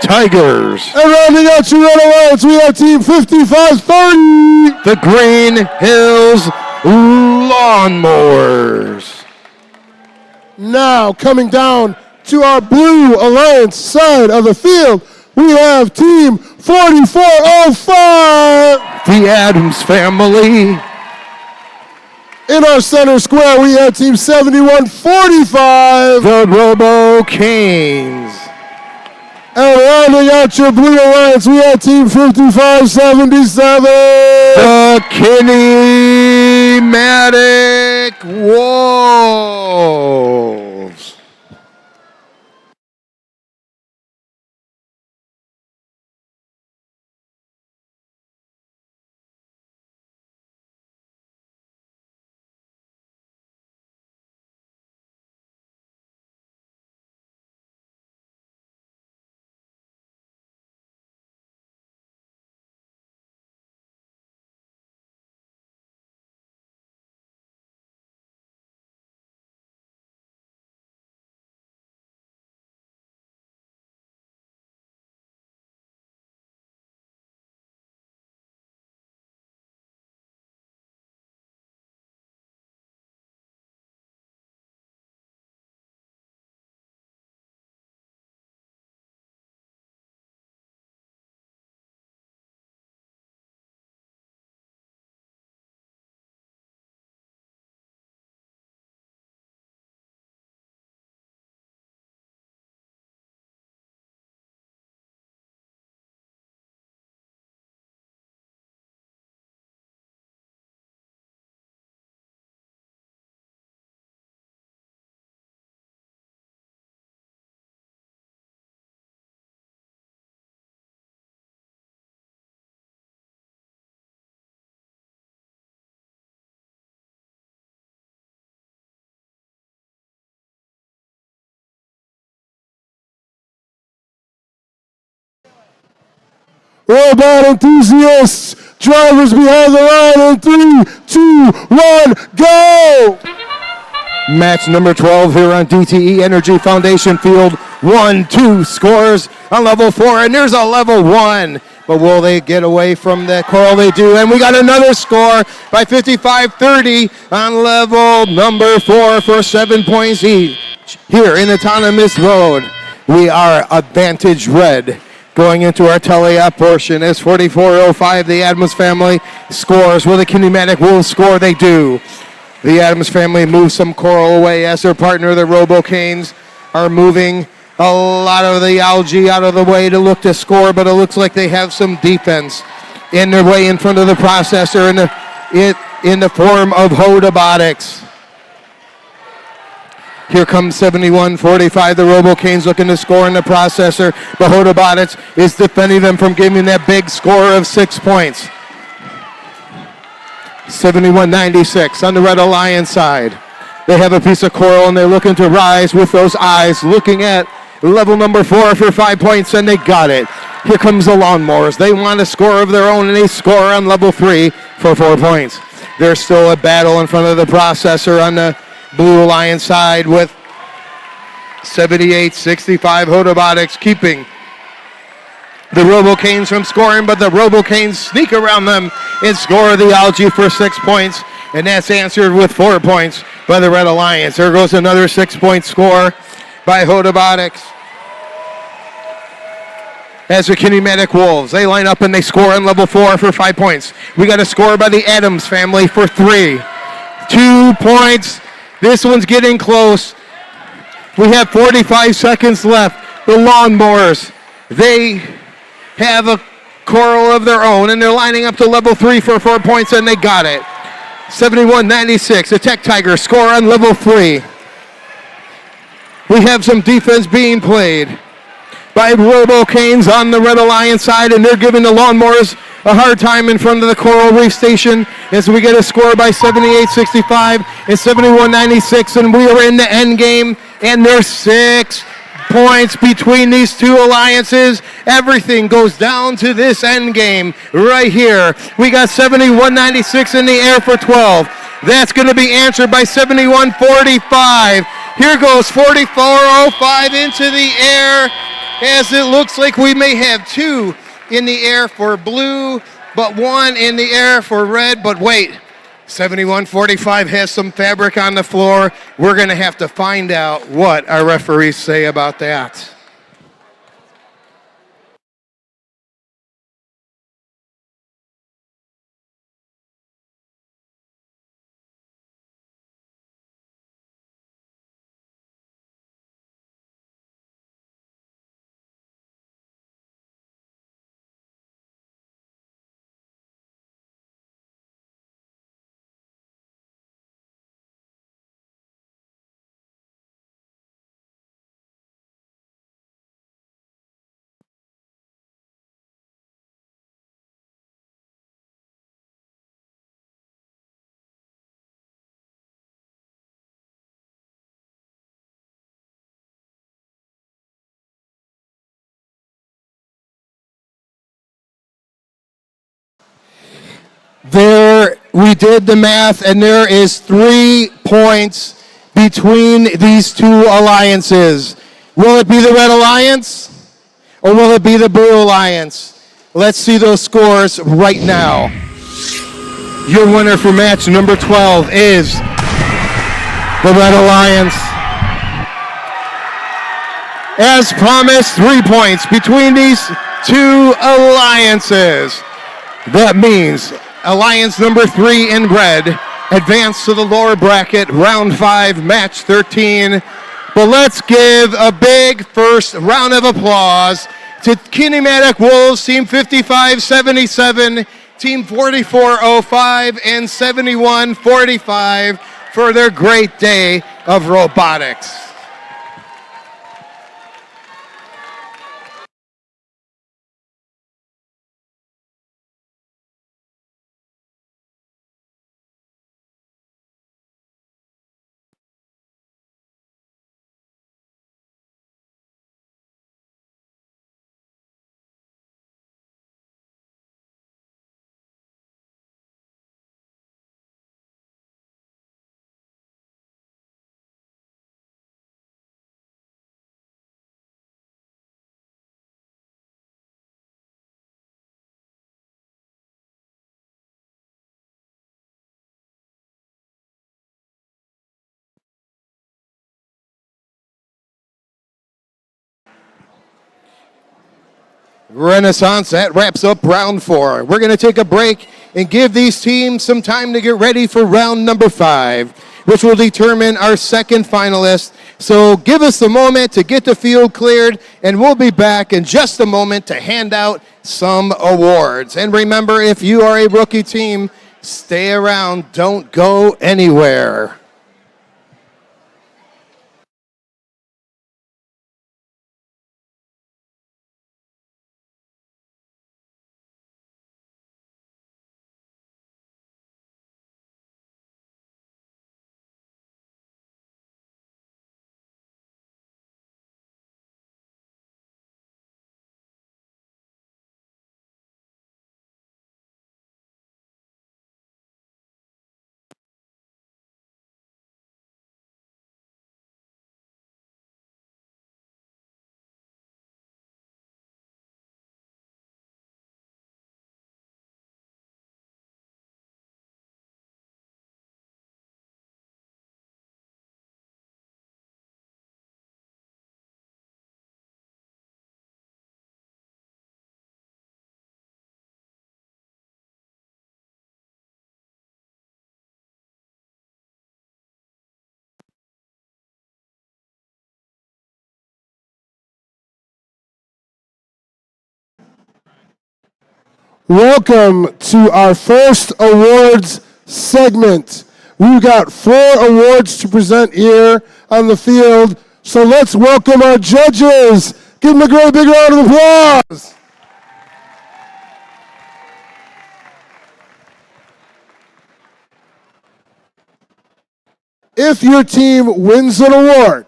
Tigers. And rounding out your Red Alliance, we have Team 5530. The Green Hills Lawnmowers. Now, coming down to our Blue Alliance side of the field, we have Team 4405. The Adams Family. In our center square, we have Team 7145. The Robo Canes. And rounding out your Blue Alliance, we have Team 5577. The Kinematic Wolves. Robot enthusiasts, drivers behind the line in 3, 2, 1, go! Match number 12 here on DTE Energy Foundation Field. 1-2 scores on level 4, and there's a level 1. But will they get away from that coral? They do, and we got another score by 55-30 on level number 4 for 7 points each. Here in Autonomous Road, we are Advantage Red. Going into our tele-up portion as 4405, the Adams family scores. Will the Kinematic Wolves score? They do. The Adams family moves some coral away as their partner, the Robo-Canes, are moving a lot of the algae out of the way to look to score, but it looks like they have some defense in their way in front of the processor in the form of Robotics. Here comes 7145, the Robo-Canes looking to score in the processor, but Robotics is defending them from giving that big score of 6 points. 7196 on the Red Alliance side. They have a piece of coral and they're looking to rise with those eyes, looking at level number 4 for 5 points, and they got it. Here comes the lawnmowers. They want a score of their own, and they score on level 3 for 4 points. There's still a battle in front of the processor on the Blue Alliance side with 78-65 Robotics keeping the Robocanes from scoring, but the Robocanes sneak around them and score the algae for 6 points, and that's answered with 4 points by the Red Alliance. There goes another 6-point score by Robotics. As the Kinematic Wolves, they line up and they score on level 4 for 5 points. We got a score by the Adams family for 3. 2 points. This one's getting close. We have 45 seconds left. The Lawnmowers, they have a coral of their own, and they're lining up to level 3 for 4 points, and they got it. 71-96. The Tech Tigers score on level 3. We have some defense being played by Robocanes on the Red Alliance side, and they're giving the Lawnmowers a hard time in front of the Coral Reef Station as we get a score by 78-65 and 71-96, and we are in the end game, and there's 6 points between these two alliances. Everything goes down to this end game right here. We got 71-96 in the air for 12. That's going to be answered by 71-45. Here goes 44-05 into the air, as it looks like we may have 2 in the air for blue, but 1 in the air for red. But wait, 71-45 has some fabric on the floor. We're going to have to find out what our referees say about that. There, we did the math, and there is 3 points between these two alliances. Will it be the Red Alliance, or will it be the Blue Alliance? Let's see those scores right now. Your winner for match number 12 is the Red Alliance. As promised, 3 points between these two alliances. That means Alliance number 3 in red advance to the lower bracket, round 5, match 13. But let's give a big first round of applause to Kinematic Wolves, Team 55-77, Team 44-05, and 71-45 for their great day of robotics. Renaissance, that wraps up round 4. We're going to take a break and give these teams some time to get ready for round number 5, which will determine our second finalist. So give us a moment to get the field cleared, and we'll be back in just a moment to hand out some awards. And remember, if you are a rookie team, stay around. Don't go anywhere. welcome to our first awards segment. We've got 4 awards to present here on the field, so let's welcome our judges. Give them a great big round of applause. If your team wins an award,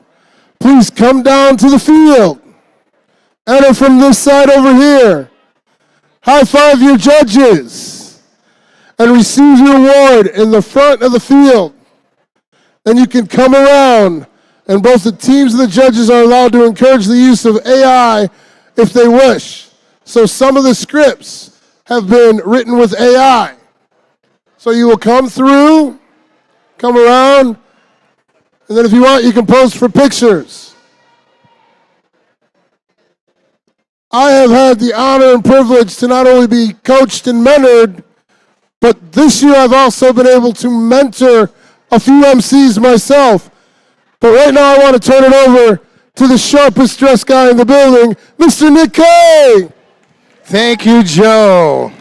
please come down to the field. Enter from this side over here. High five your judges and receive your award in the front of the field. Then you can come around, and both the teams and the judges are allowed to encourage the use of AI if they wish. So some of the scripts have been written with AI. So you will come through, come around, and then if you want, you can pose for pictures. I have had the honor and privilege to not only be coached and mentored, but this year I've also been able to mentor a few MCs myself. But right now I want to turn it over to the sharpest dressed guy in the building, Mr. Nick K. Thank you, Joe.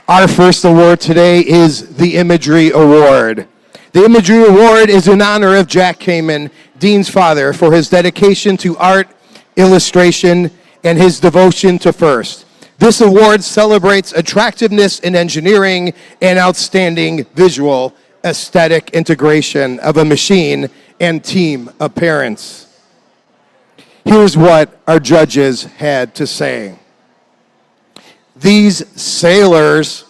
Our first award today is the Imagery Award. The Imagery Award is in honor of Jack Kamen, Dean's father, for his dedication to art, illustration, and his devotion to FIRST. This award celebrates attractiveness in engineering and outstanding visual aesthetic integration of a machine and team appearance. Here's what our judges had to say. These sailors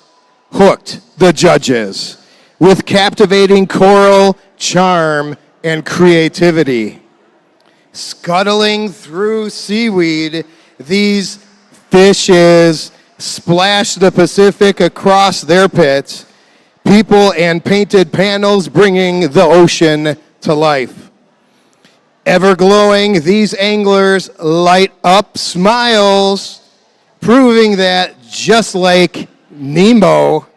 hooked the judges with captivating choral charm and creativity. Scuttling through seaweed, these fishes splashed the Pacific across their pits, people and painted panels bringing the ocean to life. Ever glowing, these anglers light up smiles, proving that just like Nemo,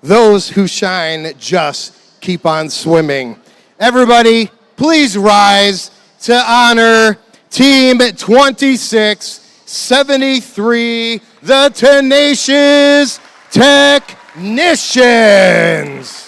those who shine just keep on swimming. Everybody, please rise to honor Team 2673, the Tenacious Technicians.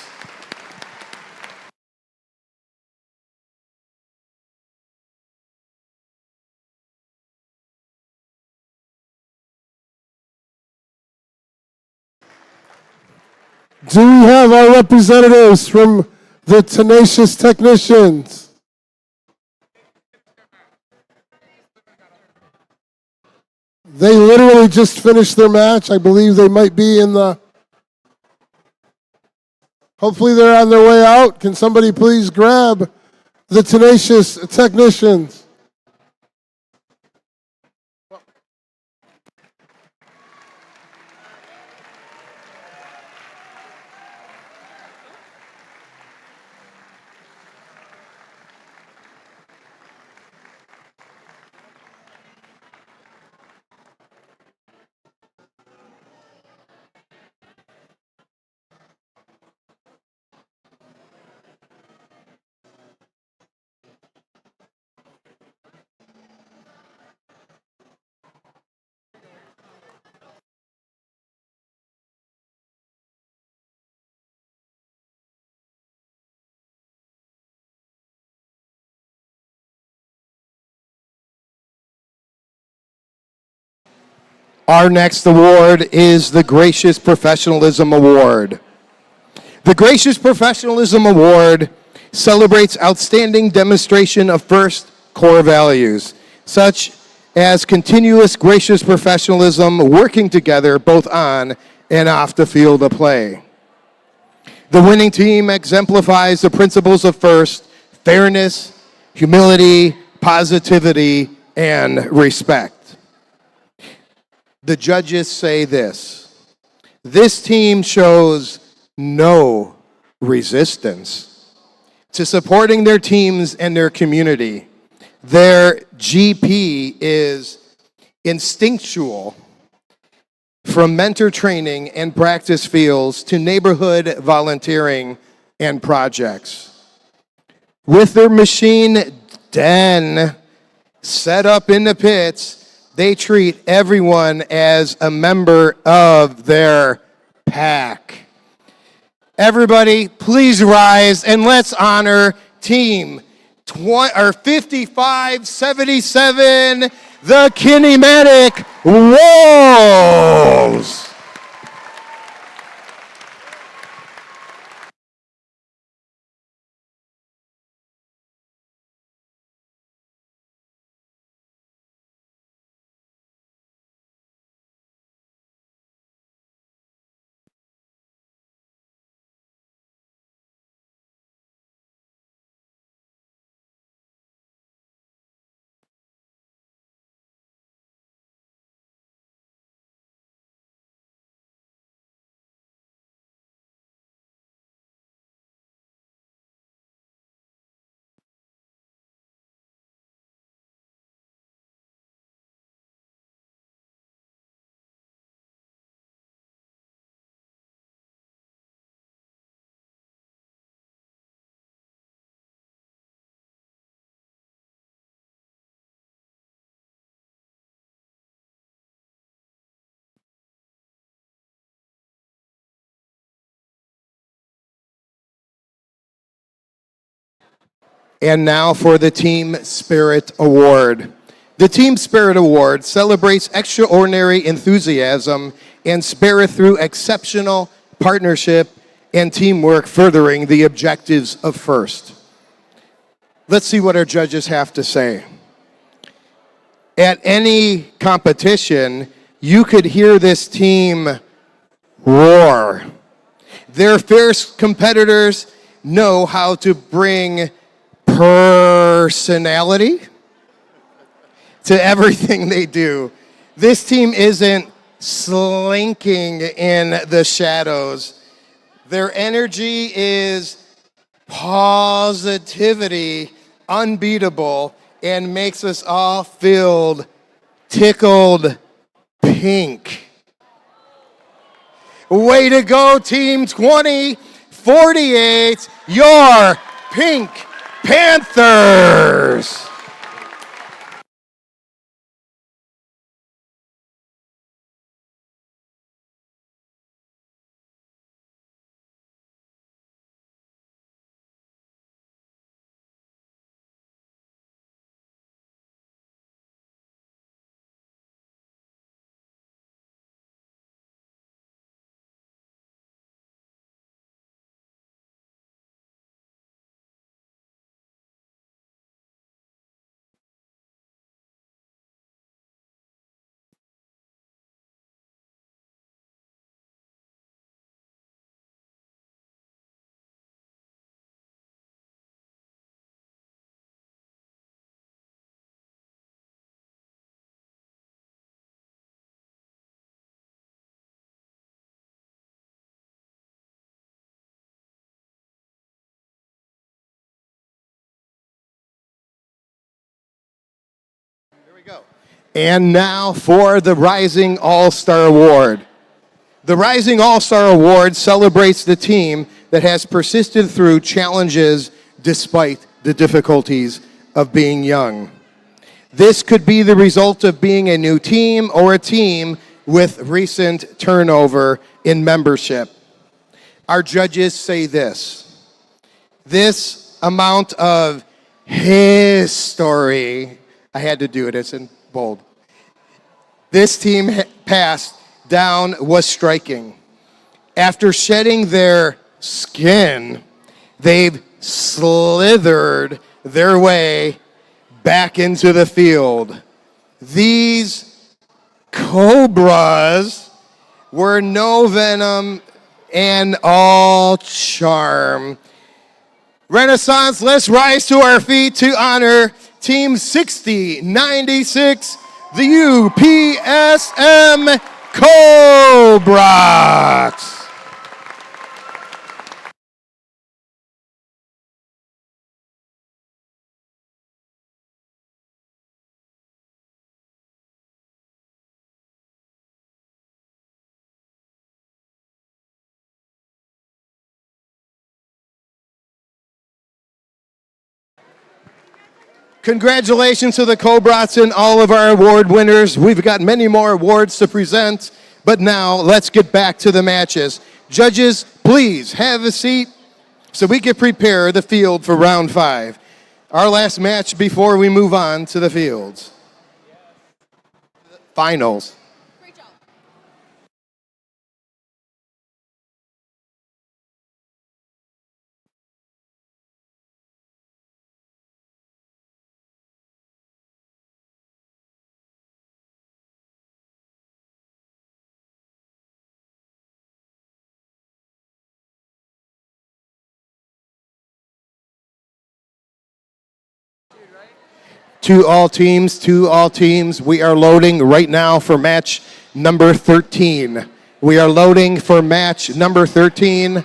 Do we have our representatives from the Tenacious Technicians? They literally just finished their match. I believe they might be in the... Hopefully they're on their way out. Can somebody please grab the Tenacious Technicians? Our next award is the Gracious Professionalism Award. The Gracious Professionalism Award celebrates outstanding demonstration of FIRST core values, such as continuous gracious professionalism, working together both on and off the field of play. The winning team exemplifies the principles of FIRST: fairness, humility, positivity, and respect. The judges say this: this team shows no resistance to supporting their teams and their community. Their GP is instinctual, from mentor training and practice fields to neighborhood volunteering and projects. With their machine den set up in the pits, They treat everyone as a member of their pack. Everybody, please rise and let's honor Team 5577, the Kinematic Wolves. And now for the Team Spirit Award. The Team Spirit Award celebrates extraordinary enthusiasm and spirit through exceptional partnership and teamwork, furthering the objectives of FIRST. Let's see what our judges have to say. At any competition, you could hear this team roar. Their fierce competitors know how to bring personality to everything they do. This team isn't slinking in the shadows. Their energy is positivity, unbeatable, and makes us all feel tickled pink. Way to go, Team 2048, your Pink Panthers. And now for the Rising All-Star Award. The Rising All-Star Award celebrates the team that has persisted through challenges despite the difficulties of being young. This could be the result of being a new team or a team with recent turnover in membership. Our judges say this. This amount of history, I had to do it, it's in bold. This team passed down was striking. After shedding their skin, they've slithered their way back into the field. These cobras were no venom and all charm. Renaissance, let's rise to our feet to honor Team 6096, the UPSM Cobras. Congratulations to the Cobrats and all of our award winners. We've got many more awards to present, but now let's get back to the matches. Judges, please have a seat so we can prepare the field for round 5. Our last match before we move on to the fields. Finals. To all teams, we are loading right now for match number 13. We are loading for match number 13.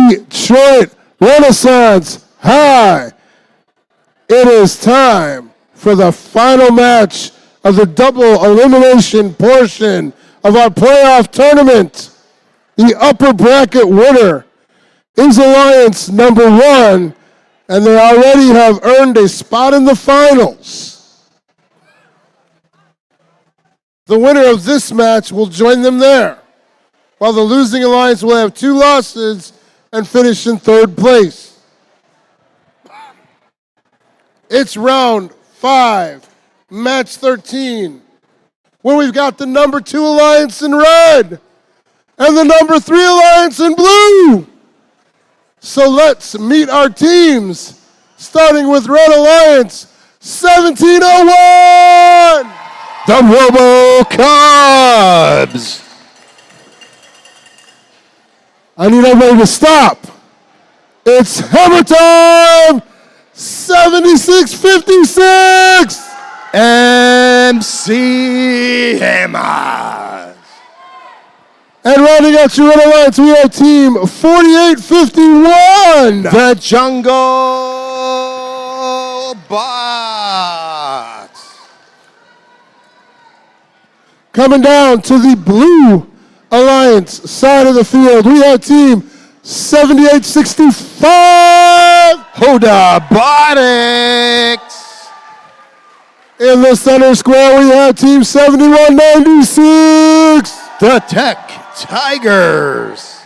Detroit Renaissance High. It is time for the final match of the double elimination portion of our playoff tournament. The upper bracket winner is Alliance number 1, and they already have earned a spot in the finals. The winner of this match will join them there, while the losing alliance will have 2 losses and finish in 3rd place. It's round 5, match 13, where we've got the number 2 alliance in red and the number 3 alliance in blue. So let's meet our teams, starting with Red Alliance, 1701! The Robo Cubs. I need everybody to stop. It's hammer time! 76-56! MC Hammers. And rounding out your Red Alliance, we have team 4851. The Jungle Bots. Coming down to the Blue Alliance side of the field, we have team 7865. Robotics. In the center square, we have team 7196. The Tech Tigers.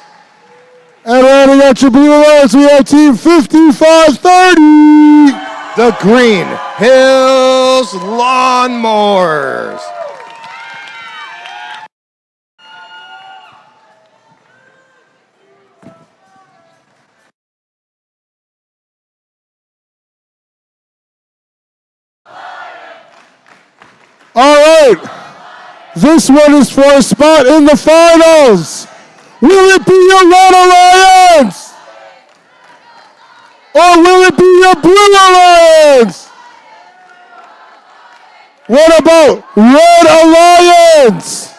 And rounding out your Blue Alliance, we have team 5530. The Green Hills Lawnmowers. All right, this one is for a spot in the finals. Will it be your Red Alliance? Or will it be your Blue Alliance? What about Red Alliance?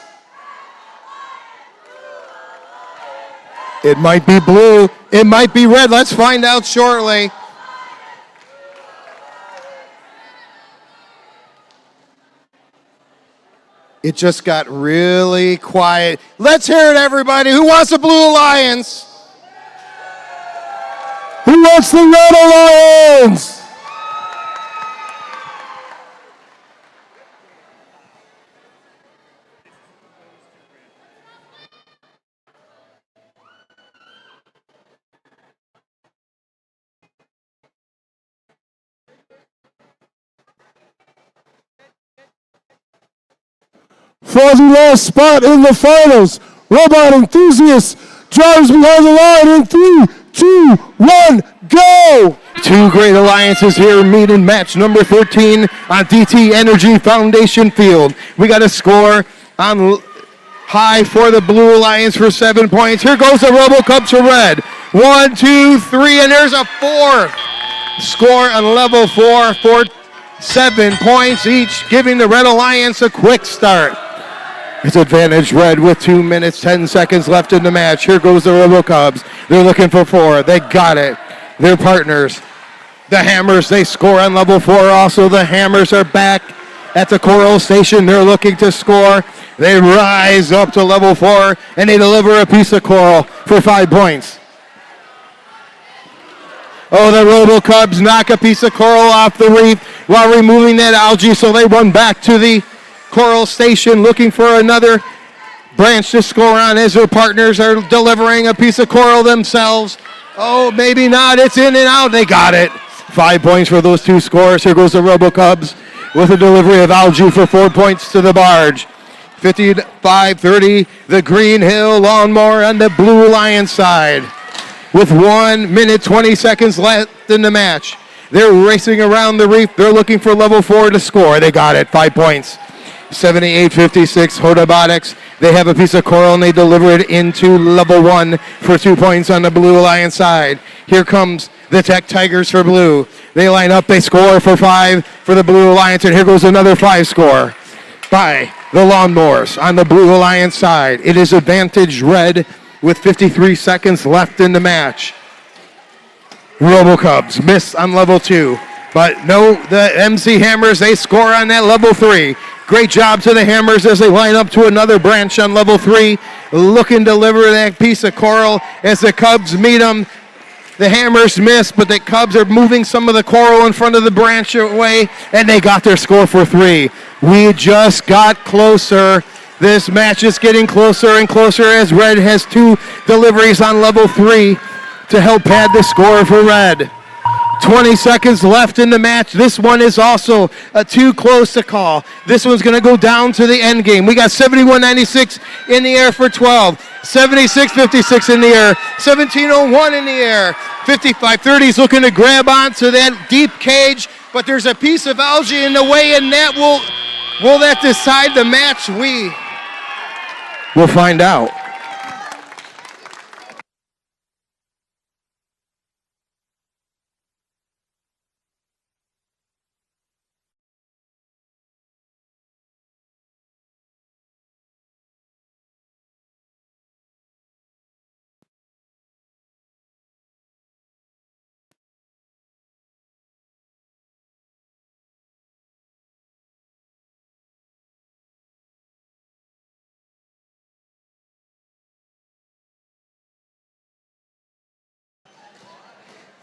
It might be blue. It might be red. Let's find out shortly. It just got really quiet. Let's hear it, everybody. Who wants a Blue Alliance? Who wants the Red Alliance? For the last spot in the finals, robot enthusiasts, drivers behind the line in 3, 2, 1, go! Two great alliances here meet in match number 13 on DTE Energy Foundation Field. We got a score on high for the Blue Alliance for 7 points. Here goes the RoboCup to red. 1, 2, 3, and there's a fourth. Score on level 4 for 7 points each, giving the Red Alliance a quick start. It's advantage red with 2 minutes, 10 seconds left in the match. Here goes the RoboCubs. They're looking for 4. They got it. Their partners, the Hammers, they score on level 4. Also, the Hammers are back at the Coral Station. They're looking to score. They rise up to level 4, and they deliver a piece of coral for 5 points. Oh, the RoboCubs knock a piece of coral off the reef while removing that algae, so they run back to the Coral Station looking for another branch to score on as their partners are delivering a piece of coral themselves. Oh, maybe not. It's in and out. They got it. 5 points for those two scores. Here goes the RoboCubs with a delivery of algae for 4 points to the barge. 55-30, the Green Hill Lawnmower on the Blue Alliance side. With 1 minute, 20 seconds left in the match. They're racing around the reef. They're looking for level 4 to score. They got it. 5 points. 78-56, Robotics. They have a piece of coral and they deliver it into level 1 for 2 points on the Blue Alliance side. Here comes the Tech Tigers for blue. They line up, they score for 5 for the Blue Alliance, and here goes another 5 score by the Lawnmowers on the Blue Alliance side. It is advantage red with 53 seconds left in the match. RoboCubs miss on level 2, but no, the MC Hammers, they score on that level 3. Great job to the Hammers as they line up to another branch on level 3, looking to deliver that piece of coral as the Cubs meet them. The Hammers miss, but the Cubs are moving some of the coral in front of the branch away, and they got their score for 3. We just got closer. This match is getting closer and closer as Red has 2 deliveries on level 3 to help pad the score for Red. 20 seconds left in the match. This one is also too close to call. This one's going to go down to the end game. We got 71-96 in the air for 12. 76-56 in the air. 17-01 in the air. 55-30 is looking to grab onto that deep cage, but there's a piece of algae in the way, and that will that decide the match? We'll find out.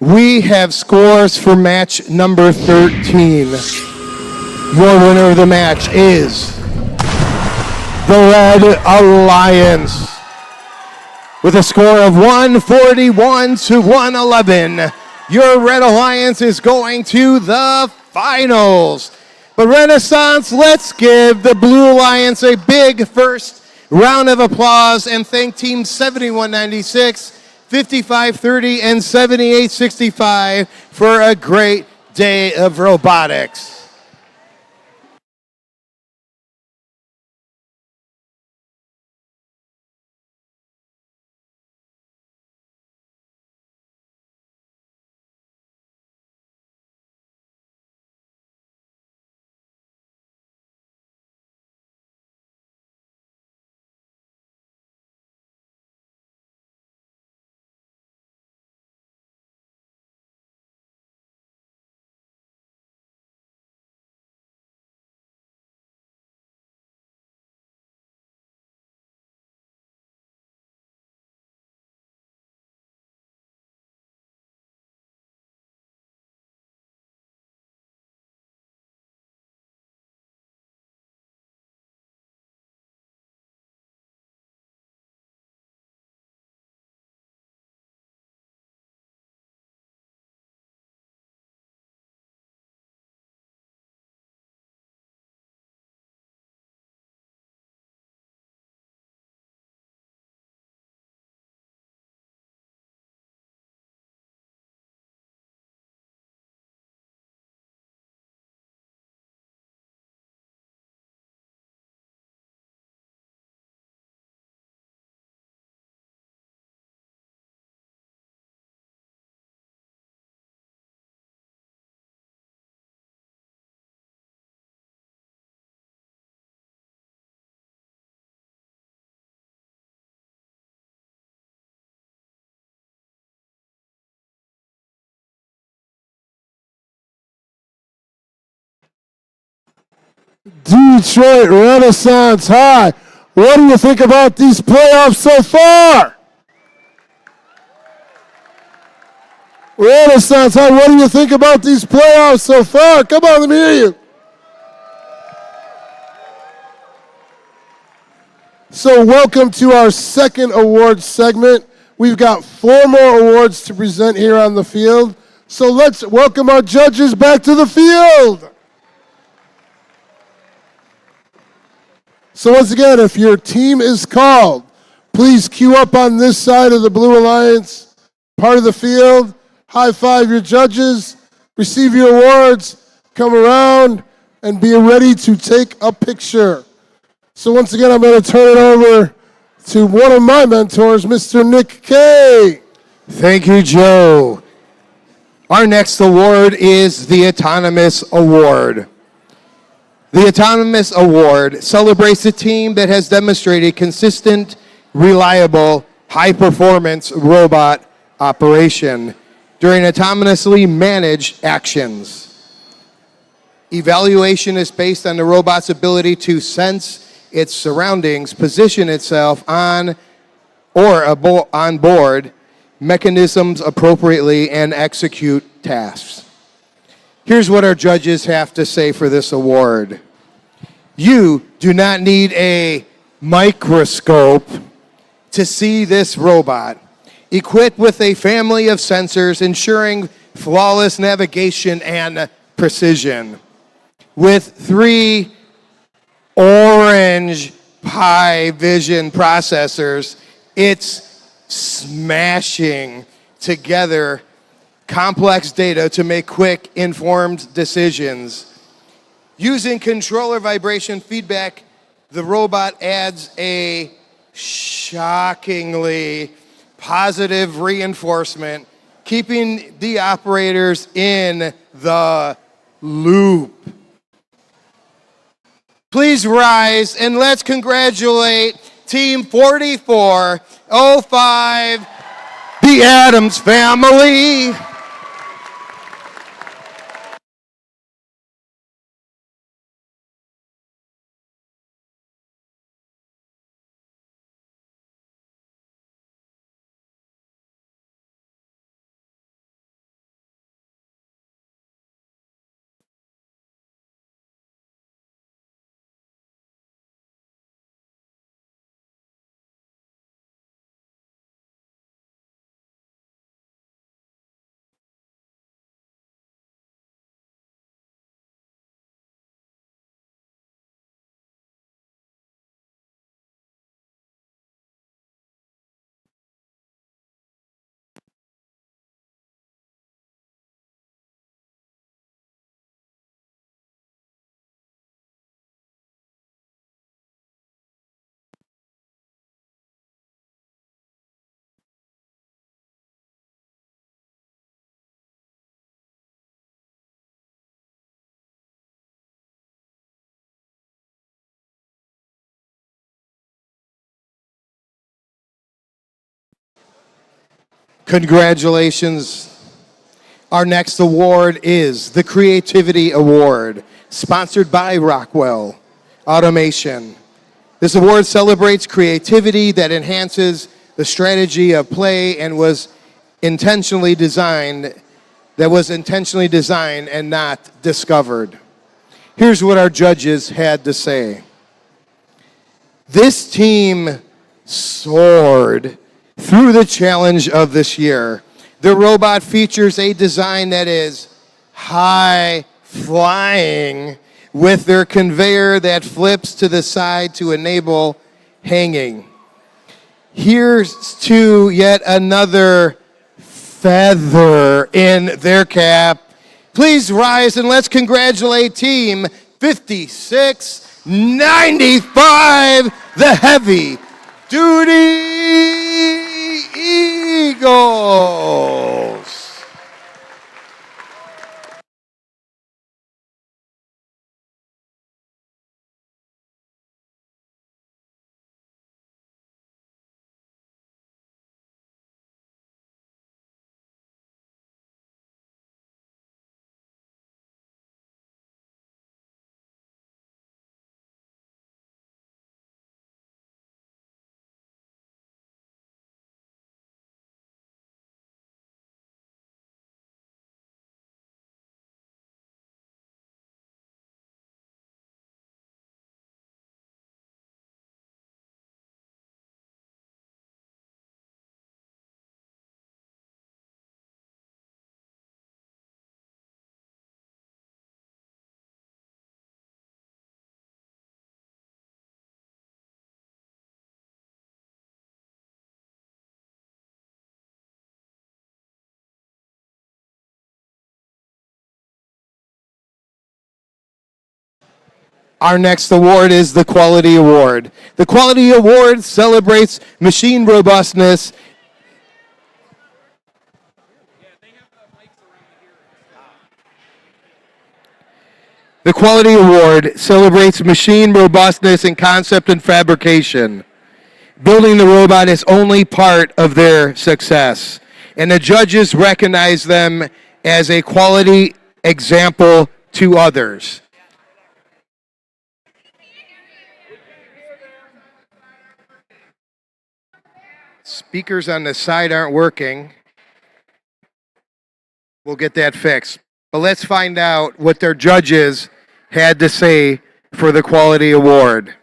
We have scores for match number 13. Your winner of the match is the Red Alliance with a score of 141 to 111. Your Red Alliance is going to the finals. But Renaissance, let's give the Blue Alliance a big first round of applause and thank Team 7196, 5530, and 7865 for a great day of robotics. Detroit Renaissance High, what do you think about these playoffs so far? Renaissance High, what do you think about these playoffs so far? Come on, let me hear you. So welcome to our second awards segment. We've got 4 more awards to present here on the field. So let's welcome our judges back to the field. So once again, if your team is called, please queue up on this side of the Blue Alliance part of the field. High five your judges, receive your awards, come around, and be ready to take a picture. So once again, I'm going to turn it over to one of my mentors, Mr. Nick Kay. Thank you, Joe. Our next award is the Autonomous Award. The Autonomous Award celebrates a team that has demonstrated consistent, reliable, high-performance robot operation during autonomously managed actions. Evaluation is based on the robot's ability to sense its surroundings, position itself on or on board mechanisms appropriately, and execute tasks. Here's what our judges have to say for this award. You do not need a microscope to see this robot, equipped with a family of sensors ensuring flawless navigation and precision. With 3 orange Pi Vision processors, it's smashing together complex data to make quick, informed decisions. Using controller vibration feedback, the robot adds a shockingly positive reinforcement, keeping the operators in the loop. Please rise and let's congratulate Team 4405, the Adams family. Congratulations. Our next award is the Creativity Award, sponsored by Rockwell Automation. This award celebrates creativity that enhances the strategy of play and was intentionally designed and not discovered. Here's what our judges had to say. This team soared through the challenge of this year. The robot features a design that is high flying with their conveyor that flips to the side to enable hanging. Here's to yet another feather in their cap. Please rise and let's congratulate Team 5695, the Heavy Duty Eagles. Our next award is the Quality Award. The Quality Award celebrates machine robustness. The Quality Award celebrates machine robustness in concept and fabrication. Building the robot is only part of their success, and the judges recognize them as a quality example to others. Speakers on the side aren't working. We'll get that fixed. But let's find out what their judges had to say for the Quality Award.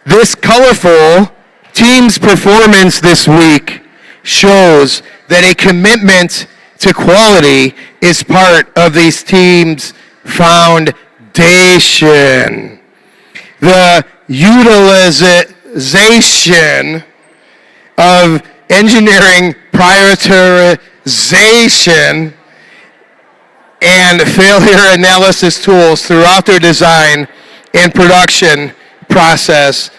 This colorful team's performance this week shows that a commitment to quality is part of these teams' foundation. The utilization of engineering prioritization and failure analysis tools throughout their design and production process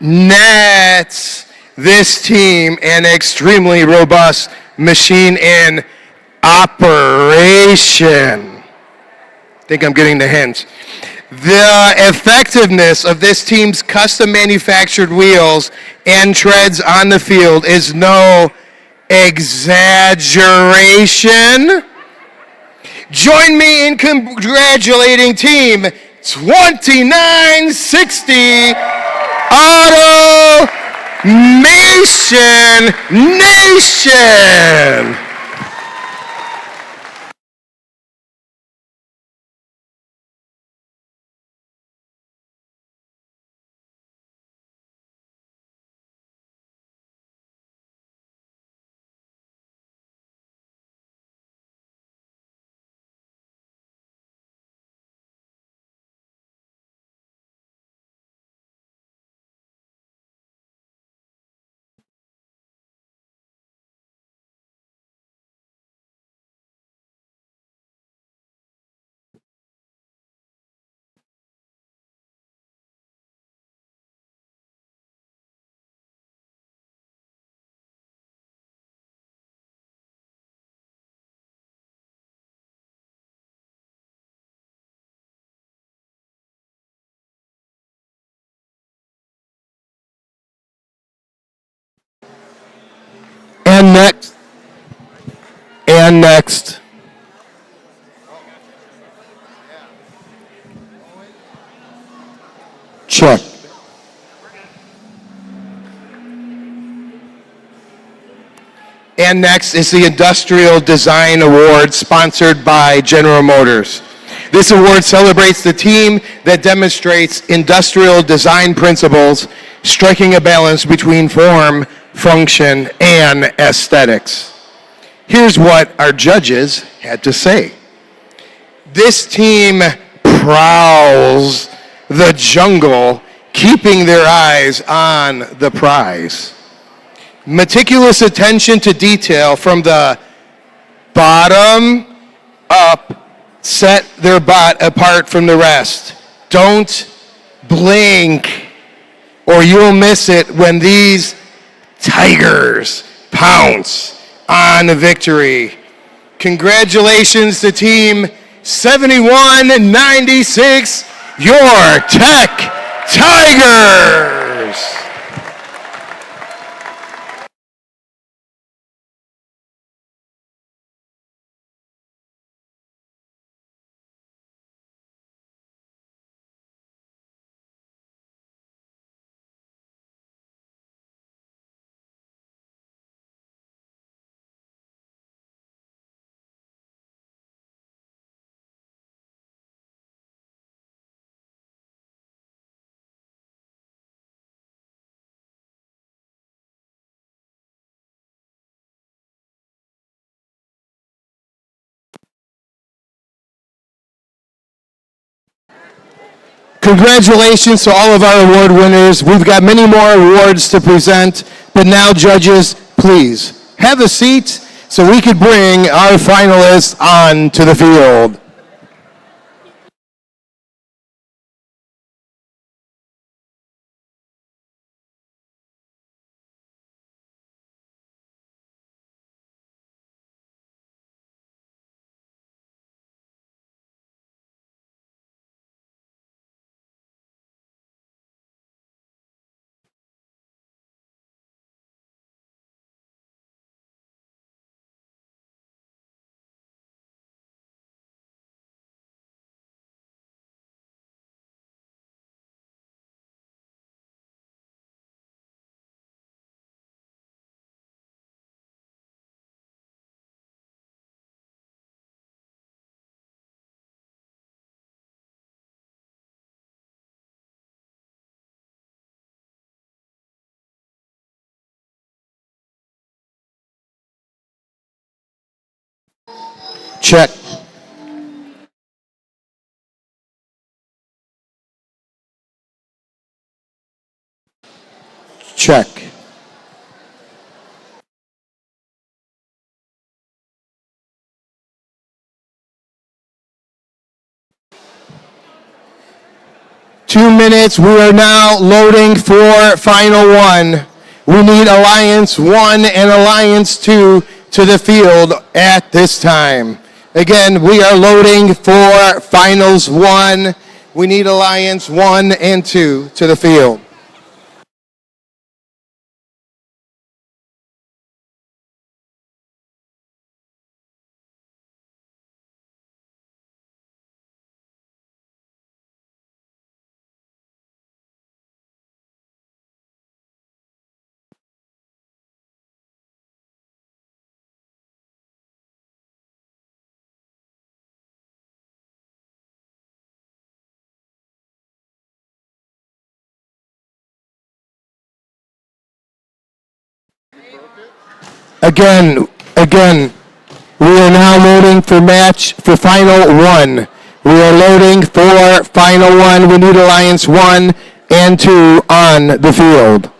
nets this team an extremely robust machine in operation. I think I'm getting the hint. The effectiveness of this team's custom manufactured wheels and treads on the field is no exaggeration. Join me in congratulating Team 2960 Automation Nation. And next. And next. Check. And next is the Industrial Design Award sponsored by General Motors. This award celebrates the team that demonstrates industrial design principles, striking a balance between form, function, and aesthetics. Here's what our judges had to say. This team prowls the jungle, keeping their eyes on the prize. Meticulous attention to detail from the bottom up set their bot apart from the rest. Don't blink or you'll miss it when these tigers pounce on victory. Congratulations to Team 7196, your Tech Tigers! Congratulations to all of our award winners. We've got many more awards to present, but now judges, please have a seat so we could bring our finalists on to the field. Check. Check. Two minutes. We are now loading for final one. We need Alliance 1 and Alliance 2 to the field at this time. Again, we are loading for Finals 1. We need Alliance 1 and 2 to the field. Again, we are now loading for final one. We are loading for final one. We need Alliance 1 and 2 on the field.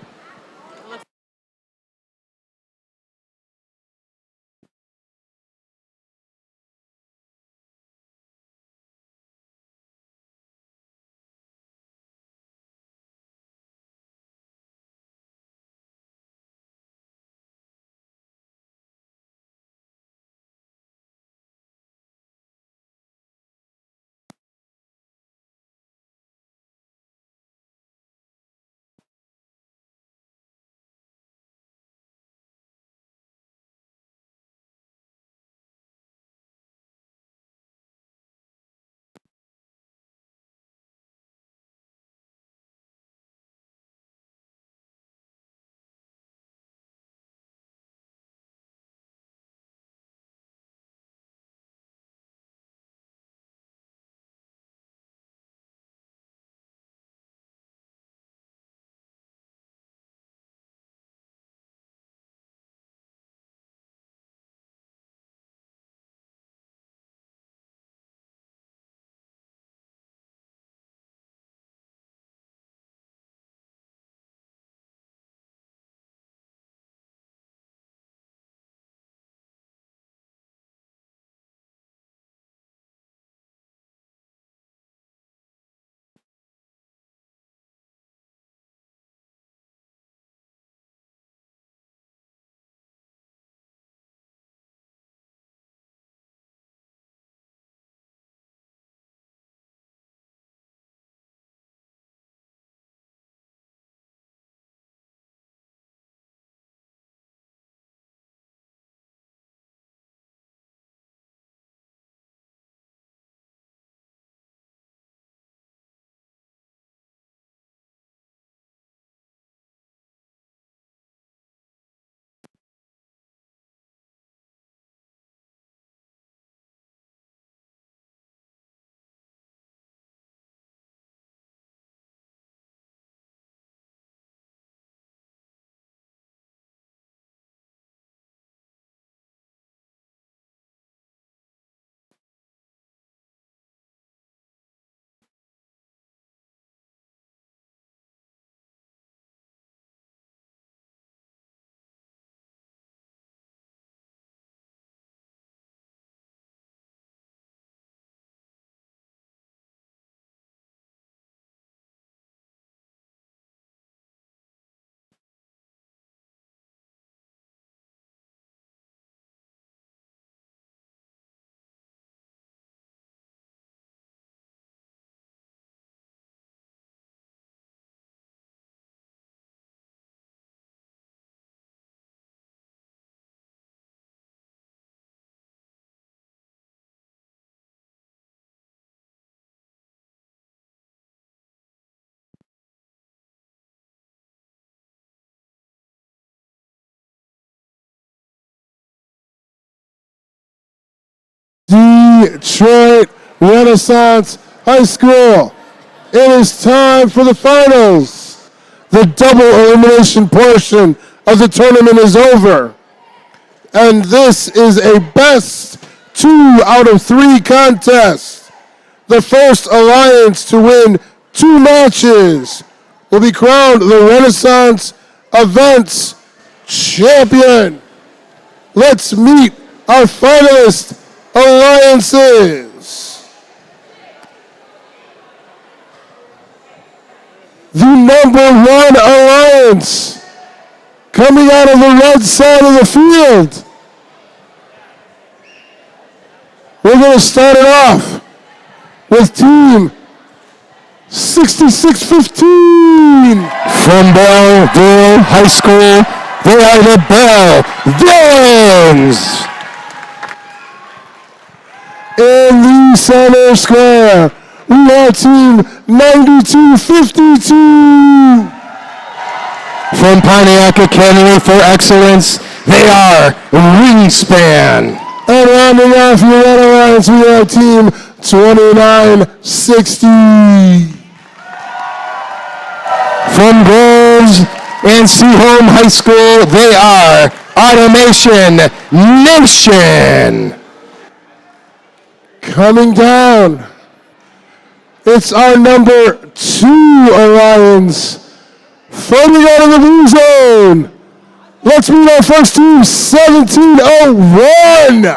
Detroit Renaissance High School. It is time for the finals. The double elimination portion of the tournament is over. And this is a best 2 out of 3 contest. The first alliance to win 2 matches will be crowned the Renaissance Events Champion. Let's meet our finalist alliances. The number 1 alliance coming out of the red side of the field. We're going to start it off with team 6615. From Belleville High School, they are the Bell Villains. In the center square, we have team 9252. From Pontiac Academy for Excellence, they are Wingspan. And rounding off your red alliance, we have team 2960. From Groves and Seaholm High School, they are Automation Nation. Coming down, it's our number 2 alliance. Fighting out of the blue zone. Let's meet our first team, 1701.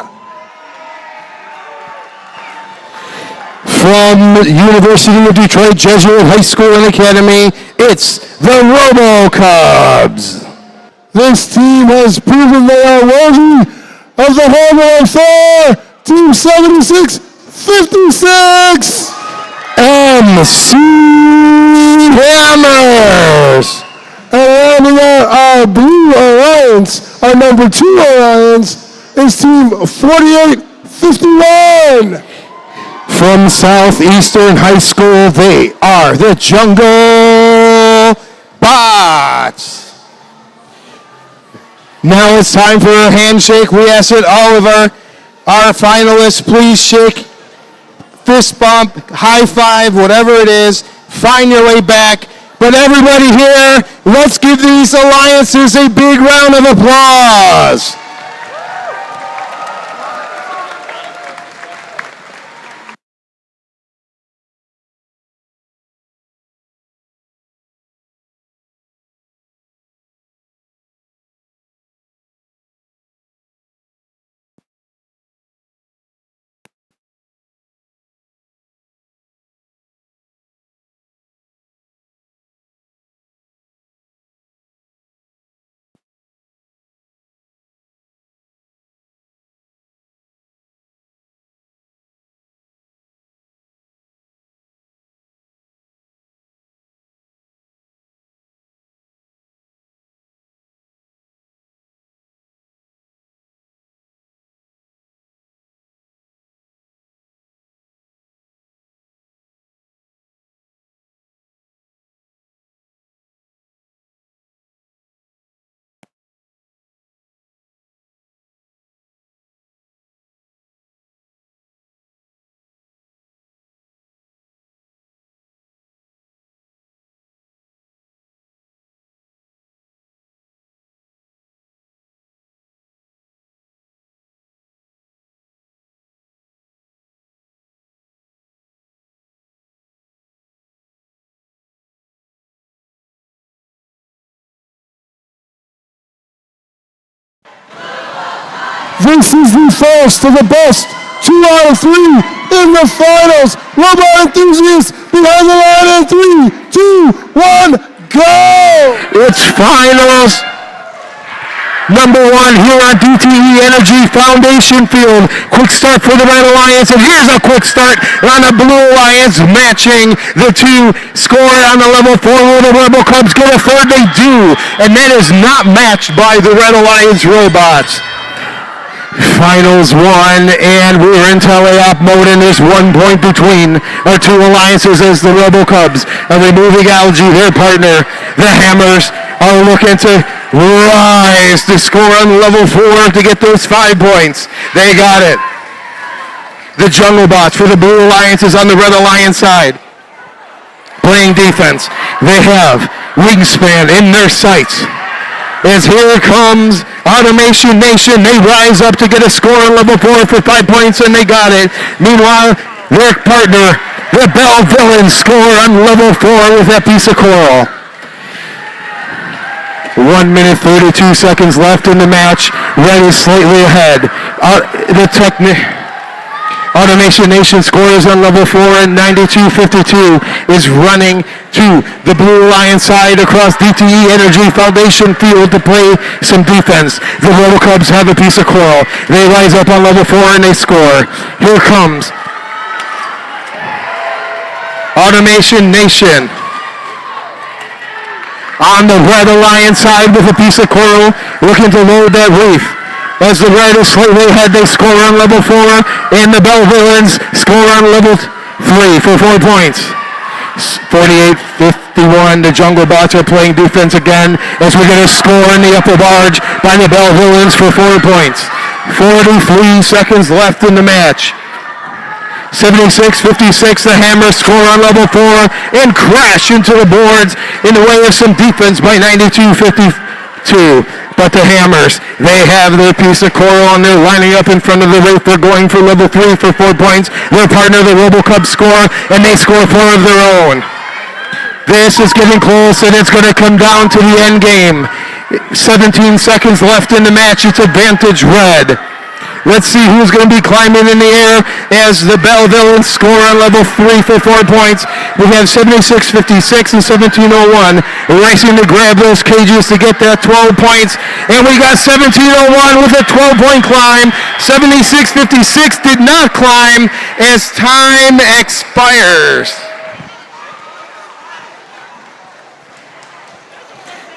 From University of Detroit Jesuit High School and Academy, it's the Robo Cubs. This team has proven they are worthy of the Hammer of Thor, Team 7656. MC Hammers. And rounding out our blue alliance, our number 2 alliance, is Team 4851. From Southeastern High School, they are the Jungle Bots. Now it's time for a handshake. We ask that all of our finalists please shake, fist bump, high five, whatever it is. Find your way back. But everybody here, let's give these alliances a big round of applause. This is the first of the best 2 out of 3 in the finals. Robot enthusiasts behind the line in 3, 2, 1, go! It's finals. Number 1 here on DTE Energy Foundation Field. Quick start for the Red Alliance, and here's a quick start on the Blue Alliance, matching the 2 score on the level 4 where the Rebel Cubs get a third. They do, and that is not matched by the Red Alliance robots. Finals 1, and we're in tele-op mode, and there's 1 point between our 2 alliances as the Rebel Cubs are removing Algae, their partner. The Hammers are looking to rise to score on level 4 to get those 5 points. They got it. The Jungle Bots for the Blue Alliance is on the Red Alliance side. Playing defense. They have Wingspan in their sights. As here comes Automation Nation. They rise up to get a score on level 4 for 5 points, and they got it. Meanwhile, their partner, the Bell Villains, score on level 4 with that piece of coral. 1 minute 32 seconds left in the match. Red is slightly ahead. Automation Nation scores on level 4 and 92-52 is running to the Blue Alliance side across DTE Energy Foundation field to play some defense. The Robo Cubs have a piece of coral. They rise up on level 4 and they score. Here comes Automation Nation on the Red Alliance side with a piece of coral, looking to load that reef. As the Red is slightly ahead, they score on level 4, and the Bell Villains score on level 3 for 4 points. 48-51, the Jungle Bots are playing defense again as we get a score in the upper barge by the Bell Villains for 4 points. 43 seconds left in the match. 76-56, the Hammers score on level 4 and crash into the boards in the way of some defense by 92-52. But the Hammers, they have their piece of coral and they're lining up in front of the reef. They're going for level 3 for 4 points. Their partner, the RoboCubs, score, and they score 4 of their own. This is getting close, and it's going to come down to the end game. 17 seconds left in the match. It's advantage Red. Let's see who's going to be climbing in the air as the Bell Villains score on level 3 for 4 points. We have 76-56 and 17-01 racing to grab those cages to get that 12 points. And we got 17-01 with a 12-point climb. 76-56 did not climb as time expires.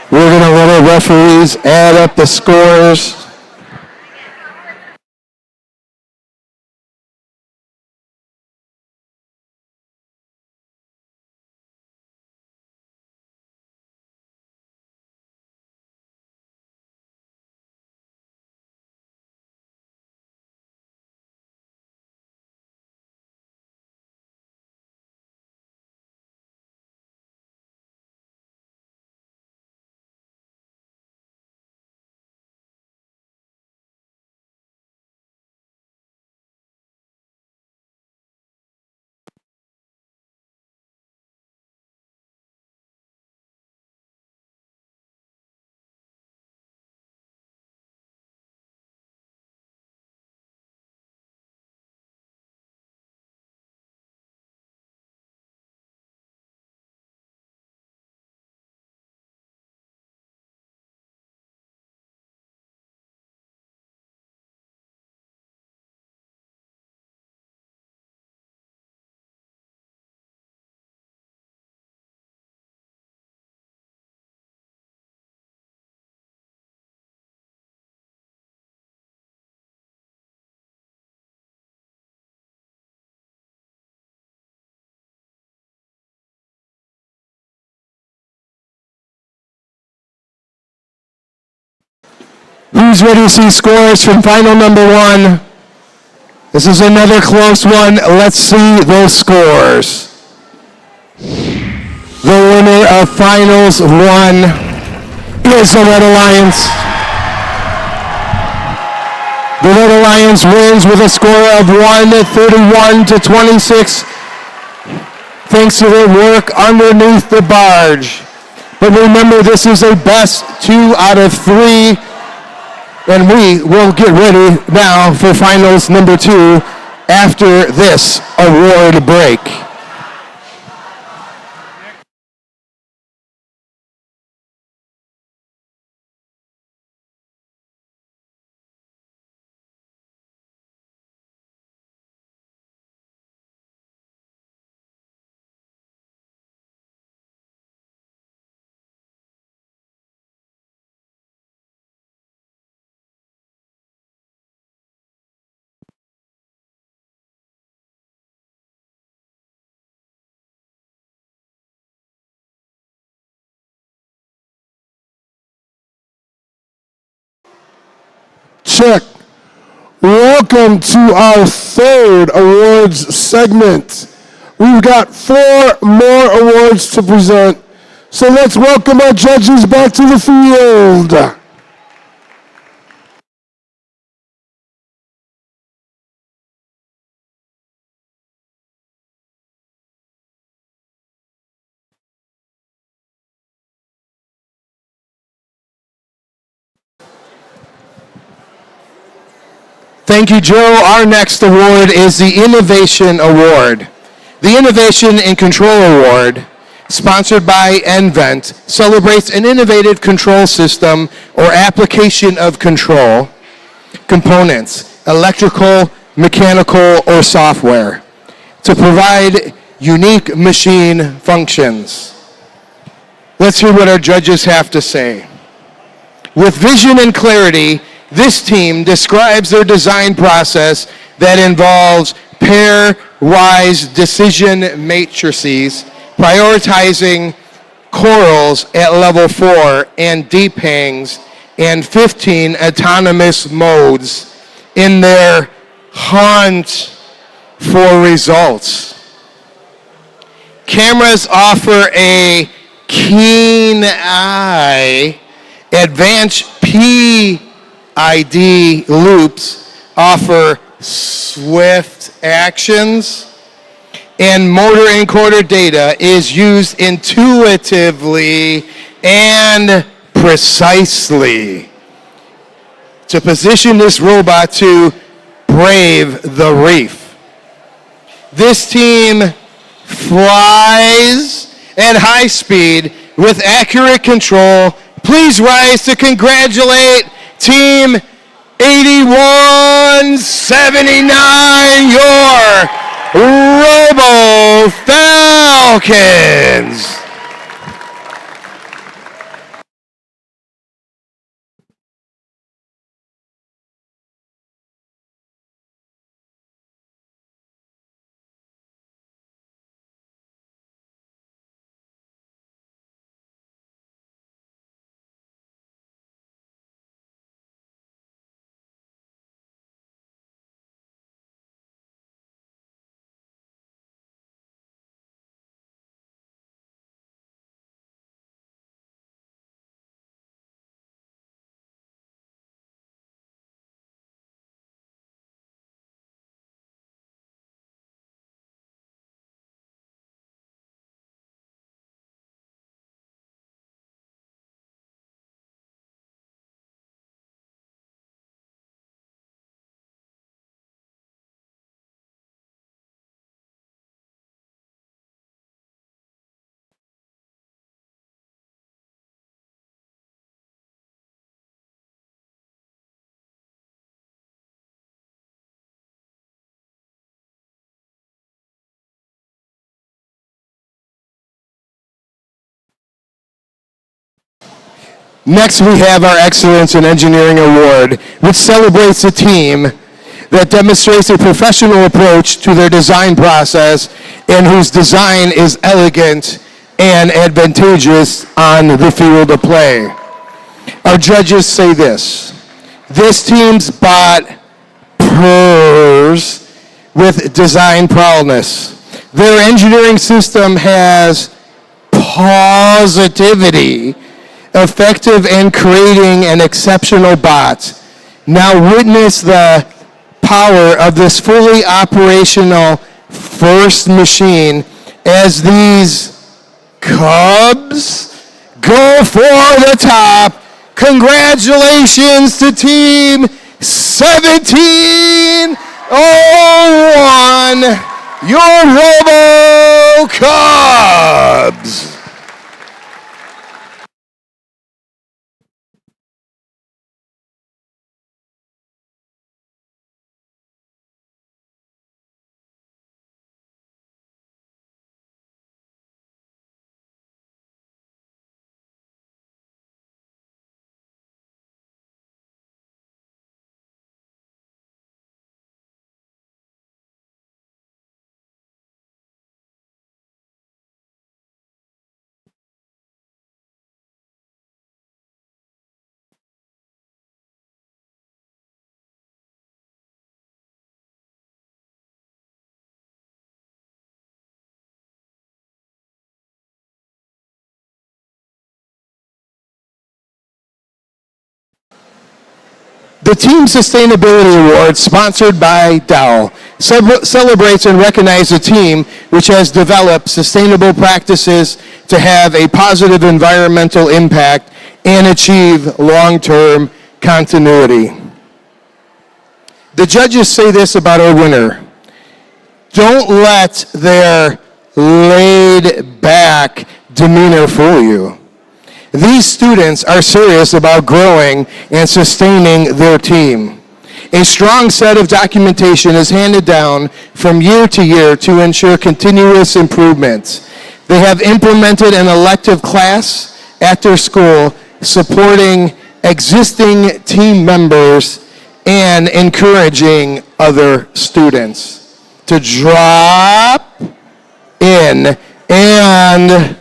We're going to let our referees add up the scores. Who's ready to see scores from final number 1? This is another close one. Let's see those scores. The winner of finals 1 is the Red Alliance. The Red Alliance wins with a score of 131-26, thanks to their work underneath the barge. But remember, this is a best 2 out of 3. And we will get ready now for finals number 2 after this award break. Check. Welcome to our third awards segment. We've got 4 more awards to present. So let's welcome our judges back to the field. Thank you, Joe. Our next award is the Innovation Award. The Innovation in Control Award, sponsored by nVent, celebrates an innovative control system or application of control components, electrical, mechanical, or software, to provide unique machine functions. Let's hear what our judges have to say. With vision and clarity, this team describes their design process that involves pairwise decision matrices, prioritizing corals at level 4 and deep hangs, and 15 autonomous modes in their hunt for results. Cameras offer a keen eye. Advanced PID loops offer swift actions. And motor encoder data is used intuitively and precisely to position this robot to brave the reef. This team flies at high speed with accurate control. Please rise to congratulate Team 8179, your Robo Falcons. Next, we have our Excellence in Engineering Award, which celebrates a team that demonstrates a professional approach to their design process and whose design is elegant and advantageous on the field of play. Our judges say this: this team's bot purrs with design prowess. Their engineering system has positivity, effective in creating an exceptional bot. Now witness the power of this fully operational first machine as these Cubs go for the top. Congratulations to Team 1701, your Robo Cubs. The Team Sustainability Award, sponsored by Dow, celebrates and recognizes a team which has developed sustainable practices to have a positive environmental impact and achieve long-term continuity. The judges say this about our winner: don't let their laid-back demeanor fool you. These students are serious about growing and sustaining their team. A strong set of documentation is handed down from year to year to ensure continuous improvement. They have implemented an elective class at their school, supporting existing team members and encouraging other students to drop in and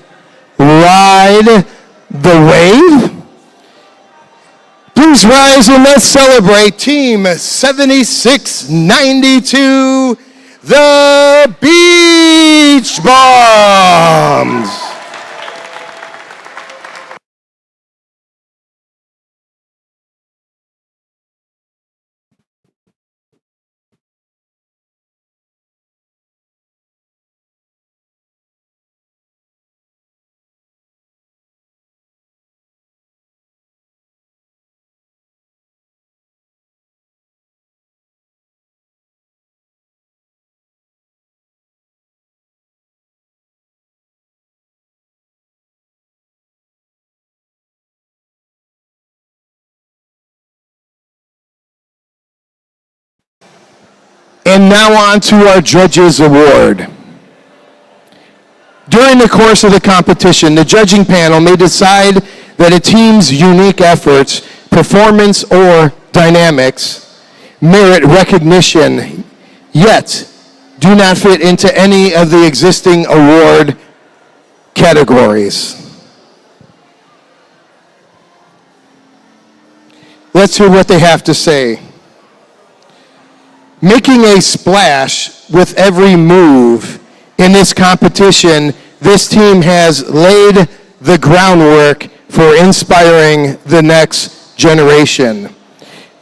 ride the wave. Please rise and let's celebrate Team 7692, the Beach Bombs. And now on to our Judges Award. During the course of the competition, the judging panel may decide that a team's unique efforts, performance, or dynamics merit recognition, yet do not fit into any of the existing award categories. Let's hear what they have to say. Making a splash with every move in this competition, this team has laid the groundwork for inspiring the next generation.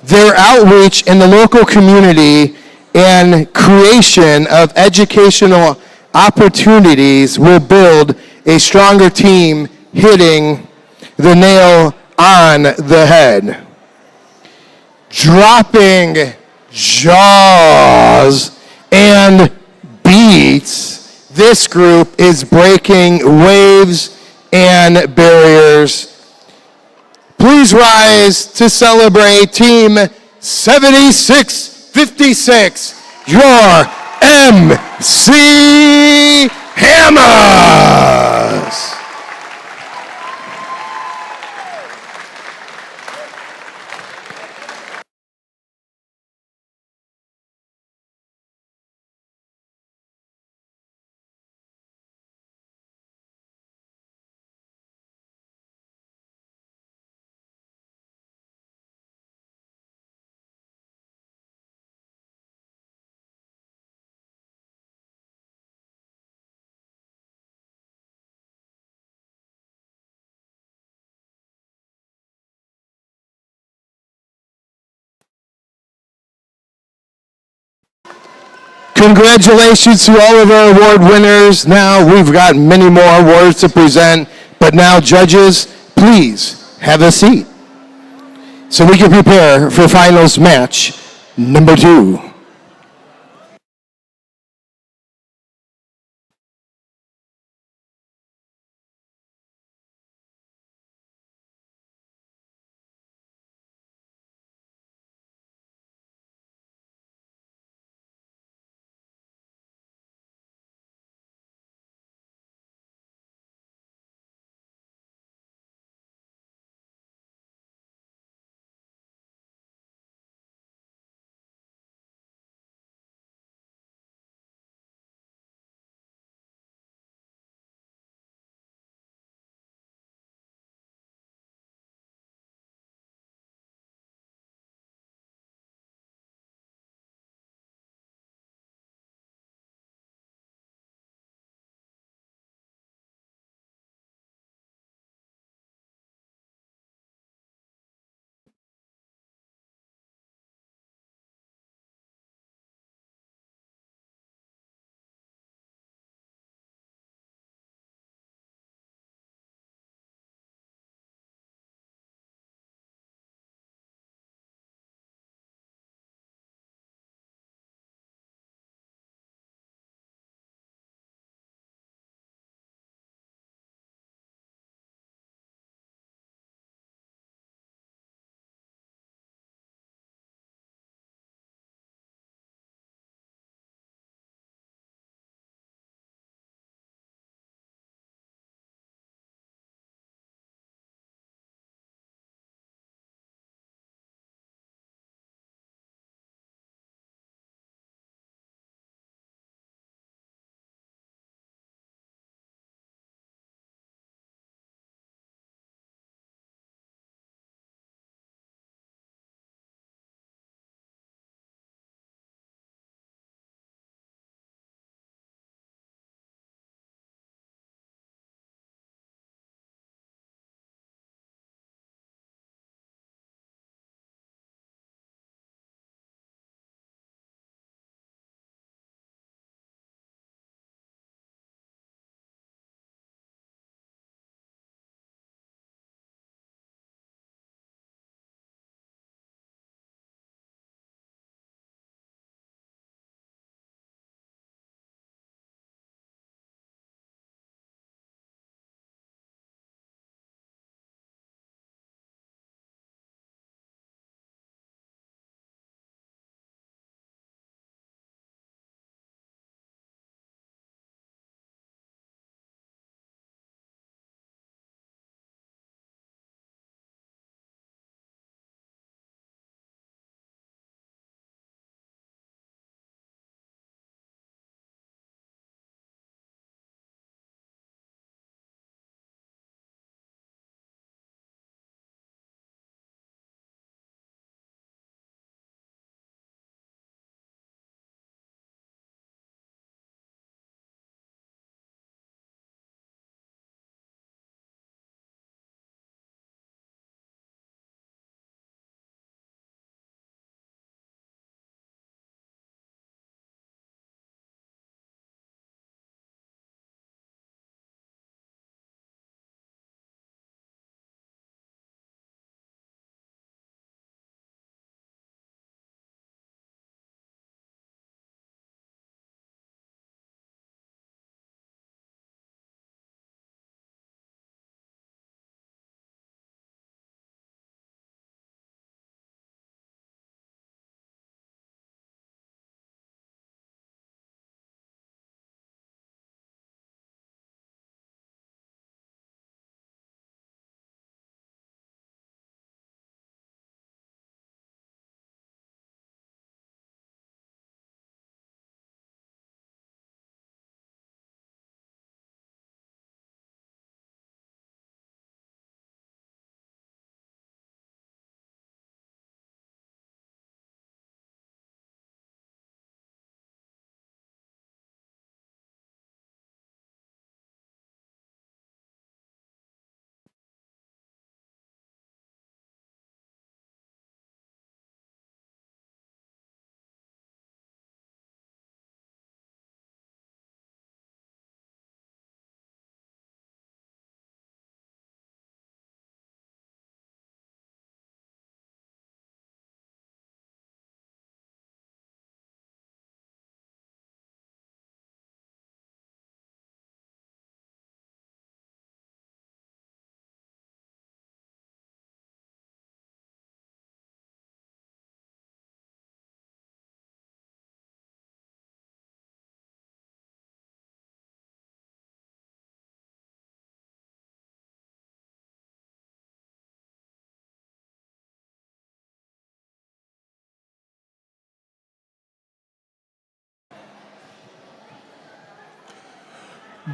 Their outreach in the local community and creation of educational opportunities will build a stronger team, hitting the nail on the head. Dropping jaws and beats, this group is breaking waves and barriers. Please rise to celebrate Team 7656, your MC Hammers. Congratulations to all of our award winners. Now we've got many more awards to present, but now judges, please have a seat so we can prepare for finals match number 2.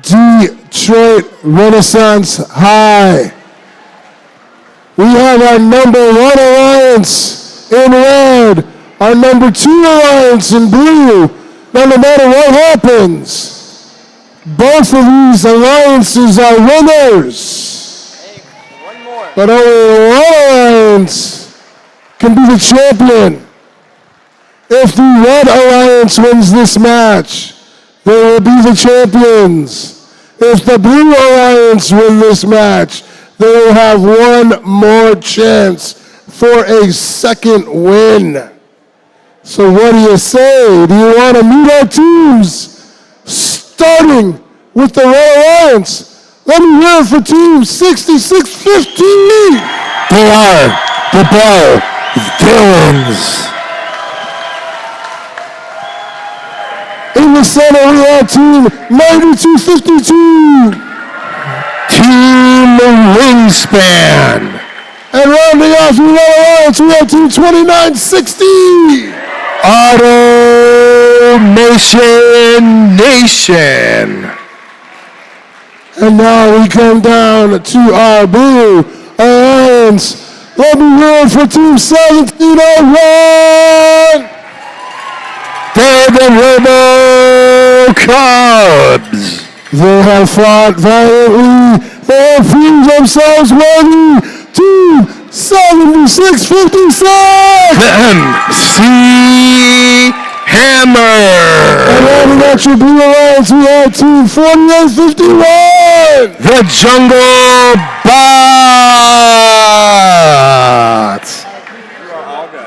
Detroit Renaissance High. We have our number 1 alliance in red, our number 2 alliance in blue. Now, no matter what happens, both of these alliances are winners. But only one alliance can be the champion. If the red alliance wins this match, they will be the champions. If the blue alliance win this match, they will have one more chance for a second win. So what do you say? Do you want to meet our teams? Starting with the red alliance. Let me hear it for team 6650. They are the Bell Villains. In the center, we have team 9252. Team Wingspan. And rounding off the red alliance, we have team 2960. Automation Nation. And now we come down to our blue alliance. Let me hear it for team 1701. They're the Robo Cubs. They have fought valiantly. They have proved themselves worthy. Team 7656. The MC Hammer. And rounding out your blue alliance, we have team 4851. The Jungle Bots.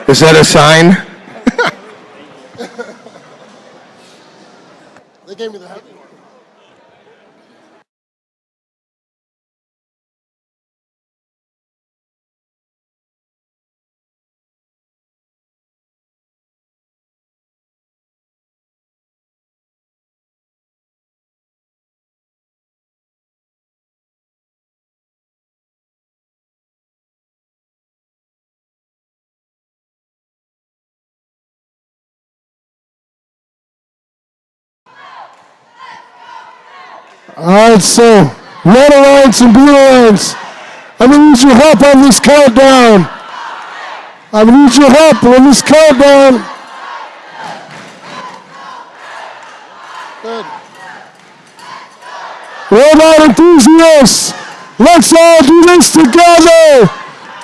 Is that a sign? They gave me the heavy one. All right, so red alliance and blue alliance. I'm gonna need your help on this countdown. I'm gonna need your help on this countdown. Good. Robot enthusiasts, let's all do this together.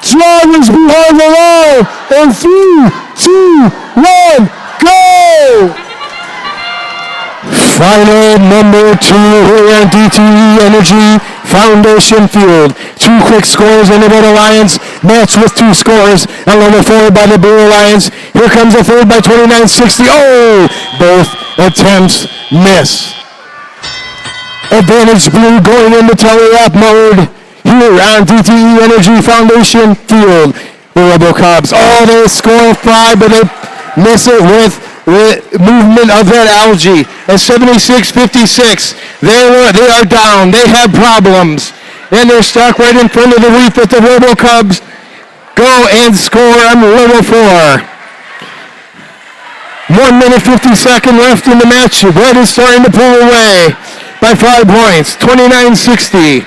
Drivers behind the line. In 3, 2, 1, go! Final number 2 here at DTE Energy Foundation Field. 2 quick scores in the Red Alliance, matched with 2 scores. And level 4 by the Blue Alliance. Here comes the third by 2960. Oh! Both attempts miss. Advantage Blue going into telly-up mode here on DTE Energy Foundation Field. The RoboCubs, oh, they score 5, but they miss it with movement of that algae. At 76-56, they are down. They have problems. And they're stuck right in front of the reef with the RoboCubs. Go and score on level 4. 1 minute 50 seconds left in the match. Red is starting to pull away by 5 points. 29-60.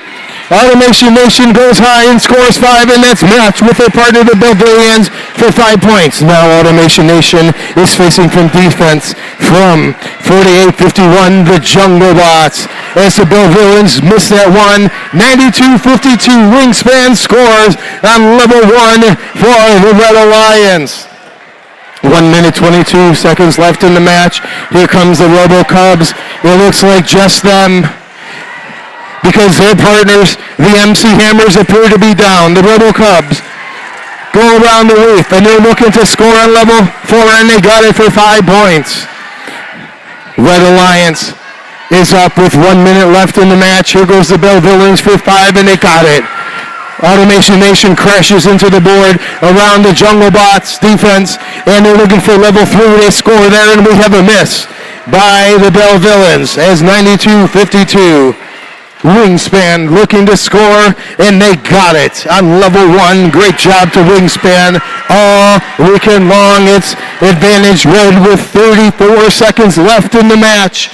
Automation Nation goes high and scores 5, and that's matched with their partner, the Belgians, for 5 points. Now Automation Nation is facing from defense from 48-51, the Jungle Bots. As the Belgians miss that one, 92-52, Wingspan scores on level 1 for the Red Alliance. 1 minute 22 seconds left in the match. Here comes the RoboCubs. It looks like just them, because their partners, the MC Hammers, appear to be down. The RoboCubs go around the reef, and they're looking to score on level 4, and they got it for 5 points. Red Alliance is up with 1 minute left in the match. Here goes the Bell Villains for 5, and they got it. Automation Nation crashes into the board around the Jungle Bots defense, and they're looking for level 3. They score there, and we have a miss by the Bell Villains as 92-52. Wingspan looking to score, and they got it on level 1. Great job to Wingspan all weekend long. It's advantage Red with 34 seconds left in the match.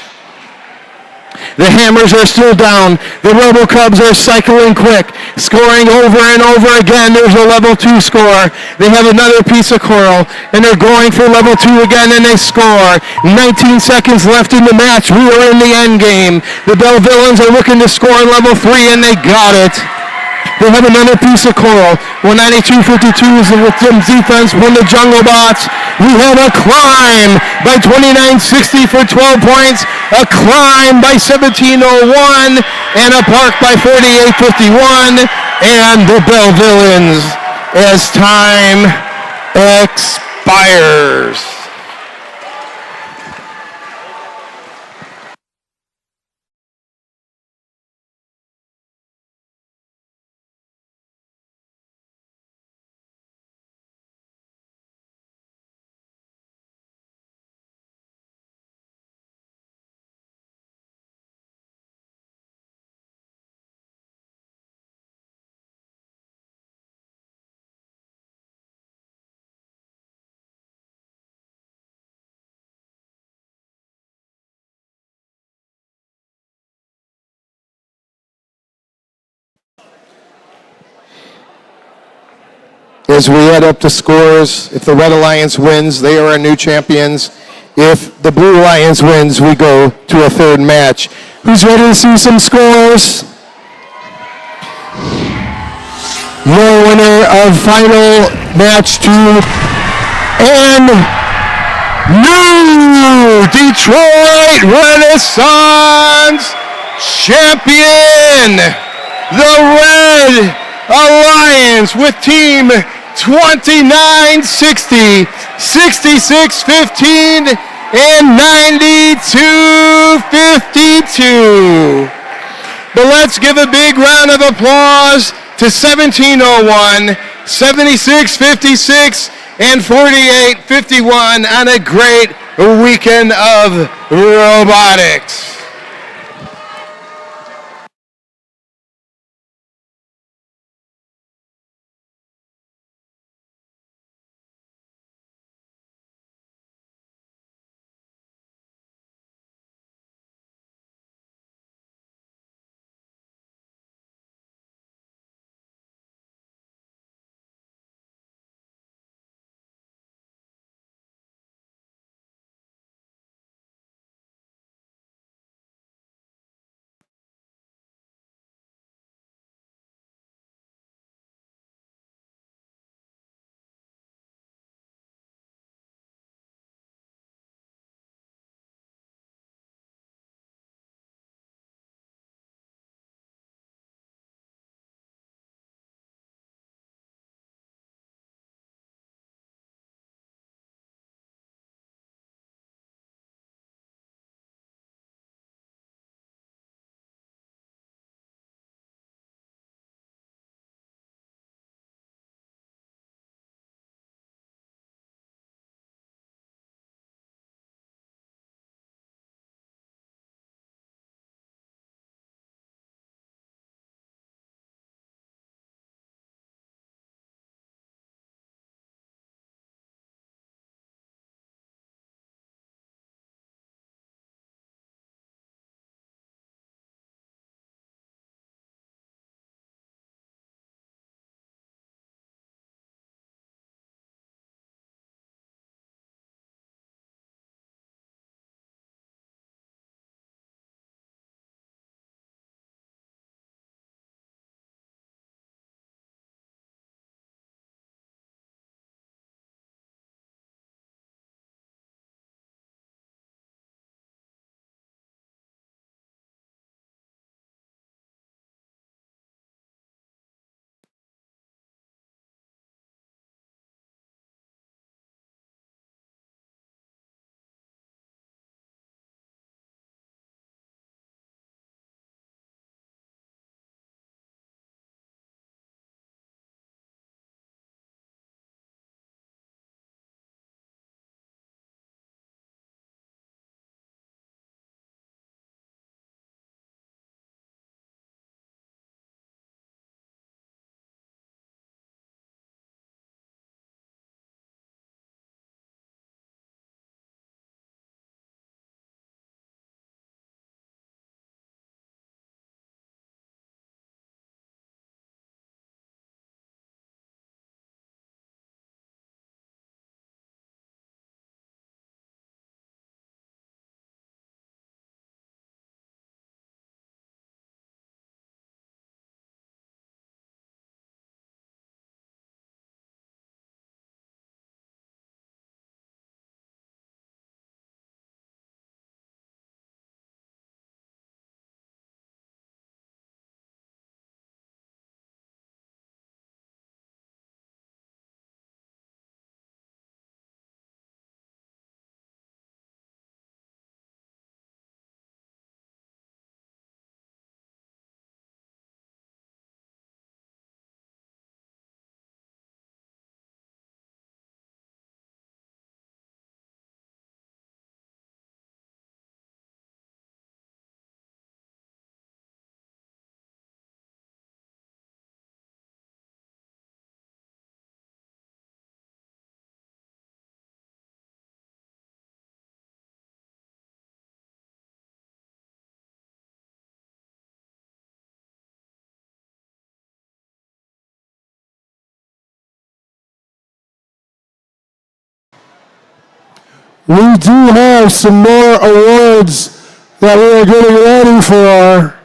The Hammers are still down. The Robo Cubs are cycling quick, scoring over and over again. There's a level 2 score. They have another piece of coral, and they're going for level 2 again, and they score. 19 seconds left in the match. We are in the end game. The Bell Villains are looking to score in level 3, and they got it. They have another piece of coral. 192-52 is with some defense. Win the Jungle Bots. We have a climb by 2960 for 12 points. A climb by 1701. And a park by 4851. And the Bell Villains as time expires. As we add up the scores, if the Red Alliance wins, they are our new champions. If the Blue Alliance wins, we go to a third match. Who's ready to see some scores? Your winner of final match 2 and new Detroit Renaissance champion, the Red Alliance with team 2960, 6615, and 9252. But let's give a big round of applause to 1701, 7656, and 4851 on a great weekend of robotics. We do have some more awards that we are getting ready for.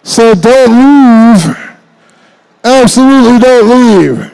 So don't leave. Absolutely don't leave.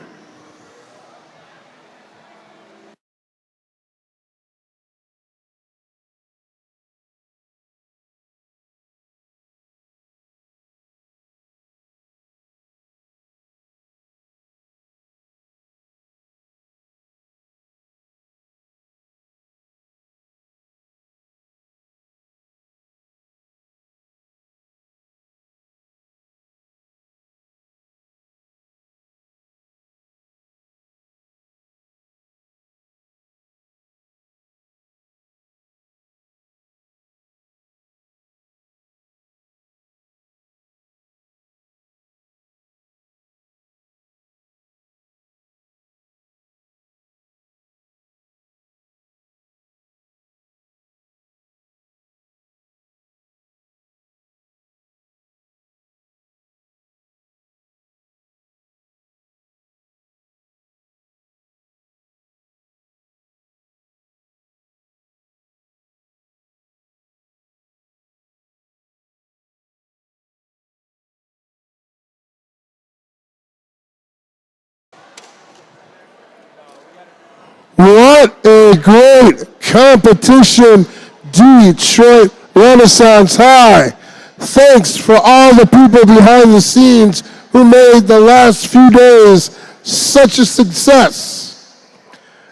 What a great competition, Detroit Renaissance High. Thanks for all the people behind the scenes who made the last few days such a success.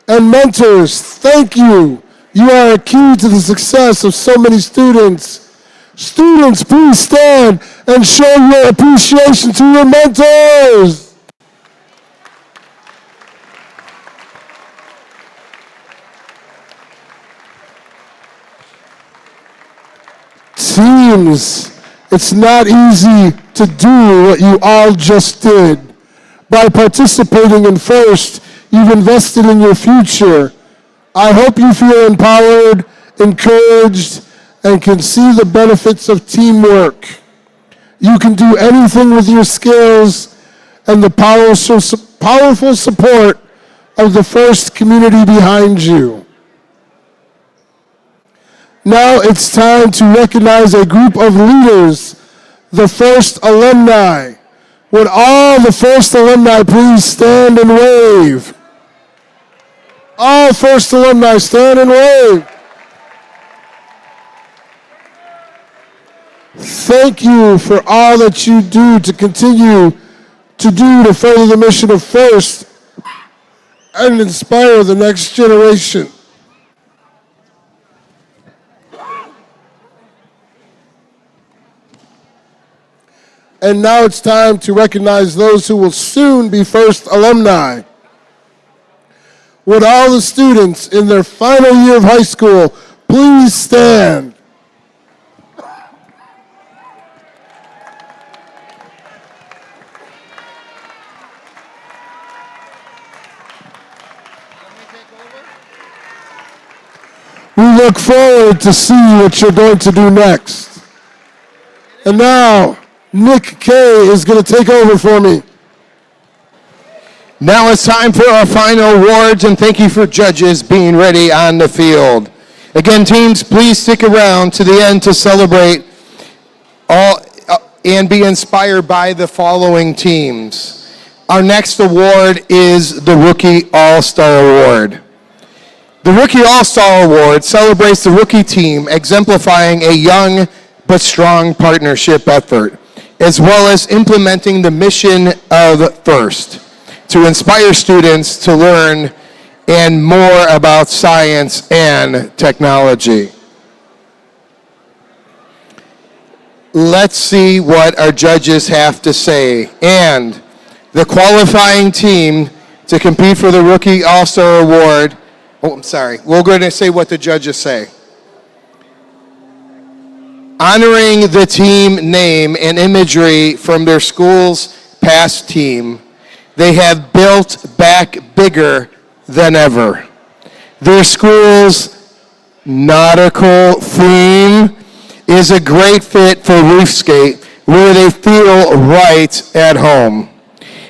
And mentors, thank you. You are a key to the success of so many students. Students, please stand and show your appreciation to your mentors. Teams, it's not easy to do what you all just did. By participating in FIRST, you've invested in your future. I hope you feel empowered, encouraged, and can see the benefits of teamwork. You can do anything with your skills and the powerful support of the FIRST community behind you. Now it's time to recognize a group of leaders, the FIRST alumni. Would all the FIRST alumni please stand and wave? All FIRST alumni stand and wave. Thank you for all that you do to continue to do to further the mission of FIRST and inspire the next generation. And now it's time to recognize those who will soon be FIRST alumni. Would all the students in their final year of high school please stand? We look forward to see what you're going to do next. And now, Nick Kay is going to take over for me. Now it's time for our final awards, and thank you for judges being ready on the field. Again, teams, please stick around to the end to celebrate all and be inspired by the following teams. Our next award is the Rookie All-Star Award. The Rookie All-Star Award celebrates the rookie team, exemplifying a young but strong partnership effort, as well as implementing the mission of FIRST, to inspire students to learn and more about science and technology. Let's see what our judges have to say. And the qualifying team to compete for the Rookie All-Star Award, we're going to say what the judges say. Honoring the team name and imagery from their school's past team, they have built back bigger than ever. Their school's nautical theme is a great fit for roof skate, where they feel right at home.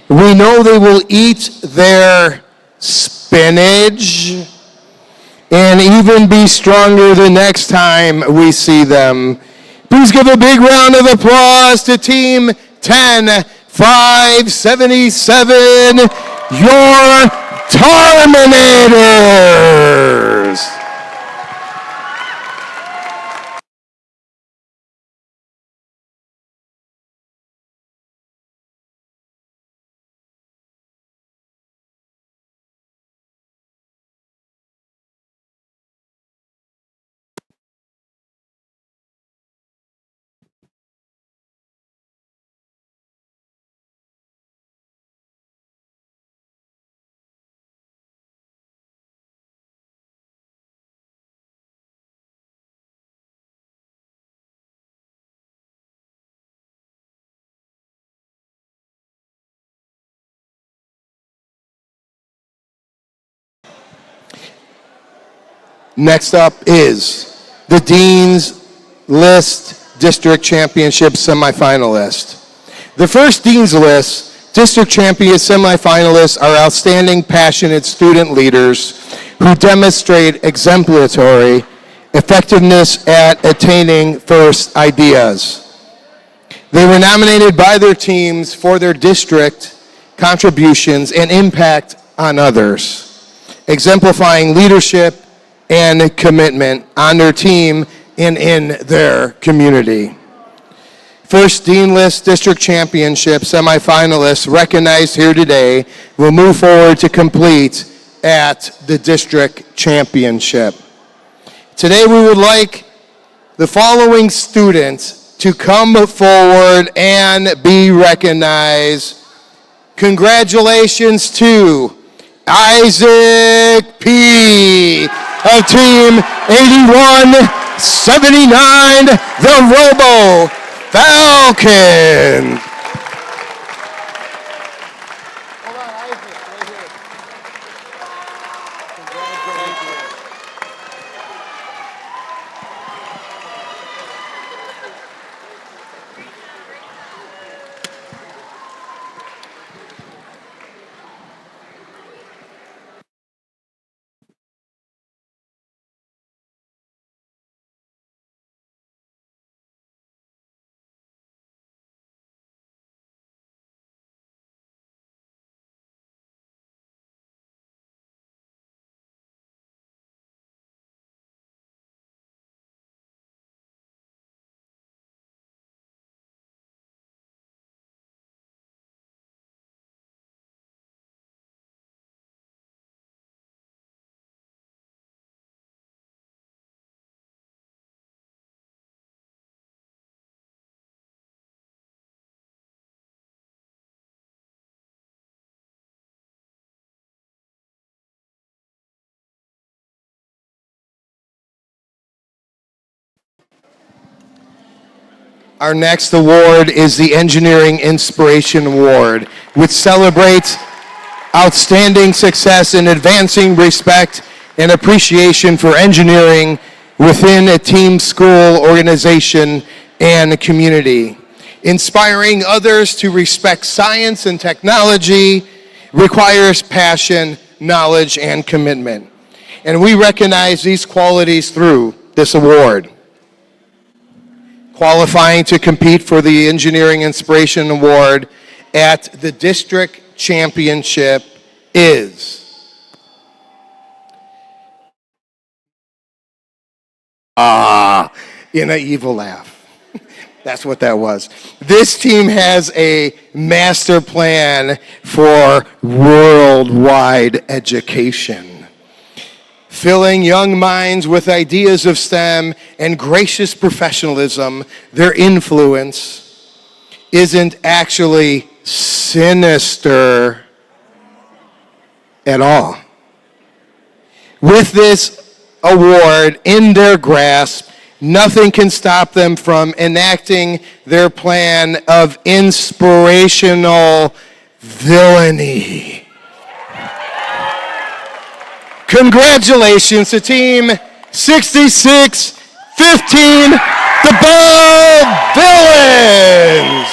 We know they will eat their spinach and even be stronger the next time we see them. Please give a big round of applause to Team 10-577, your Terminators. Next up is the Dean's List District Championship semifinalist. The first Dean's List District Champion semifinalists are outstanding, passionate student leaders who demonstrate exemplary effectiveness at attaining first ideas. They were nominated by their teams for their district contributions and impact on others, exemplifying leadership and commitment on their team and in their community. First Dean List District Championship semifinalists recognized here today will move forward to complete at the District Championship. Today we would like the following students to come forward and be recognized. Congratulations to Isaac P. of Team 8179, the Robo Falcons. Our next award is the Engineering Inspiration Award, which celebrates outstanding success in advancing respect and appreciation for engineering within a team, school, organization, and community. Inspiring others to respect science and technology requires passion, knowledge, and commitment. And we recognize these qualities through this award. Qualifying to compete for the Engineering Inspiration Award at the District Championship is in an evil laugh. That's what that was. This team has a master plan for worldwide education, filling young minds with ideas of STEM and gracious professionalism. Their influence isn't actually sinister at all. With this award in their grasp, nothing can stop them from enacting their plan of inspirational villainy. Congratulations to Team 6615, the Ball Villains!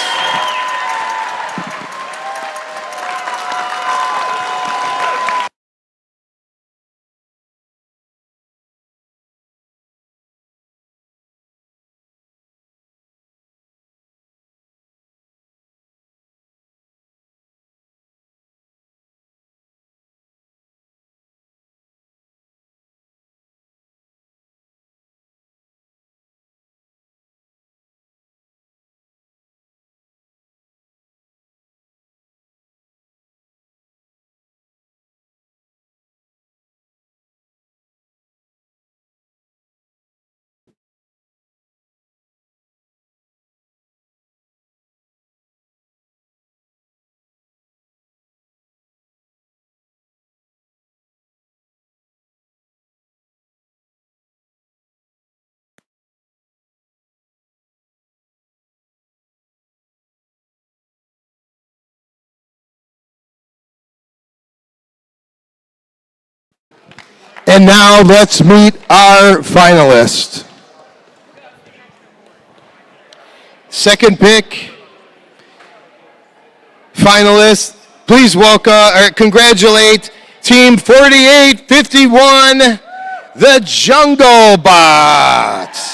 And now let's meet our finalist. Second pick, finalist, please welcome or congratulate Team 4851, the Jungle Bots.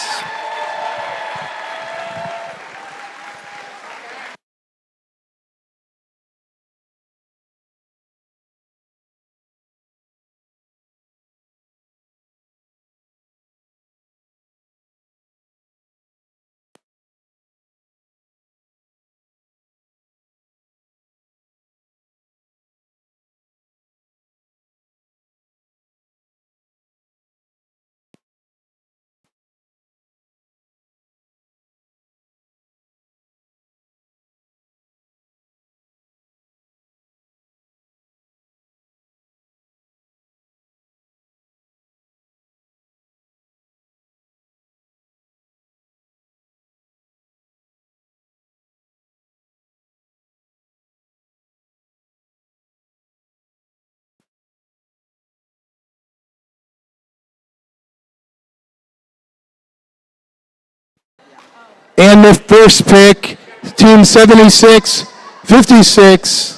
And the first pick, Team 7656,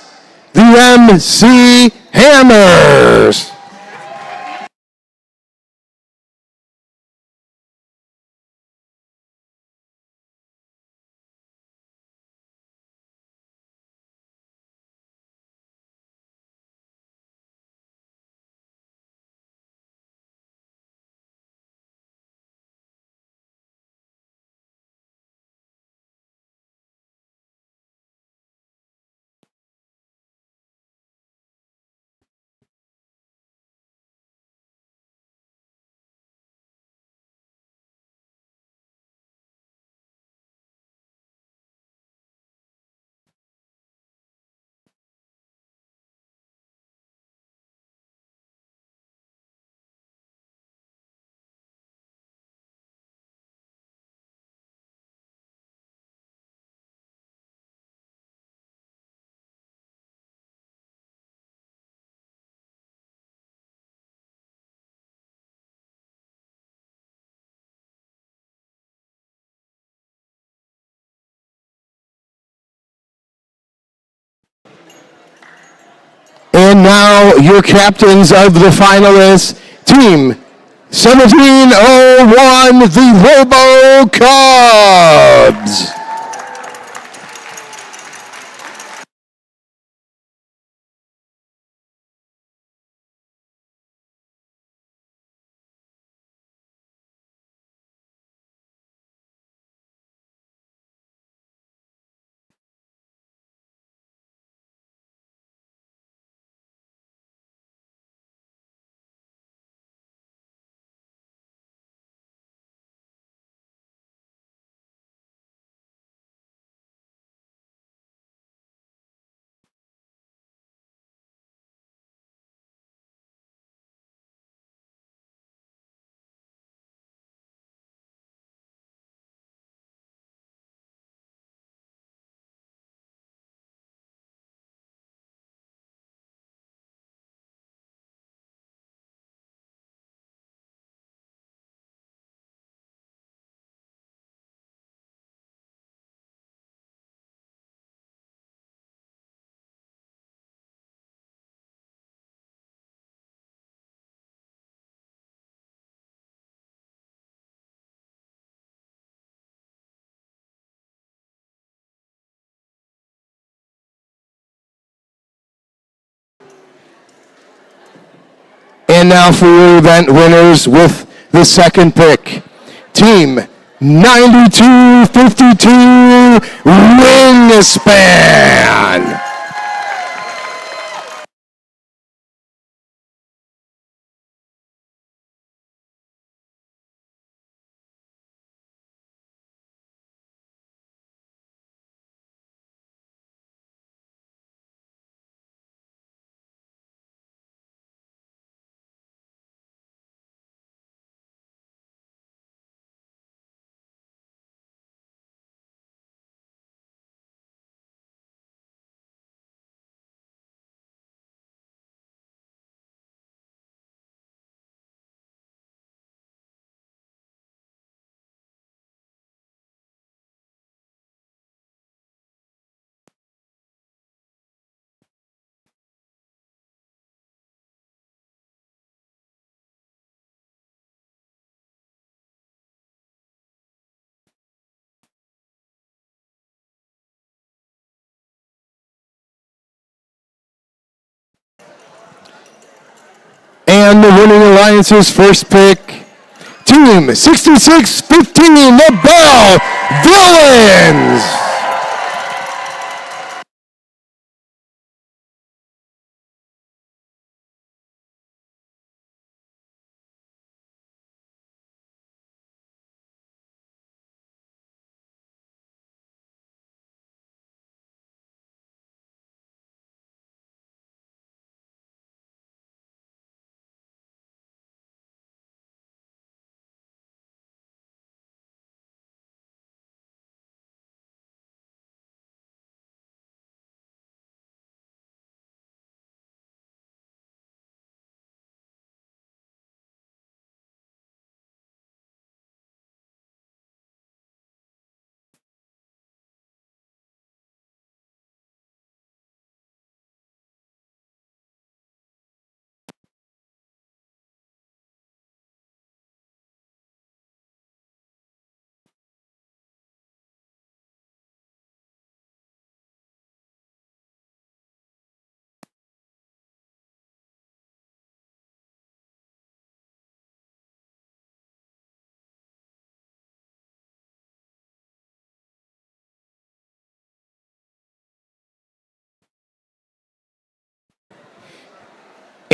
the MC Hammers. And now your captains of the finalists, Team 1701, the Robo Cubs. And now for your event winners with the second pick, Team 9252 Wingspan. And the winning alliance's first pick, Team 6615, the Bell Villains.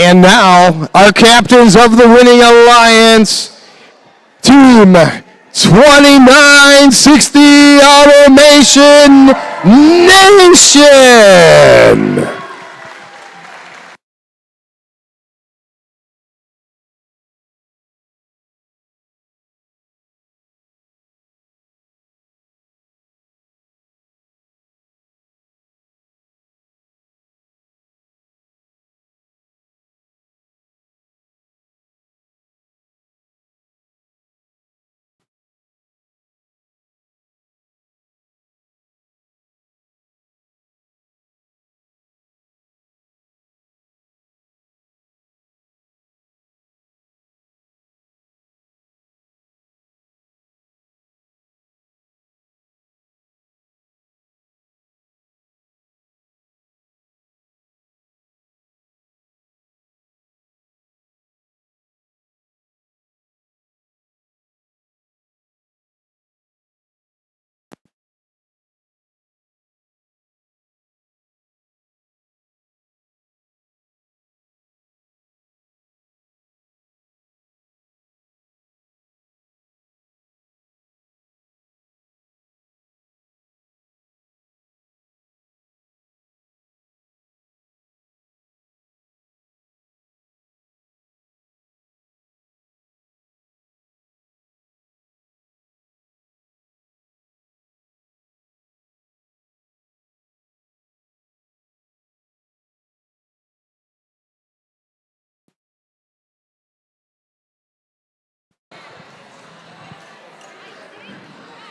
And now, our captains of the winning alliance, Team 2960 Automation Nation.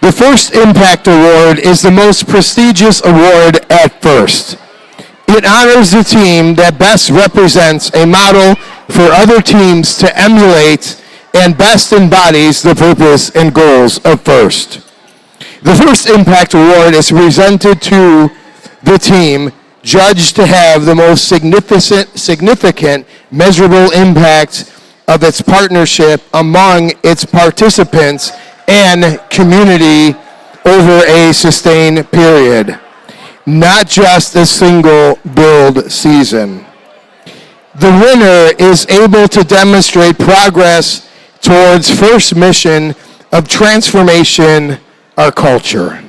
The First Impact Award is the most prestigious award at First. It honors the team that best represents a model for other teams to emulate and best embodies the purpose and goals of First. The First Impact Award is presented to the team judged to have the most significant measurable impact of its partnership among its participants and community over a sustained period, not just a single build season. The winner is able to demonstrate progress towards First's mission of transformation our culture.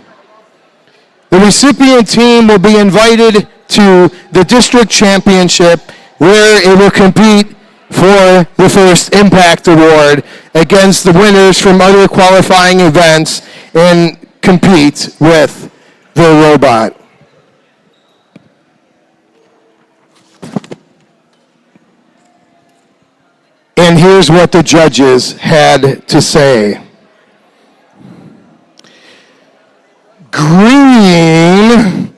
The recipient team will be invited to the district championship where it will compete for the First Impact Award against the winners from other qualifying events and compete with the robot. And here's what the judges had to say. Green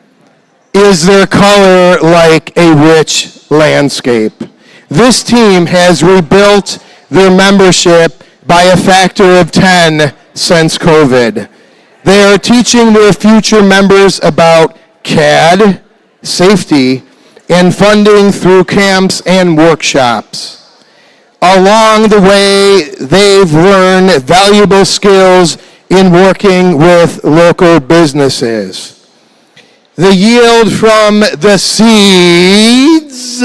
is their color like a rich landscape. This team has rebuilt their membership by a factor of 10 since COVID. They are teaching their future members about CAD, safety, and funding through camps and workshops. Along the way, they've learned valuable skills in working with local businesses. The yield from the seeds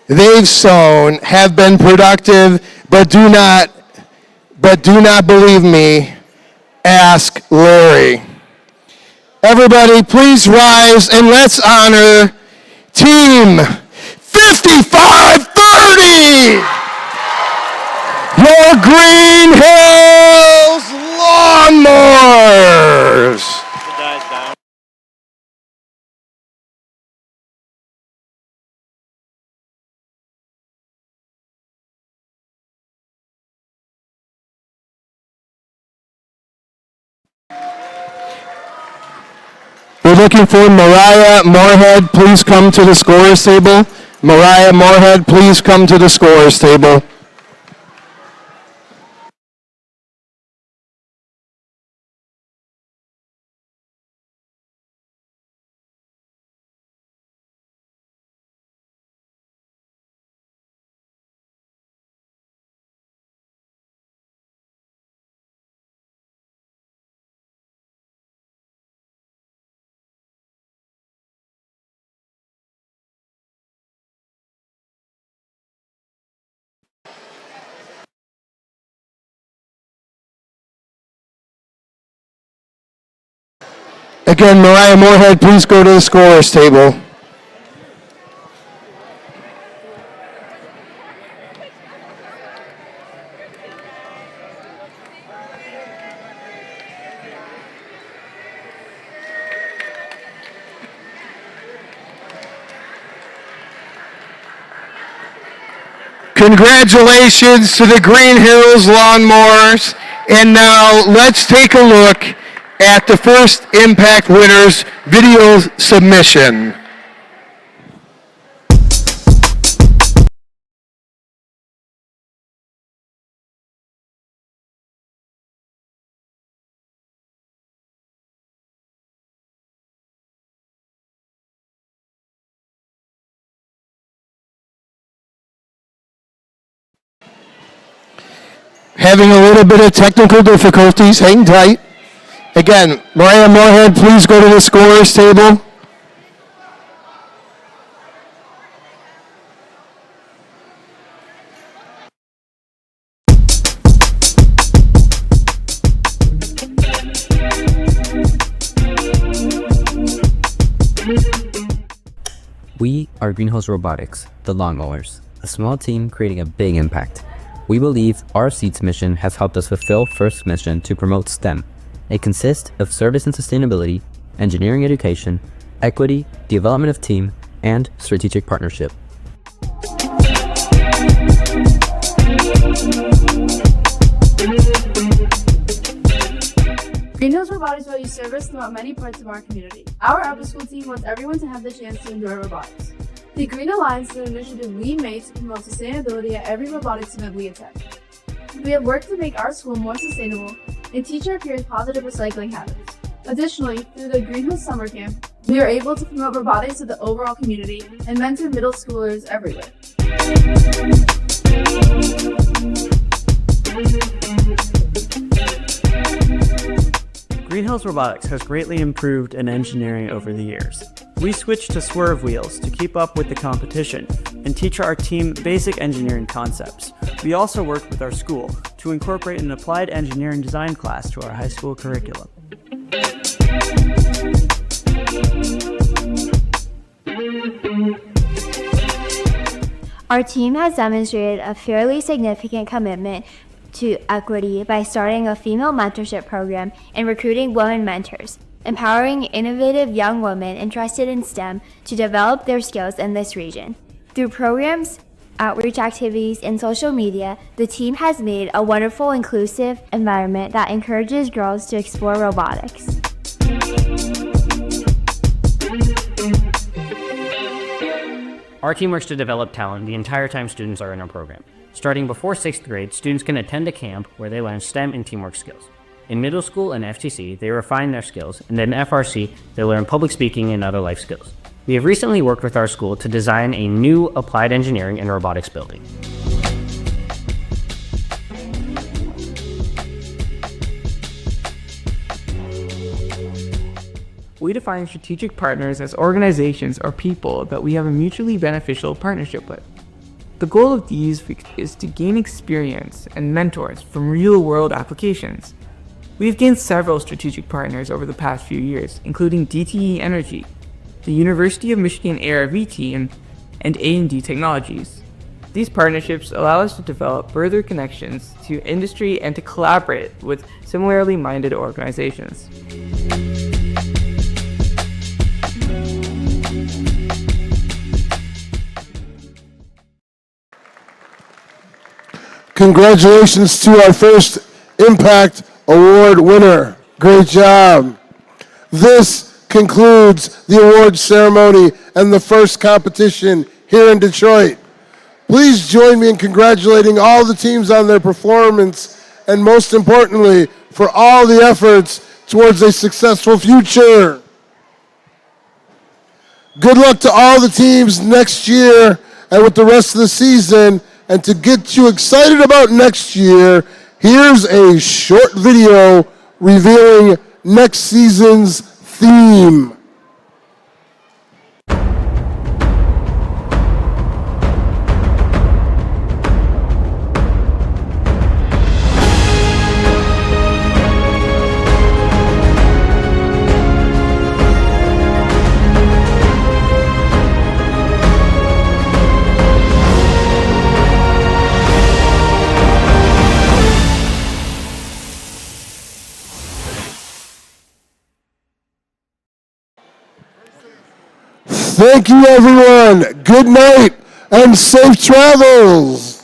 they've sown have been productive, but do not believe me. Ask Larry. Everybody, please rise and let's honor Team 5530, your Green Hills Lawnmowers. We're looking for Mariah Moorhead. Please come to the scorer's table. Mariah Moorhead, please come to the scorer's table. Again, Mariah Moorhead, please go to the scorer's table. Congratulations to the Green Hills Lawnmowers. And now let's take a look at the first Impact Winners video submission. Having a little bit of technical difficulties, hang tight. Again, Mariah Moorhead, please go to the scorer's table. We are Green Hills Robotics, the Lawnmowers, a small team creating a big impact. We believe our Seeds mission has helped us fulfill First's mission to promote STEM. It consists of service and sustainability, engineering education, equity, development of team, and strategic partnership. Green Hills Robotics values service throughout many parts of our community. Our after-school team wants everyone to have the chance to enjoy robotics. The Green Alliance is an initiative we made to promote sustainability at every robotics event we attend. We have worked to make our school more sustainable and teach our peers positive recycling habits. Additionally, through the Green Hills Summer Camp, we are able to promote robotics to the overall community and mentor middle schoolers everywhere. Green Hills Robotics has greatly improved in engineering over the years. We switched to swerve wheels to keep up with the competition and teach our team basic engineering concepts. We also worked with our school to incorporate an applied engineering design class to our high school curriculum. Our team has demonstrated a fairly significant commitment to equity by starting a female mentorship program and recruiting women mentors, empowering innovative young women interested in STEM to develop their skills in this region. Through programs, outreach activities, and social media, the team has made a wonderful, inclusive environment that encourages girls to explore robotics. Our team works to develop talent the entire time students are in our program. Starting before 6th grade, students can attend a camp where they learn STEM and teamwork skills. In middle school and FTC, they refine their skills, and in FRC, they learn public speaking and other life skills. We have recently worked with our school to design a new applied engineering and robotics building. We define strategic partners as organizations or people that we have a mutually beneficial partnership with. The goal of these is to gain experience and mentors from real-world applications. We've gained several strategic partners over the past few years, including DTE Energy, the University of Michigan ARV team, and A&D Technologies. These partnerships allow us to develop further connections to industry and to collaborate with similarly minded organizations. Congratulations to our first Impact Award winner. Great job. This concludes the awards ceremony and the first competition here in Detroit. Please join me in congratulating all the teams on their performance and most importantly, for all the efforts towards a successful future. Good luck to all the teams next year and with the rest of the season. And to get you excited about next year, here's a short video revealing next season's theme. Thank you, everyone. Good night and safe travels.